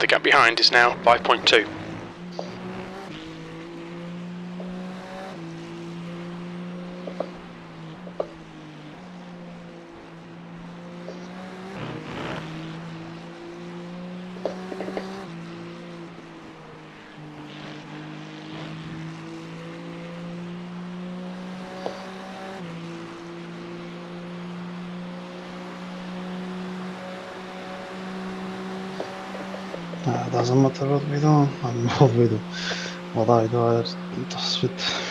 [SPEAKER 5] The gap behind is now 5.2.
[SPEAKER 4] Doesn't matter what we do, and what we do. What I do, does with.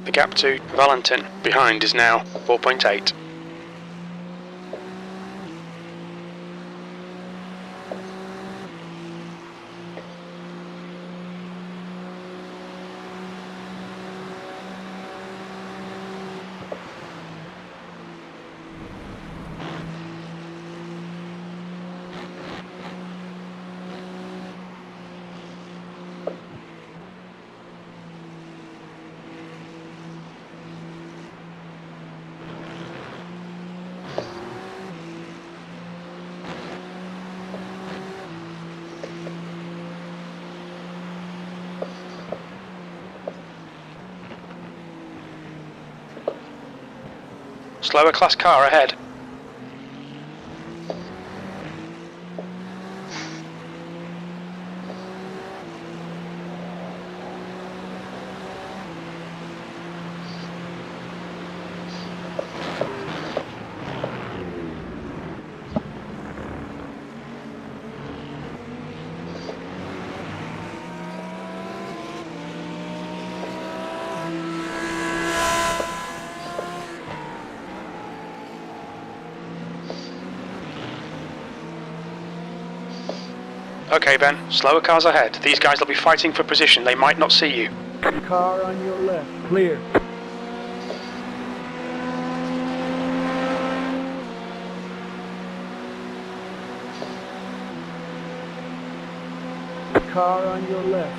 [SPEAKER 5] The gap to Valentin behind is now 4.8. Slower class car ahead. Okay, Ben, slower cars ahead. These guys will be fighting for position. They might not see you.
[SPEAKER 9] Car on your left, clear. Car on your left.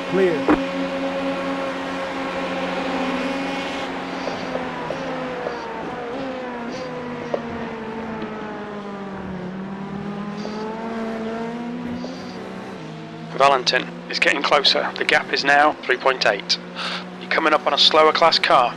[SPEAKER 9] Clear.
[SPEAKER 5] Valentin is getting closer. The gap is now 3.8. You're coming up on a slower class car.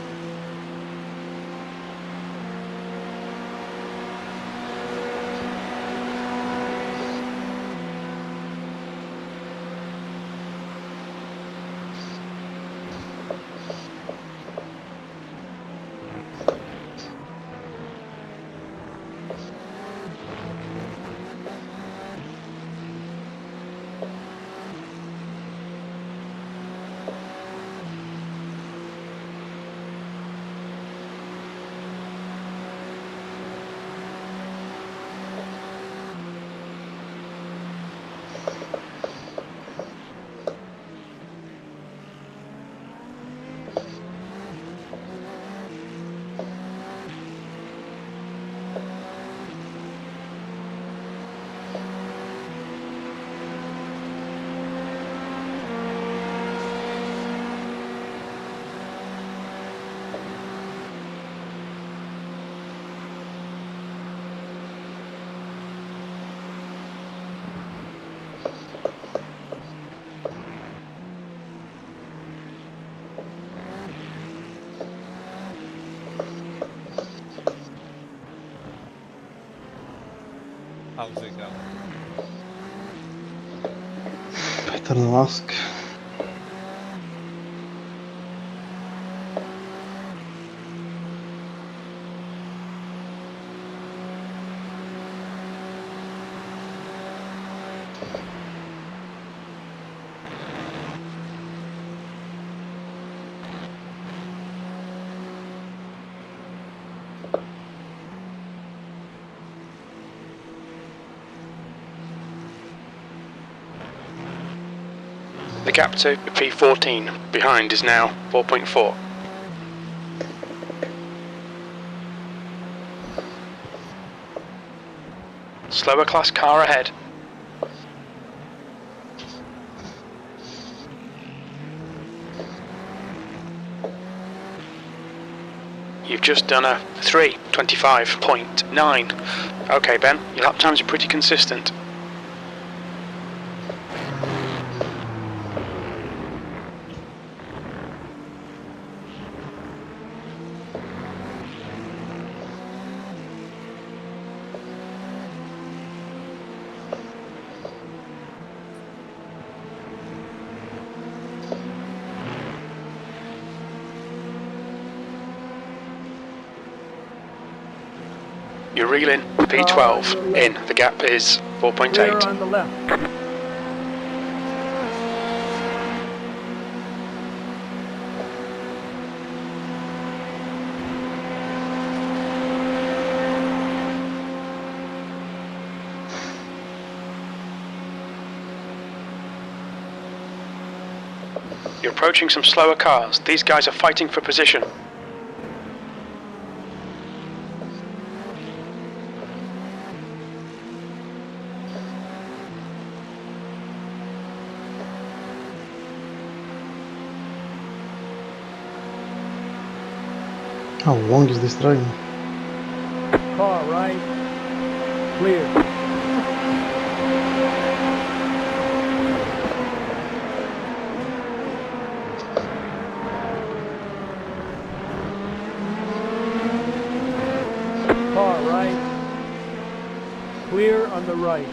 [SPEAKER 11] How's it going?
[SPEAKER 4] Better than ask.
[SPEAKER 5] The gap to P14 behind is now 4.4. Slower class car ahead. You've just done a 3:25.9. Okay, Ben, your lap times are pretty consistent. You're reeling P12 in. The gap is
[SPEAKER 9] Clear
[SPEAKER 5] 4.8.
[SPEAKER 9] on the left.
[SPEAKER 5] You're approaching some slower cars. These guys are fighting for position.
[SPEAKER 4] How long is this train?
[SPEAKER 9] Car right. Clear. Car right. Clear on the right.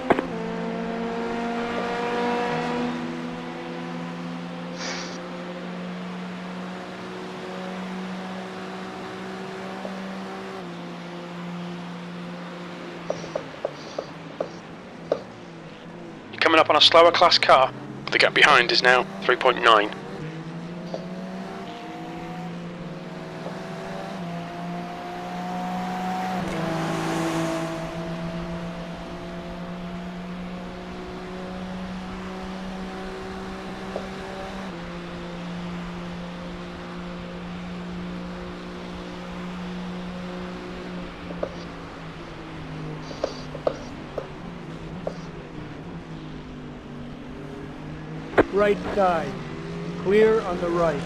[SPEAKER 5] You're coming up on a slower class car. The gap behind is now 3.9.
[SPEAKER 9] Right side. Clear on the right.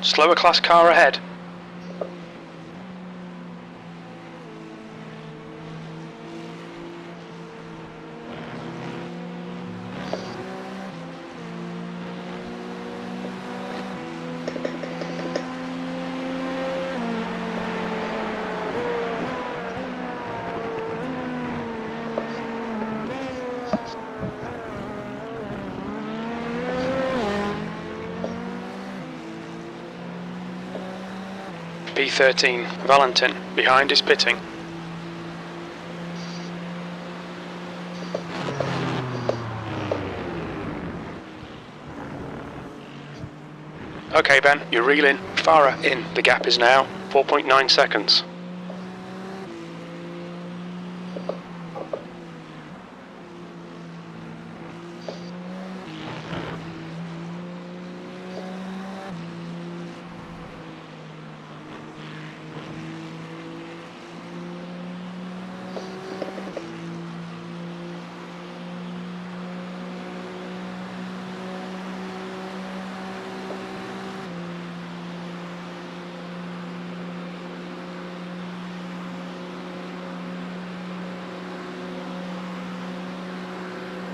[SPEAKER 5] Slower class car ahead. P13, Valentin, behind is pitting. Okay, Ben, you're reeling. Farah in. The gap is now 4.9 seconds.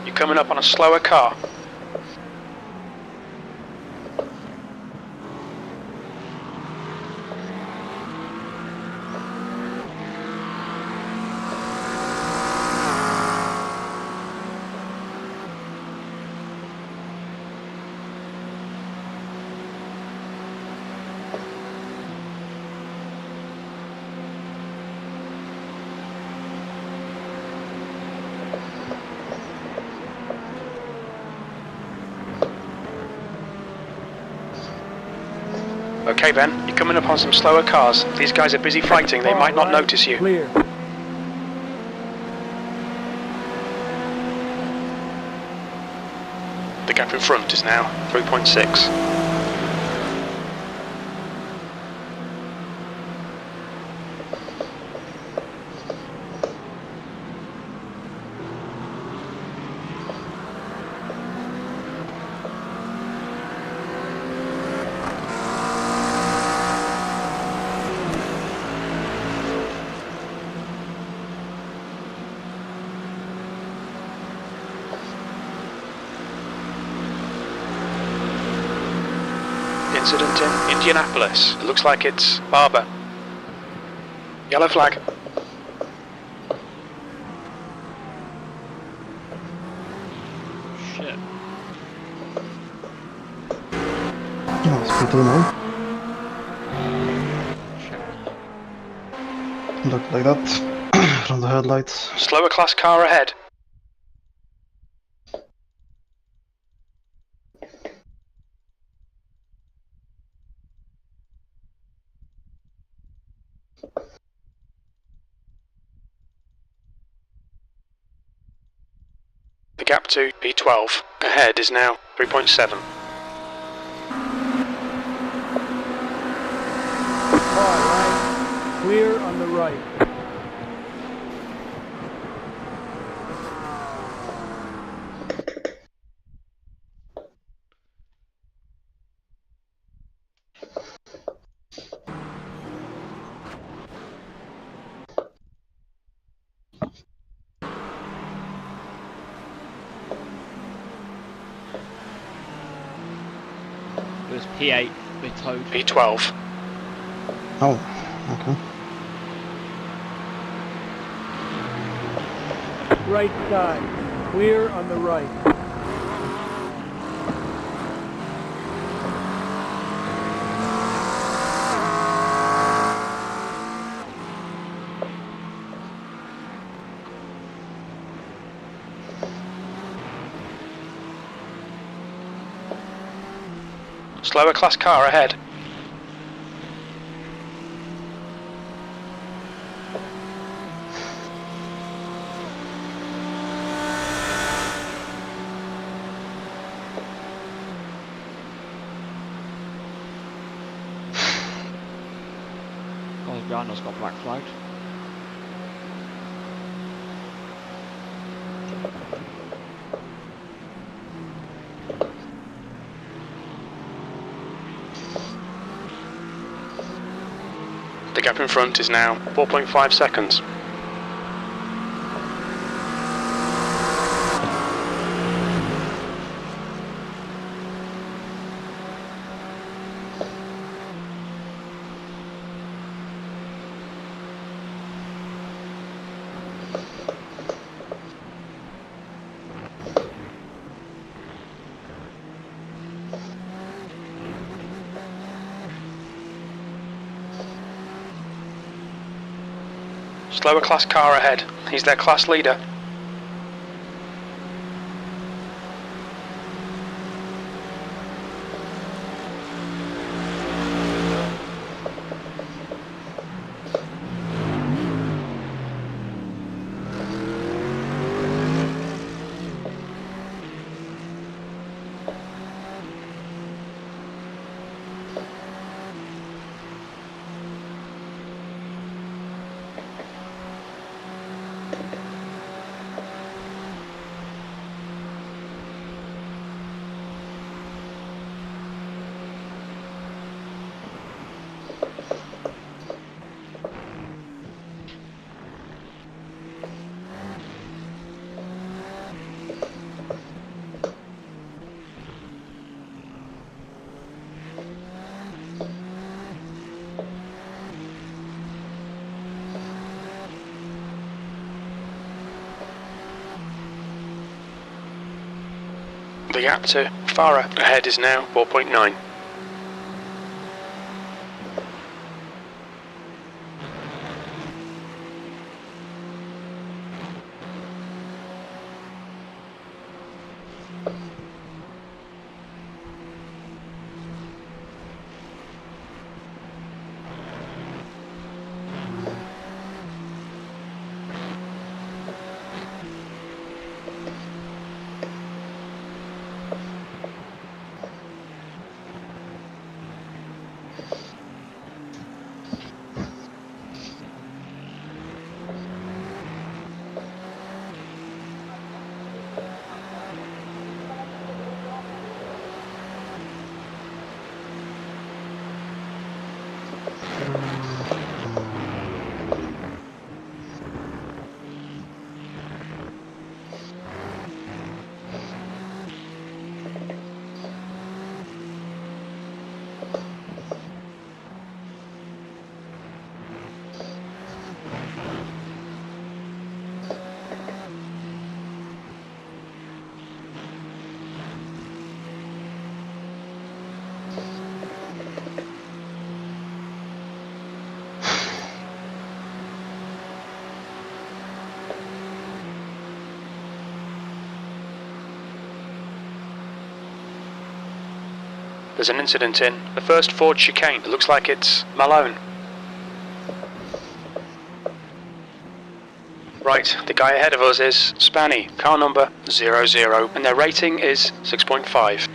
[SPEAKER 5] You're coming up on a slower car. Okay, Ben, you're coming up on some slower cars. These guys are busy fighting, they might not notice you.
[SPEAKER 9] Clear.
[SPEAKER 5] The gap in front is now 3.6. Incident in Indianapolis. It looks like it's Barber. Yellow flag.
[SPEAKER 10] Shit.
[SPEAKER 4] Ja, speed on. Look like that from the headlights.
[SPEAKER 5] Slower class car ahead. The gap to P12 ahead is now 3.7.
[SPEAKER 9] Car right. Clear on the right.
[SPEAKER 10] It was P8. They towed.
[SPEAKER 5] P12.
[SPEAKER 4] Oh, okay.
[SPEAKER 9] Right side. Clear on the right.
[SPEAKER 5] Slower class car ahead.
[SPEAKER 10] Guys behind us got black flagged.
[SPEAKER 5] The gap in front is now 4.5 seconds. Slower class car ahead. He's their class leader. The gap to Farah ahead is now 4.9. There's an incident in the first Ford chicane. It looks like it's Malone. Right, the guy ahead of us is Spanny, car number 00, and their rating is 6.5.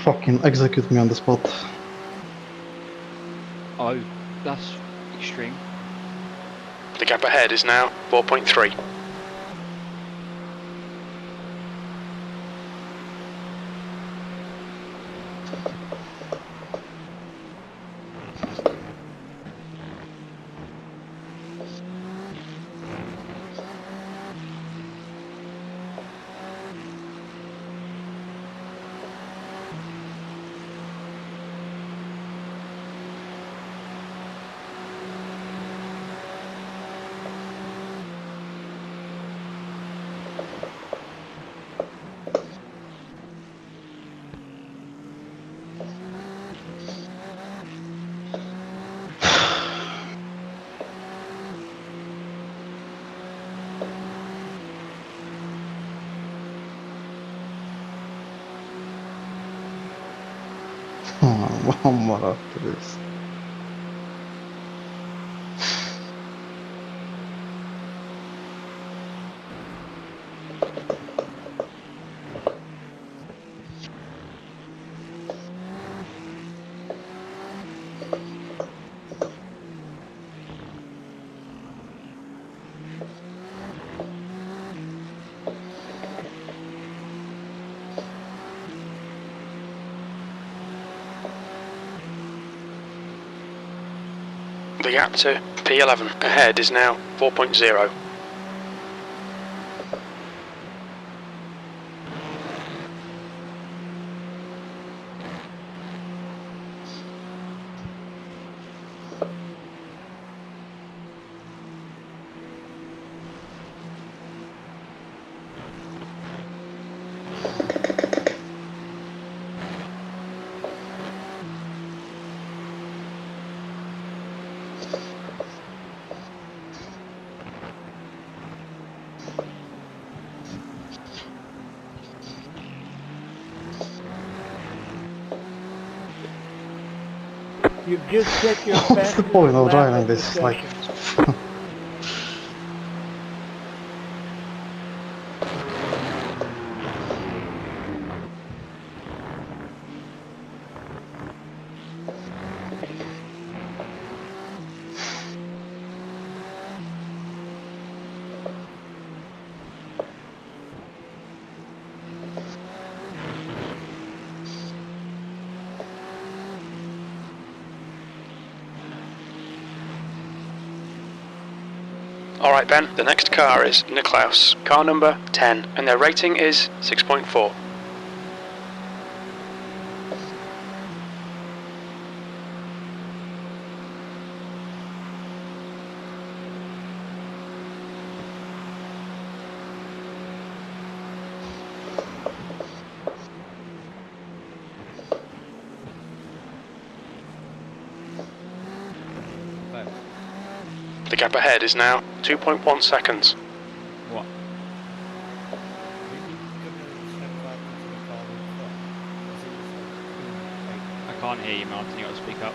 [SPEAKER 4] Fucking execute me on the spot.
[SPEAKER 3] Oh, that's extreme.
[SPEAKER 5] The gap ahead is now 4.3.
[SPEAKER 4] One more after this.
[SPEAKER 5] The gap to P11 ahead is now 4.0.
[SPEAKER 9] You've just set your
[SPEAKER 4] What's the point of driving this? Like,
[SPEAKER 5] Alright Ben, the next car is Niklaus, car number 10, and their rating is 6.4.
[SPEAKER 3] left.
[SPEAKER 5] The gap ahead is now 2.1 seconds.
[SPEAKER 3] What? I can't hear you, Martin. You got to speak up.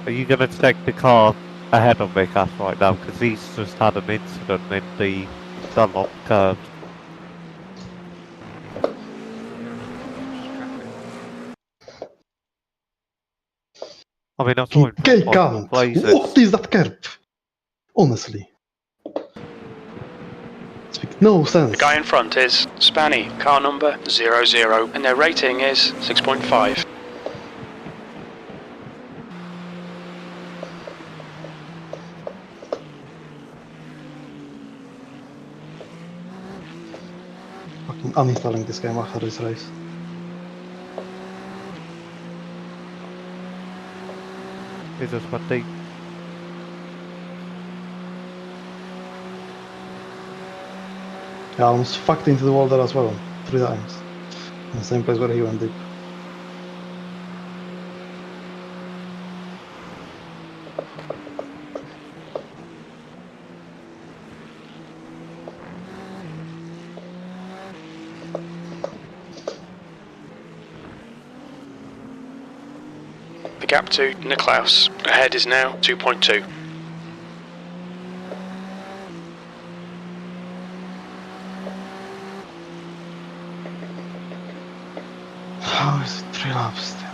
[SPEAKER 6] Are you going to check the car ahead of me, Cass, right now? Because he's just had an incident in the Dunlop curve. I mean, I saw him
[SPEAKER 4] Gay
[SPEAKER 6] like,
[SPEAKER 4] cunt!
[SPEAKER 6] blaze it.
[SPEAKER 4] What is that curve? Honestly. It makes no sense.
[SPEAKER 5] The guy in front is Spanny, car number 00, and their rating is 6.5.
[SPEAKER 4] Fucking uninstalling this game after this race.
[SPEAKER 6] It's just what they...
[SPEAKER 4] Yeah, I almost fucked into the wall there as well, 3 times. In the same place where he went deep.
[SPEAKER 5] The gap to Niklaus ahead is now 2.2.
[SPEAKER 4] How is it 3 laps still?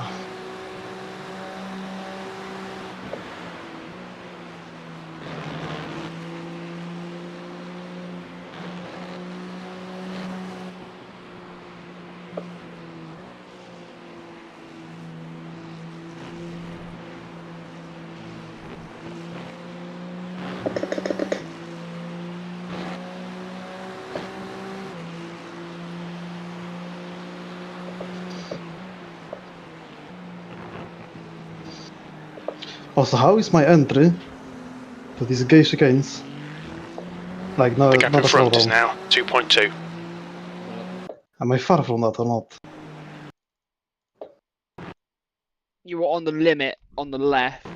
[SPEAKER 4] Also, how is my entry to these gay chicanes? Like, no,
[SPEAKER 5] The gap
[SPEAKER 4] not
[SPEAKER 5] in
[SPEAKER 4] a slow
[SPEAKER 5] front is
[SPEAKER 4] down.
[SPEAKER 5] now 2.2.
[SPEAKER 4] Am I far from that or not?
[SPEAKER 3] You were on the limit on the left,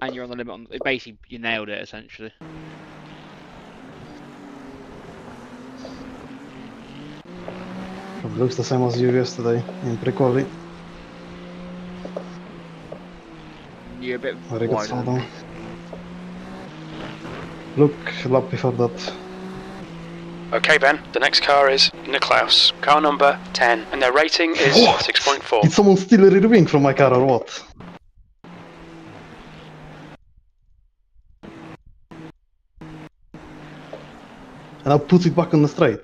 [SPEAKER 3] and you're on the limit on. Basically, you nailed it essentially.
[SPEAKER 4] It looks the same as you yesterday in pre-quali,
[SPEAKER 3] You're a bit
[SPEAKER 4] where I got
[SPEAKER 3] wider
[SPEAKER 4] slowed
[SPEAKER 3] than
[SPEAKER 4] down.
[SPEAKER 3] me.
[SPEAKER 4] Look, lap before that.
[SPEAKER 5] Okay, Ben, the next car is Niklaus, car number 10, and their rating is
[SPEAKER 4] What?
[SPEAKER 5] 6.4.
[SPEAKER 4] Did someone steal a rear wing from my car or what? And I'll put it back on the straight.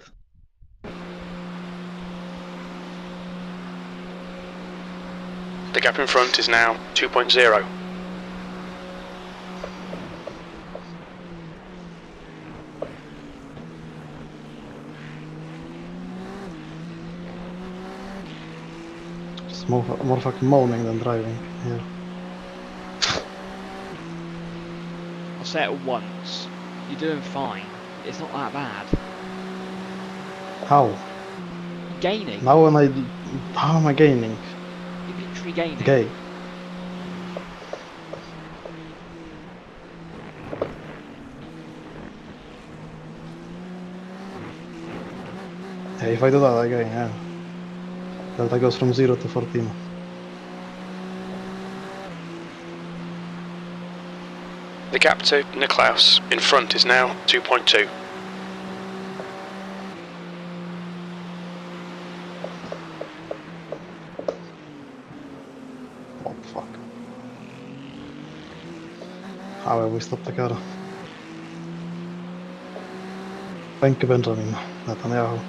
[SPEAKER 5] The gap in front is now 2.0.
[SPEAKER 4] It's more fucking moaning than driving here.
[SPEAKER 3] I'll say it once. You're doing fine. It's not that bad.
[SPEAKER 4] How?
[SPEAKER 3] Gaining.
[SPEAKER 4] Now when I... How am I gaining?
[SPEAKER 3] You're literally gaining.
[SPEAKER 4] Gay. Hey, if I do that, I gain, yeah. Delta goes from 0 to 14.
[SPEAKER 5] The gap to Niklaus in front is now 2.2.
[SPEAKER 4] What the fuck? How have we stopped the car? Thank you, Benjamin Netanyahu.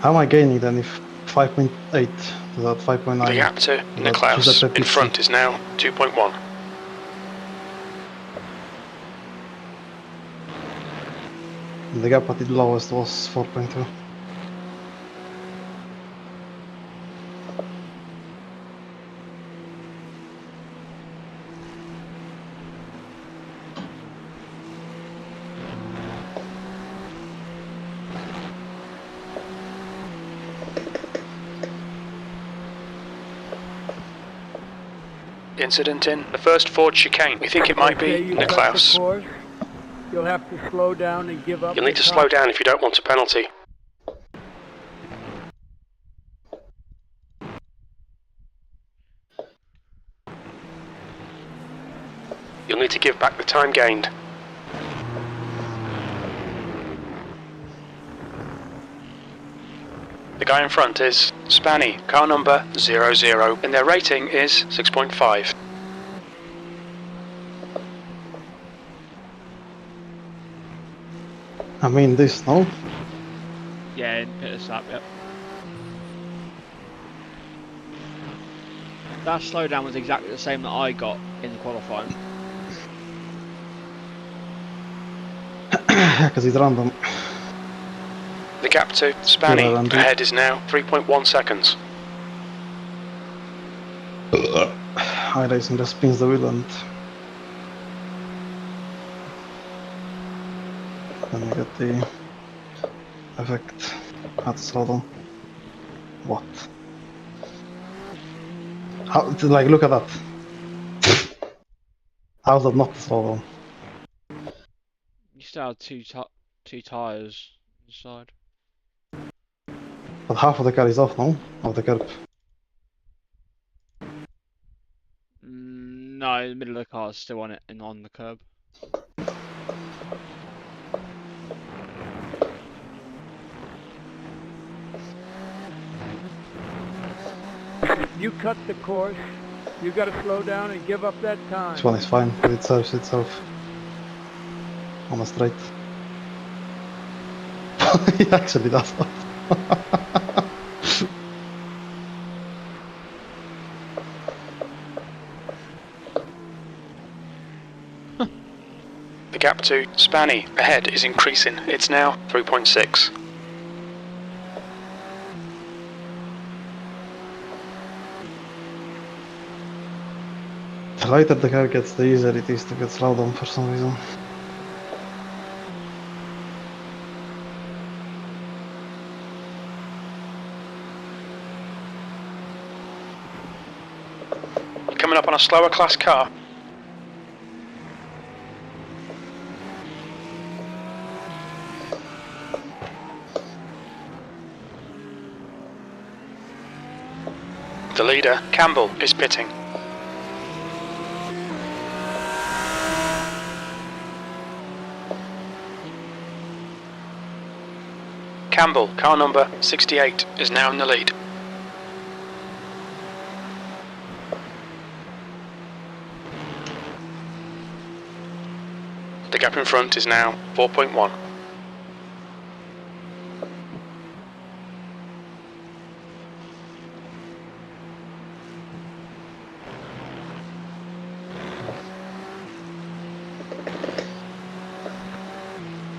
[SPEAKER 4] How am I gaining then if 5.8 to that 5.9?
[SPEAKER 5] The gap to
[SPEAKER 4] That-
[SPEAKER 5] Nicklaus
[SPEAKER 4] is that
[SPEAKER 5] in
[SPEAKER 4] the
[SPEAKER 5] front is now 2.1.
[SPEAKER 4] The gap at the lowest was 4.2.
[SPEAKER 5] Incident in the first Ford chicane. We think it might
[SPEAKER 9] Okay,
[SPEAKER 5] be
[SPEAKER 9] you cut the
[SPEAKER 5] Nicklaus.
[SPEAKER 9] course. You'll have to slow down and give up.
[SPEAKER 5] You'll need
[SPEAKER 9] the
[SPEAKER 5] to
[SPEAKER 9] top.
[SPEAKER 5] slow down if you don't want a penalty. You'll need to give back the time gained. The guy in front is Spanny, car number 00, and their rating is 6.5.
[SPEAKER 4] I mean this, no?
[SPEAKER 3] Yeah, hit us up, yep. That slowdown was exactly the same that I got in the qualifying.
[SPEAKER 4] Because it's random.
[SPEAKER 5] The gap to Spanny ahead is now 3.1 seconds.
[SPEAKER 4] iRacing just spins the wheel and then you get the effect at slow down. What? How, like, look at that. How's that not slow down?
[SPEAKER 3] You still have two tyres inside.
[SPEAKER 4] But half of the car is off now, of the curb.
[SPEAKER 3] No, the middle of the car is still on it and on the curb.
[SPEAKER 9] You cut the course. You got to slow down and give up that time.
[SPEAKER 4] This one is fine, but it serves itself on a straight. He actually does that.
[SPEAKER 5] The gap to Spanny ahead is increasing. It's now 3.6.
[SPEAKER 4] The lighter the car gets, the easier it is to get slowed down for some reason.
[SPEAKER 5] You're coming up on a slower class car. The leader, Campbell, is pitting. Campbell, car number 68, is now in the lead. The gap in front is now 4.1.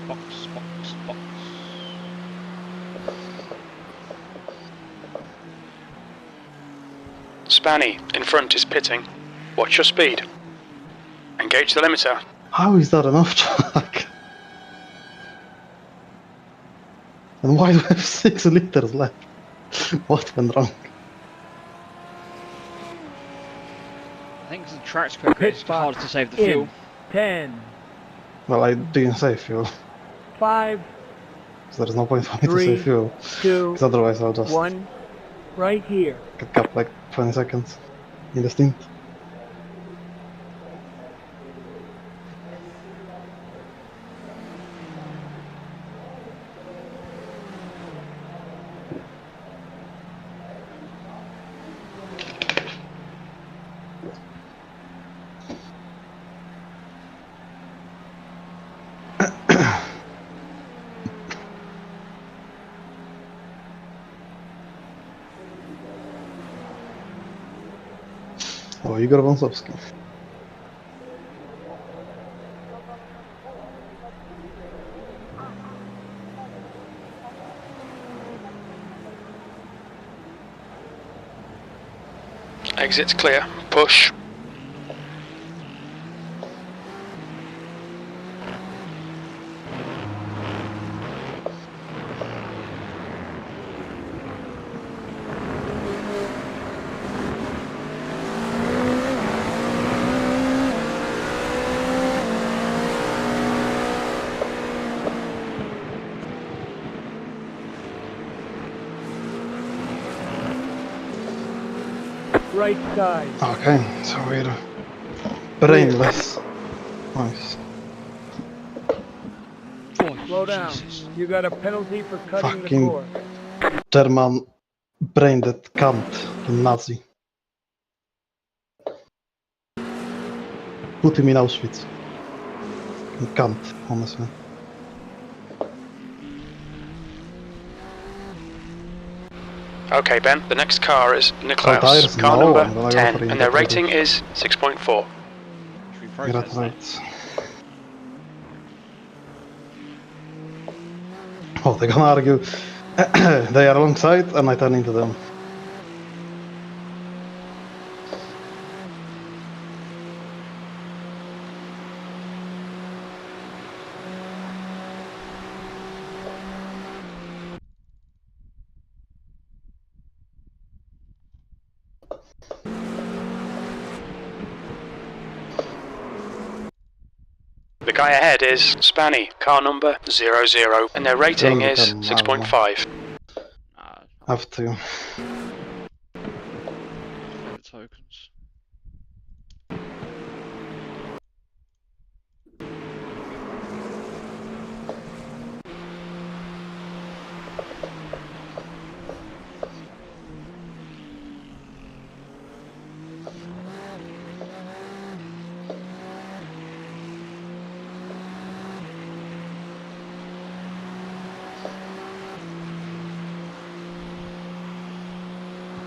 [SPEAKER 3] Box, box, box.
[SPEAKER 5] Spanny, in front, is pitting. Watch your speed. Engage the limiter.
[SPEAKER 4] How is that enough track? And why do we have 6 liters left? What went wrong?
[SPEAKER 3] I think the track's quicker,
[SPEAKER 9] Pit
[SPEAKER 3] it's
[SPEAKER 9] stop
[SPEAKER 3] harder to save the
[SPEAKER 9] in
[SPEAKER 3] fuel.
[SPEAKER 9] 10,
[SPEAKER 4] Well, I didn't save fuel,
[SPEAKER 9] 5,
[SPEAKER 4] so there's no point for me to
[SPEAKER 9] 3,
[SPEAKER 4] save fuel.
[SPEAKER 9] 2,
[SPEAKER 4] Because otherwise I'll just
[SPEAKER 9] 1, right here.
[SPEAKER 4] get capped like 20 seconds in the stint. Oh, Igor Wąsowski.
[SPEAKER 5] Exit's clear. Push.
[SPEAKER 9] Right side.
[SPEAKER 4] Okay, so we're brainless. Nice.
[SPEAKER 9] Slow down. You got a penalty for cutting the
[SPEAKER 4] Fucking
[SPEAKER 9] course.
[SPEAKER 4] German brain dead cunt, Nazi. Put him in Auschwitz. Cunt, honestly.
[SPEAKER 5] Okay, Ben, the next car is Niklaus,
[SPEAKER 4] tires?
[SPEAKER 5] car
[SPEAKER 4] No, I'm
[SPEAKER 5] number
[SPEAKER 4] gonna go
[SPEAKER 5] 10,
[SPEAKER 4] for
[SPEAKER 5] and their
[SPEAKER 4] indicators.
[SPEAKER 5] rating is 6.4.
[SPEAKER 3] Should we process that?
[SPEAKER 4] Right. Oh, they're gonna argue. They are alongside and I turn into them.
[SPEAKER 5] The guy ahead is Spanny, car number 00, and their rating
[SPEAKER 4] Don't
[SPEAKER 5] is
[SPEAKER 4] become
[SPEAKER 5] 6.5.
[SPEAKER 4] Have to.
[SPEAKER 3] Favourite tokens.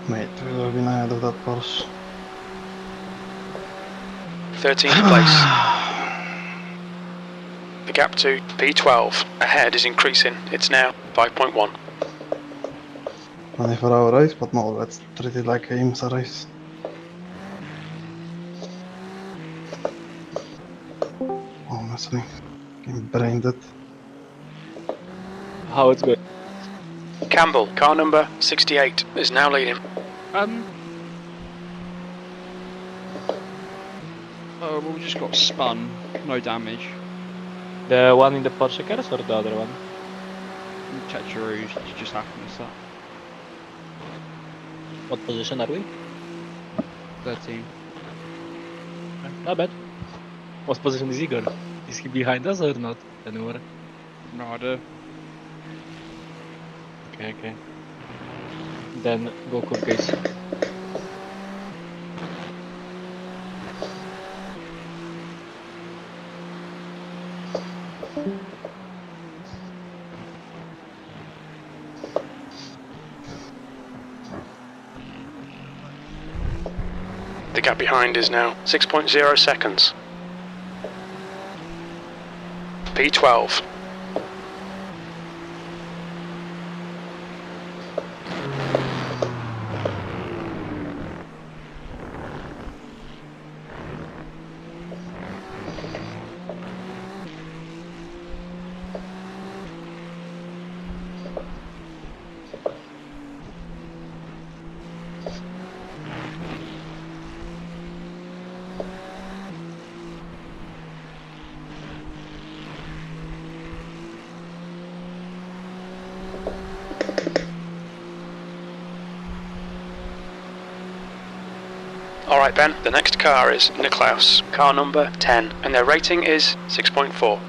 [SPEAKER 4] Mate, we would have been ahead of that Porsche.
[SPEAKER 5] 13th place. The gap to P12 ahead is increasing. It's now 5.1.
[SPEAKER 4] Money for our race, but no, let's treat it like a IMSA race. Honestly, I'm brain dead.
[SPEAKER 11] How it's going?
[SPEAKER 5] Campbell, car number 68, is now leading.
[SPEAKER 3] Oh, well, we just got spun. No damage.
[SPEAKER 11] The one in the Porsche cars or the other one?
[SPEAKER 3] Check your rouge. It just happened to that.
[SPEAKER 11] What position are we?
[SPEAKER 3] 13.
[SPEAKER 11] Not bad. What position is Igor? Is he behind us or not anymore?
[SPEAKER 3] No idea.
[SPEAKER 11] Okay, okay. Then go cool case.
[SPEAKER 5] The gap behind is now 6.0 seconds. P12. Alright Ben, the next car is Niklaus, car number 10, and their rating is 6.4.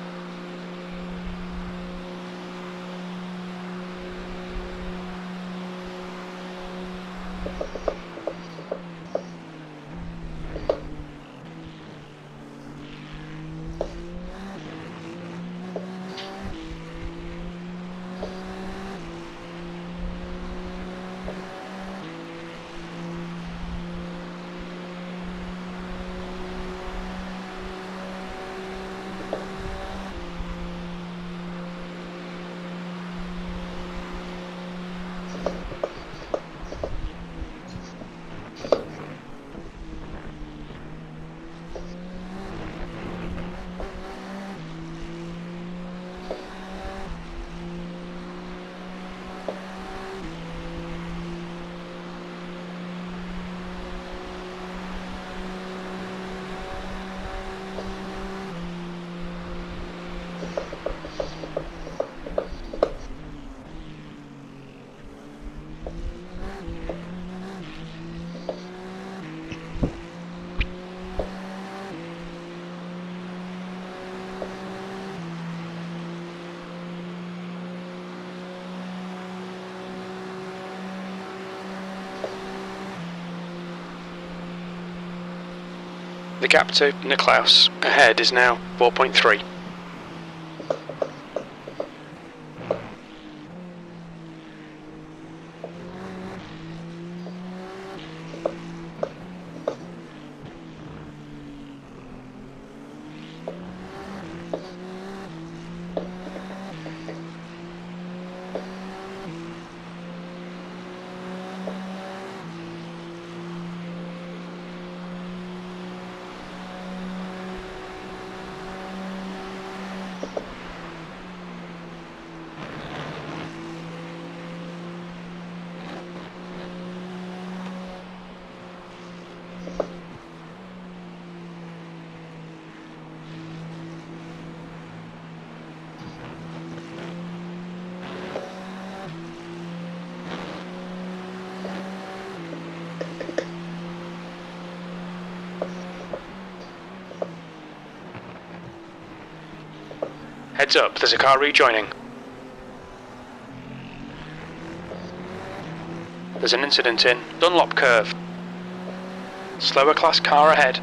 [SPEAKER 5] The gap to Niklaus ahead is now 4.3. Heads up, there's a car rejoining. There's an incident in Dunlop Curve. Slower class car ahead.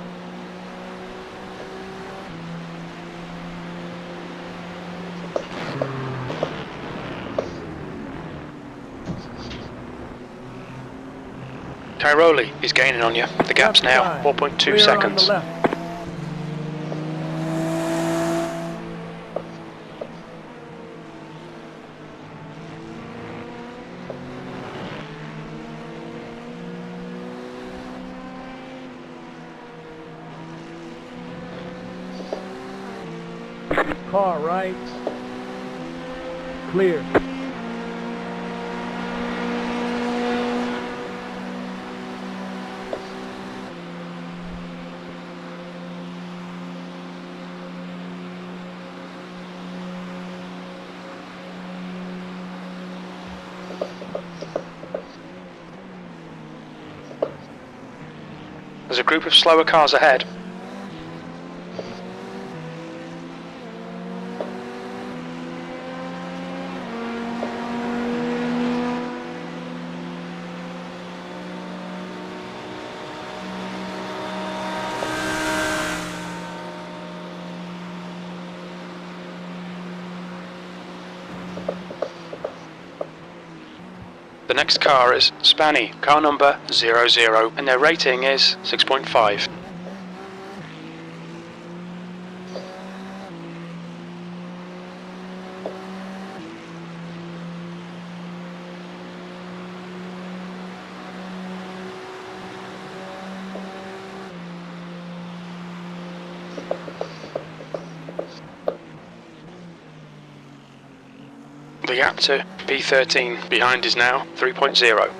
[SPEAKER 5] Tyroli is gaining on you. The gap's now 4.2 seconds.
[SPEAKER 9] Car right. Clear.
[SPEAKER 5] There's a group of slower cars ahead. The next car is Spanny, car number 00, and their rating is 6.5. The gap to P13 behind is now 3.0.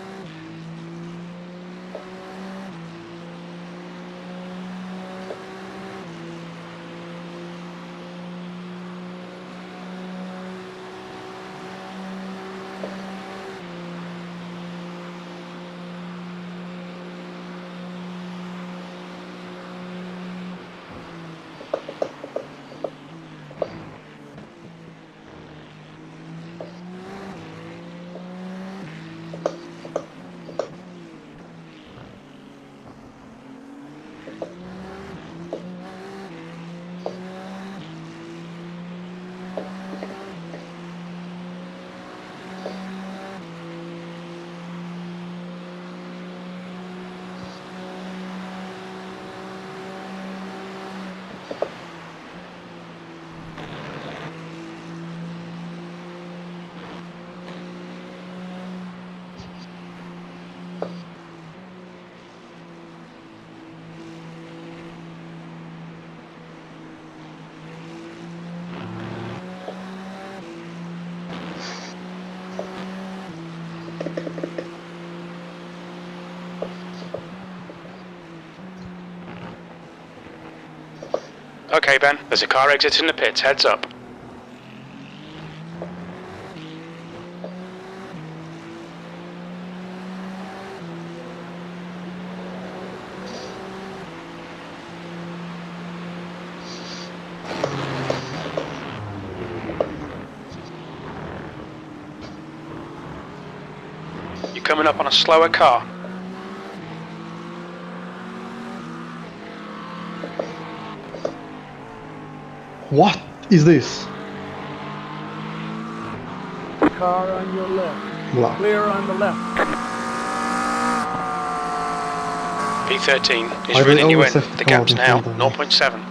[SPEAKER 5] Okay, Ben, there's a car exiting the pits, heads up. You're coming up on a slower car.
[SPEAKER 4] What is this?
[SPEAKER 9] Car on your left.
[SPEAKER 4] Blah.
[SPEAKER 9] Clear on the left.
[SPEAKER 5] P13
[SPEAKER 4] I
[SPEAKER 5] is reeling you
[SPEAKER 4] always
[SPEAKER 5] in.
[SPEAKER 4] have to
[SPEAKER 5] The
[SPEAKER 4] come out
[SPEAKER 5] gap's
[SPEAKER 4] in
[SPEAKER 5] now
[SPEAKER 4] front of me.
[SPEAKER 5] 0.7.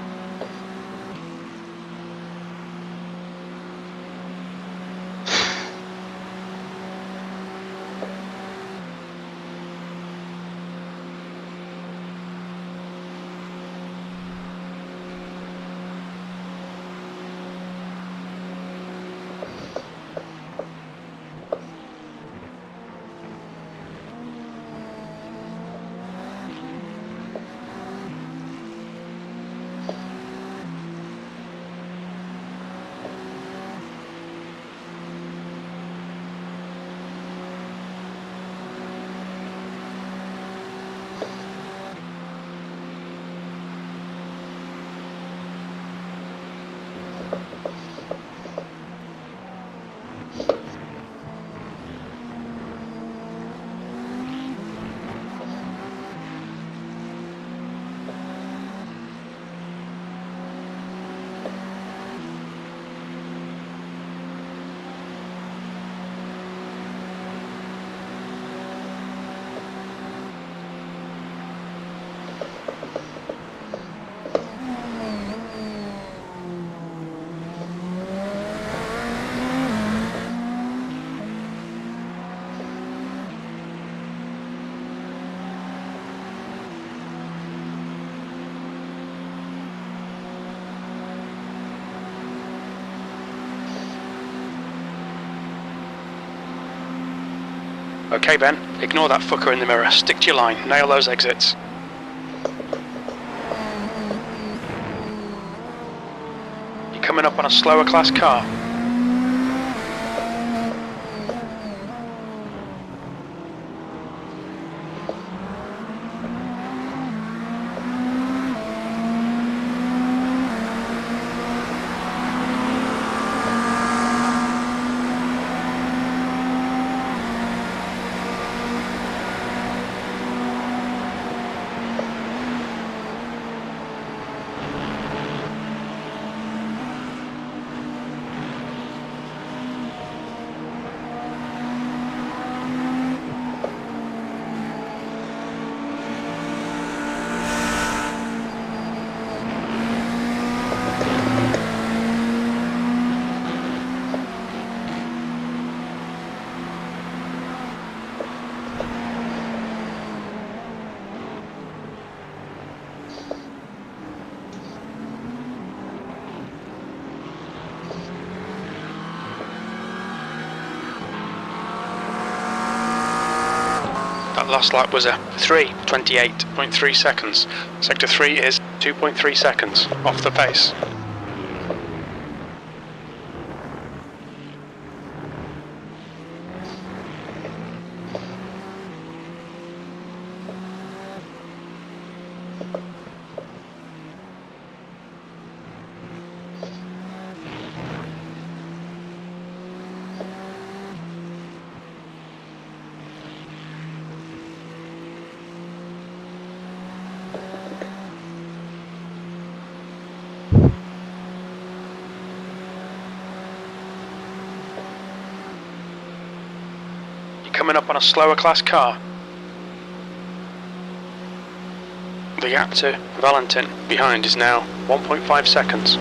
[SPEAKER 5] Okay, Ben, ignore that fucker in the mirror. Stick to your line. Nail those exits. You're coming up on a slower class car. That last lap was a 3:28.3 seconds. Sector 3 is 2.3 seconds off the pace. Coming up on a slower class car. The gap to Valentin behind is now 1.5 seconds.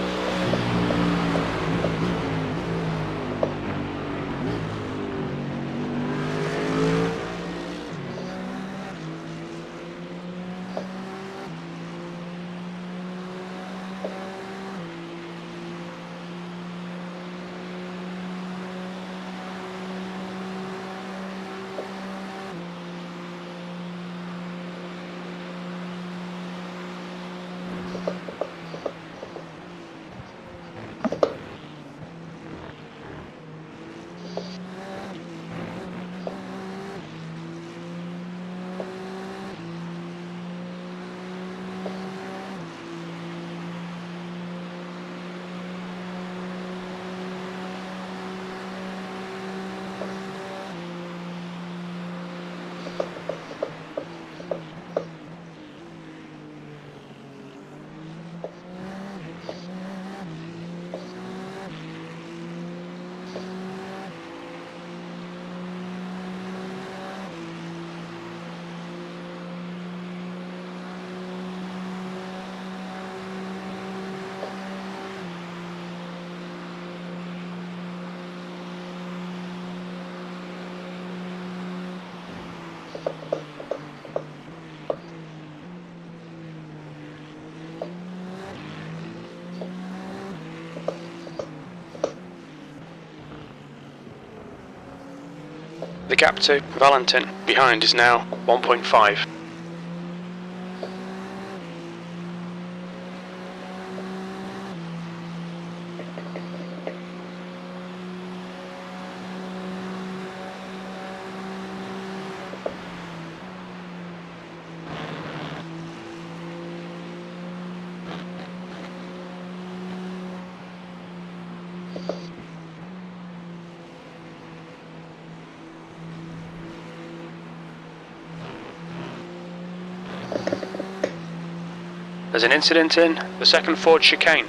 [SPEAKER 5] The gap to Valentin behind is now 1.5. There's an incident in the second Ford chicane.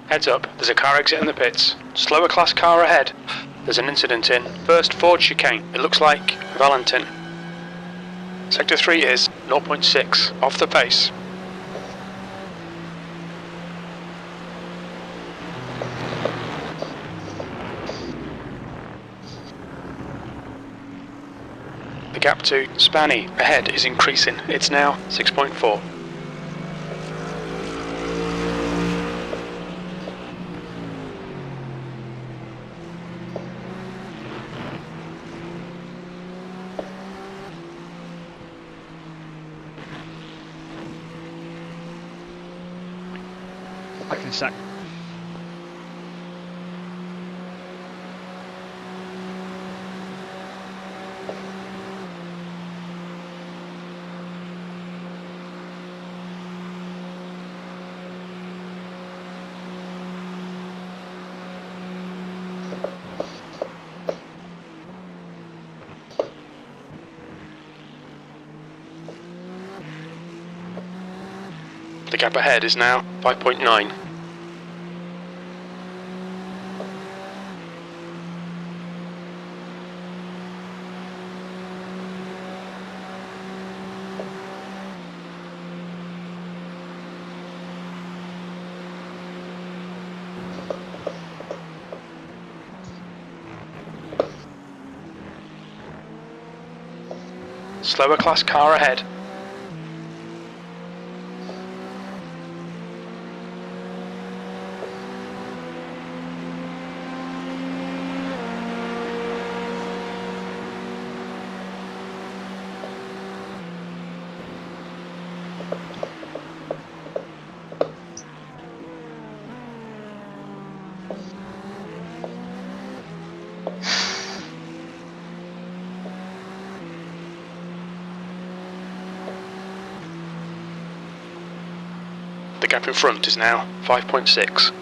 [SPEAKER 5] Heads up, there's a car exit in the pits. Slower class car ahead. There's an incident in first Ford chicane. It looks like Valentin. Sector 3 is 0.6 off the pace. The gap to Spanny ahead is increasing. It's now 6.4.
[SPEAKER 3] Back in a sec.
[SPEAKER 5] The gap ahead is now 5.9. Slower class car ahead. The gap in front is now 5.6.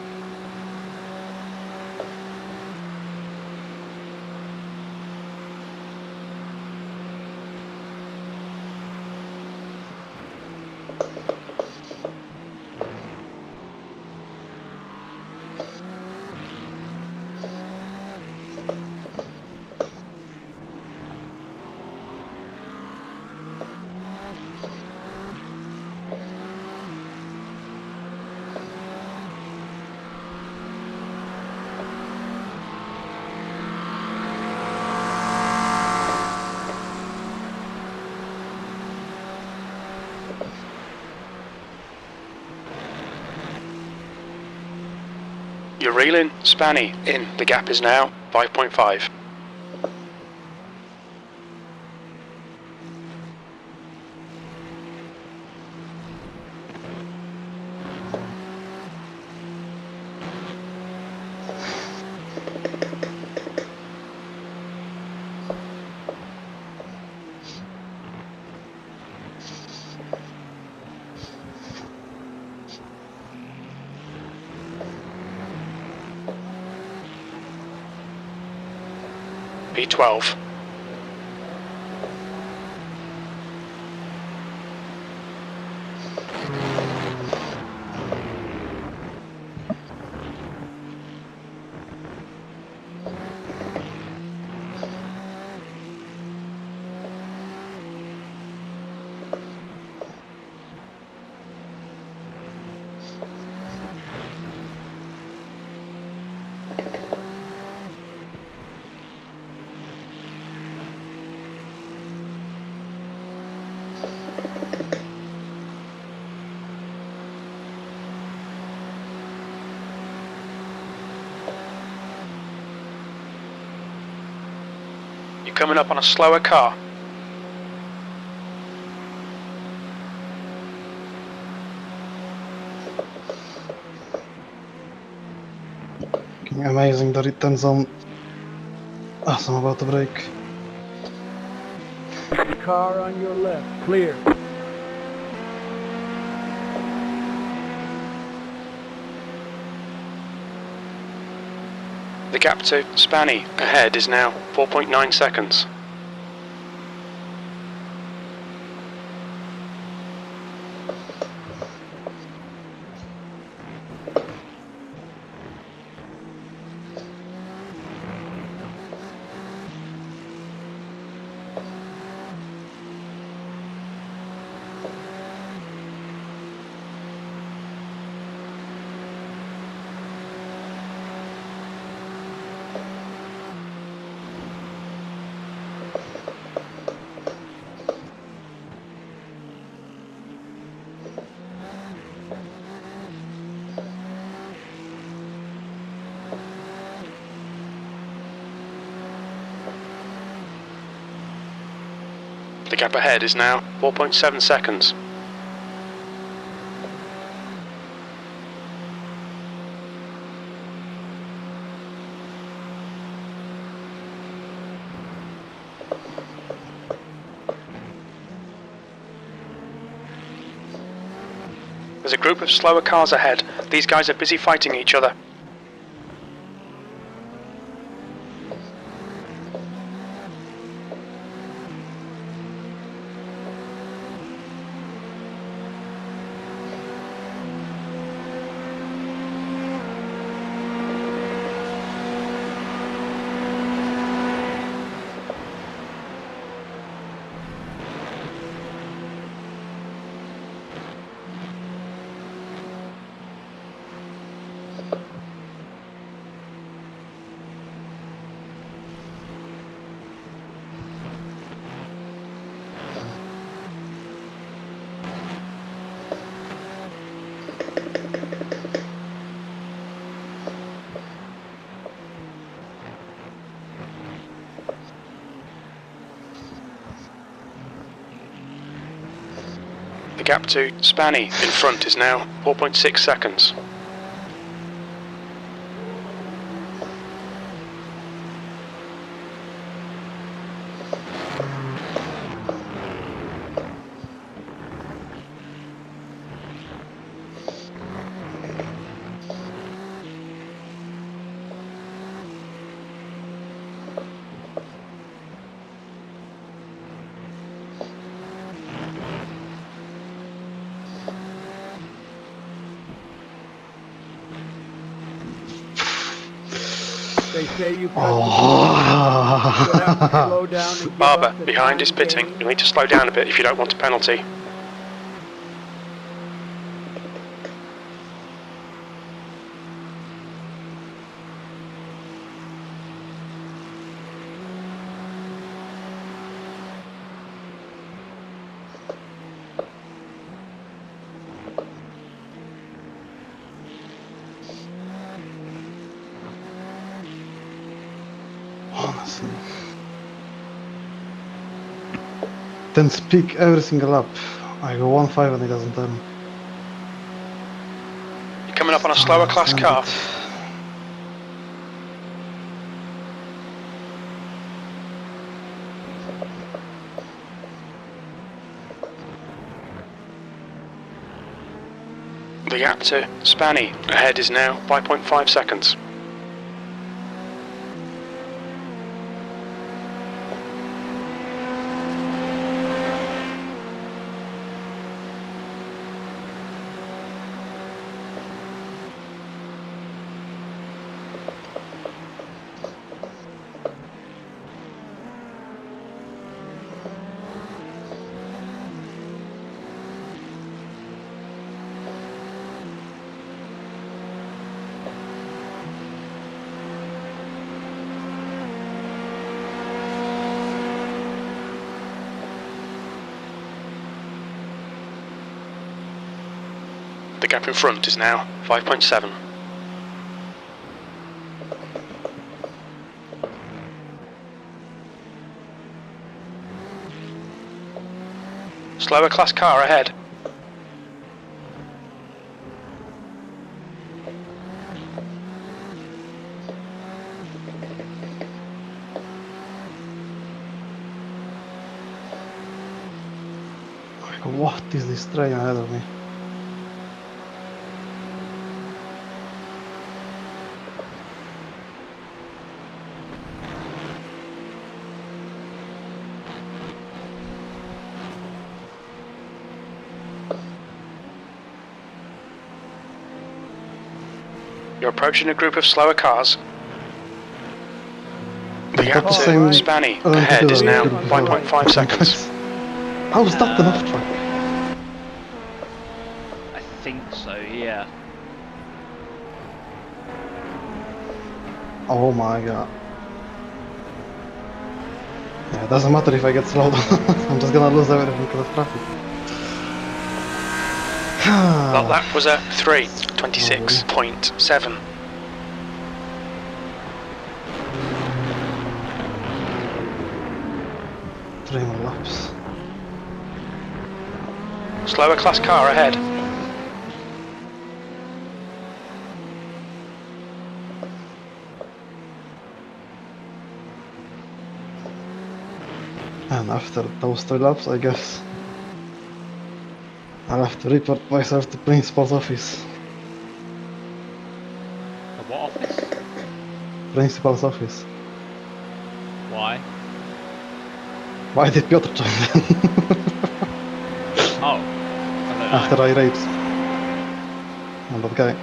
[SPEAKER 5] You're reeling, Spanny, in. The gap is now 5.5. P12. You're coming up on a slower car.
[SPEAKER 4] Amazing that it turns on as I'm about to brake.
[SPEAKER 9] Car on your left, clear.
[SPEAKER 5] The gap to Spanny ahead is now 4.9 seconds. The gap ahead is now 4.7 seconds. There's a group of slower cars ahead. These guys are busy fighting each other. The gap to Spanny in front is now 4.6 seconds.
[SPEAKER 9] They say you cut the have to slow down and give
[SPEAKER 5] Barber,
[SPEAKER 9] up the
[SPEAKER 5] behind is
[SPEAKER 9] time
[SPEAKER 5] pitting.
[SPEAKER 9] game.
[SPEAKER 5] You'll need to slow down a bit if you don't want a penalty.
[SPEAKER 4] Honestly. Then speak every single lap. I go 1.5 and he doesn't turn.
[SPEAKER 5] You're coming up on a slower class car. The gap to Spanny ahead is now 5.5 seconds. The gap in front is now 5.7. Slower class car ahead.
[SPEAKER 4] What is this train ahead of me?
[SPEAKER 5] You're approaching a group of slower cars. The gap to
[SPEAKER 4] same-
[SPEAKER 5] Spanny ahead is now 5.5 seconds.
[SPEAKER 4] How is that enough track?
[SPEAKER 3] I think so, yeah.
[SPEAKER 4] Oh my god. Yeah, it doesn't matter if I get slowed down. I'm just gonna lose everything because of traffic.
[SPEAKER 5] That lap was at 3:26.7.
[SPEAKER 4] 3 more laps.
[SPEAKER 5] Slower class car ahead.
[SPEAKER 4] And after those 3 laps, I guess I'll have to report myself to principal's office.
[SPEAKER 10] The what office?
[SPEAKER 4] Principal's office.
[SPEAKER 10] Why?
[SPEAKER 4] Why did Piotr join then?
[SPEAKER 10] Oh. I don't know.
[SPEAKER 4] After I raced. And that guy.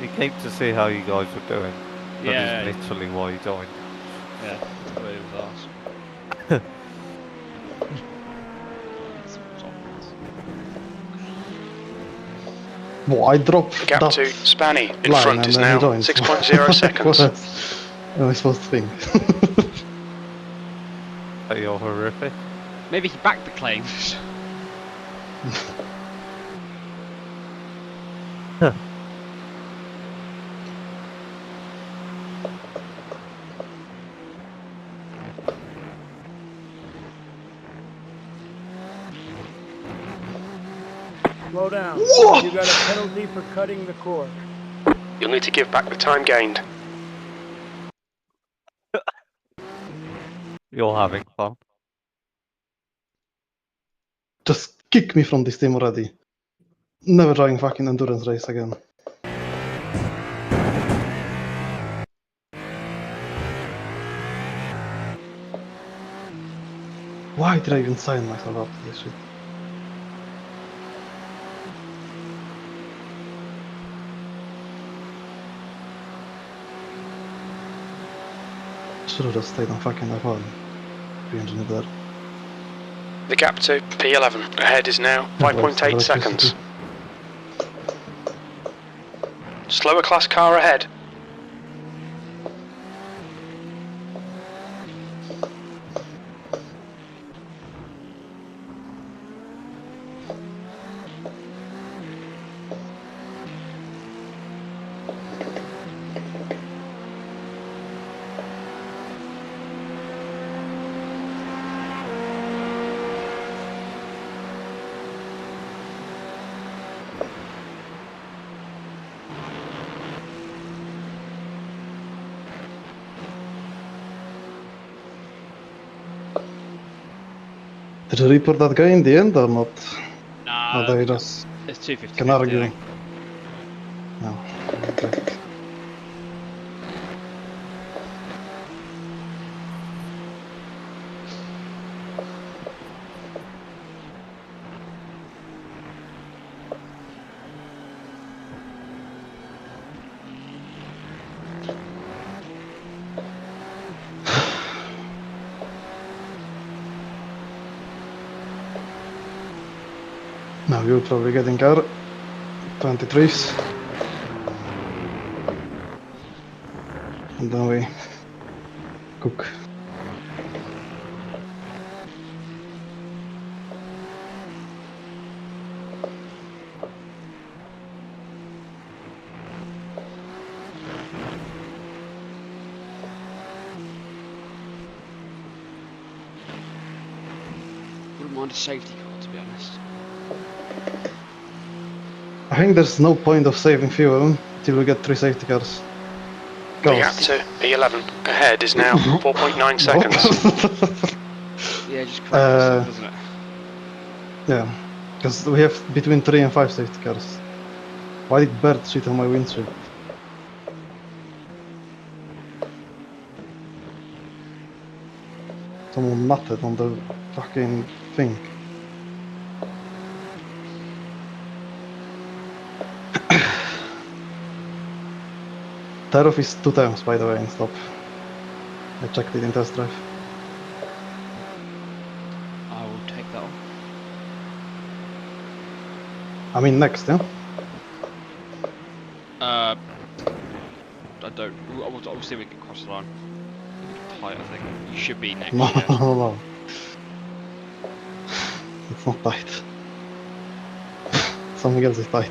[SPEAKER 6] He came to see how you guys were doing. That
[SPEAKER 10] Yeah.
[SPEAKER 6] is literally why he joined.
[SPEAKER 10] Yeah, that's what it was asked.
[SPEAKER 4] Well, I dropped
[SPEAKER 5] The gap
[SPEAKER 4] that
[SPEAKER 5] to Spanny in
[SPEAKER 4] line
[SPEAKER 5] front
[SPEAKER 4] and
[SPEAKER 5] is
[SPEAKER 4] then he
[SPEAKER 5] now
[SPEAKER 4] joined.
[SPEAKER 5] 6.0 seconds.
[SPEAKER 4] What am I supposed to think?
[SPEAKER 6] That you're horrific.
[SPEAKER 10] Maybe he backed the claims.
[SPEAKER 9] Slow down.
[SPEAKER 4] What?
[SPEAKER 9] You got a penalty for cutting the course.
[SPEAKER 5] You'll need to give back the time gained.
[SPEAKER 6] You're having fun.
[SPEAKER 4] Just kick me from this team already. Never trying fucking endurance race again. Why did I even sign myself up to this shit? Should have just stayed on fucking F1. Be engineer there.
[SPEAKER 5] The gap to P11 ahead is now 5.8 seconds. Slower class car ahead.
[SPEAKER 4] Did you report that guy in the end or not?
[SPEAKER 10] Nah,
[SPEAKER 4] Or they just
[SPEAKER 10] it's 250.
[SPEAKER 4] can argue? No. Okay. Now you're probably getting car 23s. And then we cook.
[SPEAKER 10] Wouldn't mind a safety car. honest.
[SPEAKER 4] I think there's no point of saving fuel till we get 3 safety cars.
[SPEAKER 5] The gap to P11 ahead is now 4.9 seconds.
[SPEAKER 10] Yeah, just correct yourself, doesn't it?
[SPEAKER 4] Yeah, because we have between 3 and 5 safety cars. Why did Bert shit on my windshield? Someone nutted on the fucking thing. Tear-off is 2 times, by the way, in stop. I checked it in test drive.
[SPEAKER 10] I will take that off.
[SPEAKER 4] I mean next, yeah?
[SPEAKER 10] I don't. I'll see if we can cross the line. Tight, I think. You should be next.
[SPEAKER 4] No,
[SPEAKER 10] Yeah.
[SPEAKER 4] no. It's not tight. Something else is tight.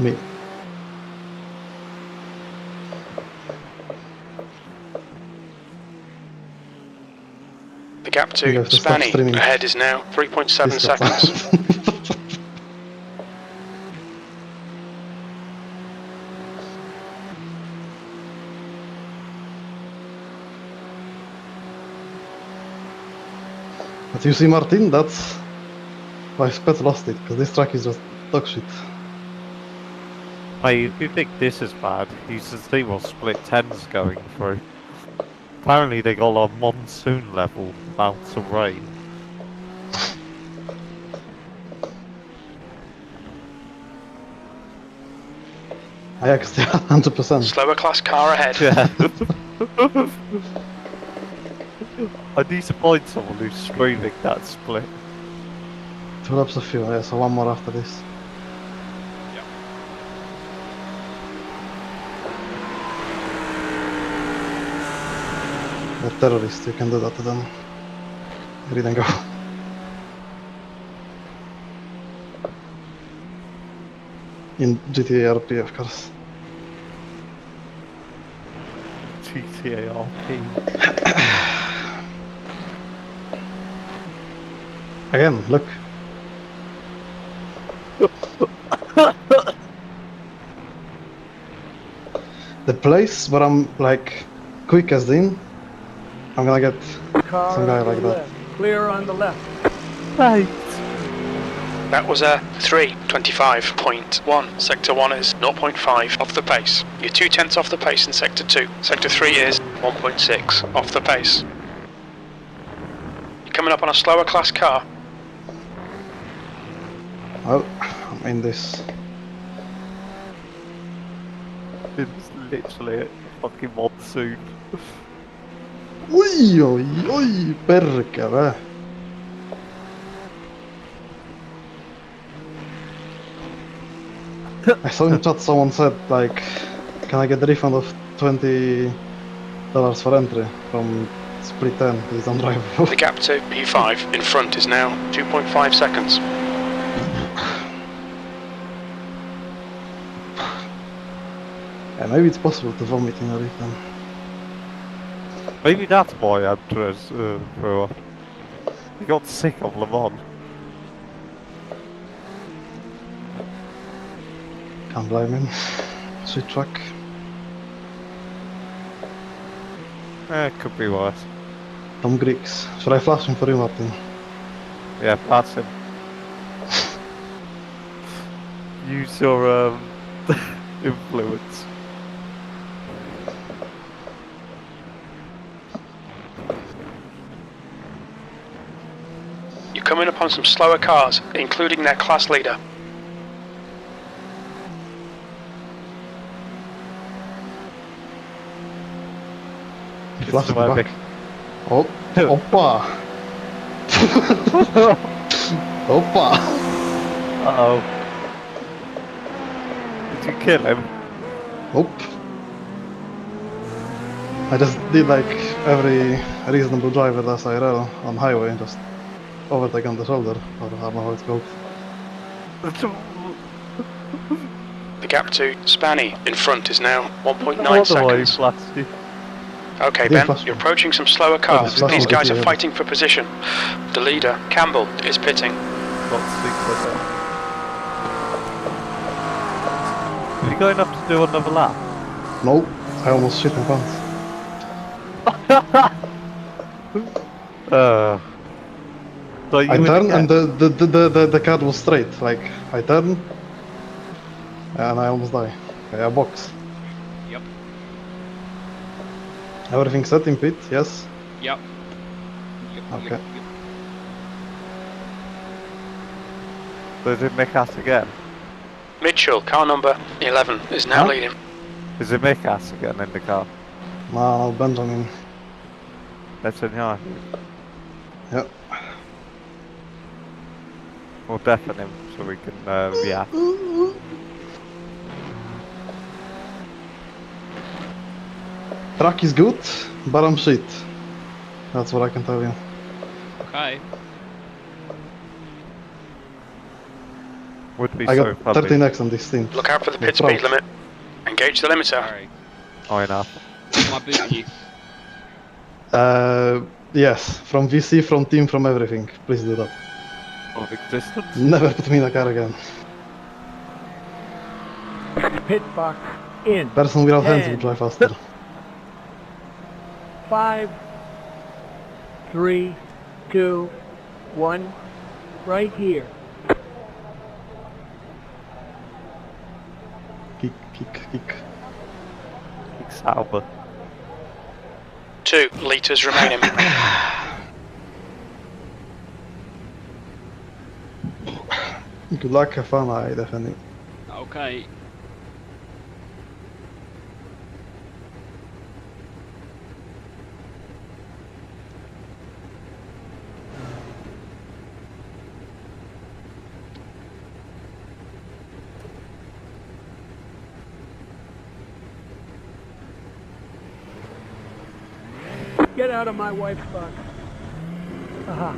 [SPEAKER 4] Me.
[SPEAKER 5] The gap to
[SPEAKER 4] You have to stop
[SPEAKER 5] Spanny
[SPEAKER 4] streaming.
[SPEAKER 5] ahead is now 3.7 seconds.
[SPEAKER 4] But you see, Martin, that's why Spets lost it, because this track is just dog shit.
[SPEAKER 6] Hey, if you think this is bad, you should see what split 10's going through. Apparently they got a monsoon level amount of rain.
[SPEAKER 4] I actually 100%.
[SPEAKER 5] Slower class car ahead.
[SPEAKER 6] Yeah. I need to find someone who's streaming that split.
[SPEAKER 4] 2 laps of fuel, yeah, so 1 more after this. They're terrorists, you can do that to them. Read and go. In GTA RP, of course.
[SPEAKER 6] GTA RP.
[SPEAKER 4] Again, look. The place where I'm like quickest in, I'm gonna get
[SPEAKER 9] Car
[SPEAKER 4] some guy
[SPEAKER 9] on the
[SPEAKER 4] like that.
[SPEAKER 9] left. Clear on the left.
[SPEAKER 6] Right.
[SPEAKER 5] That was a 3:25.1. Sector 1 is 0.5 off the pace. You're 0.2 off the pace in Sector 2. Sector 3 is 1.6 off the pace. You're coming up on a slower class car.
[SPEAKER 4] Well, I'm in this.
[SPEAKER 6] It's literally a fucking monsoon.
[SPEAKER 4] Oi, oi, oi, perkele. I saw in chat someone said, like, can I get a refund of $20 for entry from Split 10? It's undrivable.
[SPEAKER 5] The gap to P5 in front is now 2.5 seconds.
[SPEAKER 4] Yeah, maybe it's possible to vomit in a refund.
[SPEAKER 6] Maybe that's why Andres threw up. He got sick of Le Mans.
[SPEAKER 4] Can't blame him. Sweet truck.
[SPEAKER 6] Could be worse.
[SPEAKER 4] Tom Greeks. Should I flash him for you, Martin?
[SPEAKER 6] Yeah, that's him. Use your influence.
[SPEAKER 5] You're coming upon some slower cars, including their class leader.
[SPEAKER 4] He flashed me
[SPEAKER 6] my
[SPEAKER 4] back.
[SPEAKER 6] pick.
[SPEAKER 4] Oh, oppa! Oppa!
[SPEAKER 6] Uh-oh. Did you kill him?
[SPEAKER 4] Nope. I just did like every reasonable driver does IRL on highway, just overtake on the shoulder, or I don't know how it's called.
[SPEAKER 5] The gap to Spanny in front is now 1.9
[SPEAKER 6] All the way
[SPEAKER 5] seconds.
[SPEAKER 6] flashy.
[SPEAKER 5] Okay, Ben, you're approaching some slower cars.
[SPEAKER 4] this
[SPEAKER 5] These
[SPEAKER 4] one
[SPEAKER 5] guys
[SPEAKER 4] GTP,
[SPEAKER 5] are
[SPEAKER 4] yeah.
[SPEAKER 5] fighting for position. The leader, Campbell, is pitting.
[SPEAKER 6] Not speak with it. Are you going up to do another lap?
[SPEAKER 4] No, I almost shit my pants.
[SPEAKER 6] So you
[SPEAKER 4] I
[SPEAKER 6] win
[SPEAKER 4] turned
[SPEAKER 6] again?
[SPEAKER 4] and the car was straight. Like, I turn and I almost die. Okay, a box.
[SPEAKER 10] Yep.
[SPEAKER 4] Everything set in pit, yes?
[SPEAKER 10] Yep.
[SPEAKER 4] Okay.
[SPEAKER 6] Does it make us again?
[SPEAKER 5] Mitchell, car number 11, is now
[SPEAKER 4] Huh?
[SPEAKER 5] leading.
[SPEAKER 6] Is it make us again in the car?
[SPEAKER 4] No, Benjamin.
[SPEAKER 6] That's in here.
[SPEAKER 4] Yep.
[SPEAKER 6] We'll deafen him so we can react.
[SPEAKER 4] Track is good, but I'm shit. That's what I can tell you.
[SPEAKER 10] Okay.
[SPEAKER 6] Would be
[SPEAKER 4] I
[SPEAKER 6] so
[SPEAKER 4] got
[SPEAKER 6] funny.
[SPEAKER 4] 13x on this team.
[SPEAKER 5] Look out for the pit
[SPEAKER 4] Proud.
[SPEAKER 5] speed limit. Engage the limiter.
[SPEAKER 10] Sorry.
[SPEAKER 6] Oh, enough.
[SPEAKER 10] Am I booting you?
[SPEAKER 4] Yes, from VC, from team, from everything. Please do that.
[SPEAKER 6] Of existence?
[SPEAKER 4] Never put me in a car again.
[SPEAKER 9] Pit box in.
[SPEAKER 4] Person without hands will
[SPEAKER 9] 10,
[SPEAKER 4] drive faster.
[SPEAKER 9] 5, 3, 2, 1. Right here.
[SPEAKER 4] Kick.
[SPEAKER 6] Sauber.
[SPEAKER 5] 2 litres remaining.
[SPEAKER 4] Good luck, have fun, I definitely.
[SPEAKER 10] Okay.
[SPEAKER 9] Get out of my wife's box. Aha.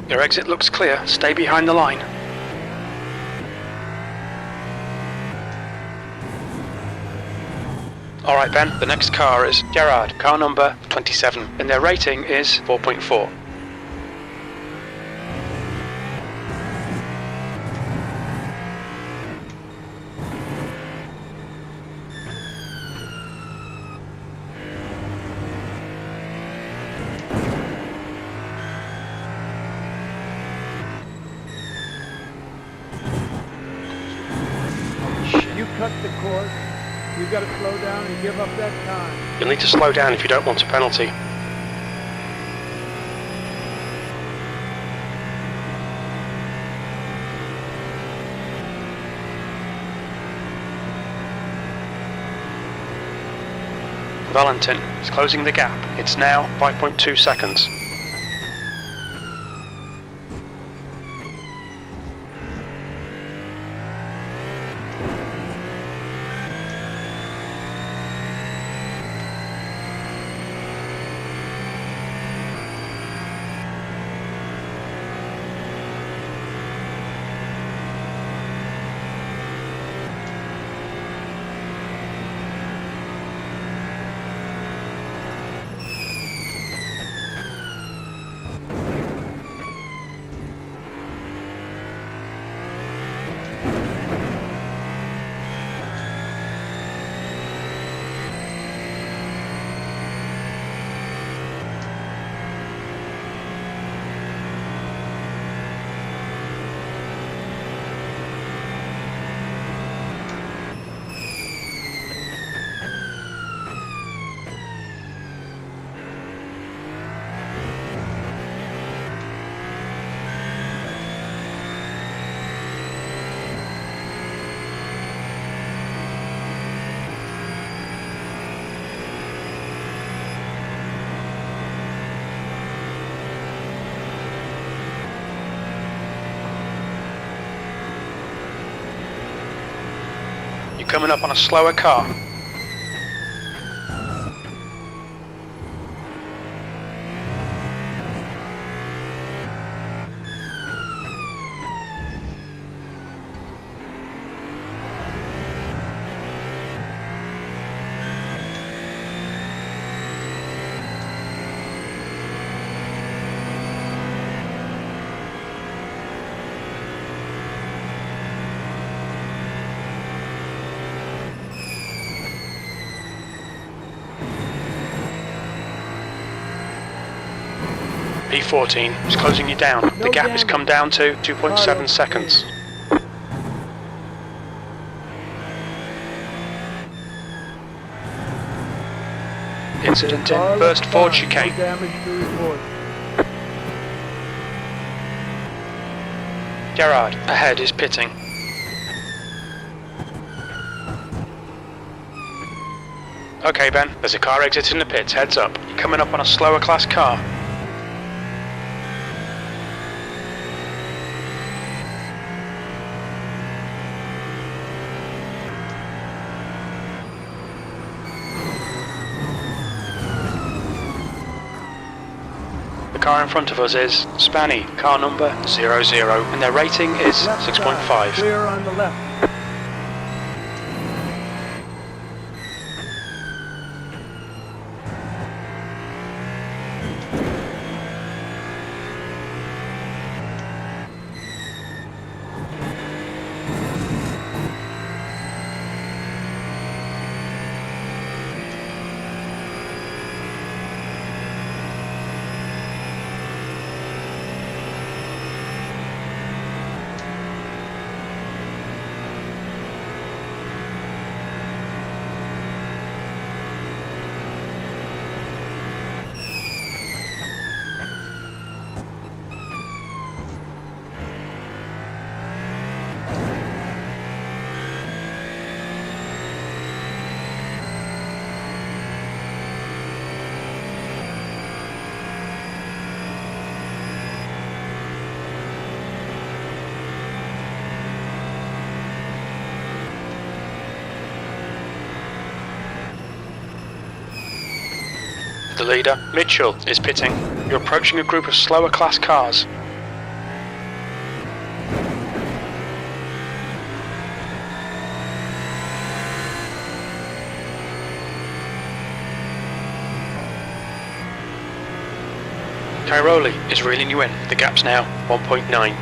[SPEAKER 5] Your exit looks clear. Stay behind the line. Alright Ben, the next car is Gerard, car number 27, and their rating is 4.4.
[SPEAKER 9] You cut the course. You gotta slow down and give up that time.
[SPEAKER 5] You'll need to slow down if you don't want a penalty. Valentin is closing the gap. It's now 5.2 seconds. You're coming up on a slower car. P14 is closing you down. The gap has come down to 2.7 seconds. Incident in first Ford chicane.
[SPEAKER 9] No damage to report.
[SPEAKER 5] Gerard, ahead is pitting. Okay Ben, there's a car exiting the pits, heads up. You're coming up on a slower class car. The car in front of us is Spanny, car number 00, and their rating is
[SPEAKER 9] Left
[SPEAKER 5] 6.5.
[SPEAKER 9] side, clear on the left.
[SPEAKER 5] The leader, Mitchell, is pitting. You're approaching a group of slower class cars. Cairoli is reeling you in. The gap's now 1.9.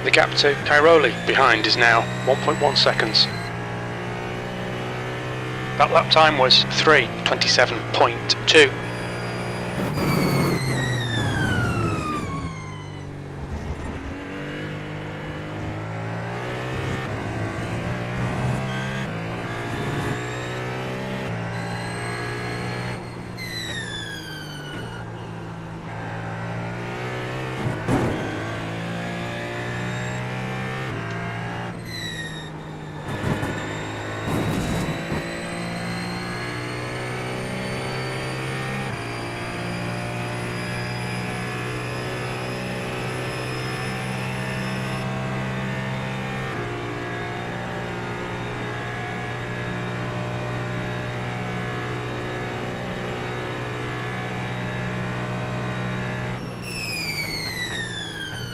[SPEAKER 5] The gap to Cairoli behind is now 1.1 seconds. That lap time was 3:27.2.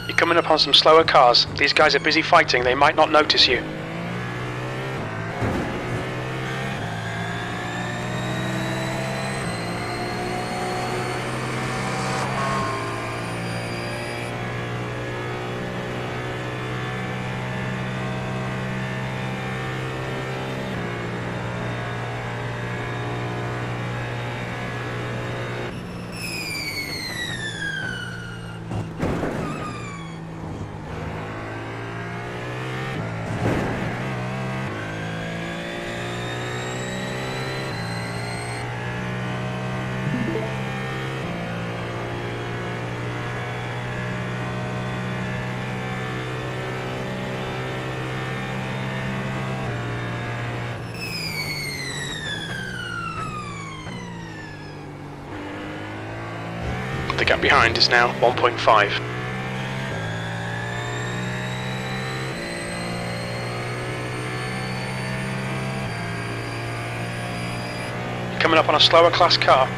[SPEAKER 5] You're coming up on some slower cars. These guys are busy fighting, they might not notice you. The gap behind is now 1.5. You're coming up on a slower class car.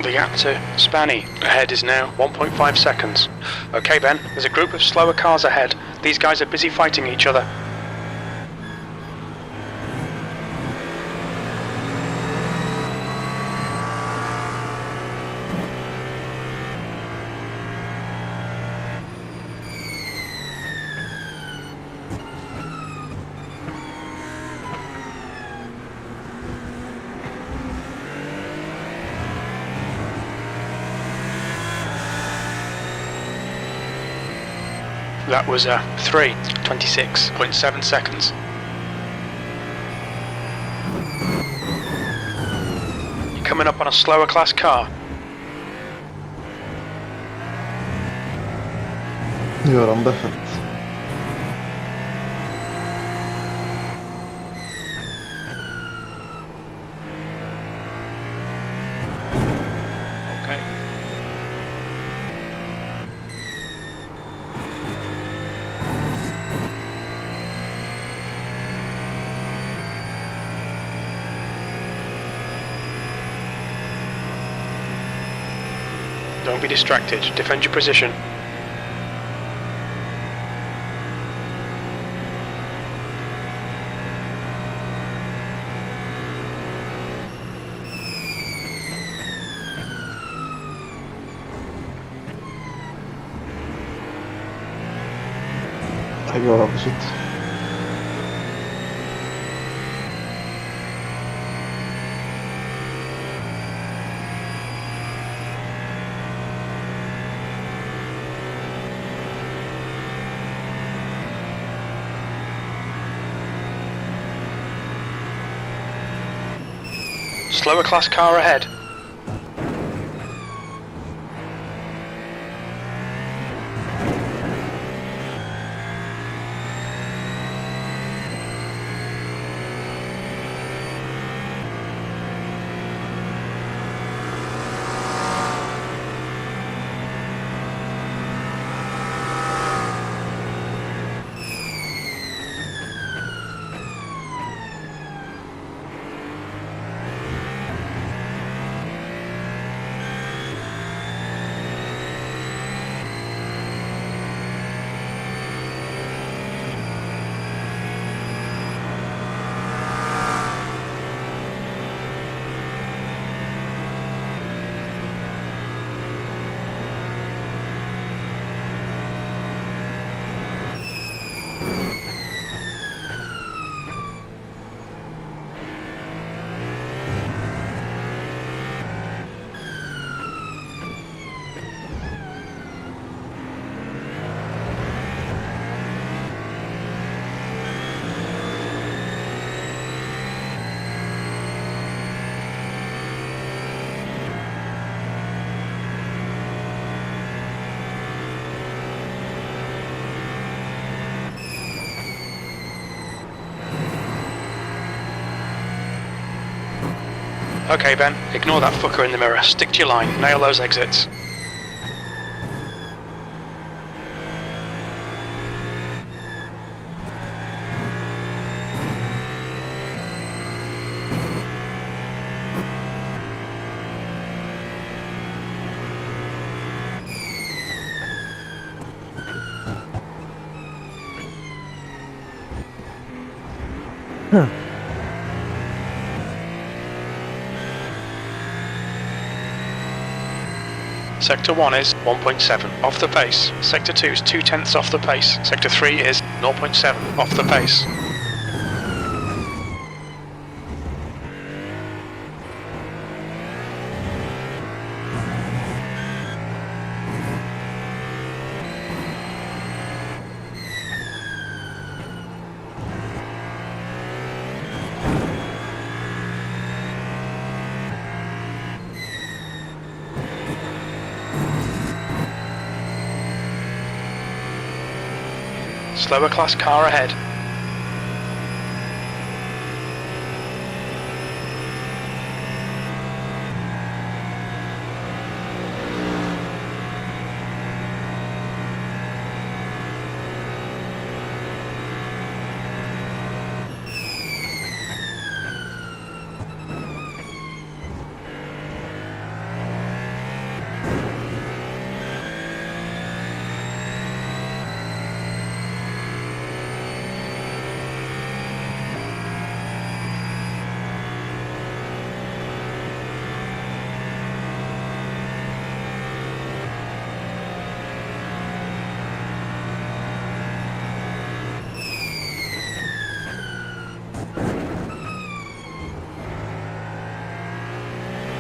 [SPEAKER 5] The gap to Spanny ahead is now 1.5 seconds. Okay Ben, there's a group of slower cars ahead. These guys are busy fighting each other. That was 26.7 seconds. You're coming up on a slower class car.
[SPEAKER 4] You're on defect.
[SPEAKER 10] Okay.
[SPEAKER 5] Don't be distracted. Defend your position.
[SPEAKER 4] I go opposite.
[SPEAKER 5] Slower class car ahead. Okay Ben, ignore that fucker in the mirror. Stick to your line. Nail those exits. Sector 1 is 1.7 off the pace. Sector 2 is 0.2 off the pace. Sector 3 is 0.7 off the pace. Slower class car ahead.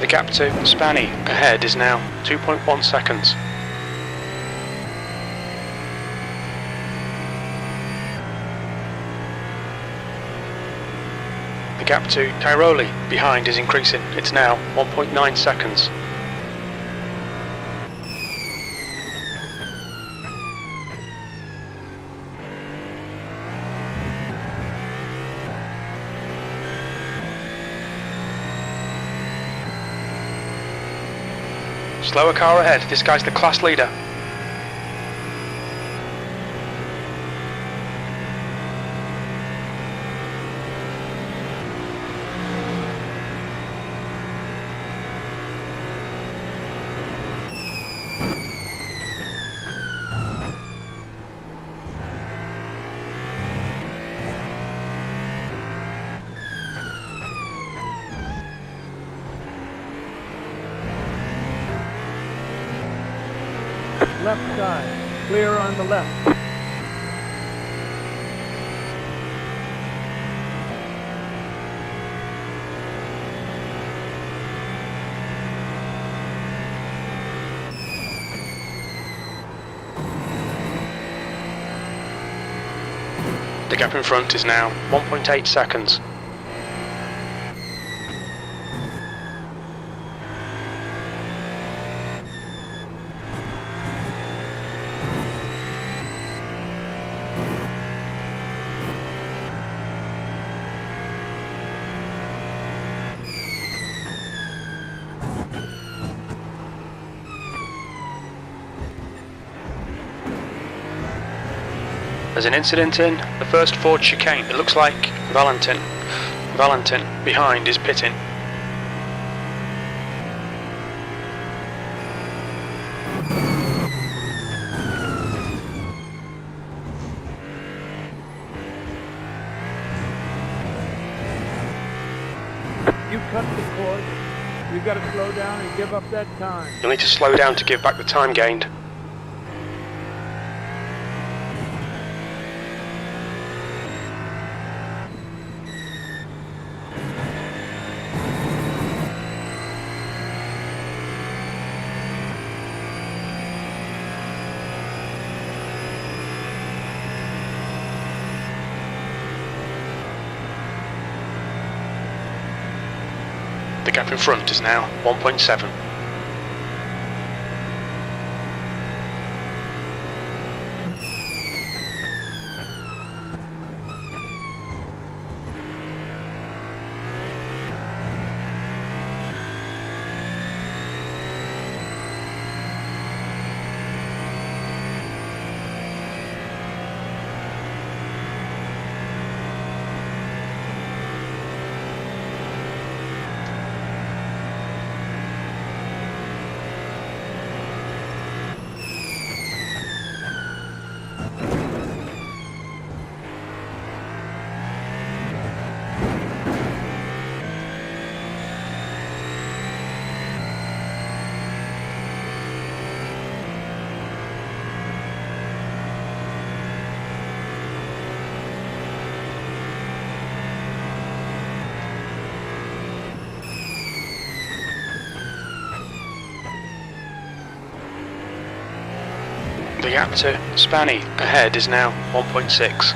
[SPEAKER 5] The gap to Spanny ahead is now 2.1 seconds. The gap to Tiroli behind is increasing. It's now 1.9 seconds. Slower car ahead, this guy's the class leader.
[SPEAKER 9] Left side, clear on the left.
[SPEAKER 5] The gap in front is now 1.8 seconds. There's an incident in the first Ford chicane. It looks like Valentin behind is pitting.
[SPEAKER 9] You cut the course. You've got to slow down and give up that time.
[SPEAKER 5] You'll need to slow down to give back the time gained. The gap in front is now 1.7. The gap to Spanny ahead is now 1.6.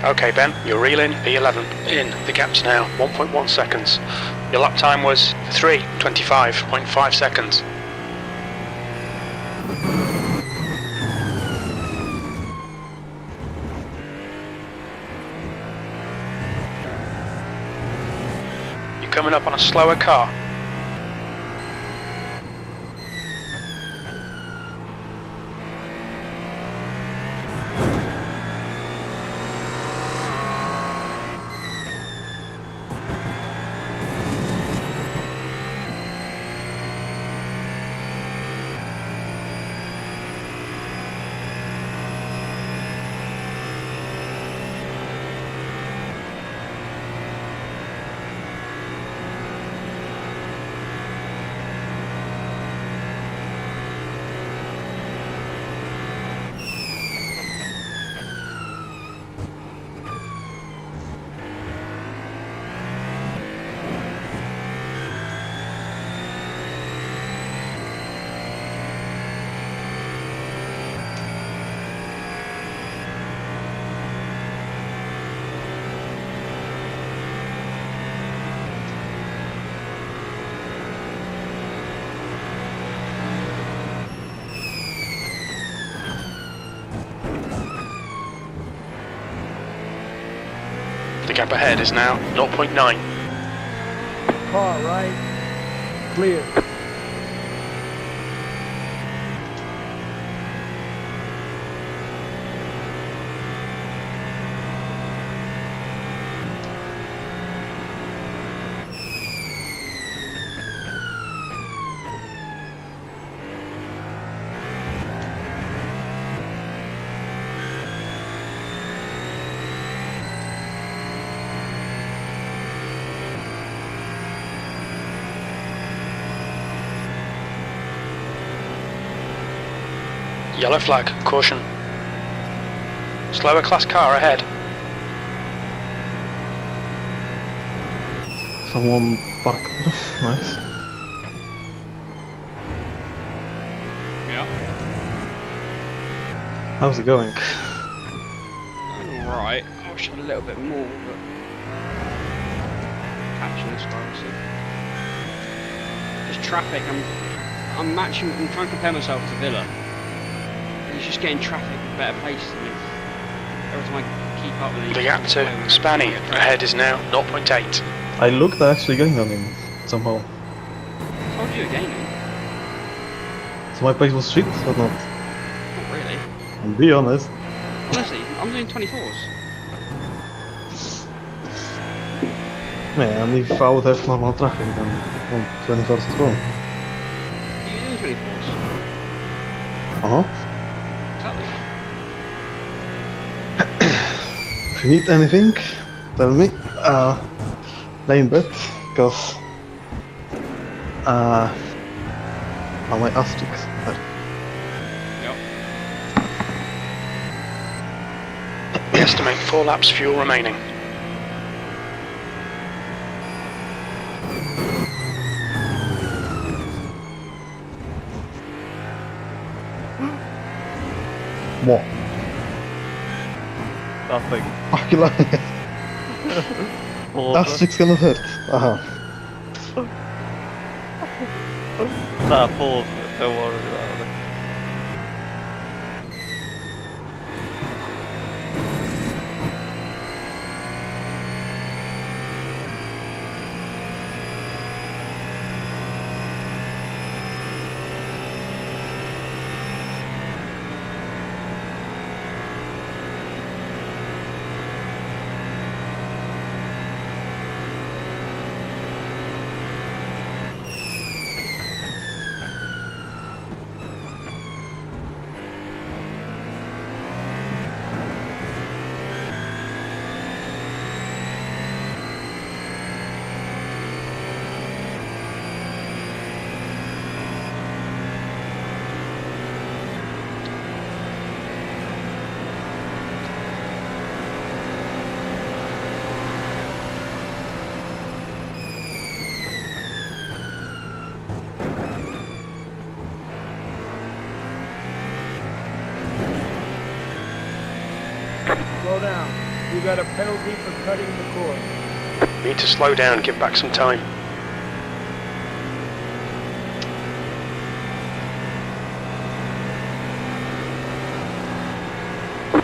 [SPEAKER 5] Okay Ben, you're reeling P11 in. The gap's now 1.1 seconds. Your lap time was 3:25.5 seconds. You're coming up on a slower car. The gap ahead is now 0.9.
[SPEAKER 9] Car right. Clear.
[SPEAKER 5] Yellow flag, caution. Slower class car ahead.
[SPEAKER 4] Someone parked. Nice.
[SPEAKER 10] Yeah.
[SPEAKER 4] How's it going?
[SPEAKER 10] Alright. I wish I had a little bit more, but catching this guy, obviously. Just traffic. I'm matching. I'm trying to compare myself to Villa. He's just getting traffic in a better place than me. Every time I keep up with him.
[SPEAKER 5] The gap to Spanny ahead is now 0.8.
[SPEAKER 4] I looked actually going on him somehow.
[SPEAKER 10] I told you again.
[SPEAKER 4] So my pace was sweet or not?
[SPEAKER 10] Not really.
[SPEAKER 4] I'll be honest.
[SPEAKER 10] Honestly, I'm doing 24s.
[SPEAKER 4] Man, if I would have normal traffic then 21st row.
[SPEAKER 10] Are you doing 24s?
[SPEAKER 4] Uh-huh.
[SPEAKER 10] Exactly.
[SPEAKER 4] If you need anything, tell me. Lane bet, because on my asterisks there.
[SPEAKER 10] Yep.
[SPEAKER 5] We estimate 4 laps fuel remaining.
[SPEAKER 4] What?
[SPEAKER 6] Nothing.
[SPEAKER 4] Fucking lying. That's just gonna hurt.
[SPEAKER 6] That pause, don't worry about it.
[SPEAKER 9] Slow down. You got a penalty for cutting the cord.
[SPEAKER 5] Need to slow down, give back some time.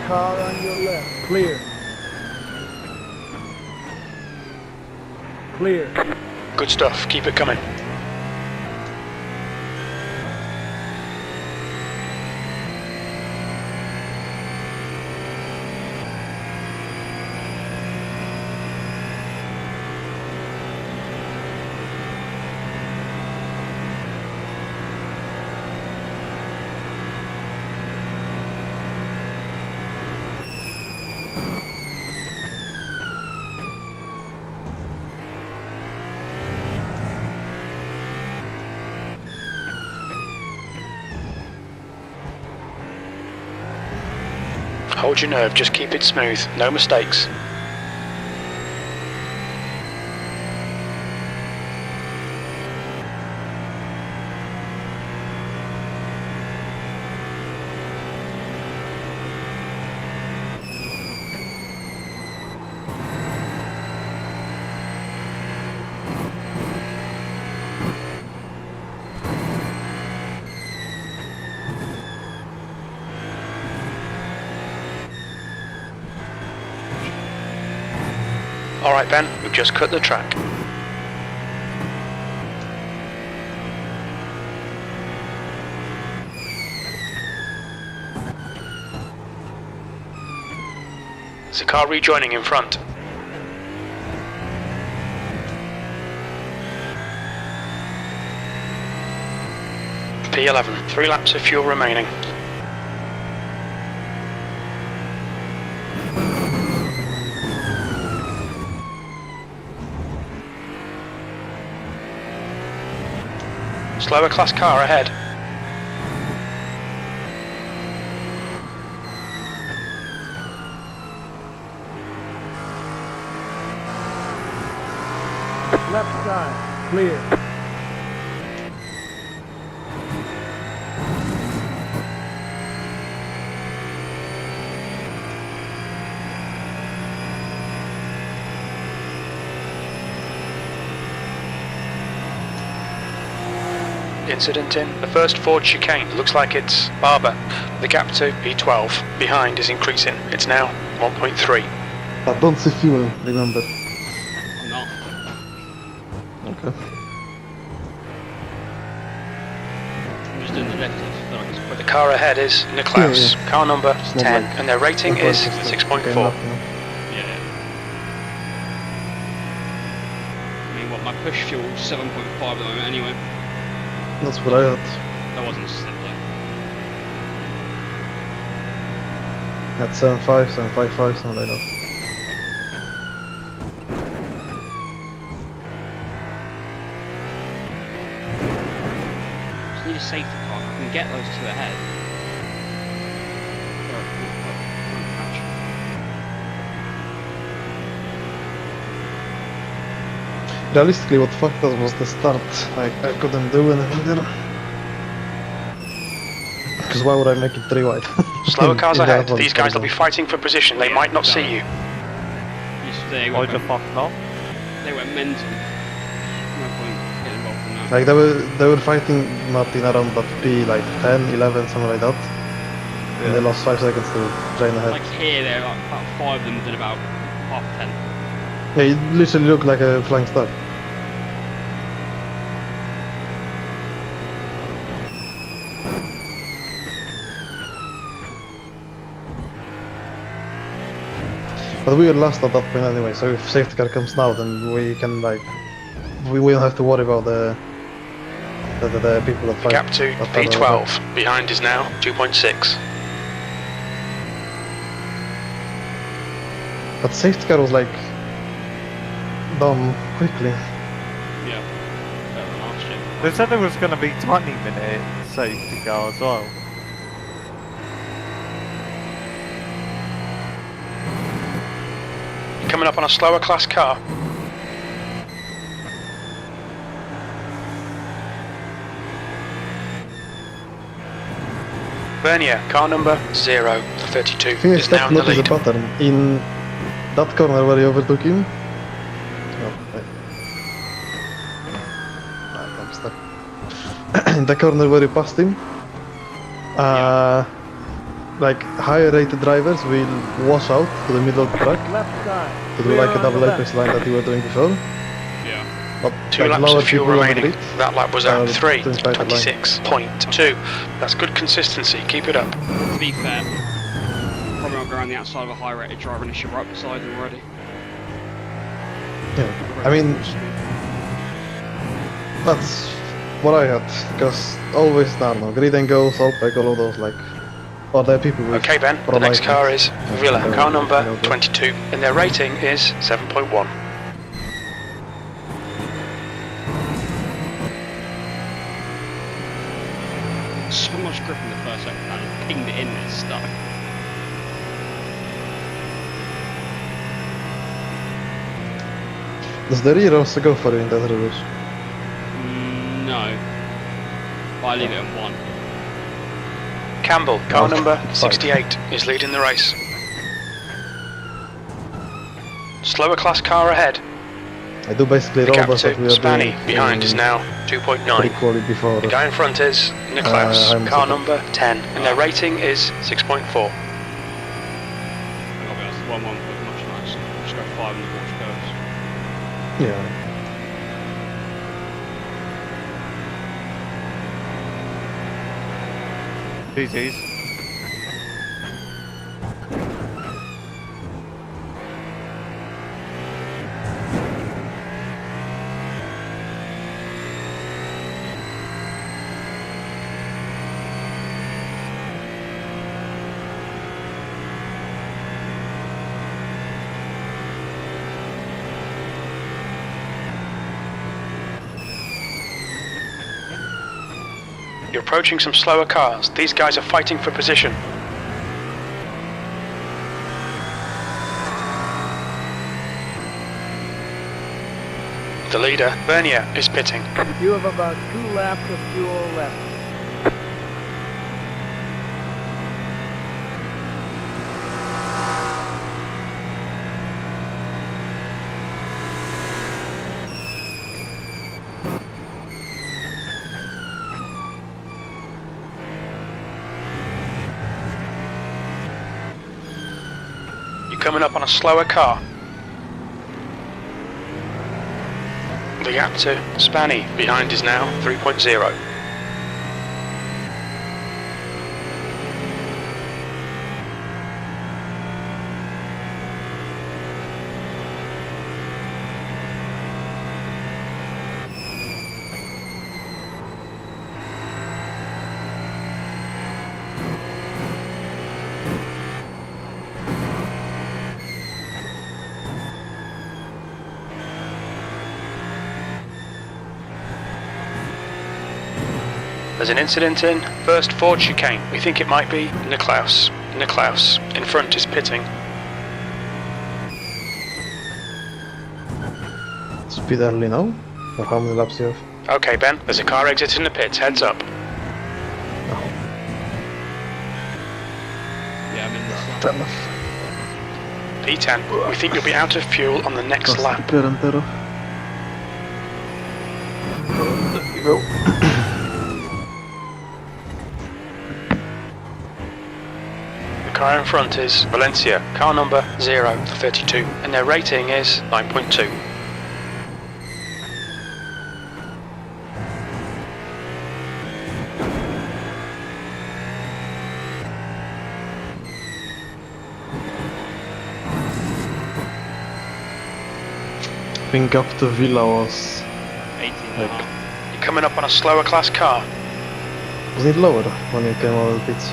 [SPEAKER 9] Car on your left. Clear. Clear.
[SPEAKER 5] Good stuff, keep it coming. Hold your nerve, just keep it smooth, no mistakes. Alright Ben, we've just cut the track. There's a car rejoining in front. P11, 3 laps of fuel remaining. Slower class car ahead.
[SPEAKER 9] Left side. Clear.
[SPEAKER 5] Incident in the first Ford chicane. Looks like it's Barber. The gap to P12 behind is increasing. It's now 1.3.
[SPEAKER 4] But don't see fuel, remember.
[SPEAKER 10] I'm not.
[SPEAKER 4] Okay.
[SPEAKER 10] I'm just doing the objectives.
[SPEAKER 5] The car ahead is Niklaus,
[SPEAKER 4] Yeah.
[SPEAKER 5] car number
[SPEAKER 4] not
[SPEAKER 5] 10,
[SPEAKER 4] like-
[SPEAKER 5] and their rating
[SPEAKER 4] not
[SPEAKER 5] is
[SPEAKER 4] like this,
[SPEAKER 5] 6.4.
[SPEAKER 4] okay, enough,
[SPEAKER 10] Yeah. I mean, what, my push fuel's 7.5 at the moment anyway.
[SPEAKER 4] That's what I had.
[SPEAKER 10] That wasn't simple.
[SPEAKER 4] At 7.5, 7.55, something like that.
[SPEAKER 10] Just need a safety car. I can get those two ahead.
[SPEAKER 4] Realistically, what fucked us was the start. Like, I couldn't do anything there. because why would I make it 3 wide?
[SPEAKER 5] Slower cars
[SPEAKER 4] in the
[SPEAKER 5] ahead.
[SPEAKER 4] advanced
[SPEAKER 5] These guys will be
[SPEAKER 4] version.
[SPEAKER 5] fighting for position. They might not see you.
[SPEAKER 10] They
[SPEAKER 6] Why
[SPEAKER 10] went,
[SPEAKER 6] the fuck not?
[SPEAKER 10] they went mental. No point getting involved in that.
[SPEAKER 4] Like they were fighting Martin around that P like 10, 11, something like that. And they lost 5 seconds to train ahead.
[SPEAKER 10] Like here, there are like about 5 of them did about half 10.
[SPEAKER 4] Yeah, it literally looked like a flying start. But we were last at that point anyway, so if safety car comes now, then we can like we don't have to worry about the people that fight.
[SPEAKER 5] Gap to
[SPEAKER 4] that
[SPEAKER 5] P12. Behind is now 2.6.
[SPEAKER 4] But safety car was like done quickly.
[SPEAKER 10] Yeah. Better than last year.
[SPEAKER 6] They said there was going to be 20 minute safety car as well.
[SPEAKER 5] Coming up on a slower class car. Bernier, car number 032,
[SPEAKER 4] I think I
[SPEAKER 5] is now
[SPEAKER 4] started
[SPEAKER 5] in the
[SPEAKER 4] notice a
[SPEAKER 5] lead.
[SPEAKER 4] pattern in that corner where you overtook him. I'm stuck. In the corner where you passed him, like higher rated drivers will wash out to the middle of the track
[SPEAKER 9] Left side.
[SPEAKER 4] to do like a double apex line that you were doing before.
[SPEAKER 10] Yeah.
[SPEAKER 4] But
[SPEAKER 5] 2
[SPEAKER 4] like
[SPEAKER 5] laps
[SPEAKER 4] lower
[SPEAKER 5] of fuel
[SPEAKER 4] people on the
[SPEAKER 5] remaining.
[SPEAKER 4] grid,
[SPEAKER 5] That lap was at
[SPEAKER 4] doing tighter line.
[SPEAKER 5] 3:26.2. That's good consistency. Keep it up.
[SPEAKER 10] To be fair, probably won't go around the outside of a high rated driver unless you're right beside him already.
[SPEAKER 4] Yeah, I mean that's what I had because always no grid and go, Solpec, all of those like. Or there are people with
[SPEAKER 5] Okay, Ben. The
[SPEAKER 4] pro
[SPEAKER 5] next
[SPEAKER 4] license.
[SPEAKER 5] car is Villa,
[SPEAKER 4] Yeah,
[SPEAKER 5] car number
[SPEAKER 4] I know that.
[SPEAKER 5] 22, and their rating is 7.1.
[SPEAKER 10] So much grip in the first second and he pinged it in and it's stuck.
[SPEAKER 4] Does the rear also go for you in that reverse?
[SPEAKER 10] No. But I leave it at 1.
[SPEAKER 5] Campbell, car
[SPEAKER 4] Oh,
[SPEAKER 5] number
[SPEAKER 4] fuck.
[SPEAKER 5] 68, is leading the race. Slower class car ahead.
[SPEAKER 4] I do basically
[SPEAKER 5] The
[SPEAKER 4] roll
[SPEAKER 5] gap
[SPEAKER 4] that
[SPEAKER 5] to
[SPEAKER 4] we are
[SPEAKER 5] Spanny
[SPEAKER 4] doing
[SPEAKER 5] behind is now
[SPEAKER 4] pretty
[SPEAKER 5] 2.9.
[SPEAKER 4] quality before.
[SPEAKER 5] The guy in front is Niklaus,
[SPEAKER 4] I'm
[SPEAKER 5] car
[SPEAKER 4] second.
[SPEAKER 5] number 10, and their rating is 6.4.
[SPEAKER 10] I gotta be honest, 1-1 was much nicer. Just go 5 in the watch curves.
[SPEAKER 4] Yeah.
[SPEAKER 6] GG's.
[SPEAKER 5] You're approaching some slower cars. These guys are fighting for position. The leader, Bernier, is pitting.
[SPEAKER 9] You have about 2 laps of fuel left.
[SPEAKER 5] You're coming up on a slower car. The gap to Spanny behind is now 3.0. There's an incident in first Ford chicane. We think it might be Niklaus. Niklaus in front is pitting.
[SPEAKER 4] Speed early now? Or how many laps do you have?
[SPEAKER 5] Okay, Ben, there's a car exiting the pits. Heads up. P10, we think you'll be out of fuel on the next lap.
[SPEAKER 4] Entero. There you go.
[SPEAKER 5] The car in front is Valencia, car number 032, and their rating is 9.2.
[SPEAKER 4] I think up to Villa was
[SPEAKER 10] 18
[SPEAKER 4] like,
[SPEAKER 5] You're coming up on a slower class car.
[SPEAKER 4] wasn't it lower when you came out of the pits?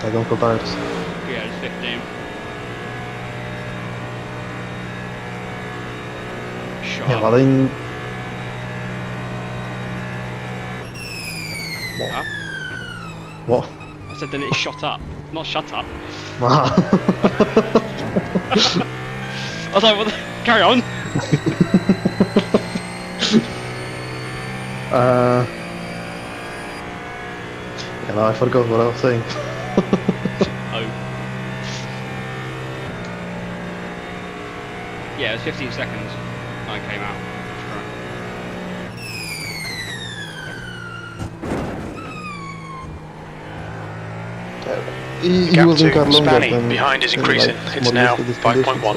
[SPEAKER 4] Like Uncle Tires.
[SPEAKER 10] Yeah, it's 15. Shot.
[SPEAKER 4] Yeah, but then
[SPEAKER 10] Huh?
[SPEAKER 4] what?
[SPEAKER 10] I said then it shot up, not shut up.
[SPEAKER 4] Ah.
[SPEAKER 10] I was like, what the... Carry on.
[SPEAKER 4] Yeah, no, I forgot what I was saying.
[SPEAKER 10] Oh. Yeah, it was 15 seconds when I came out.
[SPEAKER 4] He
[SPEAKER 5] Gap
[SPEAKER 4] was in
[SPEAKER 5] to
[SPEAKER 4] car longer
[SPEAKER 5] Spanny
[SPEAKER 4] than
[SPEAKER 5] behind is
[SPEAKER 4] than,
[SPEAKER 5] increasing.
[SPEAKER 4] like,
[SPEAKER 5] It's
[SPEAKER 4] more
[SPEAKER 5] now
[SPEAKER 4] used to this condition,
[SPEAKER 5] 5.1.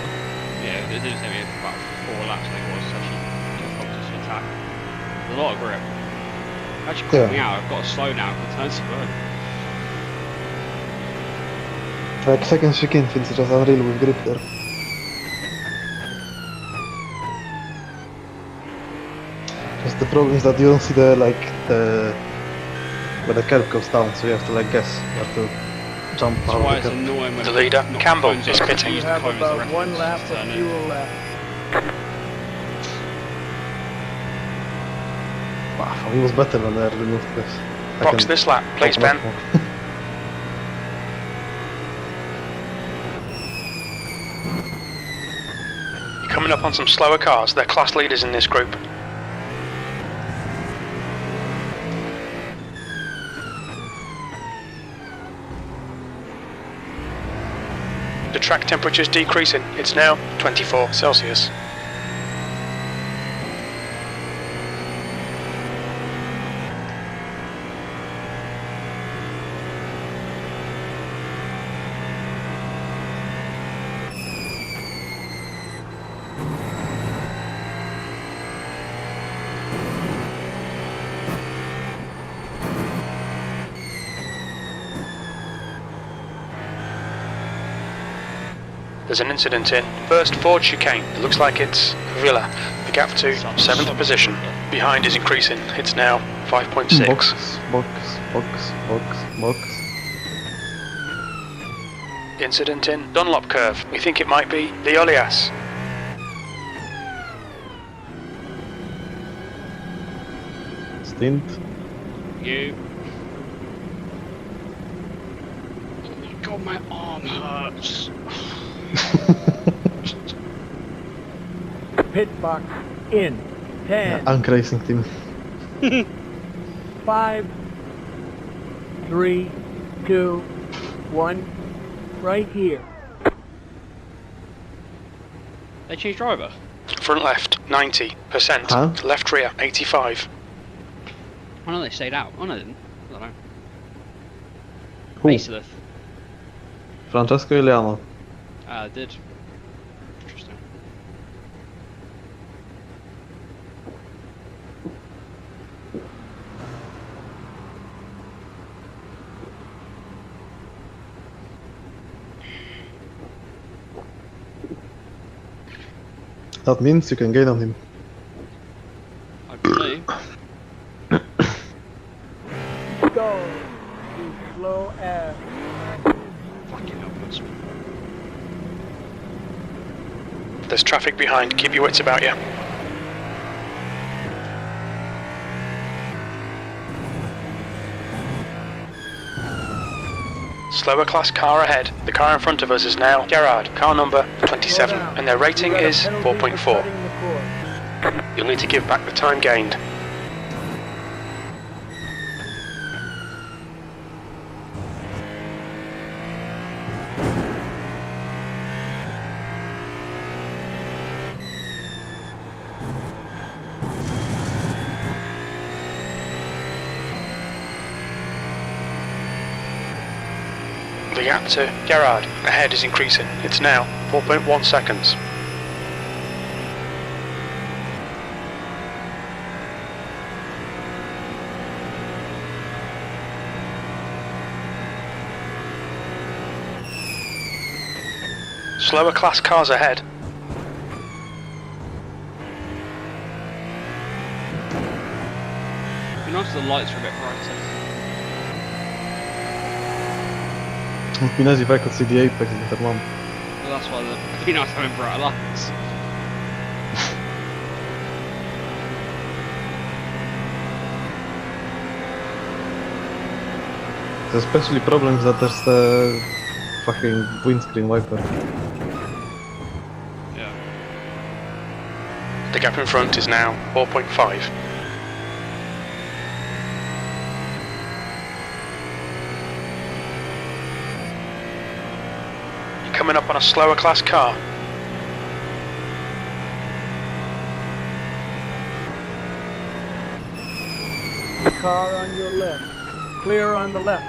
[SPEAKER 10] Yeah, it did take me about 4 laps, I think it was, to actually get focused to attack. There's a lot of grip. Actually caught me out, I've got to slow down for turns to burn.
[SPEAKER 4] Like second chicane feels just unreal with grip there. Just the problem is that you don't see the where the curve goes down, so you have to like guess. You have to jump
[SPEAKER 10] That's
[SPEAKER 4] out
[SPEAKER 10] why
[SPEAKER 4] of
[SPEAKER 10] it's
[SPEAKER 4] the curve.
[SPEAKER 10] annoying when
[SPEAKER 5] The leader,
[SPEAKER 10] not
[SPEAKER 5] Campbell,
[SPEAKER 10] cones
[SPEAKER 5] is
[SPEAKER 10] up,
[SPEAKER 5] pitting.
[SPEAKER 10] use
[SPEAKER 9] You
[SPEAKER 10] the
[SPEAKER 9] have
[SPEAKER 10] cones as a
[SPEAKER 9] about
[SPEAKER 10] reference
[SPEAKER 9] 1 lap
[SPEAKER 10] to
[SPEAKER 9] of
[SPEAKER 10] turn in.
[SPEAKER 9] fuel left.
[SPEAKER 4] Wow, he was better when they removed this. I
[SPEAKER 5] Box
[SPEAKER 4] can
[SPEAKER 5] this lap, please,
[SPEAKER 4] talk
[SPEAKER 5] Ben.
[SPEAKER 4] much more.
[SPEAKER 5] You're coming up on some slower cars. They're class leaders in this group. The track temperature's decreasing. It's now 24 Celsius. There's an incident in first Ford chicane. It looks like it's Villa. The gap to 7th position. Behind is increasing. It's now 5.6.
[SPEAKER 4] Box.
[SPEAKER 5] Incident in Dunlop curve. We think it might be the Olias.
[SPEAKER 4] Stint.
[SPEAKER 10] You. Oh my god, my arm hurts.
[SPEAKER 9] Pit box in 10,
[SPEAKER 4] iRacing team.
[SPEAKER 9] 5, 3, 2, 1. Right here.
[SPEAKER 10] They changed driver.
[SPEAKER 5] Front left, 90%.
[SPEAKER 4] Huh?
[SPEAKER 5] Left rear, 85.
[SPEAKER 10] Oh no, they stayed out. Oh no, they didn't. I don't know.
[SPEAKER 4] Who?
[SPEAKER 10] Baselith.
[SPEAKER 4] Francesco Iliano.
[SPEAKER 10] Did. Interesting.
[SPEAKER 4] That means you can gain on him.
[SPEAKER 10] I believe.
[SPEAKER 9] Go to slow air.
[SPEAKER 10] Fucking hell, that's...
[SPEAKER 5] There's traffic behind. Keep your wits about you. Slower class car ahead. The car in front of us is now Gerard, car number 27, and their rating is 4.4. You'll need to give back the time gained. The gap to Gerard ahead is increasing. It's now 4.1 seconds. Slower class cars ahead.
[SPEAKER 10] It'd be nice if the lights were a bit brighter.
[SPEAKER 4] It would be nice if I could see the apex in that lamp.
[SPEAKER 10] Well, that's why it'd be nice having brighter lights.
[SPEAKER 4] The especially problem is that there's the fucking windscreen wiper.
[SPEAKER 10] Yeah.
[SPEAKER 5] The gap in front is now 4.5. You're coming up on a slower class car.
[SPEAKER 9] Car on your left. Clear on the left.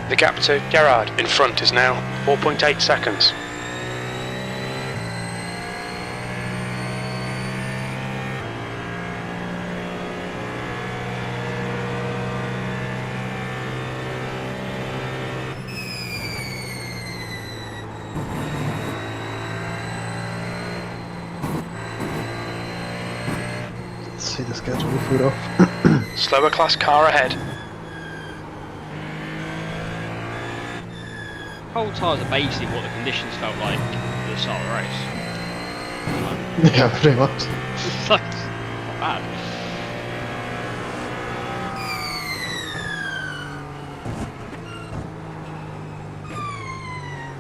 [SPEAKER 5] The gap to Gerard in front is now 4.8 seconds.
[SPEAKER 4] Let's see the schedule before we're off.
[SPEAKER 5] Slower class car ahead.
[SPEAKER 10] Whole tyres are basically what the conditions felt like at the start of the race.
[SPEAKER 4] Yeah, pretty much.
[SPEAKER 10] It's like, not bad.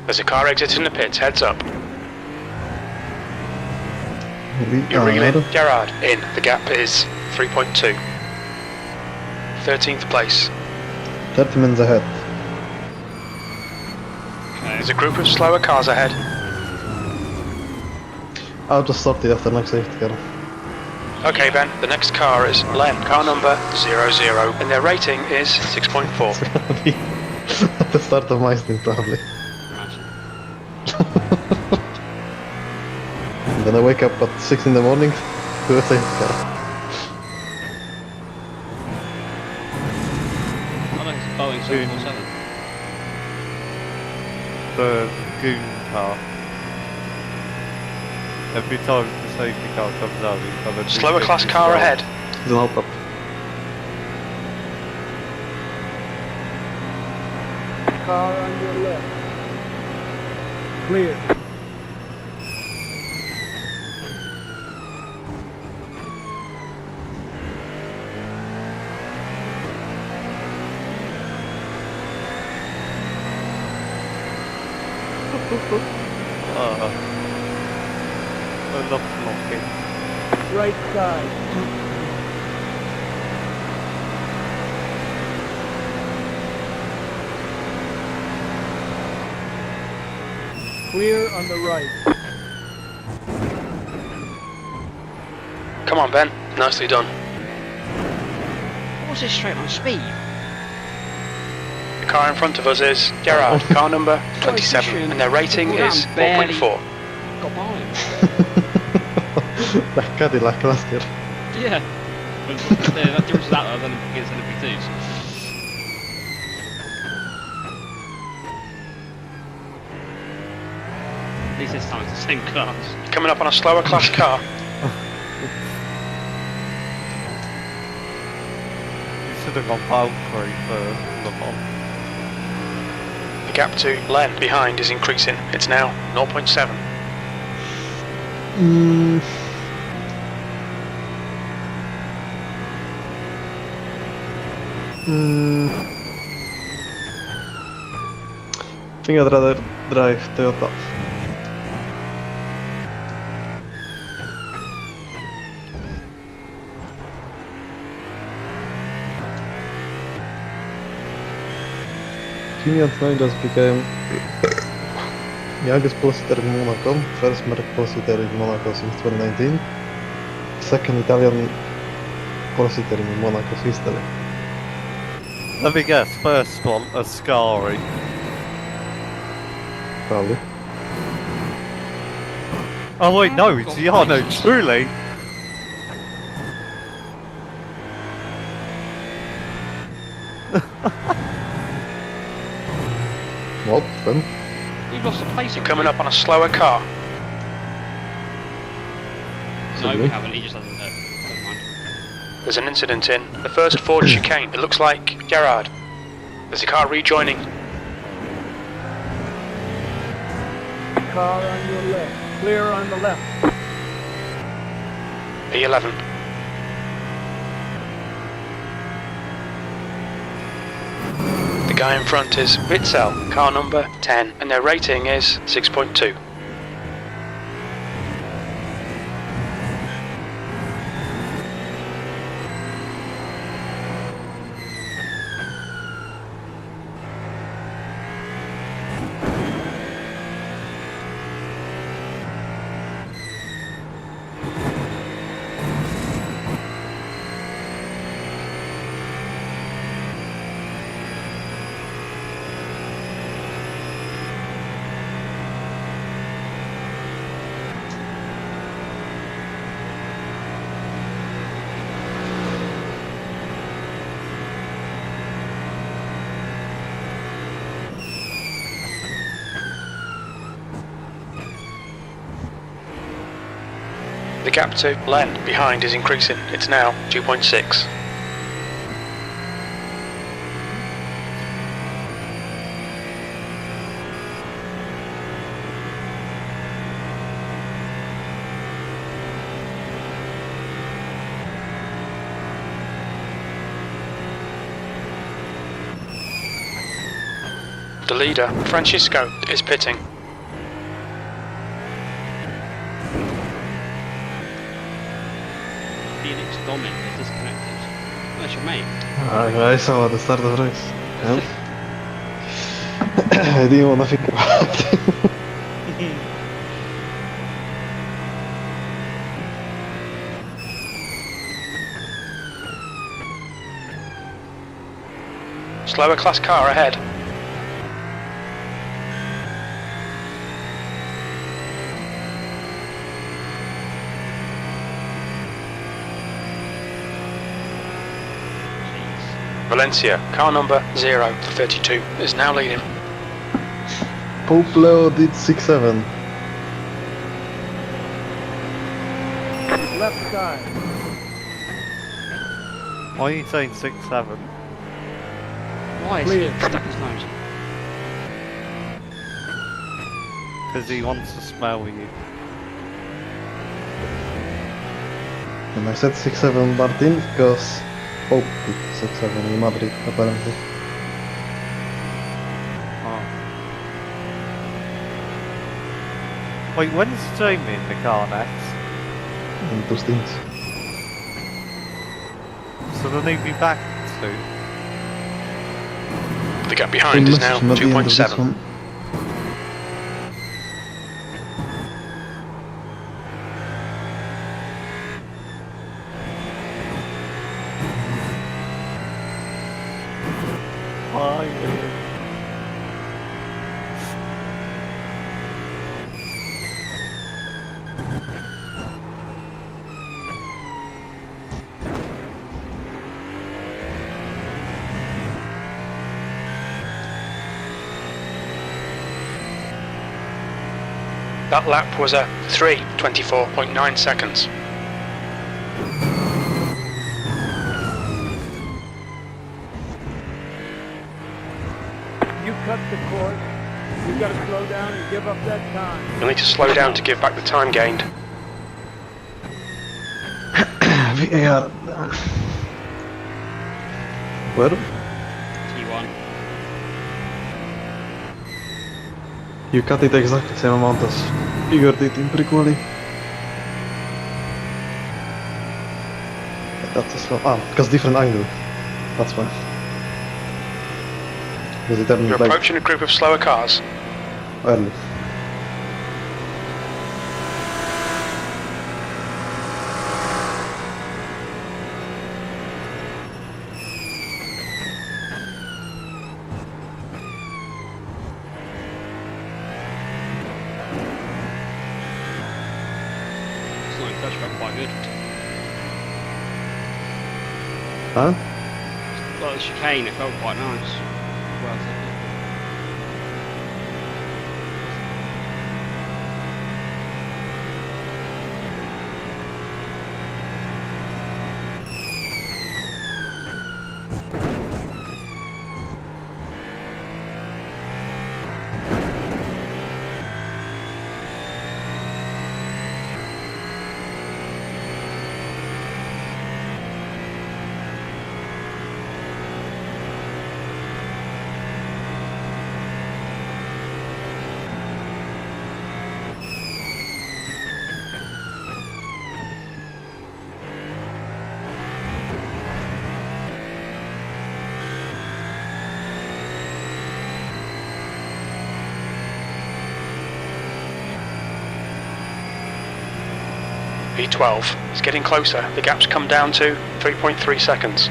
[SPEAKER 5] There's a car exiting the pits, heads up. You're reeling Gerard in. The gap is 3.2. 13th place.
[SPEAKER 4] 30 minutes ahead.
[SPEAKER 5] There's a group of slower cars ahead.
[SPEAKER 4] I'll just stop the after next safety car.
[SPEAKER 5] Okay Ben, the next car is Len, car number 00, and their rating is 6.4.
[SPEAKER 4] At the start of my stint, probably. And then I wake up at 6 in the morning to a safety car.
[SPEAKER 10] I think it's a Boeing 747.
[SPEAKER 6] The goon car. Every time the safety car comes out, you've got a
[SPEAKER 5] Slower class car ahead.
[SPEAKER 4] There's an alt up.
[SPEAKER 9] Car on your left. Clear.
[SPEAKER 6] I love flocking.
[SPEAKER 9] Right side. Clear on the right.
[SPEAKER 5] Come on Ben, nicely done.
[SPEAKER 10] What was this straight on speed?
[SPEAKER 5] The car in front of us is Gerard, car number 27, and their rating is 4.4.
[SPEAKER 10] Got by him.
[SPEAKER 4] That Cadillac last year.
[SPEAKER 10] Yeah. That difference is that though, than against LMP2s. At least this time it's the same class.
[SPEAKER 5] Coming up on a slower class car.
[SPEAKER 6] You should have gone Valkyrie for Le Mans.
[SPEAKER 5] The gap to Len behind is increasing. It's now 0.7.
[SPEAKER 4] I think I'd rather drive Toyota. Kimi and just became youngest pole sitter in Monaco, first Merc pole sitter in Monaco since 2019, second Italian pole sitter in Monaco's history.
[SPEAKER 6] Let me guess, first one, Ascari.
[SPEAKER 4] Probably.
[SPEAKER 6] Oh wait, no, it's Yano, truly!
[SPEAKER 4] Well, then.
[SPEAKER 10] We've lost a place.
[SPEAKER 5] You're coming up on a slower car.
[SPEAKER 10] No, we haven't. He just hasn't. Never mind.
[SPEAKER 5] There's an incident in the first Ford chicane. It looks like Gerard. There's a car rejoining.
[SPEAKER 9] Car on your left. Clear on the left.
[SPEAKER 5] P11. The guy in front is Witzel, car number 10, and their rating is 6.2. The gap to Len behind is increasing. It's now 2.6. The leader, Francisco, is pitting.
[SPEAKER 10] Phoenix Domin is disconnected. That's your mate.
[SPEAKER 4] I saw at the start of the race. Yeah. I didn't want to think about it.
[SPEAKER 5] Slower class car ahead. Valencia, car number 032, is now leading.
[SPEAKER 4] Pope Leo did 6-7.
[SPEAKER 9] Left side.
[SPEAKER 6] Why are you saying 6-7?
[SPEAKER 10] Why is he stuck his nose?
[SPEAKER 6] Because he wants to smell you.
[SPEAKER 4] And I said 6-7 Martin because Pope did 6-7 in Madrid, apparently.
[SPEAKER 6] Oh. Wait, when's Jamie in the car next?
[SPEAKER 4] In 2 stints.
[SPEAKER 6] So then he'd be back soon.
[SPEAKER 5] The gap behind is now 2.7. That lap was a 3:24.9 seconds.
[SPEAKER 9] You cut the course. You gotta slow down and give up that time.
[SPEAKER 5] You'll need to slow down to give back the time gained.
[SPEAKER 4] VAR. Where?
[SPEAKER 10] T1.
[SPEAKER 4] You cut it exactly the same amount as figured it in pre-quali. That's a slow. Because different angle. That's why. Because it turned
[SPEAKER 5] You're
[SPEAKER 4] like
[SPEAKER 5] approaching a group of slower cars.
[SPEAKER 4] early.
[SPEAKER 10] It's not touch felt quite good.
[SPEAKER 4] Huh?
[SPEAKER 10] Well, the chicane, it felt quite nice. Well,
[SPEAKER 5] P12. It's getting closer. The gap's come down to 3.3 seconds.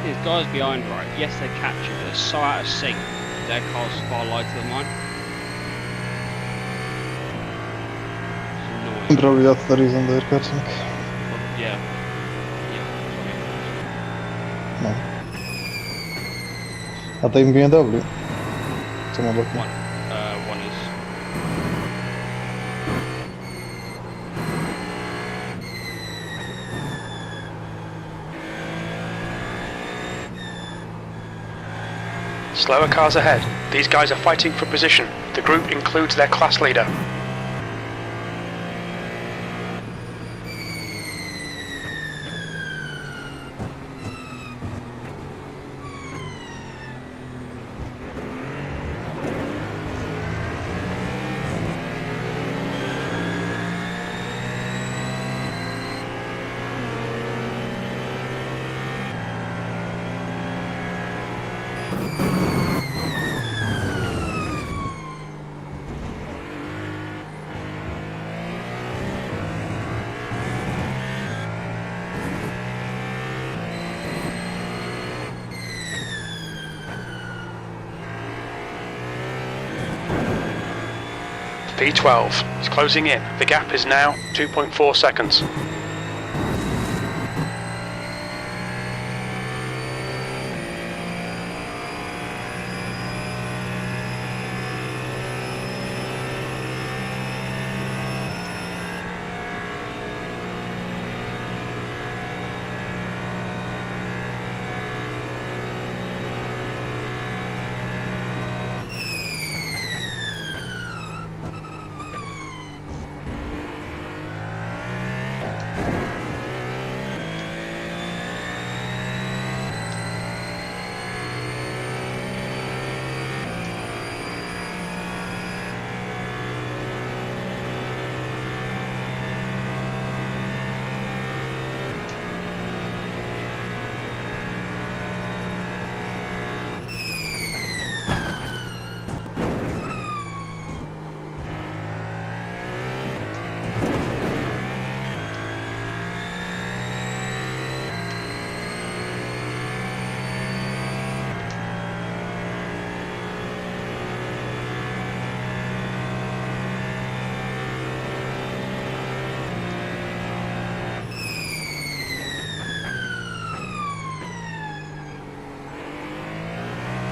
[SPEAKER 10] these guys behind, right? Yes, they're catching, but they're so out of sync. Their car's far lighter than mine. It's annoying.
[SPEAKER 4] Probably that's the reason they're catching.
[SPEAKER 10] Yeah.
[SPEAKER 4] No. Are they in BMW? Someone looking.
[SPEAKER 10] One is.
[SPEAKER 5] Slower cars ahead. These guys are fighting for position. The group includes their class leader. P12 is closing in. The gap is now 2.4 seconds.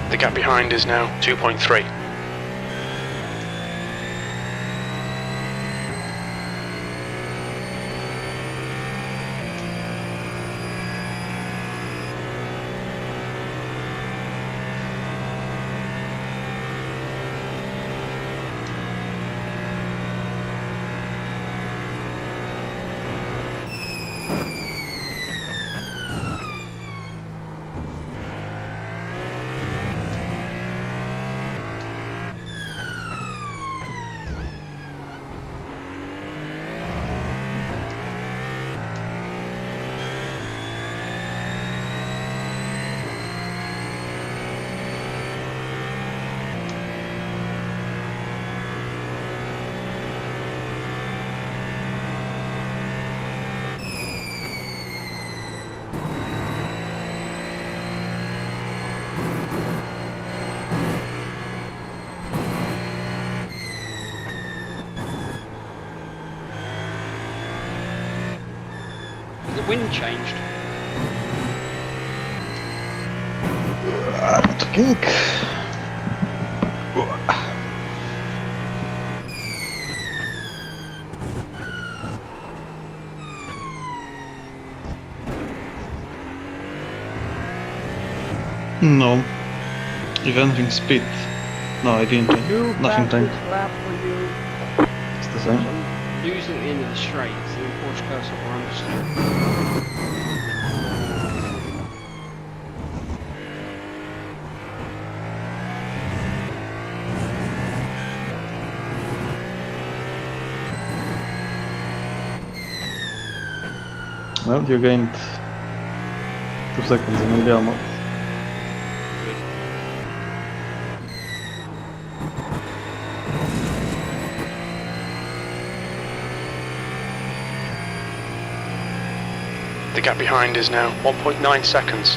[SPEAKER 5] The gap behind is now 2.3.
[SPEAKER 10] wind changed?
[SPEAKER 4] Kink.
[SPEAKER 12] No. If anything, speed. No, I didn't.
[SPEAKER 9] New
[SPEAKER 12] Nothing
[SPEAKER 9] fastest
[SPEAKER 12] changed.
[SPEAKER 9] lap for you.
[SPEAKER 4] It's the same.
[SPEAKER 10] Losing at the end of the straight, so then Porsche goes up around the
[SPEAKER 12] Well, you gained 2 seconds in Indiana.
[SPEAKER 5] The gap behind is now 1.9 seconds.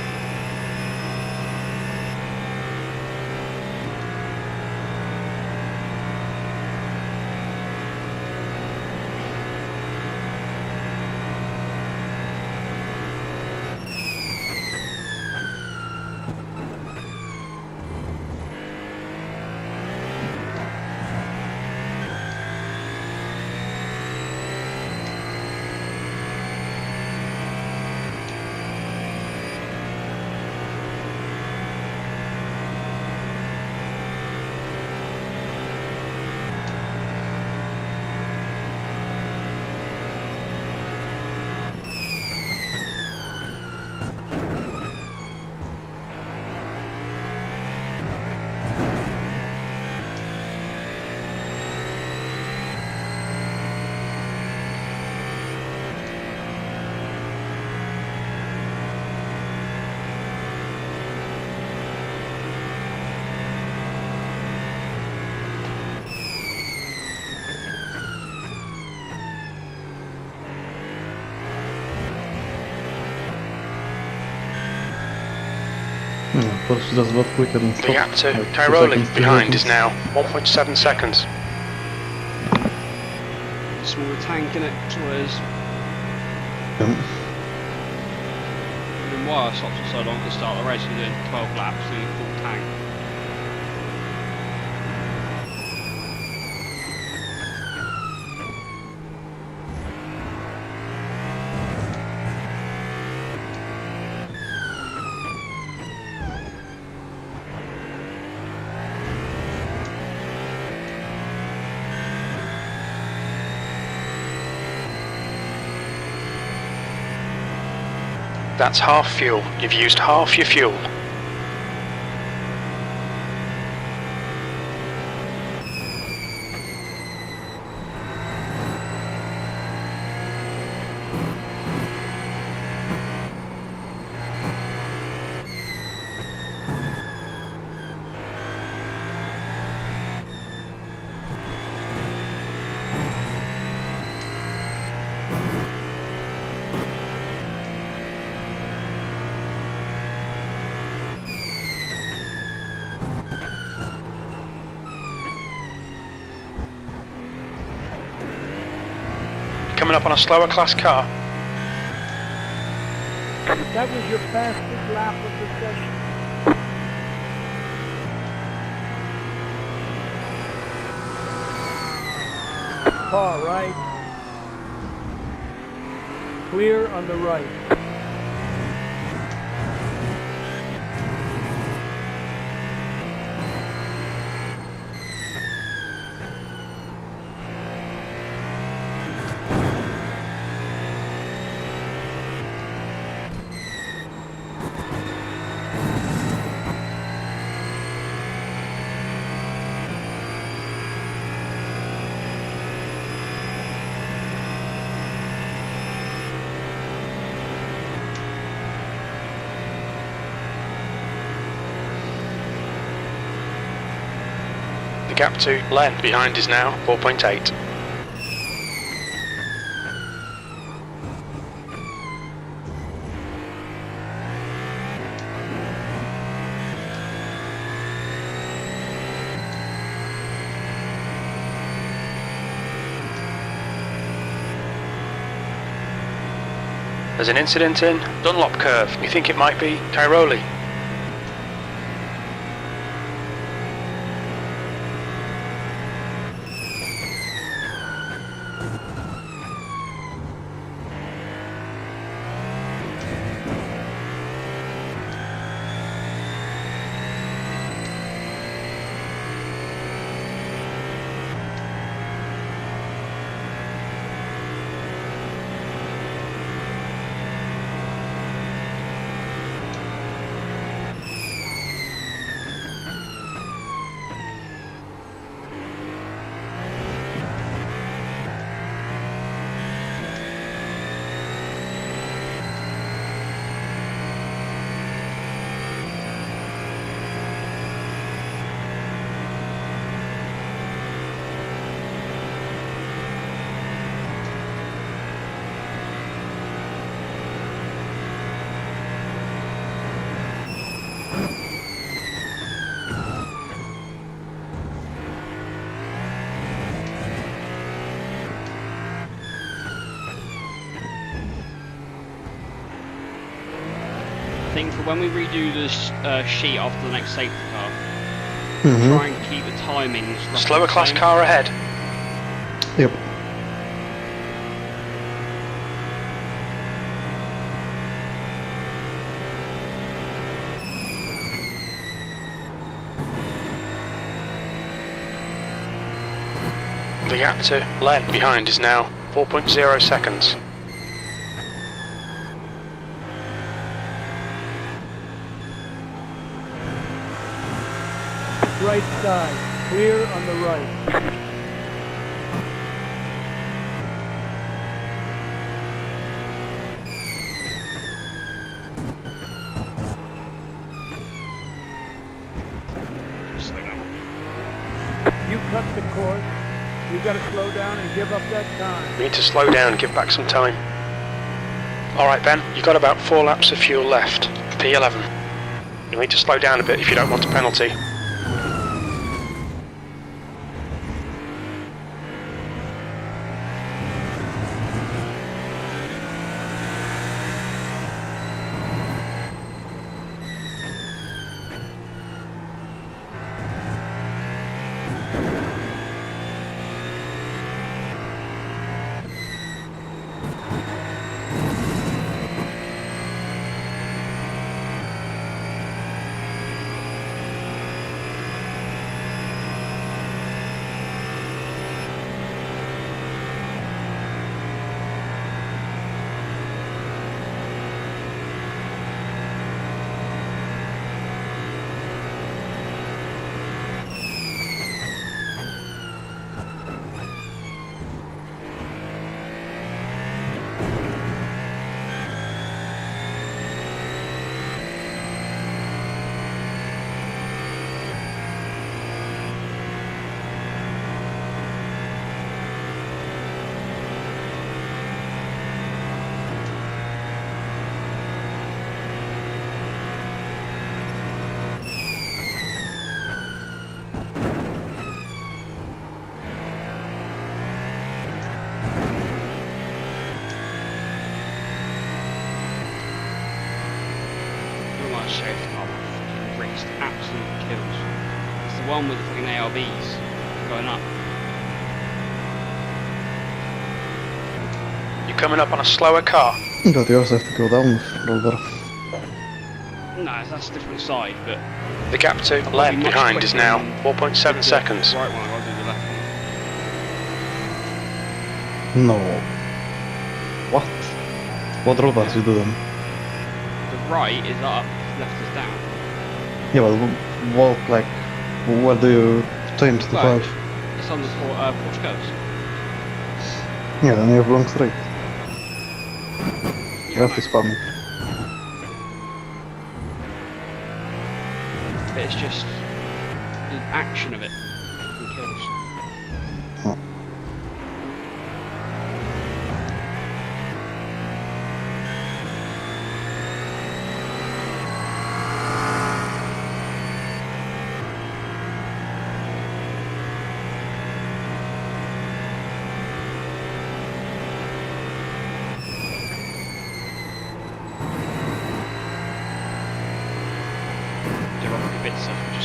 [SPEAKER 12] Porsche just got quicker and
[SPEAKER 5] The
[SPEAKER 12] stopped.
[SPEAKER 5] gap to
[SPEAKER 12] like 2
[SPEAKER 5] Cairoli
[SPEAKER 12] seconds
[SPEAKER 5] behind is
[SPEAKER 12] behind.
[SPEAKER 5] now 1.7 seconds.
[SPEAKER 10] smaller tank in it, that's what it is. And then why I stopped for so long to start the race, we're doing 12 laps, doing full tank.
[SPEAKER 5] That's half fuel. You've used half your fuel. Coming up on a slower class car.
[SPEAKER 9] That was your fastest lap of the session. Car right. Clear on the right.
[SPEAKER 5] The gap to Len behind is now 4.8. There's an incident in Dunlop Curve. We think it might be Cairoli.
[SPEAKER 10] Thing for when we redo this sheet after the next safety car,
[SPEAKER 4] Mm-hmm.
[SPEAKER 10] try and keep the timings roughly
[SPEAKER 5] Slower
[SPEAKER 10] the
[SPEAKER 5] class
[SPEAKER 10] same.
[SPEAKER 5] car ahead.
[SPEAKER 4] Yep.
[SPEAKER 5] The gap to Len behind is now 4.0 seconds.
[SPEAKER 9] Right side, clear on the right. You cut the course. You got to slow down and give up that time.
[SPEAKER 5] We need to slow down and give back some time. Alright Ben, you've got about 4 laps of fuel left. P11. You'll need to slow down a bit if you don't want a penalty.
[SPEAKER 10] Safety car fucking raced absolute kills. It's the one with the fucking ARBs going up.
[SPEAKER 5] You're coming up on a slower car.
[SPEAKER 4] But you also have to go down a little bit.
[SPEAKER 10] No, that's a different side, but
[SPEAKER 5] The gap to Len behind is now 4.7 seconds.
[SPEAKER 10] right one, I'll do the left one.
[SPEAKER 4] No. What? What robots you do then?
[SPEAKER 10] The right is up, left is down.
[SPEAKER 4] Yeah, but what, like, where do you change the
[SPEAKER 10] Well,
[SPEAKER 4] five?
[SPEAKER 10] it's on the Porsche curves.
[SPEAKER 4] Yeah, then you have long straight.
[SPEAKER 10] Yeah,
[SPEAKER 4] Left is spamming.
[SPEAKER 10] It's just the action of it fucking kills.
[SPEAKER 4] Oh.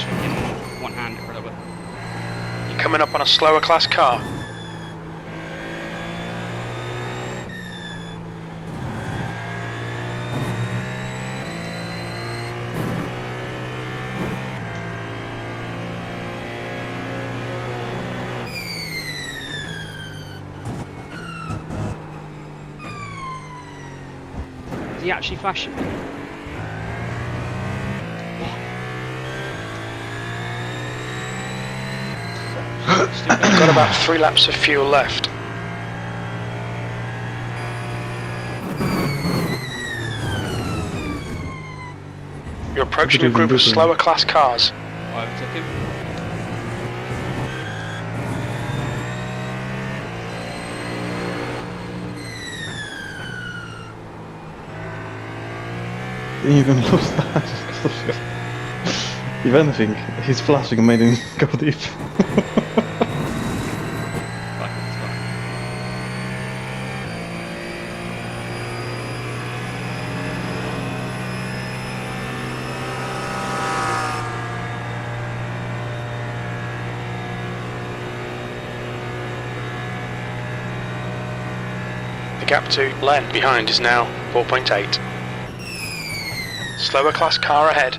[SPEAKER 10] just fucking one-handed for a little bit.
[SPEAKER 5] You're coming up on a slower class car.
[SPEAKER 10] Is he actually flashing me?
[SPEAKER 5] You've got about 3 laps of fuel left. You're approaching a group of slower class cars.
[SPEAKER 10] I overtook him.
[SPEAKER 4] You're gonna lose that. If anything, his flashing made him go deep.
[SPEAKER 5] The gap to Len behind is now 4.8. Slower class car ahead.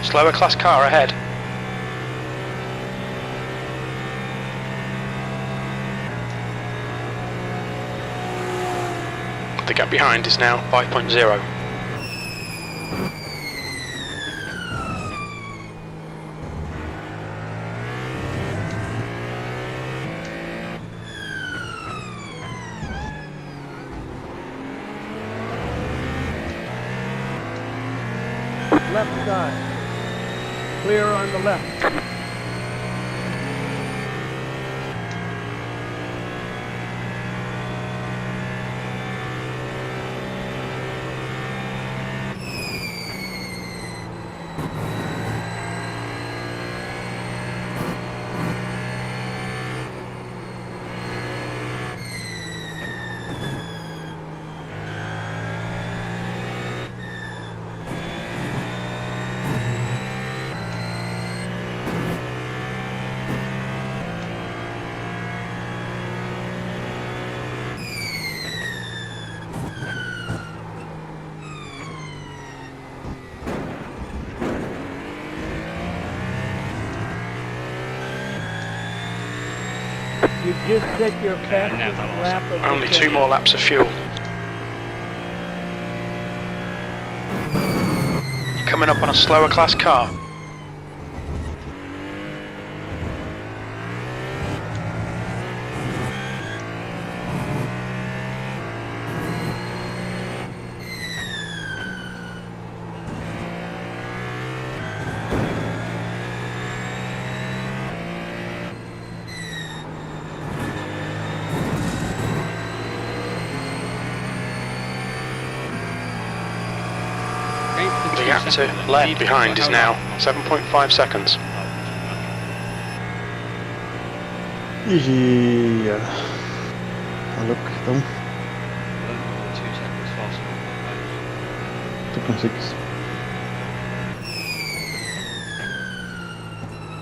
[SPEAKER 5] Slower class car ahead. The gap behind is now 5.0.
[SPEAKER 9] Left side. Clear on the left. You just set your fastest lap of the
[SPEAKER 5] Only 2
[SPEAKER 9] session.
[SPEAKER 5] more laps of fuel. You're coming up on a slower class car. The gap to Len behind is now 7.5 seconds.
[SPEAKER 4] Yeah. Look, them.
[SPEAKER 10] 2 seconds faster.
[SPEAKER 4] 2.6.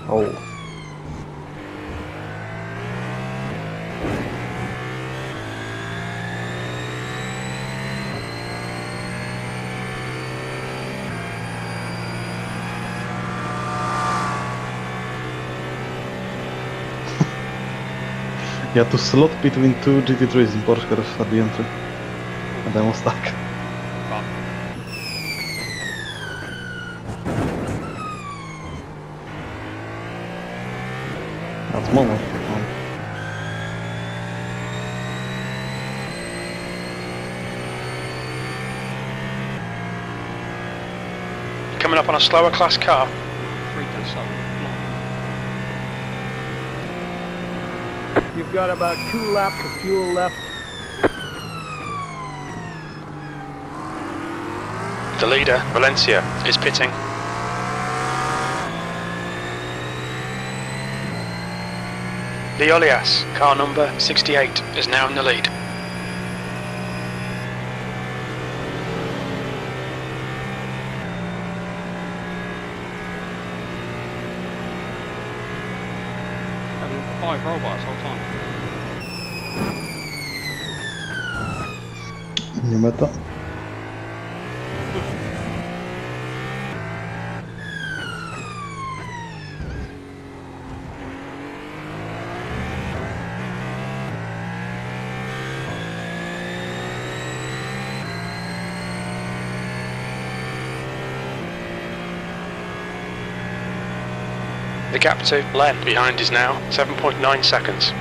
[SPEAKER 4] Oh.
[SPEAKER 12] You have to slot between two GT3s in Porsche cars at the entry. And then we'll stack. That's Momo.
[SPEAKER 5] Coming up on a slower class car.
[SPEAKER 10] 3.7.
[SPEAKER 9] You've got about 2 laps of fuel left.
[SPEAKER 5] The leader, Valencia, is pitting. The Olias, car number 68, is now in the lead.
[SPEAKER 10] Having 5 robots whole time.
[SPEAKER 4] New meta.
[SPEAKER 5] The gap to Len behind is now 7.9 seconds.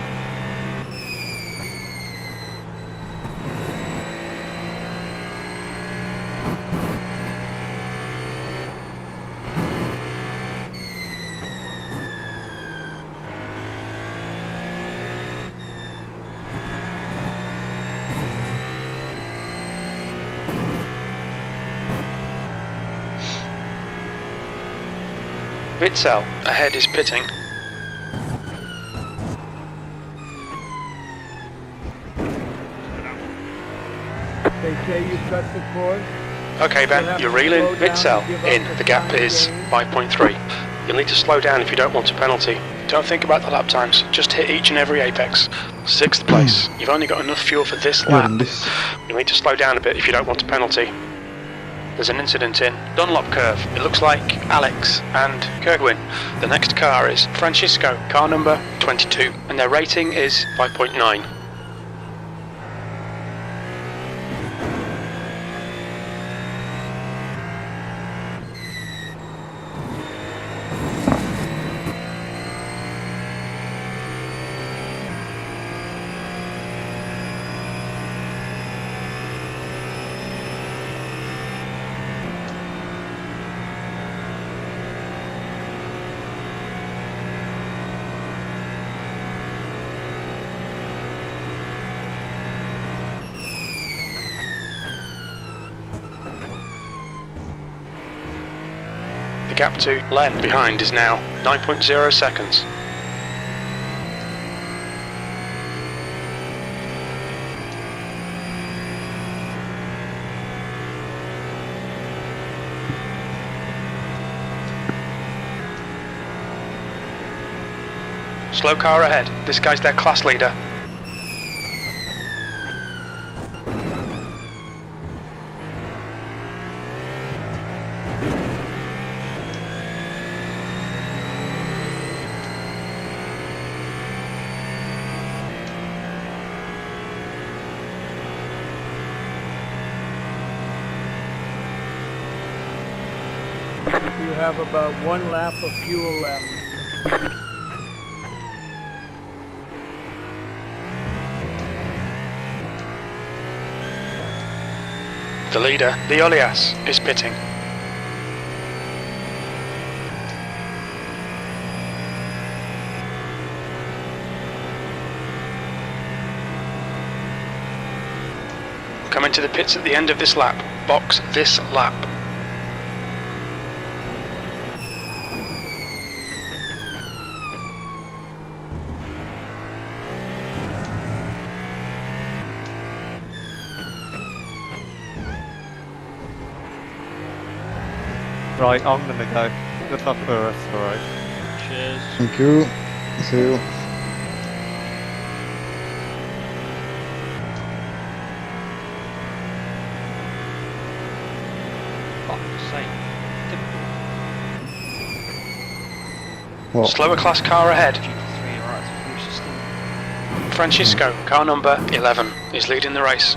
[SPEAKER 5] Vitzel ahead is pitting.
[SPEAKER 9] They say you've cut the cord.
[SPEAKER 5] Okay Ben, you're reeling Vitzel in. The gap is 5.3. You'll need to slow down if you don't want a penalty. Don't think about the lap times, just hit each and every apex. 6th place. You've only got enough fuel for this lap. You'll need to slow down a bit if you don't want a penalty. There's an incident in Dunlop curve. It looks like Alex and Kirkwin. The next car is Francisco, car number 22, and their rating is 5.9. The gap to Len behind is now 9.0 seconds. Slow car ahead. This guy's their class leader.
[SPEAKER 9] You have about 1 lap of fuel left.
[SPEAKER 5] The leader, the Olias, is pitting. Coming to the pits at the end of this lap. Box this lap.
[SPEAKER 6] Right, I'm gonna go. Good luck for us, alright.
[SPEAKER 10] Cheers.
[SPEAKER 4] Thank you. See you.
[SPEAKER 10] Fuck's sake.
[SPEAKER 4] What?
[SPEAKER 5] Slower class car ahead.
[SPEAKER 10] GT3, right, it's a new system.
[SPEAKER 5] Francisco, car number 11, is leading the race.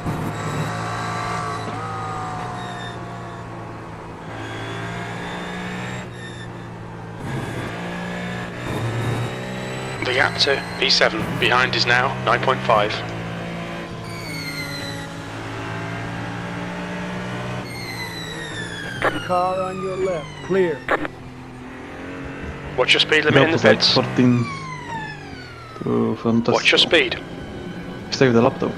[SPEAKER 5] The gap to P7 behind is now 9.5.
[SPEAKER 9] Car on your left, clear.
[SPEAKER 5] What's your speed limit in the pits?
[SPEAKER 12] 14 to front.
[SPEAKER 5] What's your speed?
[SPEAKER 12] Stay with the lap though.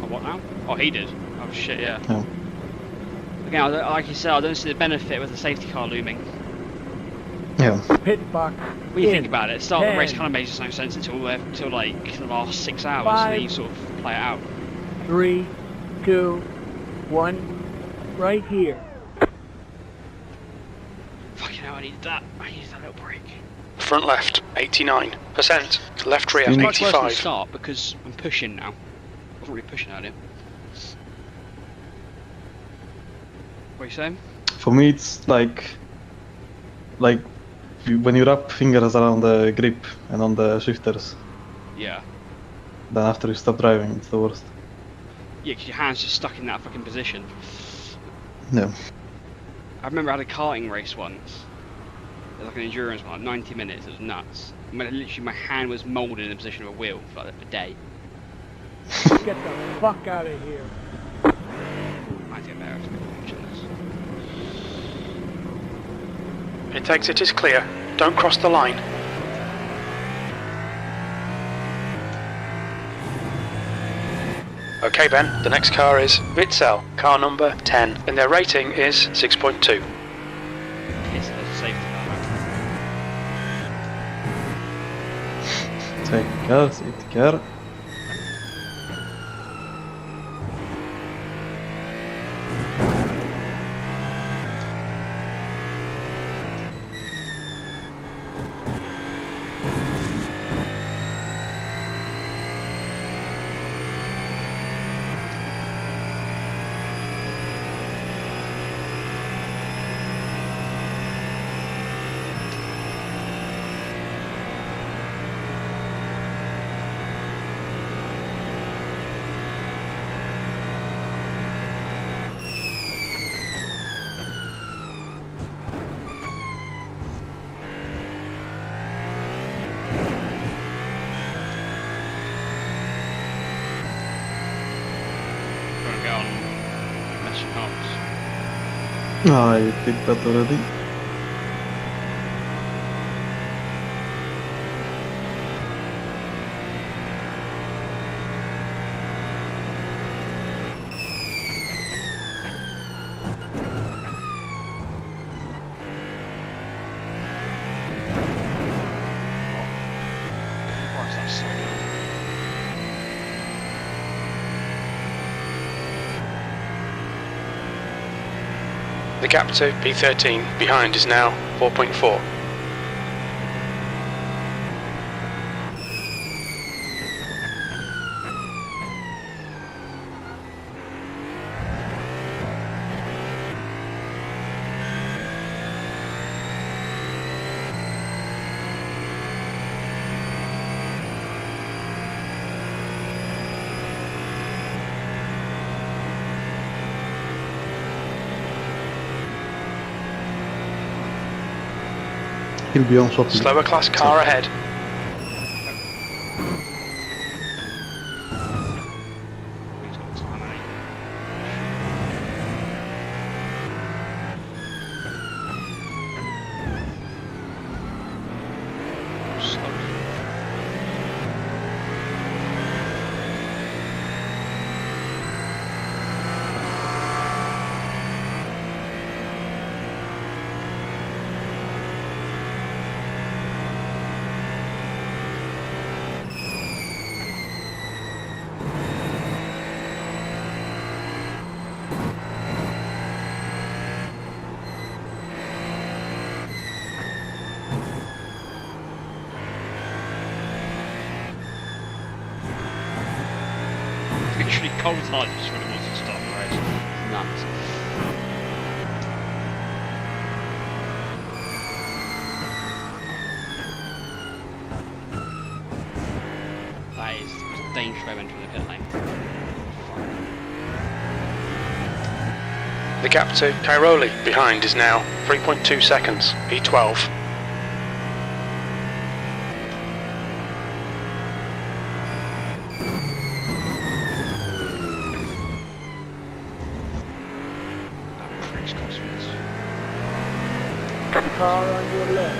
[SPEAKER 10] Oh, what now? Oh, he did. Oh shit, yeah.
[SPEAKER 12] Yeah.
[SPEAKER 10] Again, like you said, I don't see the benefit with the safety car looming.
[SPEAKER 12] Yeah.
[SPEAKER 9] Pit box.
[SPEAKER 10] When you think about it, start of the race
[SPEAKER 9] 10,
[SPEAKER 10] kind of makes no sense until like the last 6 hours,
[SPEAKER 9] 5,
[SPEAKER 10] and then you sort of play it out.
[SPEAKER 9] 3, 2, 1. Right here.
[SPEAKER 10] Fucking hell, I needed that. I needed that little break.
[SPEAKER 5] Front left, 89%. Left rear,
[SPEAKER 10] It's much worse than the
[SPEAKER 5] 85.
[SPEAKER 10] start because I'm pushing now. I wasn't really pushing earlier. What are you saying?
[SPEAKER 12] For me, it's like when you wrap fingers around the grip and on the shifters,
[SPEAKER 10] Yeah.
[SPEAKER 12] then after you stop driving, it's the worst.
[SPEAKER 10] Yeah, because your hand's just stuck in that fucking position.
[SPEAKER 12] Yeah.
[SPEAKER 10] I remember I had a karting race once. It was like an endurance one, like 90 minutes, it was nuts. I mean, literally my hand was moulded in the position of a wheel for like a day.
[SPEAKER 9] Get the fuck out of here.
[SPEAKER 10] Might get better watching this.
[SPEAKER 5] Pit exit is clear. Don't cross the line. Okay Ben, the next car is Vitzel, car number 10, and their rating is 6.2.
[SPEAKER 10] It's a safety car.
[SPEAKER 12] Safety car.
[SPEAKER 10] Gonna go on Messi Hops.
[SPEAKER 12] I did that already.
[SPEAKER 10] Christ, that's so good.
[SPEAKER 5] The gap to P13 behind is now 4.4.
[SPEAKER 12] He'll be on shot.
[SPEAKER 5] Slower class car ahead.
[SPEAKER 10] He's got time, eh? Slow. Literally cold hard just when it wants to start the race. It's nuts. That is the most dangerous way of entering the pit lane.
[SPEAKER 5] The gap to Cairoli behind is now 3.2 seconds, P12.
[SPEAKER 9] Car on your left.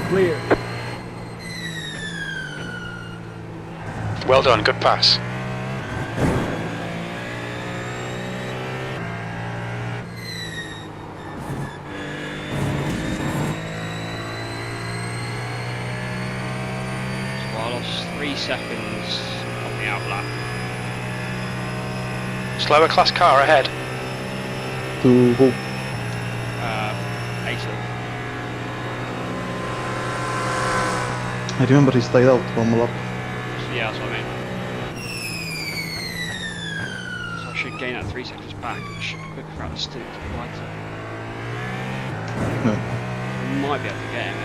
[SPEAKER 9] Clear.
[SPEAKER 5] Well done, good pass.
[SPEAKER 10] So I lost 3 seconds on the out lap.
[SPEAKER 5] Slower class car ahead.
[SPEAKER 12] To who?
[SPEAKER 10] Acer.
[SPEAKER 12] I remember he stayed out one lap.
[SPEAKER 10] So yeah, that's what I mean. So I should gain that 3 seconds back. I should be quicker throughout the stint to the lighter.
[SPEAKER 12] Yeah.
[SPEAKER 10] I might be able to get him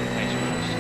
[SPEAKER 10] in pace with us.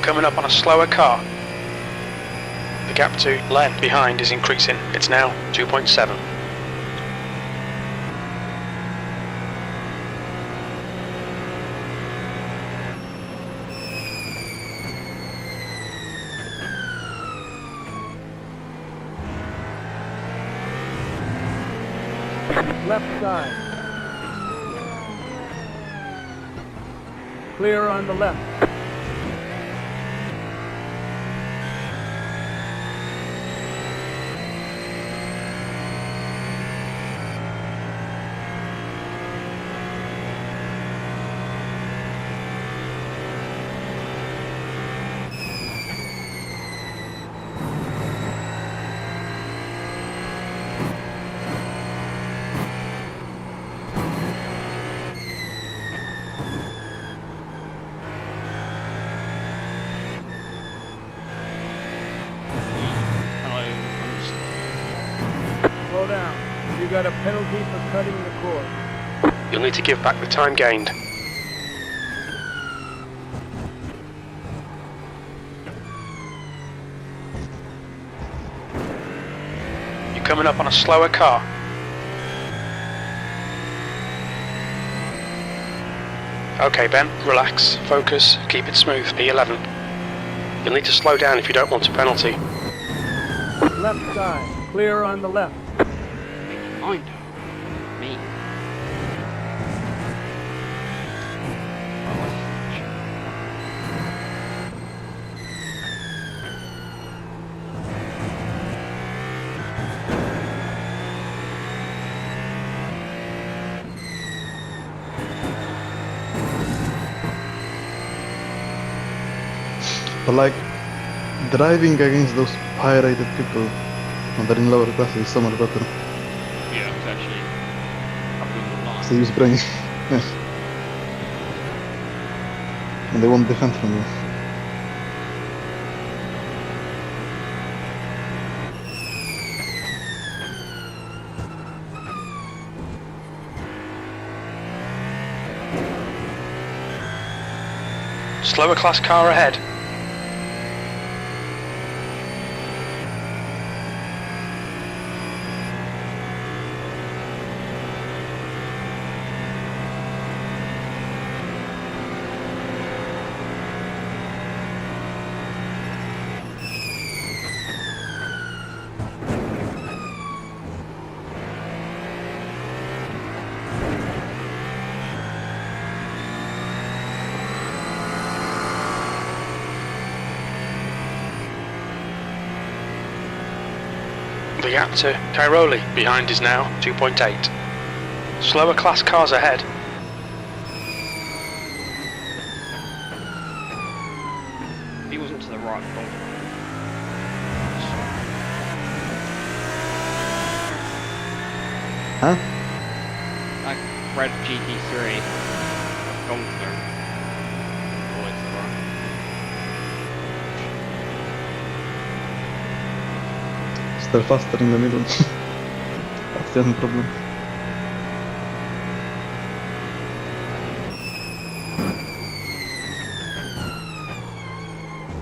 [SPEAKER 5] Coming up on a slower car. The gap to Len behind is increasing. It's now 2.7.
[SPEAKER 9] Left side. Clear on the left. Slow down. You got a penalty for cutting the course.
[SPEAKER 5] You'll need to give back the time gained. You're coming up on a slower car. Okay, Ben, relax, focus, keep it smooth, P11. You'll need to slow down if you don't want a penalty.
[SPEAKER 9] Left side. Clear on the left.
[SPEAKER 10] Behind me.
[SPEAKER 12] But like, driving against those pirated people when they're in lower classes is so much better.
[SPEAKER 10] Yeah, it's actually up in the line.
[SPEAKER 12] So use brain. Yeah. And they won't defend from you.
[SPEAKER 5] Slower class car ahead. The gap to Cairoli behind is now 2.8. Slower class cars ahead.
[SPEAKER 10] He wasn't to the right of the goal.
[SPEAKER 12] Huh?
[SPEAKER 10] That red GT3 gone through. All the way to the right.
[SPEAKER 12] Still faster in the middle. That's the only problem.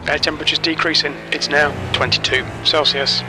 [SPEAKER 5] Air temperature's decreasing. It's now 22 Celsius.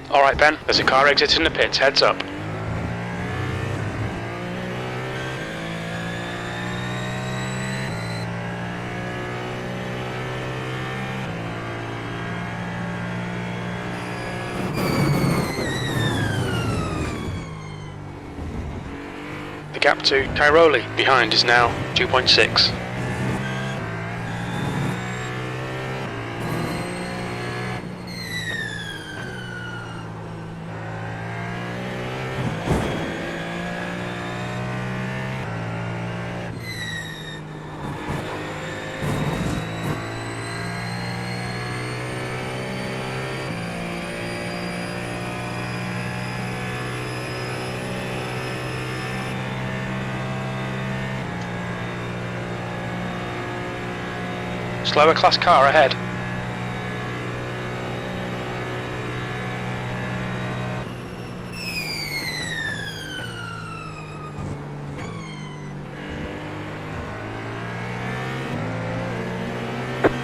[SPEAKER 5] Alright Ben, there's a car exiting the pits, heads up. The gap to Cairoli behind is now 2.6. Slower class car ahead.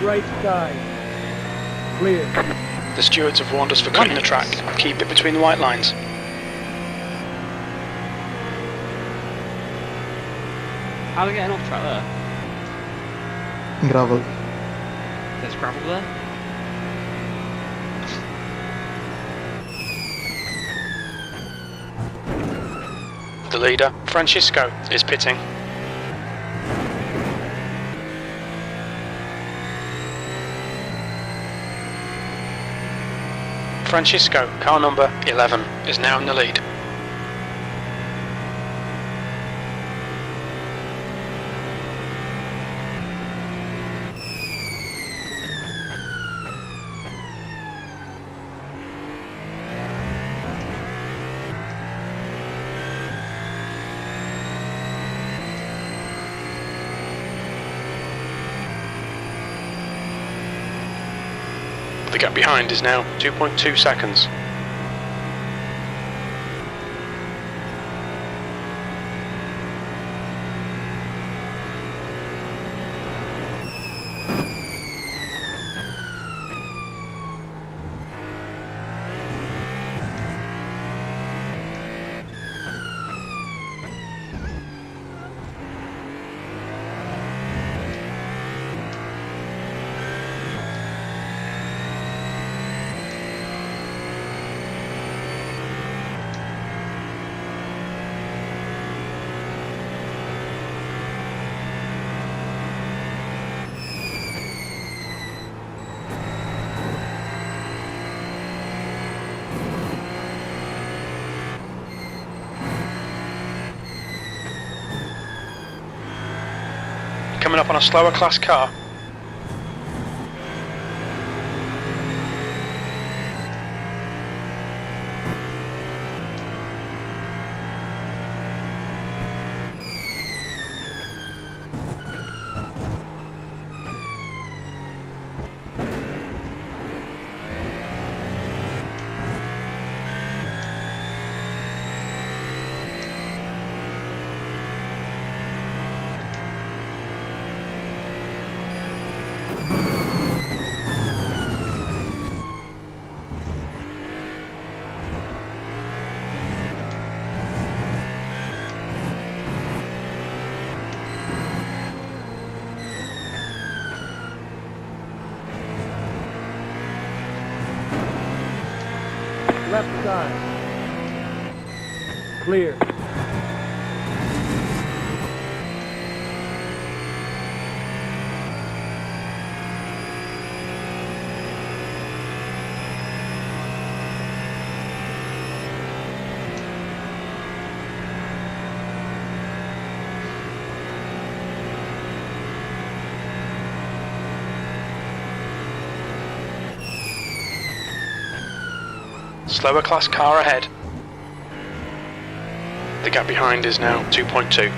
[SPEAKER 9] Right side. Clear.
[SPEAKER 5] The stewards have warned us for cutting the track. Keep it between the white lines.
[SPEAKER 10] How are they getting off track there?
[SPEAKER 12] Gravel.
[SPEAKER 10] There's gravel there?
[SPEAKER 5] The leader, Francisco, is pitting. Francisco, car number 11, is now in the lead. The gap behind is now 2.2 seconds. Coming up on a slower class car.
[SPEAKER 9] Left side. Clear.
[SPEAKER 5] Slower class car ahead. The gap behind is now 2.2.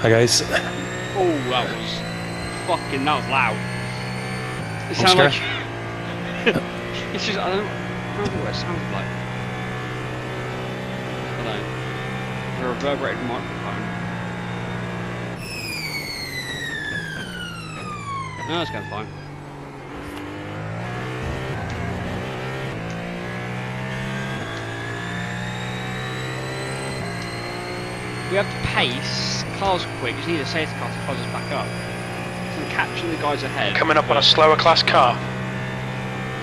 [SPEAKER 2] Hi guys.
[SPEAKER 10] Oh, that was loud. It
[SPEAKER 2] I'm
[SPEAKER 10] sounded
[SPEAKER 2] scared.
[SPEAKER 10] like. It's just, I don't remember what it sounded like. I don't know. The reverberated microphone. No, it's going fine. We have to pace, cars quick, just need a safety car to close us back up. So I'm catching the guys ahead.
[SPEAKER 5] Coming up on a slower class car.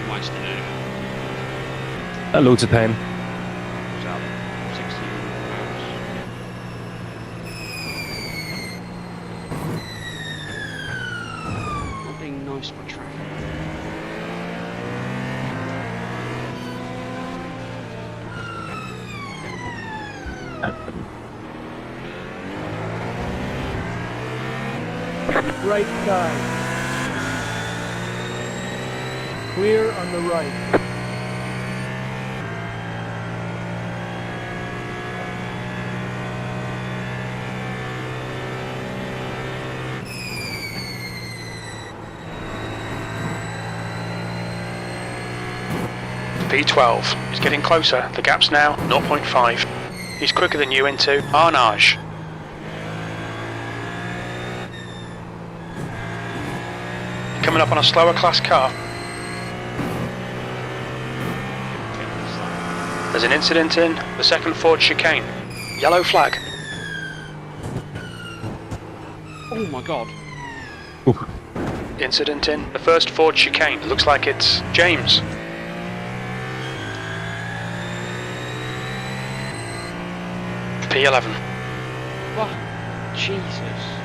[SPEAKER 10] Might still do it.
[SPEAKER 2] Loads of time.
[SPEAKER 10] It's out 16 miles. Not being nice for traffic.
[SPEAKER 9] Right side. Clear on the right.
[SPEAKER 5] P12. He's getting closer. The gap's now 0.5. He's quicker than you into Arnage. Coming up on a slower class car. There's an incident in the second Ford chicane. Yellow flag.
[SPEAKER 10] Oh my god.
[SPEAKER 5] Incident in the first Ford chicane. Looks like it's James. P11.
[SPEAKER 10] What? Jesus.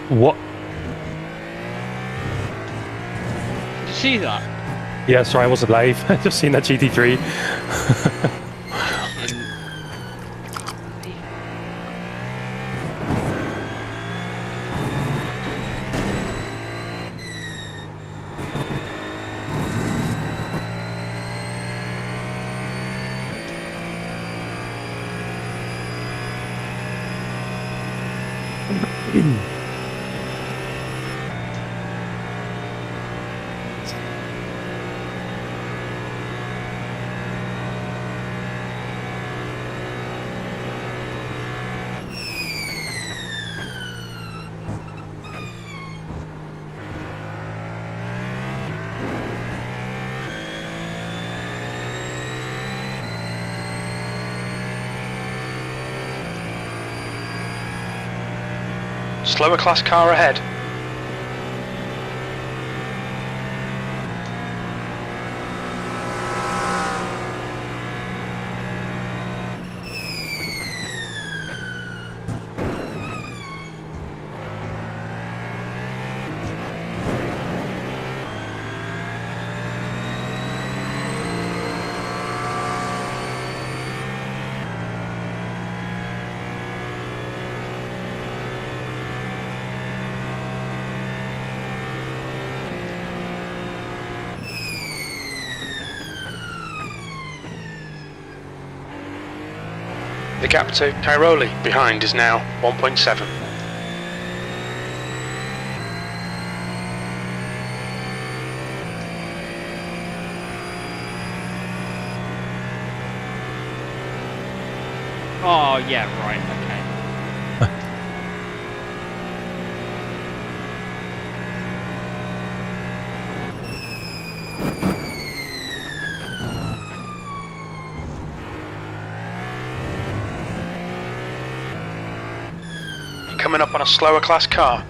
[SPEAKER 2] What?
[SPEAKER 10] Did you see that?
[SPEAKER 2] Yeah, sorry, I wasn't live. I just seen that GT3.
[SPEAKER 5] Slower class car ahead. The gap to Cairoli behind is now 1.7.
[SPEAKER 10] Oh, yeah, right, okay.
[SPEAKER 5] You're coming up on a slower class car.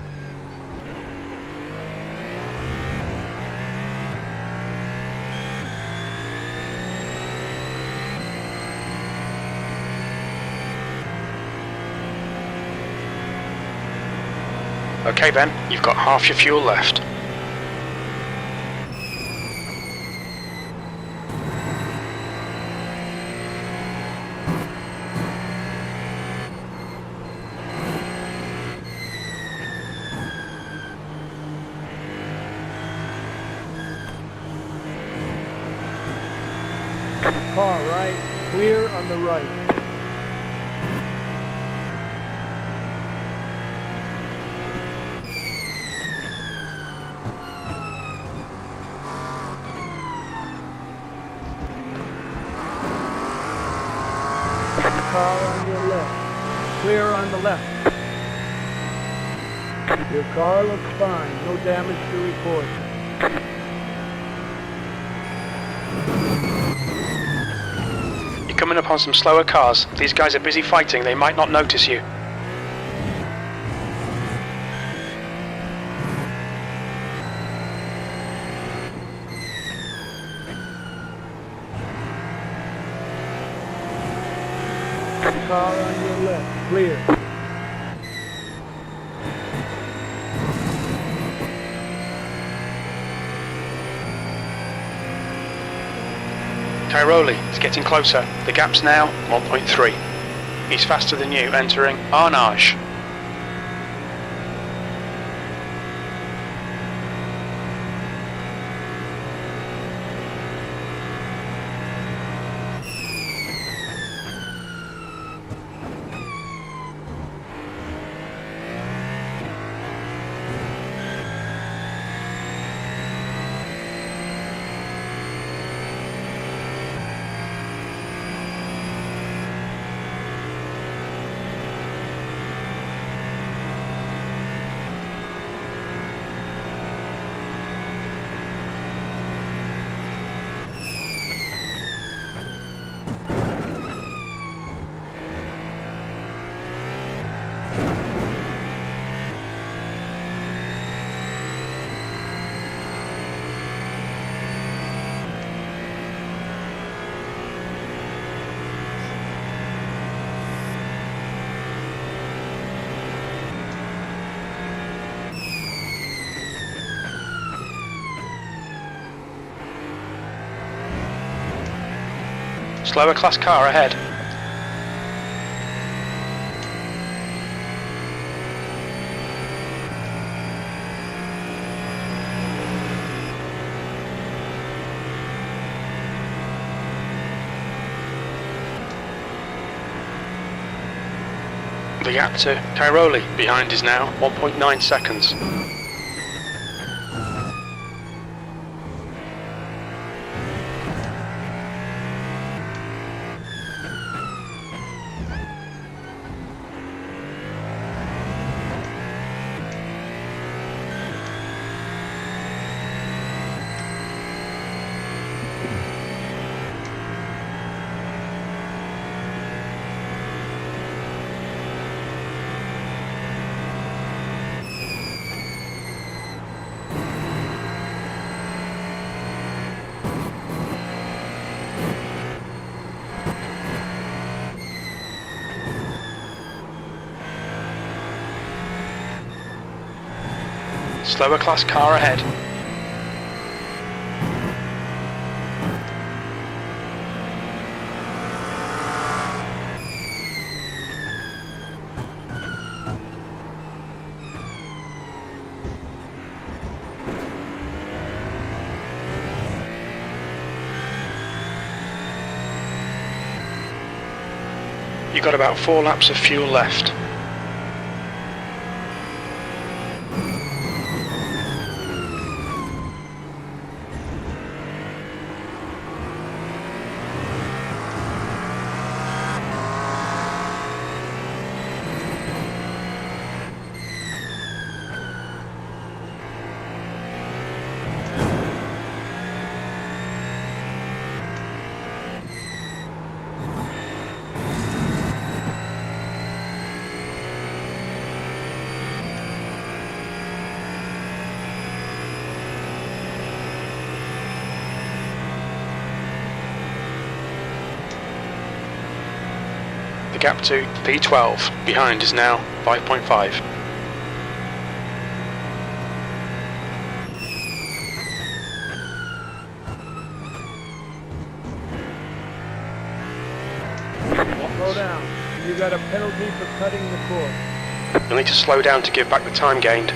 [SPEAKER 5] Okay Ben, you've got half your fuel left.
[SPEAKER 9] Car right, clear on the right. Car on your left, clear on the left. Your car looks fine, no damage to report.
[SPEAKER 5] You're coming up on some slower cars. These guys are busy fighting, they might not notice you.
[SPEAKER 9] Car on your left, clear.
[SPEAKER 5] Cairoli is getting closer. The gap's now 1.3. He's faster than you, entering Arnage. Slower class car ahead. The gap to Cairoli behind is now 1.9 seconds. Slower class car ahead. You've got about 4 laps of fuel left. The gap to P12 behind is now 5.5.
[SPEAKER 9] Slow down. You got a penalty for cutting the course.
[SPEAKER 5] You'll need to slow down to give back the time gained.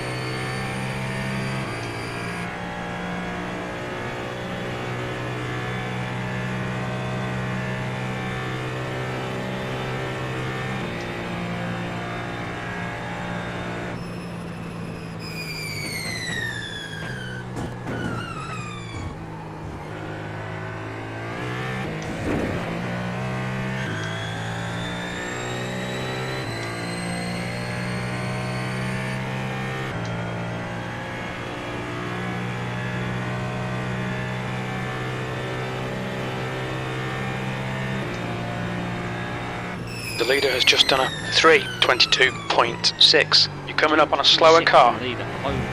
[SPEAKER 5] The leader has just done a 3:22.6. You're coming up on a slower car.
[SPEAKER 10] Leader only.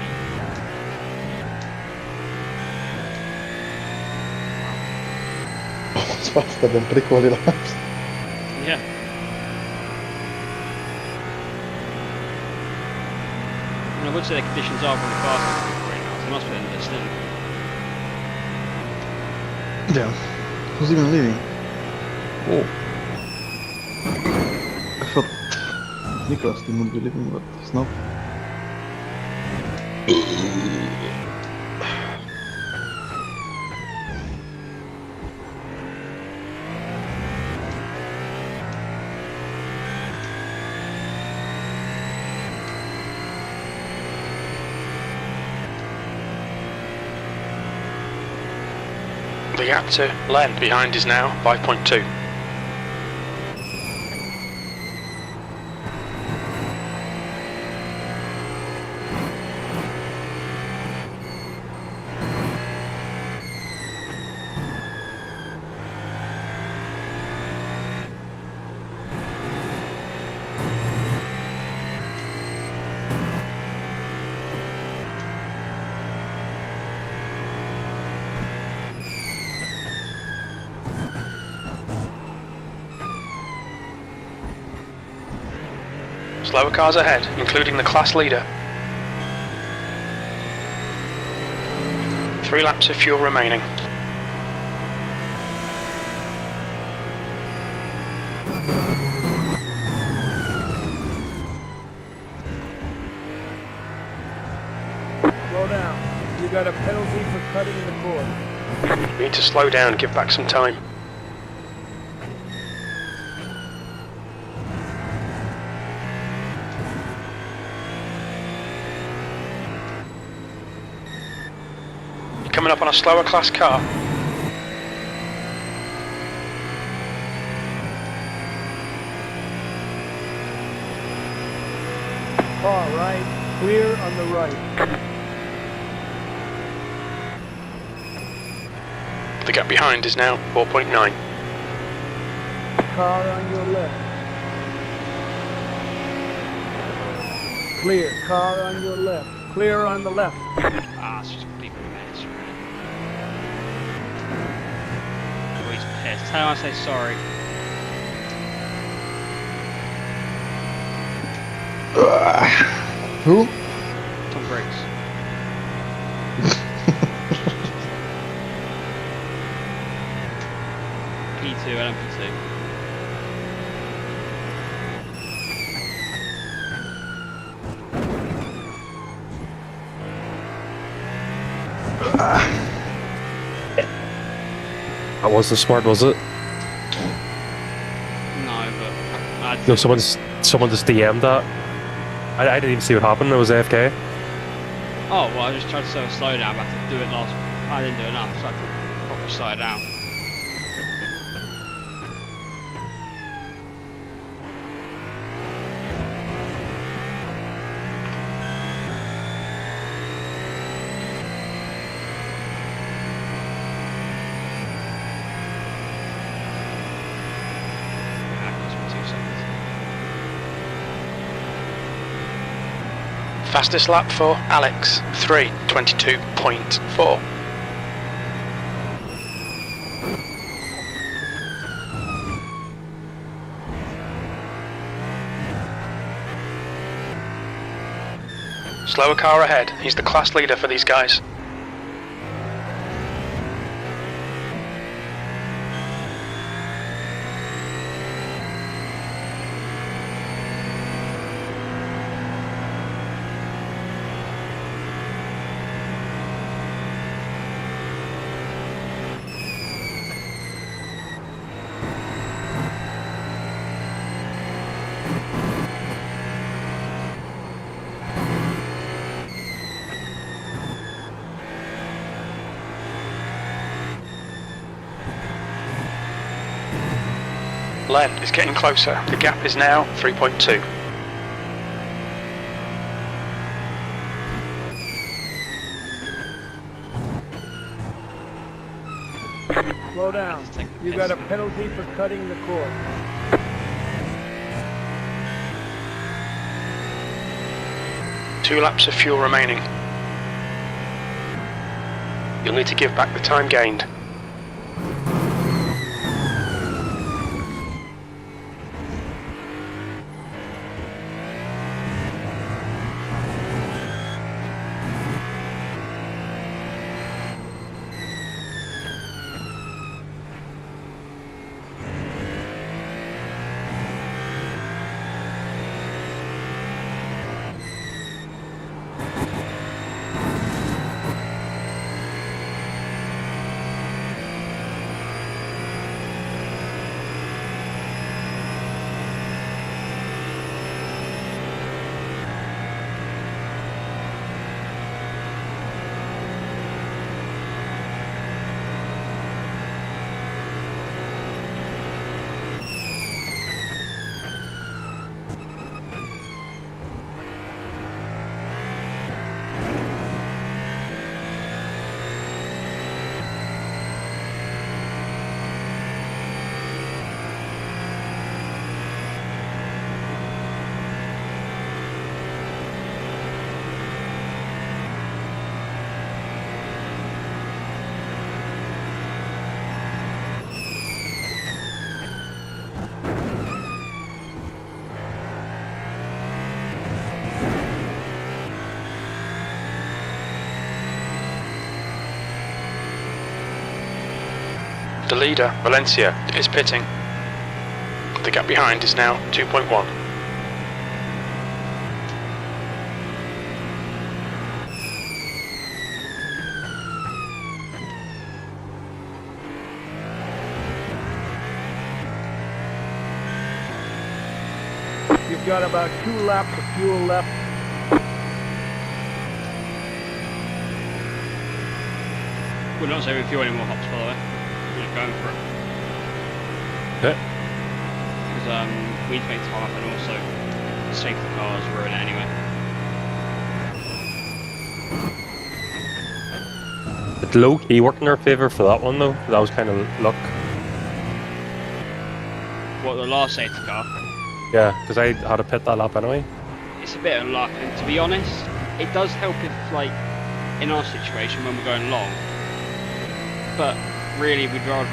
[SPEAKER 12] It's faster than pre-quali laps.
[SPEAKER 10] Yeah. I would say the conditions are really fast right now, so they must be in the still.
[SPEAKER 12] Yeah. Who's even leading?
[SPEAKER 6] Oh.
[SPEAKER 12] I thought Niklas would be leaving, but he's not.
[SPEAKER 5] The gap to Len behind is now 5.2. Slower cars ahead, including the class leader. 3 laps of fuel remaining.
[SPEAKER 9] Slow down. You got a penalty for cutting the course.
[SPEAKER 5] You need to slow down and give back some time. Coming up on a slower class car.
[SPEAKER 9] Car right, clear on the right.
[SPEAKER 5] The gap behind is now 4.9.
[SPEAKER 9] Car on your left. Clear, car on your left. Clear on the left.
[SPEAKER 10] Ah, it's just a complete mess, really. Oh, he's pissed. Tell him I say sorry.
[SPEAKER 12] Who?
[SPEAKER 10] Tom Briggs. P2 and MP2.
[SPEAKER 2] That wasn't smart, was it?
[SPEAKER 10] No, but
[SPEAKER 2] No, someone just DM'd that. I didn't even see what happened. It was AFK.
[SPEAKER 10] oh well, I just tried to slow down, but I had to do it last. I didn't do enough, so I had to properly slow it down.
[SPEAKER 5] Fastest lap for Alex, 3:22.4. Slower car ahead. He's the class leader for these guys. Len is getting closer. The gap is now 3.2.
[SPEAKER 9] Slow down. You got a penalty for cutting the cord.
[SPEAKER 5] Two laps of fuel remaining. You'll need to give back the time gained. The leader, Valencia, is pitting. The gap behind is now 2.1.
[SPEAKER 9] You've got about 2 laps of fuel left.
[SPEAKER 10] We're not saving fuel anymore, Hops, by the way. We're just going for it.
[SPEAKER 2] Yeah.
[SPEAKER 10] Because we need to make time up and also save the cars, ruin it anyway.
[SPEAKER 2] It low key worked in our favour for that one though. That was kind of luck.
[SPEAKER 10] What, the last safety car?
[SPEAKER 2] Yeah, because I had to pit that lap anyway.
[SPEAKER 10] It's a bit of luck, and to be honest, it does help if, like, in our situation when we're going long. But really, we'd rather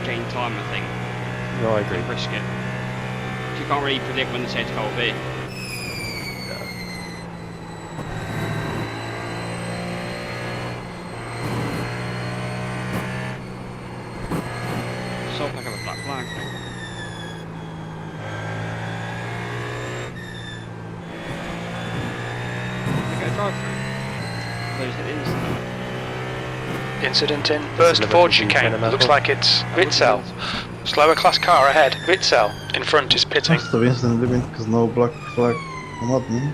[SPEAKER 10] gain time, I think.
[SPEAKER 2] No, I agree.
[SPEAKER 10] Than risk it. You can't really predict when the safety car will be. So back up a black flag. Okay, drive through. Those hit
[SPEAKER 5] Incident in first Ford chicane. Looks like it's Vitzel. Slower class car ahead. Vitzel in front is pitting.
[SPEAKER 12] Must have instant limit because no black flag on admin.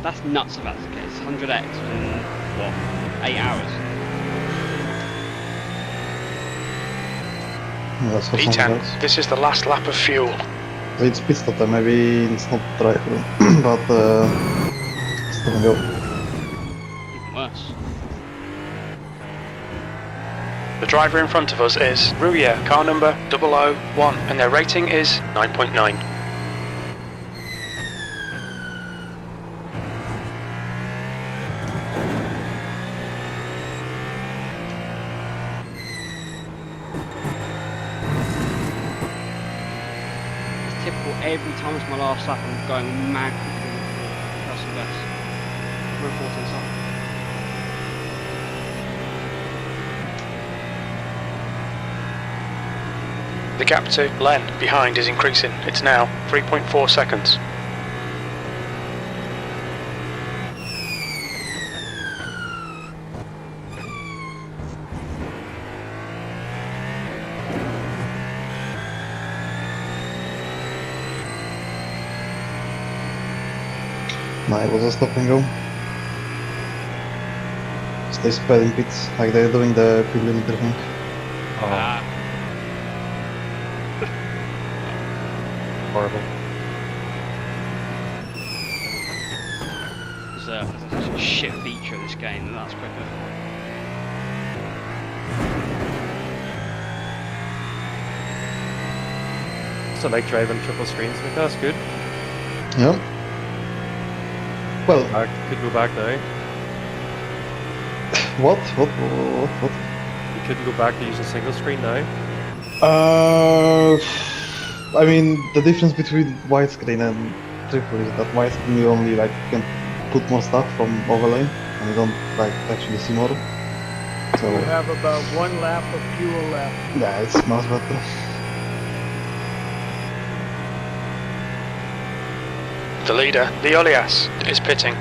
[SPEAKER 10] That's nuts if that's the case. 100x in what? 8 hours.
[SPEAKER 12] Yeah, that's what
[SPEAKER 5] P10. This is the last lap of fuel.
[SPEAKER 12] It's pit stop time, maybe it's not drive through, but stop and go.
[SPEAKER 10] Even worse.
[SPEAKER 5] The driver in front of us is Ruya, car number 001, and their rating is 9.9.
[SPEAKER 10] It's typical every time it's my last lap, I'm going mad quickly. That's the best. We're 14 something.
[SPEAKER 5] The gap to Len behind is increasing. It's now 3.4 seconds.
[SPEAKER 12] No, it was a stop and go. Stay spreading pits, like they're doing the pit limiter thing.
[SPEAKER 2] Horrible.
[SPEAKER 10] There's a shit feature of this game, and that's quicker.
[SPEAKER 2] So like driving triple screens like that's good.
[SPEAKER 12] Yeah. Well,
[SPEAKER 2] Could go back now.
[SPEAKER 12] what?
[SPEAKER 2] You couldn't go back to using single screen now.
[SPEAKER 12] I mean, the difference between widescreen and triple is that widescreen you only like can put more stuff from overlay, and you don't like actually see more. So
[SPEAKER 9] You have about 1 lap of fuel left.
[SPEAKER 12] yeah, it's much better.
[SPEAKER 5] The leader, the Olias, is pitting.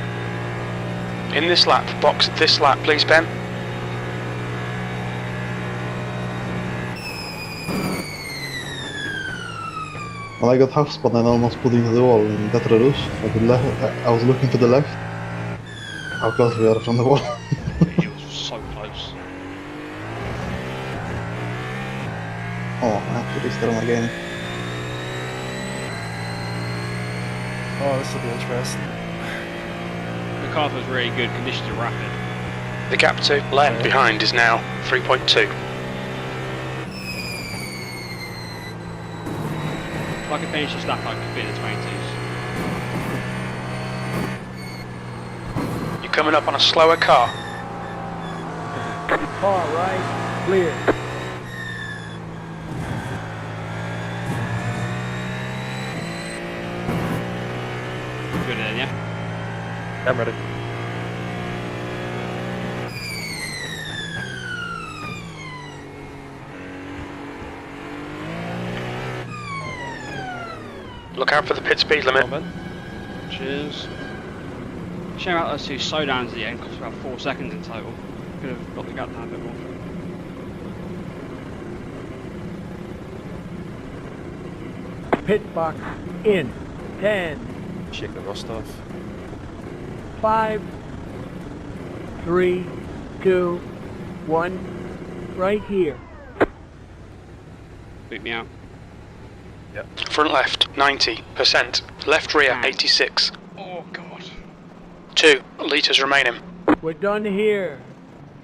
[SPEAKER 5] In this lap, box this lap, please, Ben.
[SPEAKER 12] When I got half spot and almost put into the wall in Tetra Rouge, I was looking to the left. How close we are from the wall.
[SPEAKER 10] It was so close.
[SPEAKER 12] Oh, I have to restart again.
[SPEAKER 2] Oh, this will be interesting.
[SPEAKER 10] The car feels really good, conditions are rapid.
[SPEAKER 5] The gap to Len behind is now 3.2.
[SPEAKER 10] If I could finish this lap, I could be in the 20s.
[SPEAKER 5] You're coming up on a slower car.
[SPEAKER 9] Car right, clear.
[SPEAKER 10] Good in, yeah?
[SPEAKER 2] I'm ready.
[SPEAKER 5] Look out for the pit speed limit.
[SPEAKER 10] Cheers. Shame about those 2 slowdowns at the end, cost about 4 seconds in total. Could have got the gap down a bit more.
[SPEAKER 9] Pit box in. 10,
[SPEAKER 2] Shake the rust off.
[SPEAKER 9] 5, 3, 2, 1. Right here.
[SPEAKER 10] Boot me out.
[SPEAKER 5] Front left, 90%. Left rear, 86.
[SPEAKER 10] Oh god.
[SPEAKER 5] 2 litres remaining.
[SPEAKER 9] We're done here.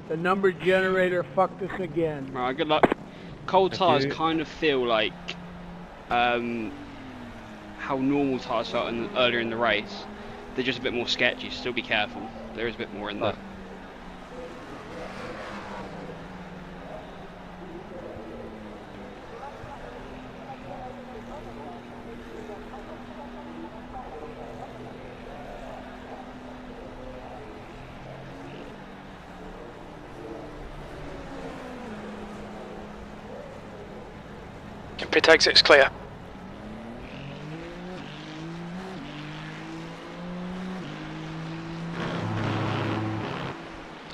[SPEAKER 9] The number generator fucked us again.
[SPEAKER 10] Right, good luck. Cold
[SPEAKER 2] Thank
[SPEAKER 10] tyres
[SPEAKER 2] you.
[SPEAKER 10] kind of feel like how normal tyres felt earlier in the race. They're just a bit more sketchy, still be careful. There is a bit more in there.
[SPEAKER 5] Pit exit's clear.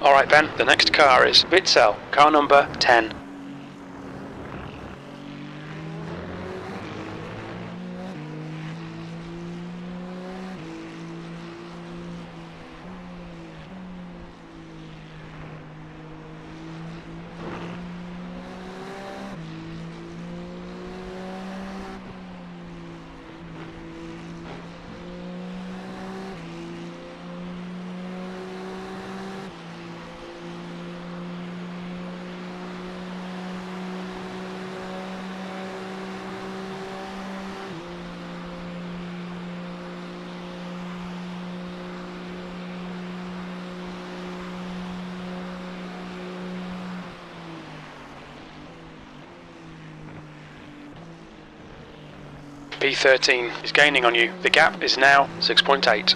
[SPEAKER 5] Alright Ben, the next car is Bitzel, car number 10. P13 is gaining on you. The gap is now 6.8.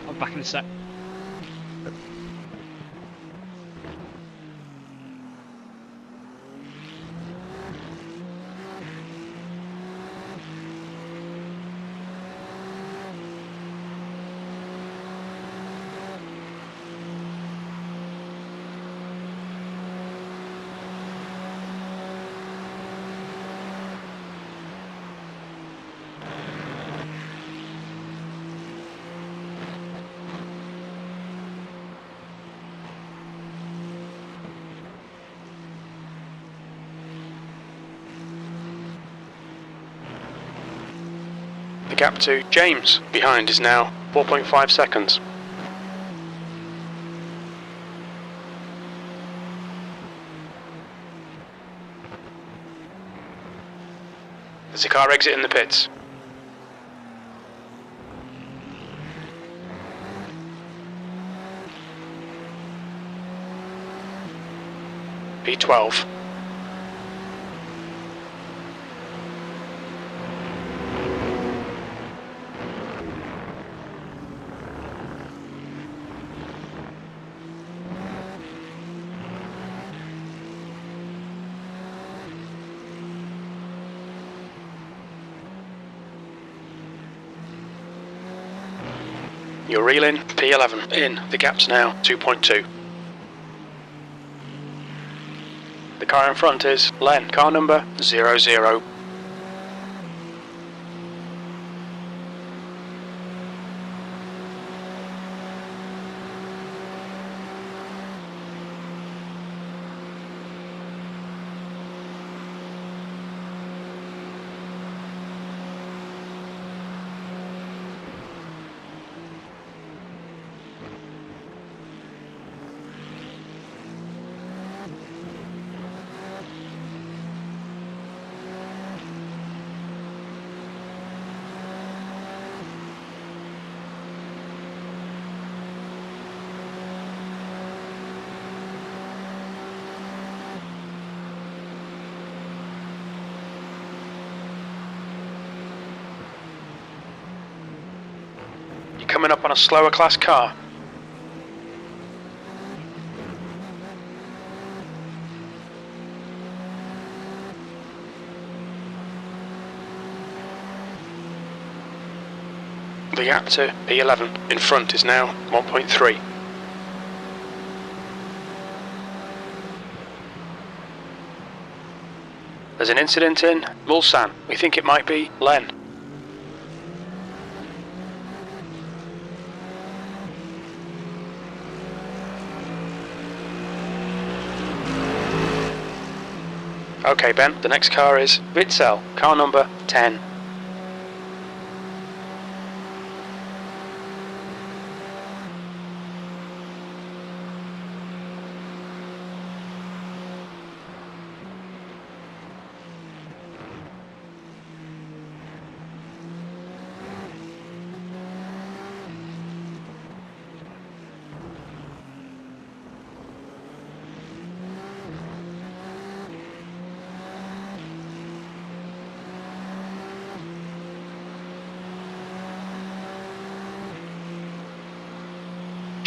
[SPEAKER 10] I'm back in a sec.
[SPEAKER 5] The gap to James behind is now 4.5 seconds. There's a car exiting the pits. P12. You're reeling P11 in. The gap's now 2.2. The car in front is Len, car number 00. You're coming up on a slower class car. The gap to P11 in front is now 1.3. There's an incident in Mulsanne. We think it might be Len. Okay, Ben, the next car is Witzel, car number 10.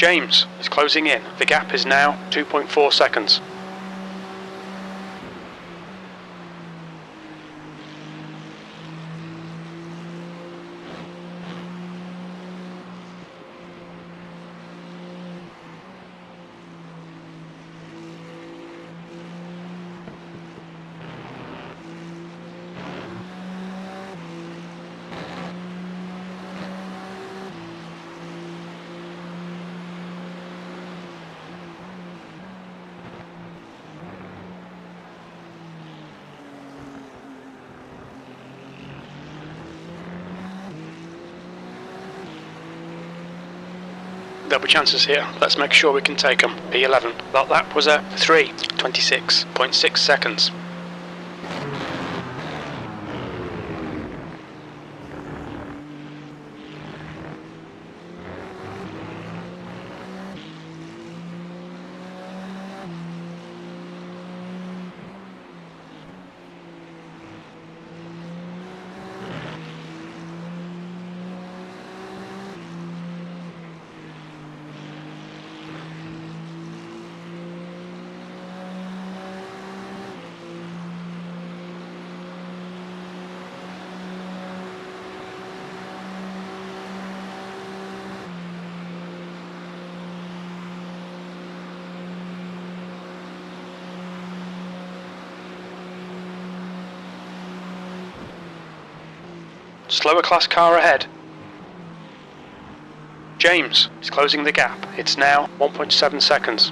[SPEAKER 5] James is closing in. The gap is now 2.4 seconds. There'll be chances here. Let's make sure we can take them. P11. That lap was a 3:26.6 seconds. Slower class car ahead. James is closing the gap. It's now 1.7 seconds.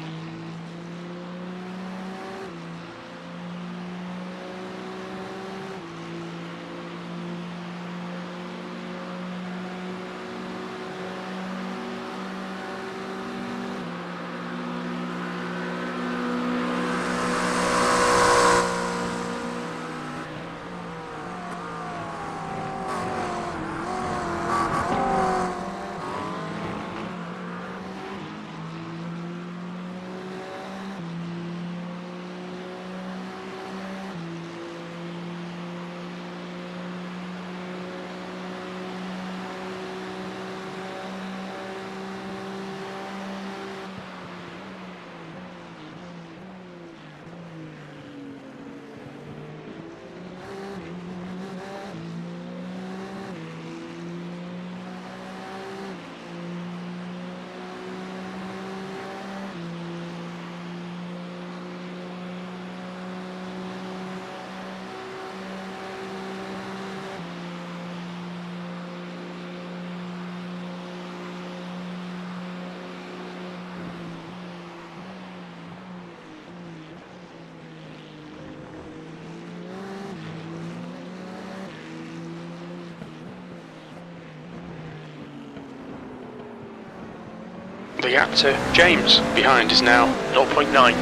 [SPEAKER 5] The gap to James behind is now 0.9.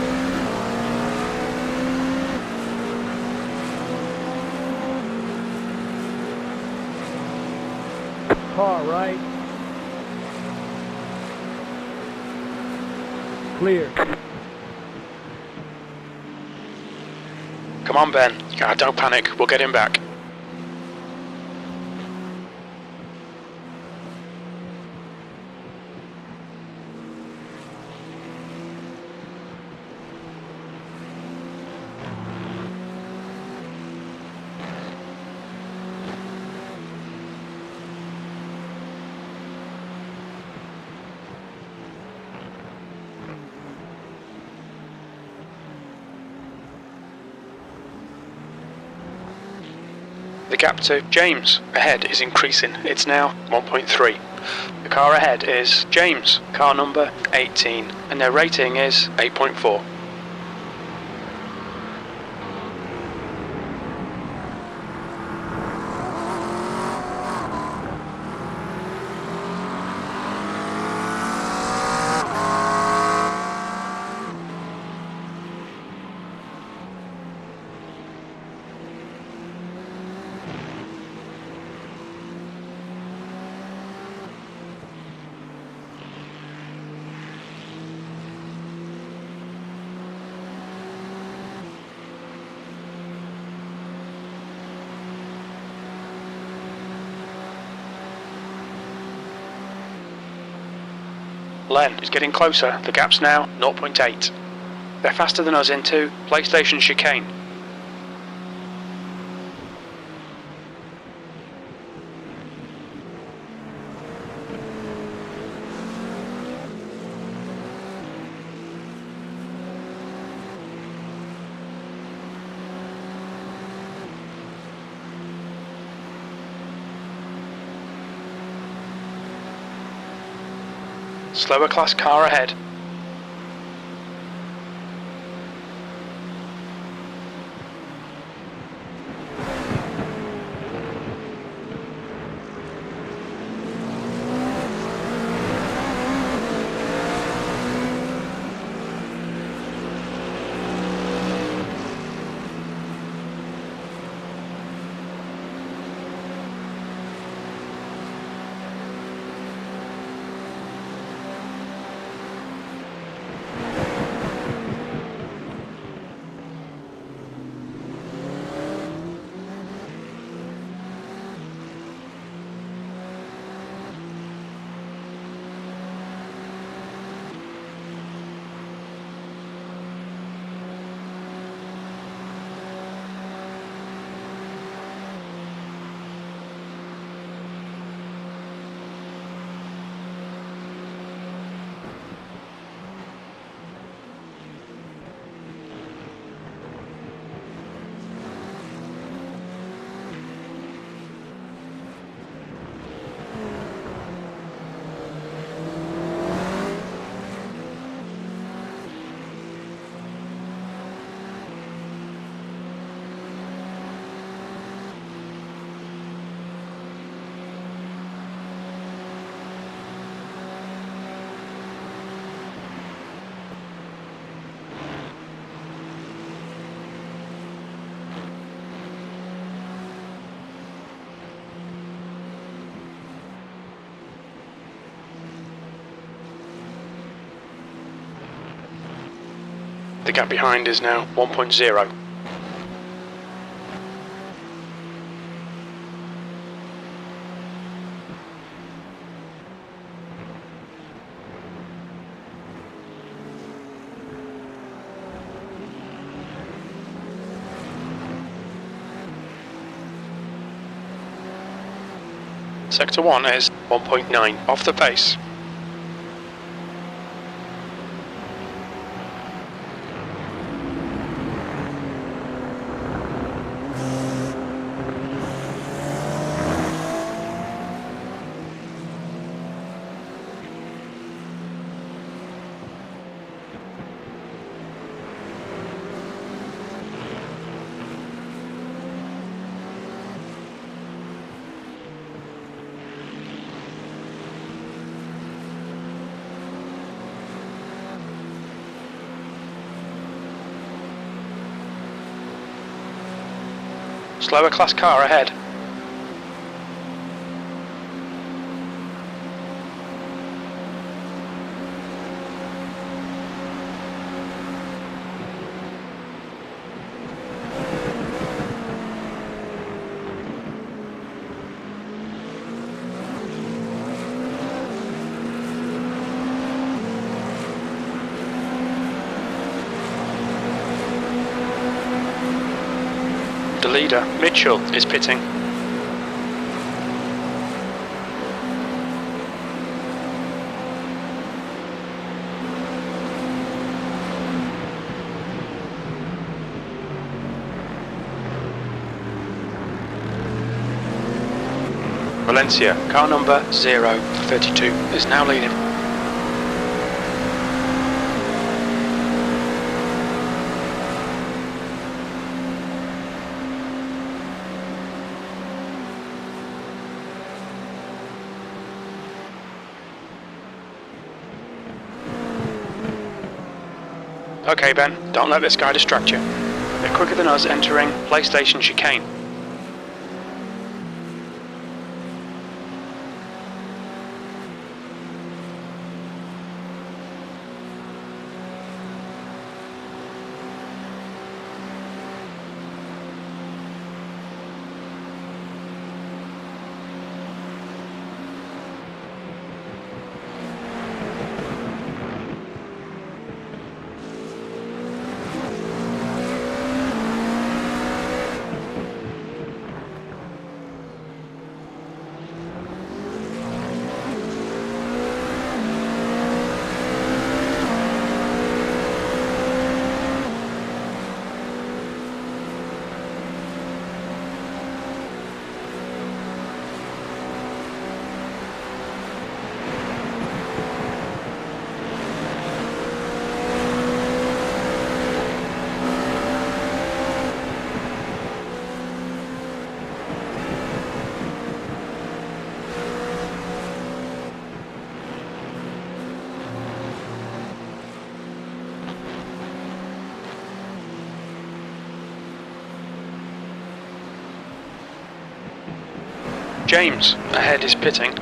[SPEAKER 9] Car right. Clear.
[SPEAKER 5] Come on, Ben. Don't panic. We'll get him back. The gap to James ahead is increasing. It's now 1.3. The car ahead is James, car number 18, and their rating is 8.4. Len is getting closer. The gap's now 0.8. They're faster than us into PlayStation chicane. Slower class car ahead. The gap behind is now 1.0. Sector 1 is 1.9 off the pace. Slower class car ahead. The leader, Mitchell, is pitting. Valencia, car number 032, is now leading. Okay Ben, don't let this guy distract you. They're quicker than us entering PlayStation chicane. James, ahead is pitting.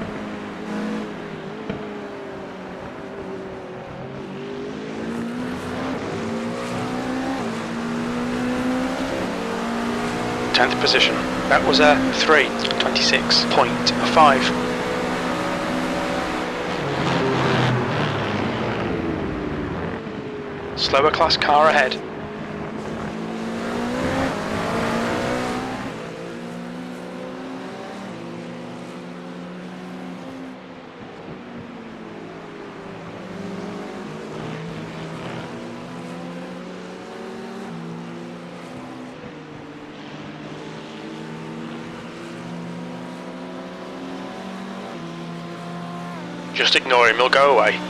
[SPEAKER 5] Tenth position. That was a 3:26.5. Slower class car ahead. Just ignore him, he'll go away.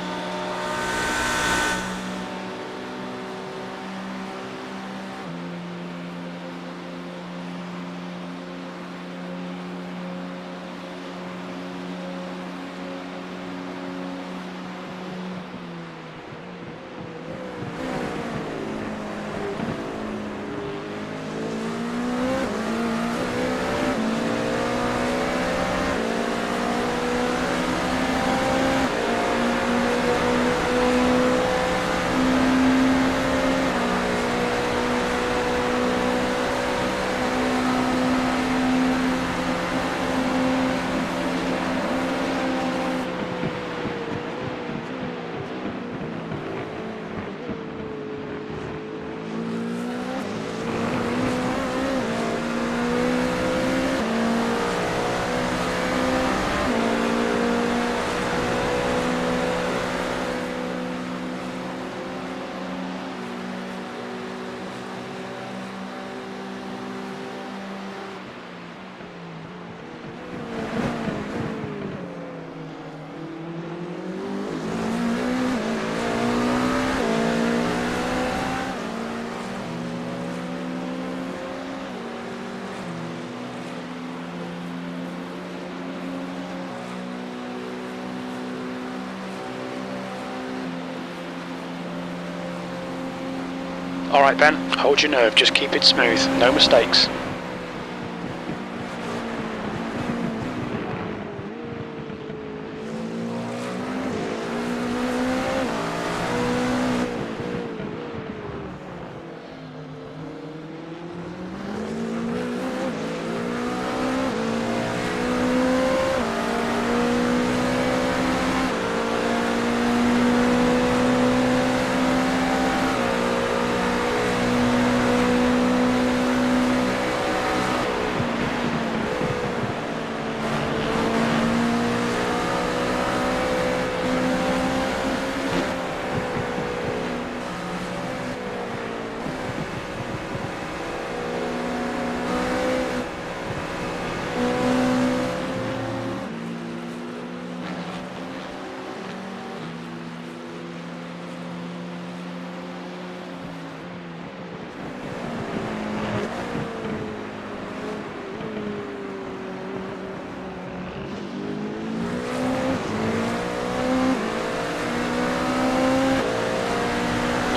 [SPEAKER 5] Alright Ben, hold your nerve, just keep it smooth, no mistakes.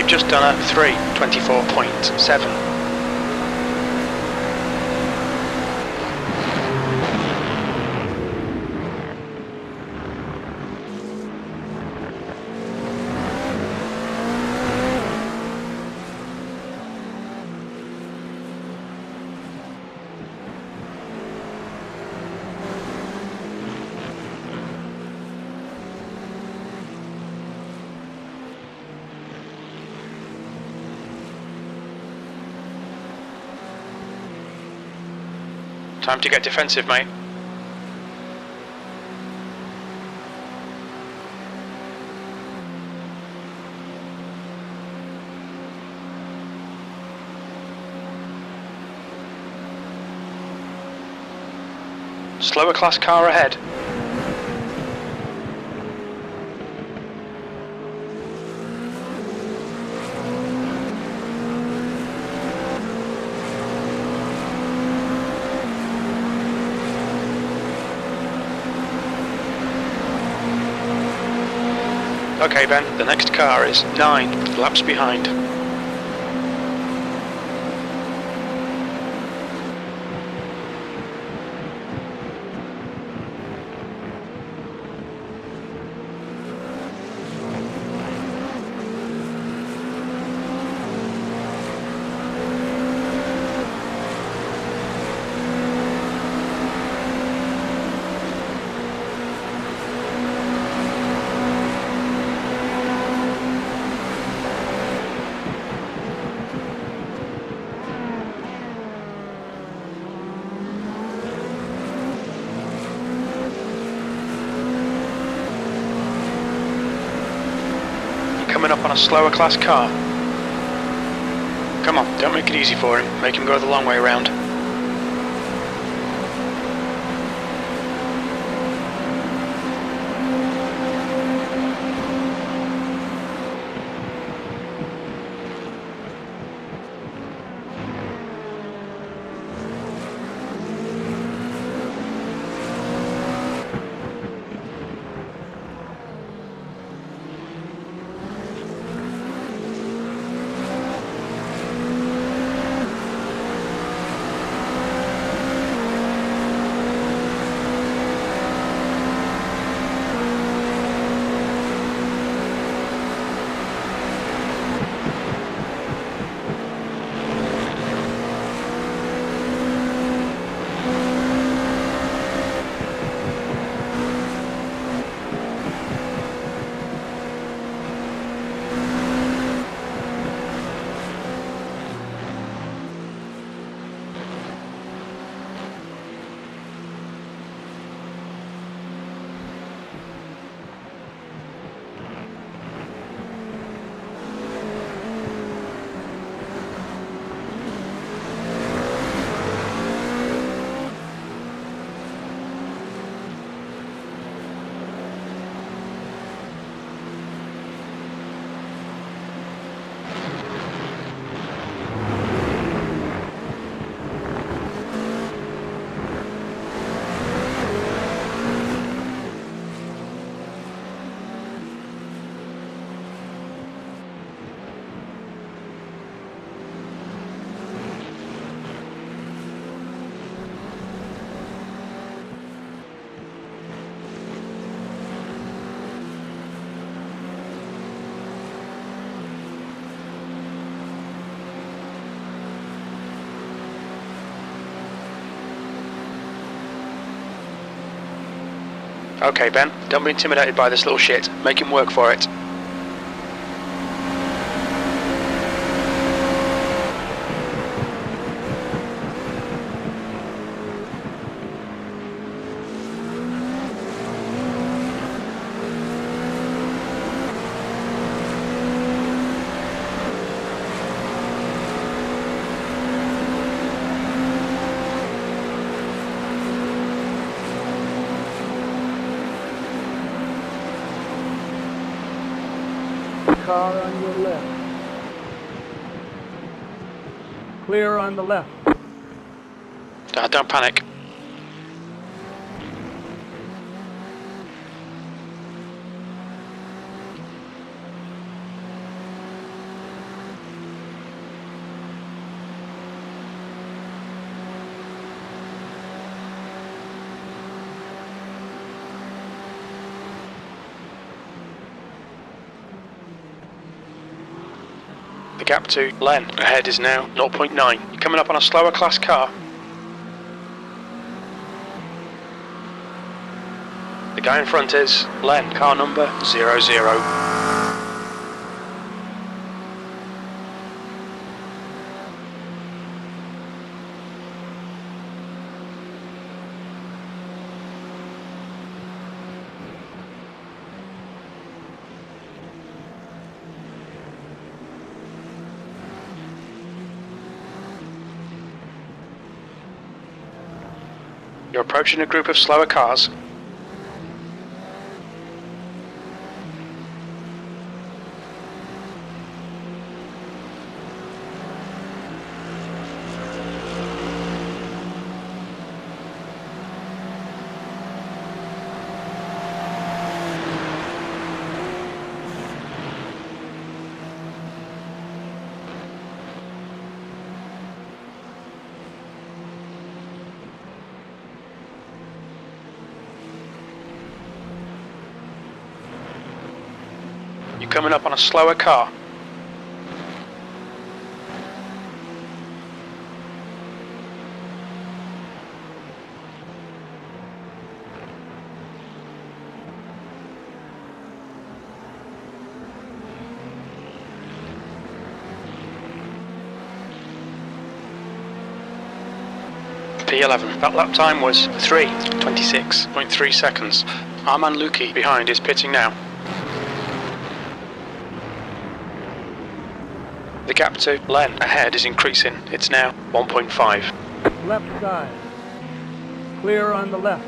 [SPEAKER 5] Just done a 3:24.7. Time to get defensive, mate. Slower class car ahead. Okay Ben, the next car is 9 laps behind. coming up on a slower class car. Come on, don't make it easy for him. Make him go the long way round. Okay, Ben, don't be intimidated by this little shit. Make him work for it.
[SPEAKER 9] Car on your left. Clear on the left.
[SPEAKER 5] Don't panic. The gap to Len ahead is now 0.9. You're coming up on a slower class car. The guy in front is Len, car number 00. You're approaching a group of slower cars. You're coming up on a slower car. P11. That lap time was 3:26.3 seconds. Our man Lukey behind is pitting now. The gap to Len ahead is increasing. It's now 1.5.
[SPEAKER 9] Left side. Clear on the left.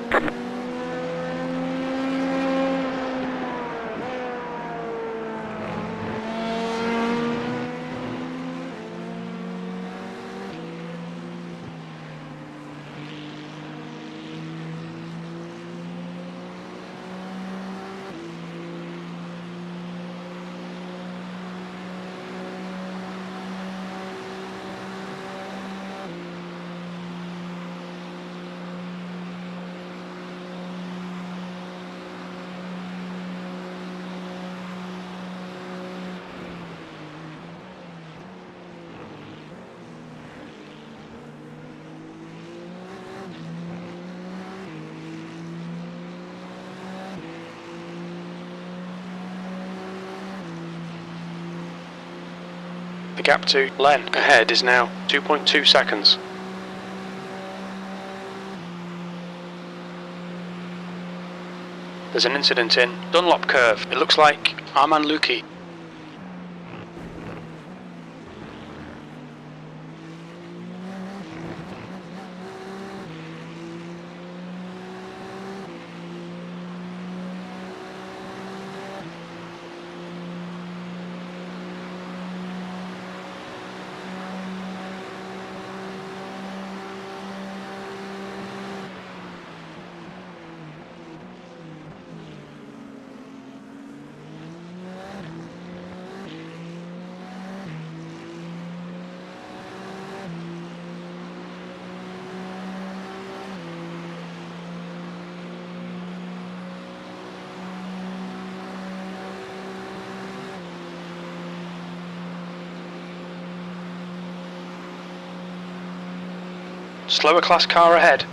[SPEAKER 5] The gap to Len ahead is now 2.2 seconds. There's an incident in Dunlop curve. It looks like Arman Luki. Slower class car ahead.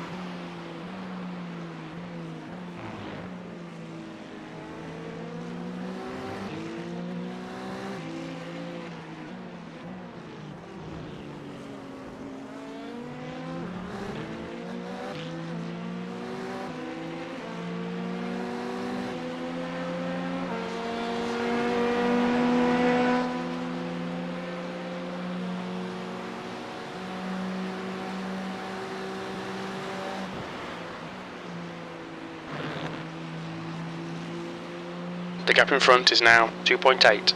[SPEAKER 5] The gap in front is now 2.8.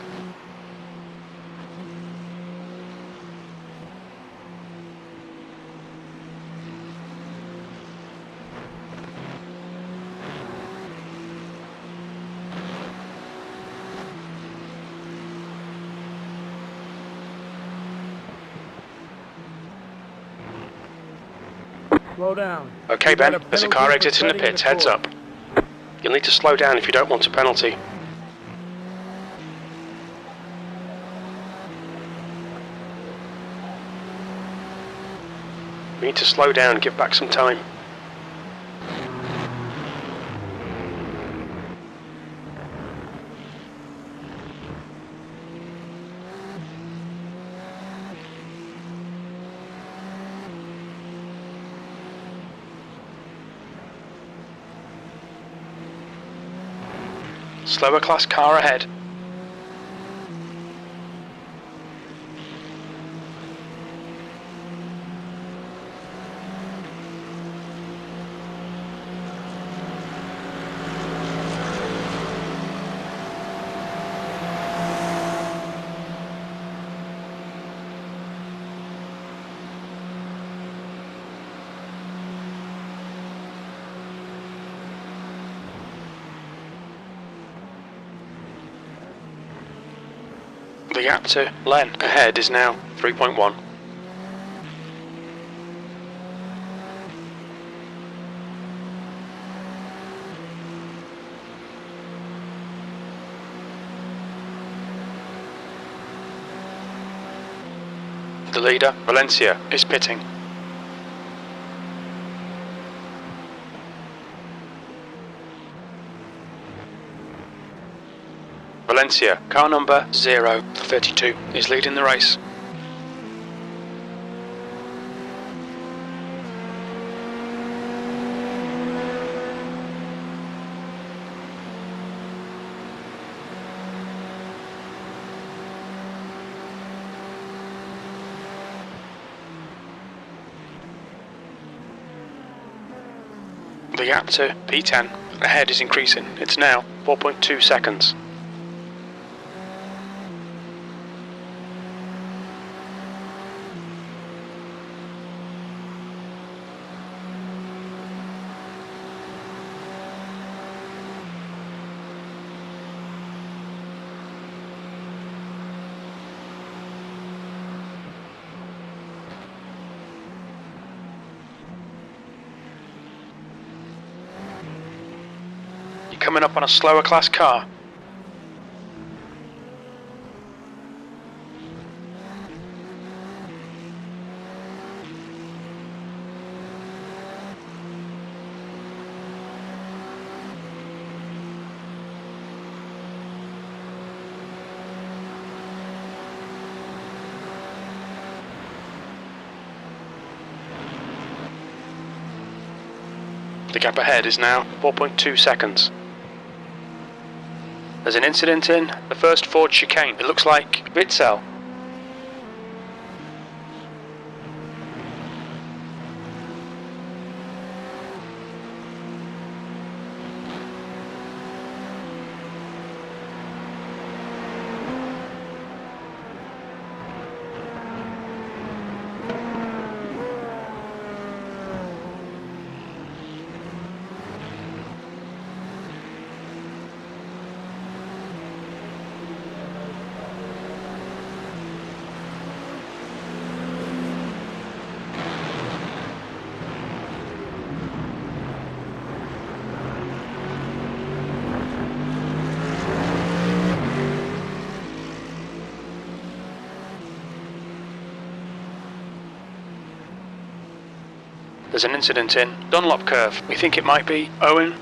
[SPEAKER 9] Slow down.
[SPEAKER 5] Okay, Ben, there's a car exiting the pits, heads up. You'll need to slow down if you don't want a penalty. We need to slow down and give back some time. Slower class car ahead. The gap to Len ahead is now 3.1. The leader, Valencia, is pitting. Valencia, car number 032, is leading the race. The gap to P10 ahead is increasing. It's now 4.2 seconds. Coming up on a slower class car. The gap ahead is now 4.2 seconds. There's an incident in the first Ford chicane. It looks like Bitzel. There's an incident in Dunlop curve. We think it might be Owen.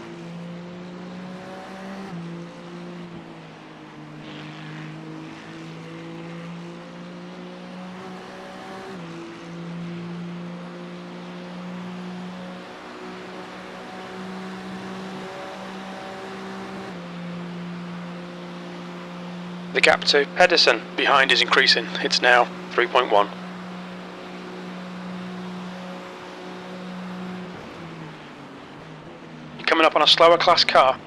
[SPEAKER 5] The gap to Pedersen behind is increasing. It's now 3.1. Coming up on a slower class car.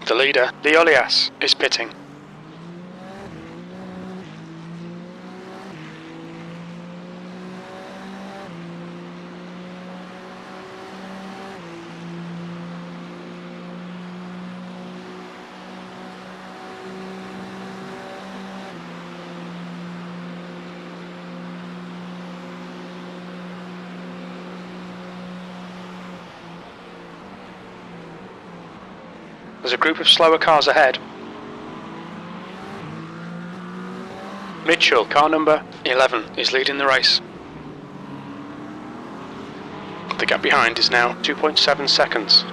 [SPEAKER 5] The leader, Leolias, is pitting. There's a group of slower cars ahead. Mitchell, car number 11, is leading the race. The gap behind is now 2.7 seconds.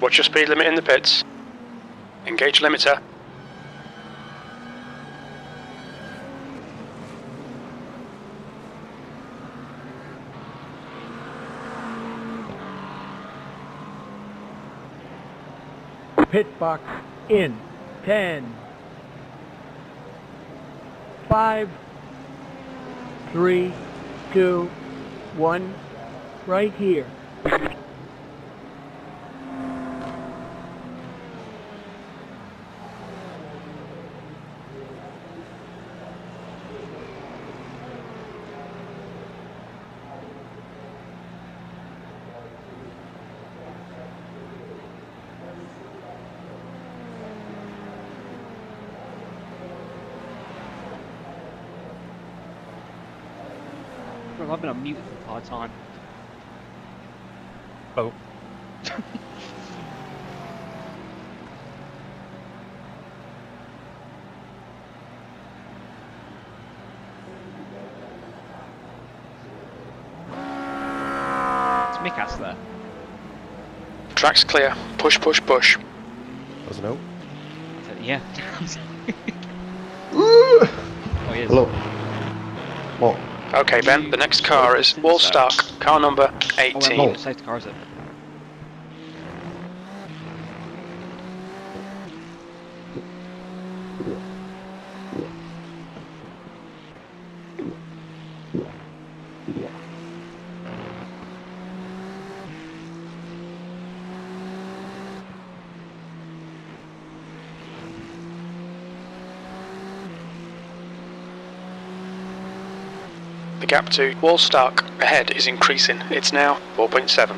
[SPEAKER 5] Watch your speed limit in the pits. Engage limiter.
[SPEAKER 9] Pit box in 10, 5, 3, 2, 1. Right here.
[SPEAKER 10] Bro, I've been on mute the entire time.
[SPEAKER 2] Oh.
[SPEAKER 10] It's Mikas there.
[SPEAKER 5] Track's clear. Push, push, push.
[SPEAKER 2] Doesn't know.
[SPEAKER 10] I said, yeah.
[SPEAKER 12] Ooh.
[SPEAKER 10] Oh, he is.
[SPEAKER 12] Hello. Oh.
[SPEAKER 5] Okay, Ben, the next car is wall start, car number
[SPEAKER 10] Oh, wait,
[SPEAKER 5] 18.
[SPEAKER 10] what safety car is it?
[SPEAKER 5] The gap to wall start ahead is increasing. It's now 4.7.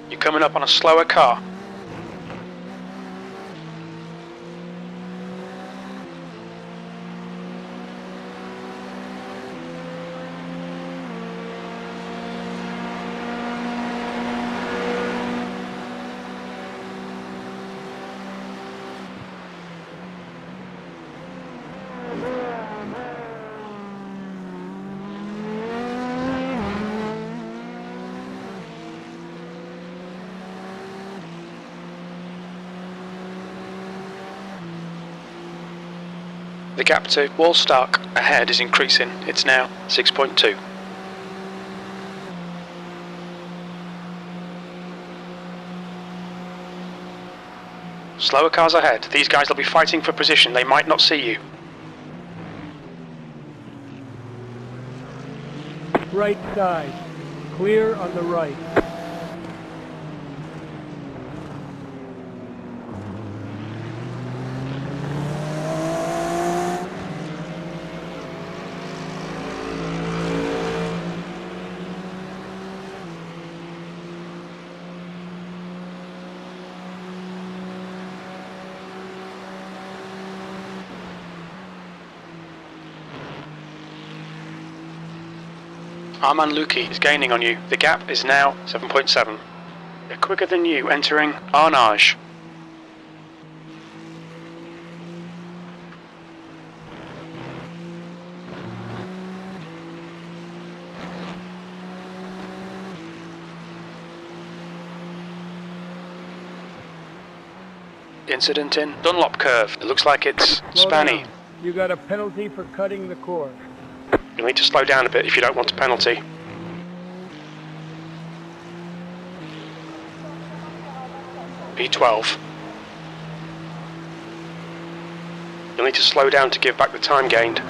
[SPEAKER 5] You're coming up on a slower car. The gap to wall start ahead is increasing. It's now 6.2. Slower cars ahead. These guys will be fighting for position. They might not see you.
[SPEAKER 9] Right side. Clear on the right.
[SPEAKER 5] Arman Luki is gaining on you. The gap is now 7.7. They're quicker than you entering Arnage. Incident in Dunlop curve. It looks like it's
[SPEAKER 9] Slow
[SPEAKER 5] spanny.
[SPEAKER 9] down. You got a penalty for cutting the course.
[SPEAKER 5] You'll need to slow down a bit if you don't want a penalty. P12. You'll need to slow down to give back the time gained.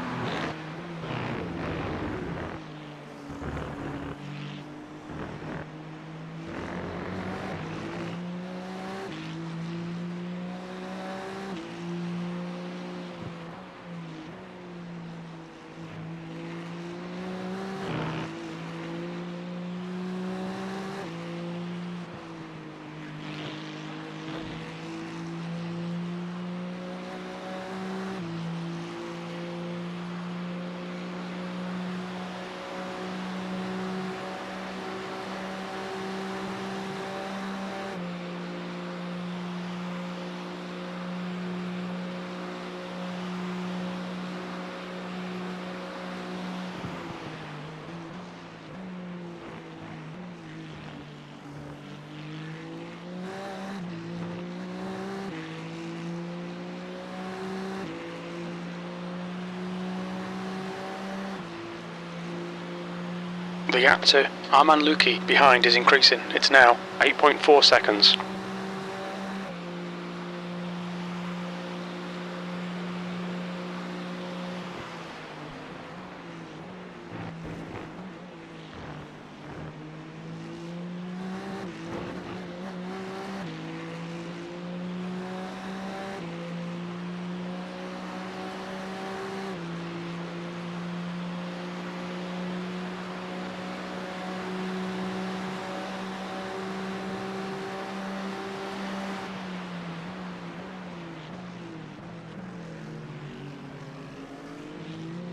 [SPEAKER 5] The gap to Arman Luki behind is increasing. It's now 8.4 seconds.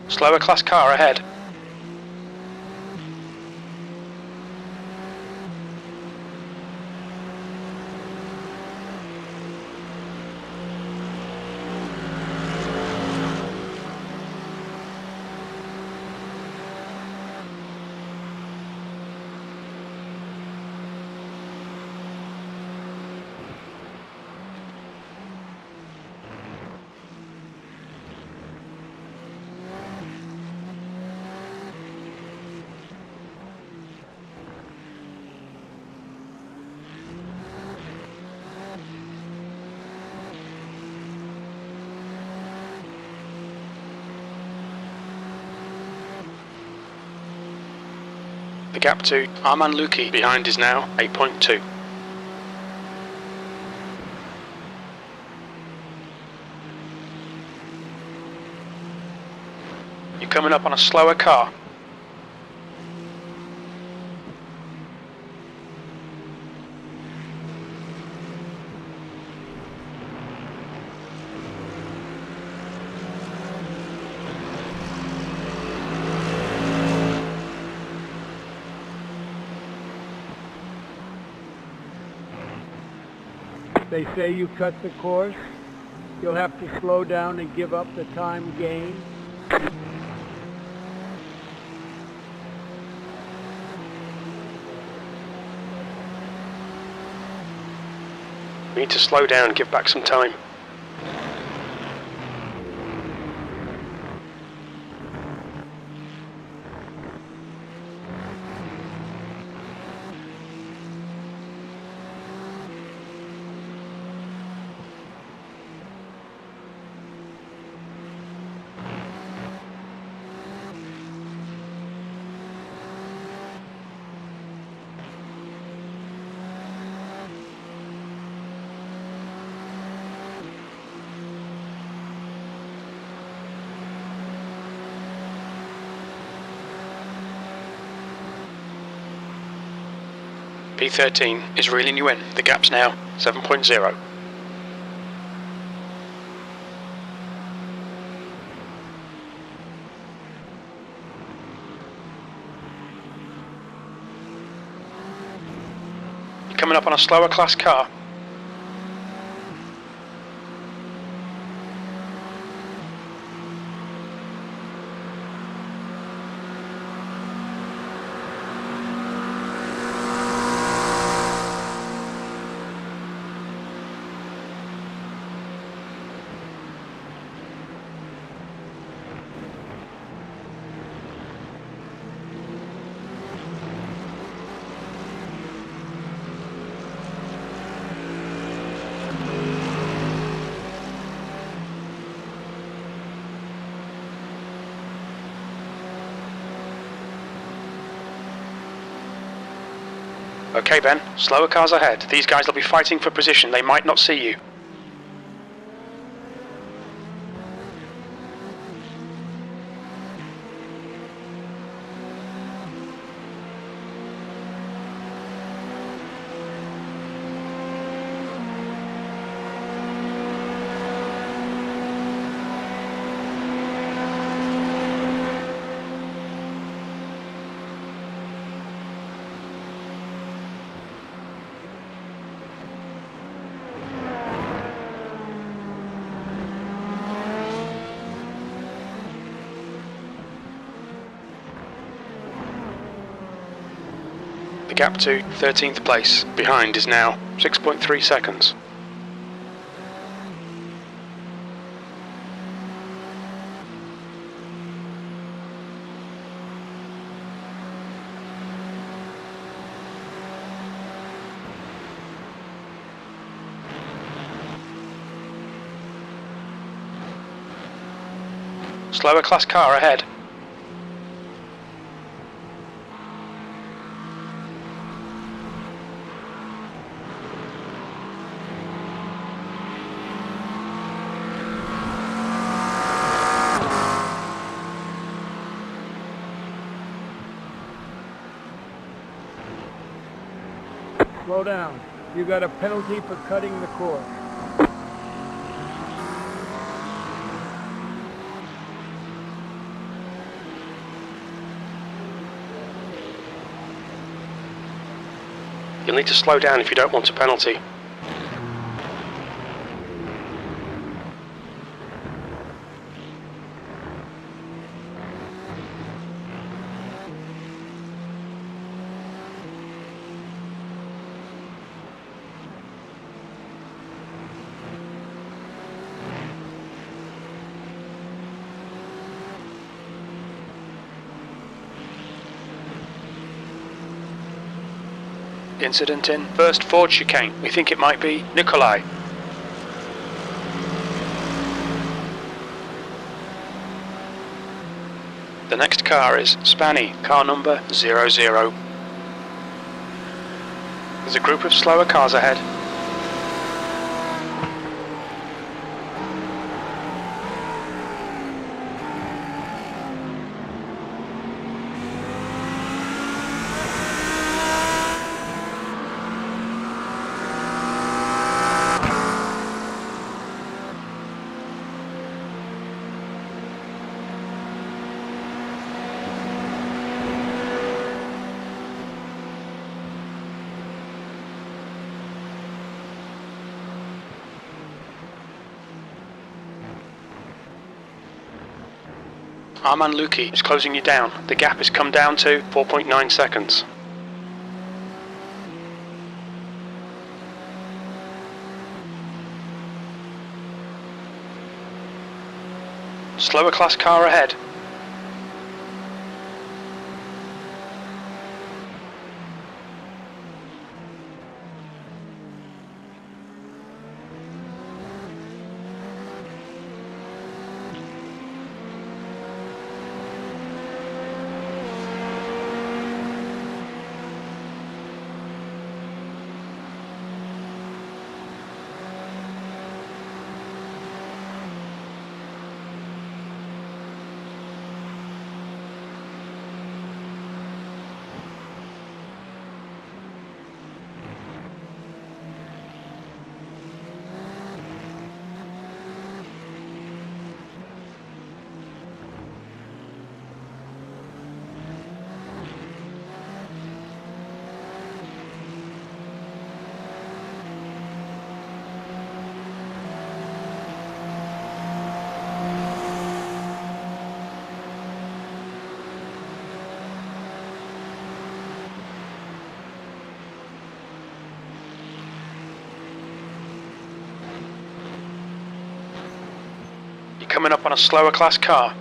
[SPEAKER 5] Slower class car ahead. The gap to Arman Luki behind is now 8.2. You're coming up on a slower car.
[SPEAKER 9] They say you cut the course, you'll have to slow down and give up the time gain.
[SPEAKER 5] We need to slow down and give back some time. P13 is reeling you in. The gap's now 7.0. You're coming up on a slower class car. Okay, Ben, slower cars ahead. These guys will be fighting for position. They might not see you. The gap to 13th place behind is now 6.3 seconds. Slower class car ahead.
[SPEAKER 9] Slow down. You got a penalty for cutting the course.
[SPEAKER 5] You'll need to slow down if you don't want a penalty. Incident in first Ford chicane. We think it might be Nikolai. The next car is Spanny, car number 00. There's a group of slower cars ahead. Our man Lukey is closing you down. The gap has come down to 4.9 seconds. Slower class car ahead. You're coming up on a slower class car.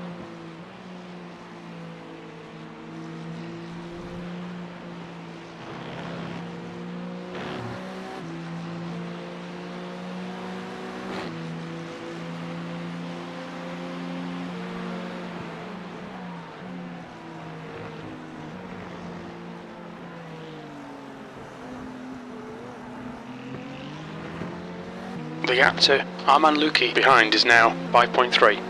[SPEAKER 5] The gap to our man Lukey behind is now 5.3.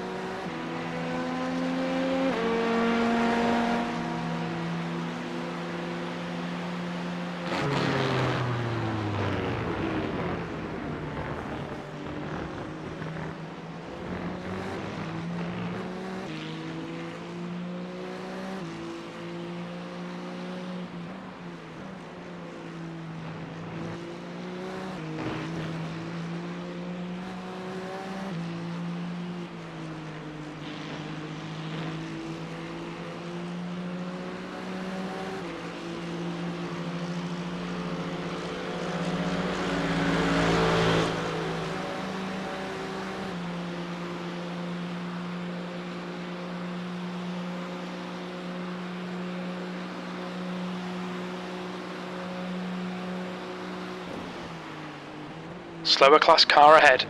[SPEAKER 5] Slower class car ahead.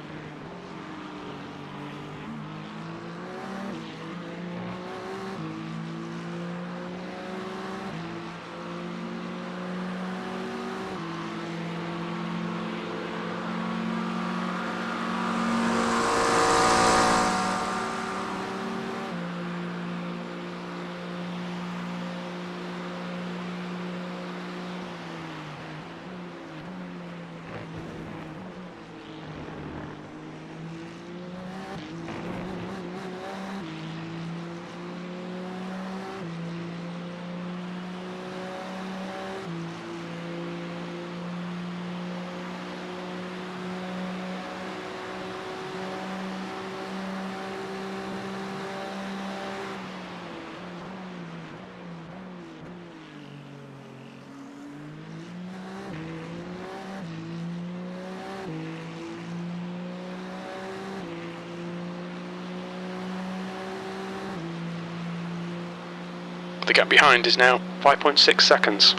[SPEAKER 5] The gap behind is now 5.6 seconds.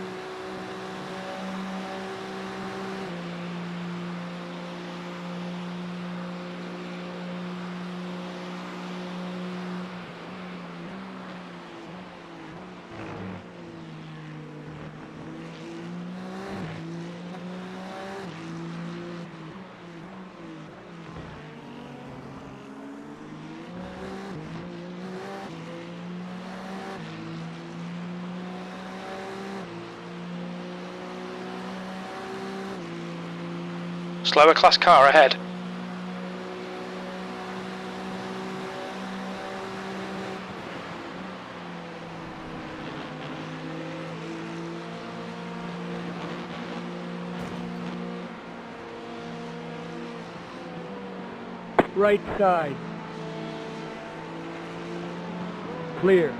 [SPEAKER 5] Slower class car ahead.
[SPEAKER 9] Right side. Clear.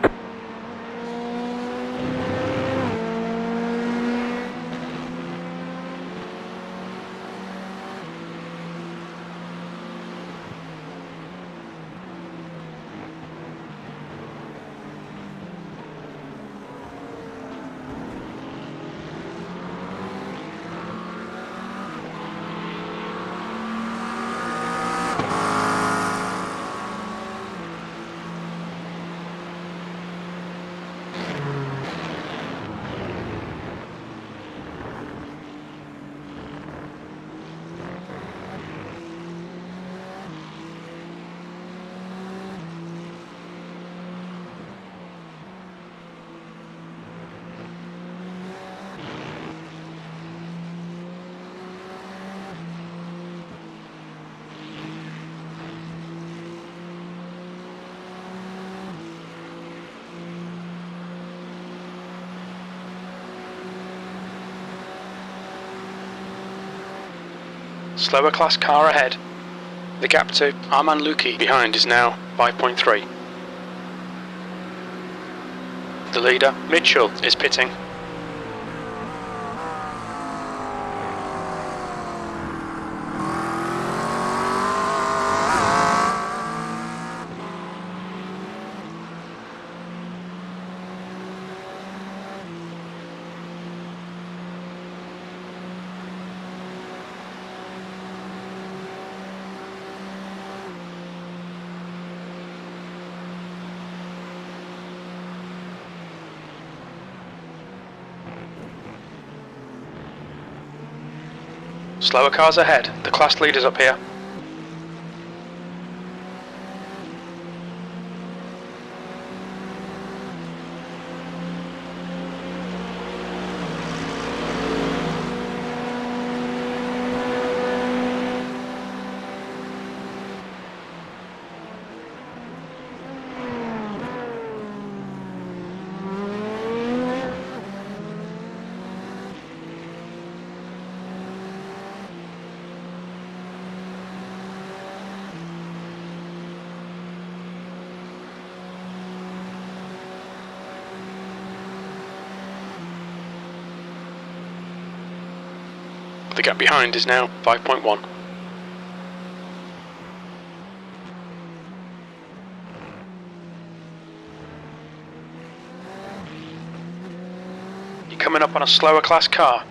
[SPEAKER 5] Slower class car ahead. The gap to Arman Luki behind is now 5.3. The leader, Mitchell, is pitting. Slower cars ahead. The class leader's up here. The gap behind is now 5.1. You're coming up on a slower class car.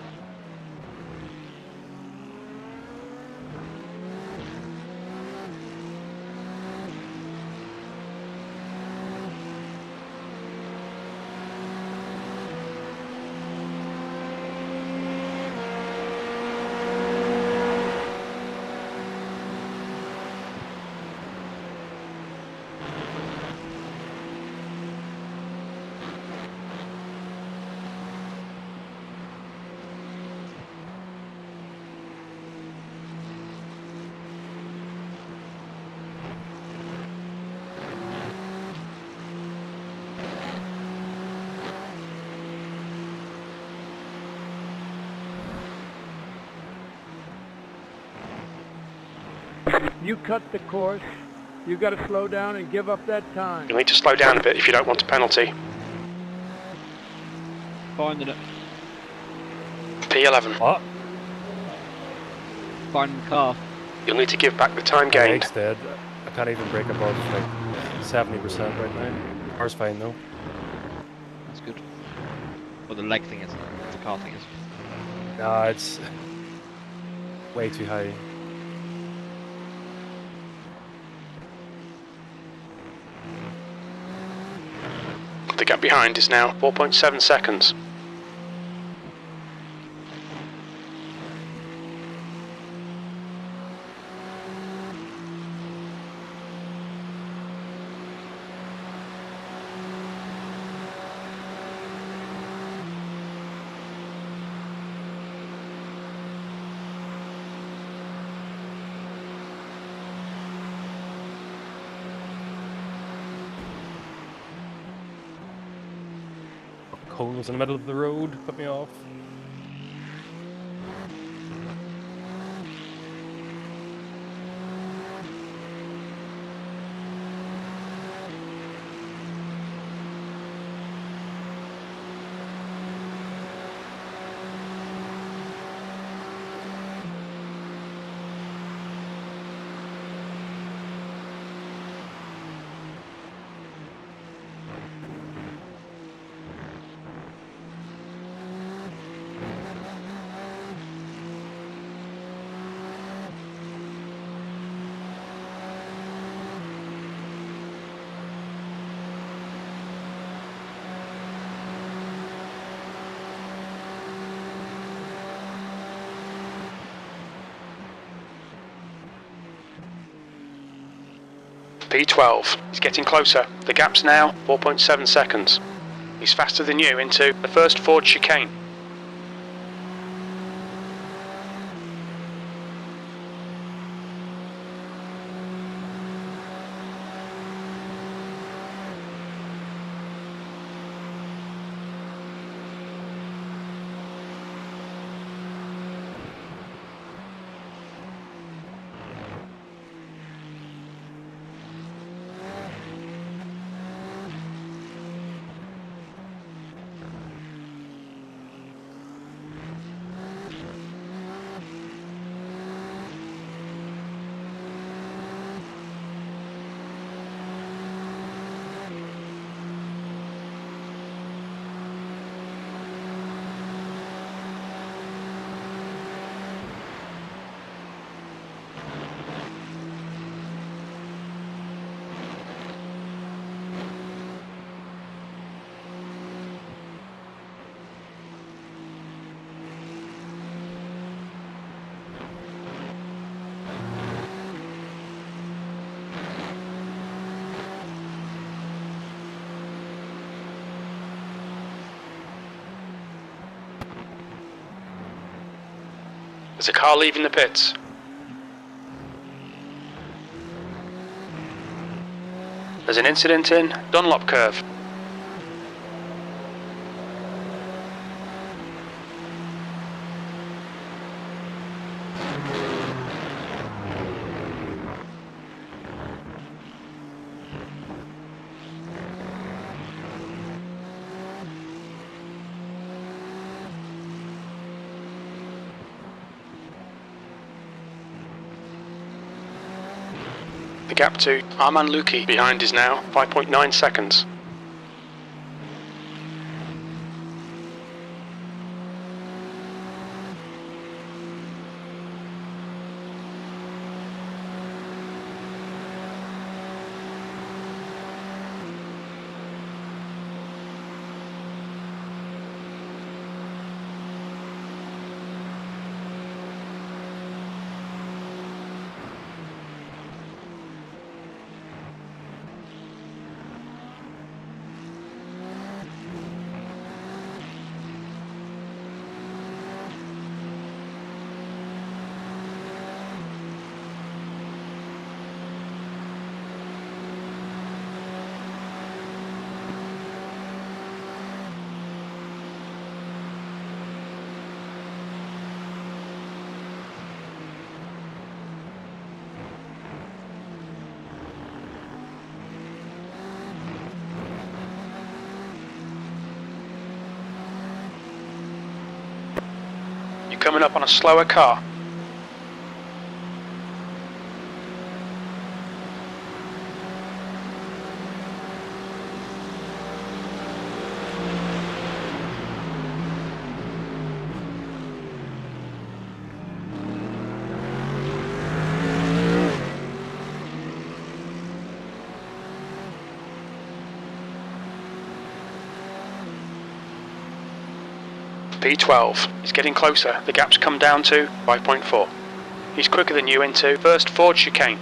[SPEAKER 9] You cut the course. You got to slow down and give up that time.
[SPEAKER 5] You'll need to slow down a bit if you don't want a penalty.
[SPEAKER 10] Finding it.
[SPEAKER 5] P11.
[SPEAKER 2] What?
[SPEAKER 10] Finding the car.
[SPEAKER 5] You'll need to give back the time gained.
[SPEAKER 2] Meg's dead. I can't even break above like 70% right now. Car's fine though.
[SPEAKER 10] That's Or the leg thing is, the car thing is.
[SPEAKER 2] Nah, it's way too high.
[SPEAKER 5] The gap behind is now 4.7 seconds.
[SPEAKER 2] Cone was in the middle of the road, put me off.
[SPEAKER 5] P12. He's getting closer. The gap's now 4.7 seconds. He's faster than you into the first Ford chicane. There's a car leaving the pits. There's an incident in Dunlop curve. The gap to Arman Luki behind is now 5.9 seconds. You're coming up on a slower car. P12. He's getting closer. The gap's come down to 5.4. He's quicker than you into first Ford chicane.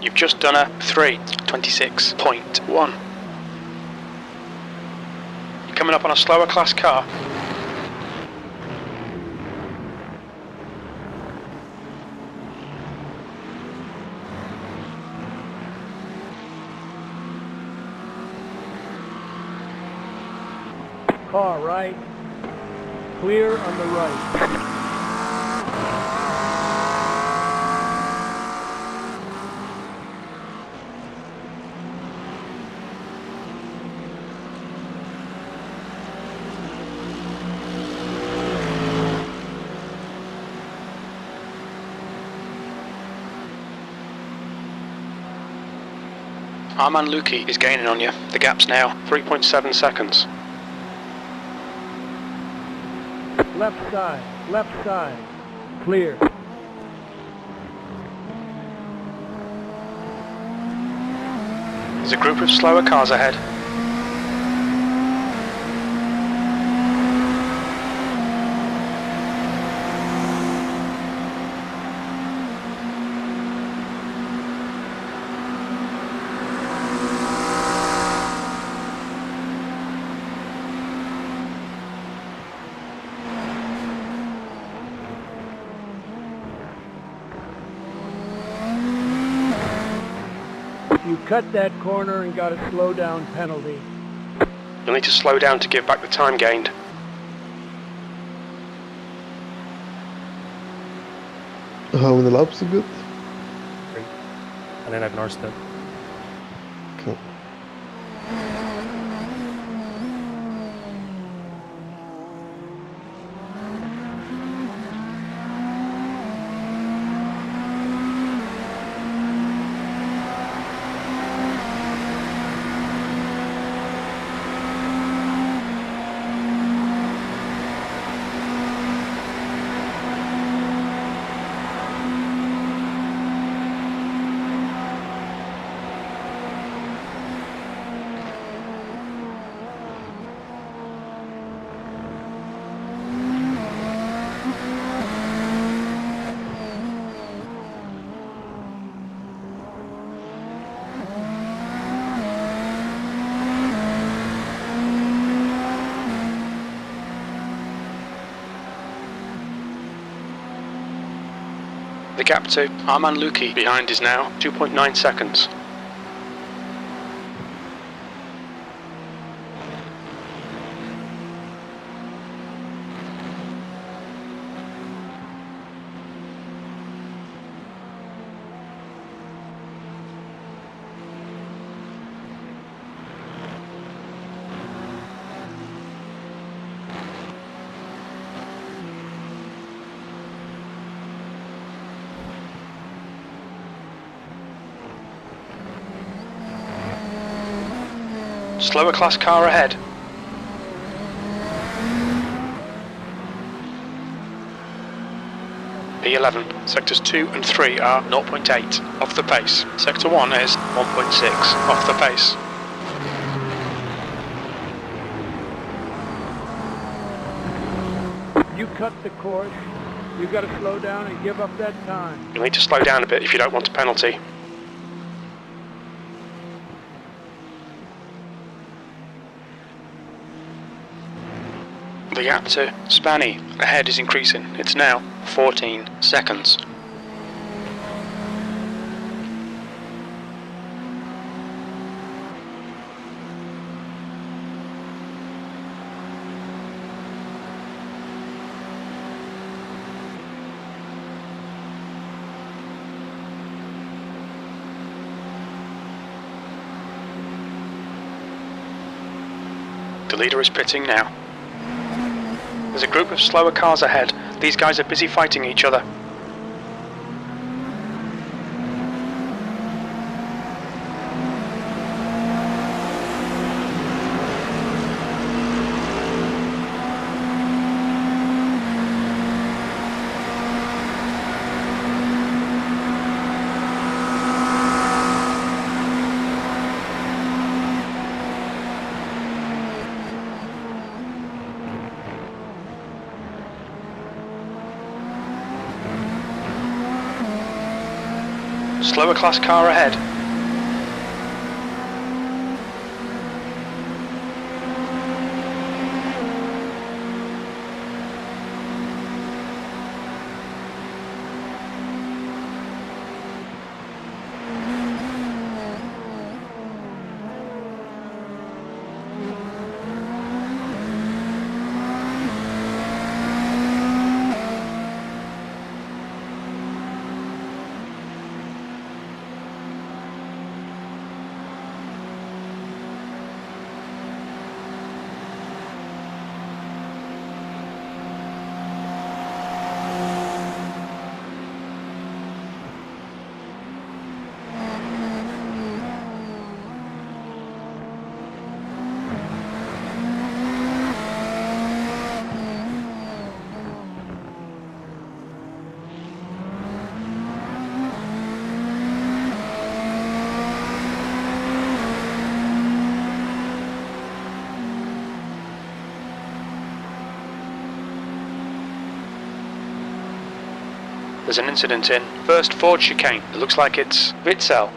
[SPEAKER 5] You've just done a 3:26.1. You're coming up on a slower class car.
[SPEAKER 9] Car right. Clear on the right.
[SPEAKER 5] Our man Lukey is gaining on you. The gap's now 3.7 seconds.
[SPEAKER 9] Left side. Left side. Clear.
[SPEAKER 5] There's a group of slower cars ahead.
[SPEAKER 9] You cut that corner and got a slow down penalty.
[SPEAKER 5] You'll need to slow down to give back the time gained.
[SPEAKER 12] How many laps you got?
[SPEAKER 2] 3. And then I've nursed it.
[SPEAKER 12] Cool.
[SPEAKER 5] The gap to our man Lukey behind is now 2.9 seconds. Slower class car ahead. P11. Sectors 2 and 3 are 0.8 off the pace. Sector 1 is 1.6 off the pace.
[SPEAKER 9] cut the course, you got to slow down and give up that time.
[SPEAKER 5] You'll need to slow down a bit if you don't want a penalty. The gap to Spanny ahead is increasing. It's now 14 seconds. The leader is pitting now. There's a group of slower cars ahead. These guys are busy fighting each other. Slower class car ahead. There's an incident in first Ford chicane. It looks like it's Witzel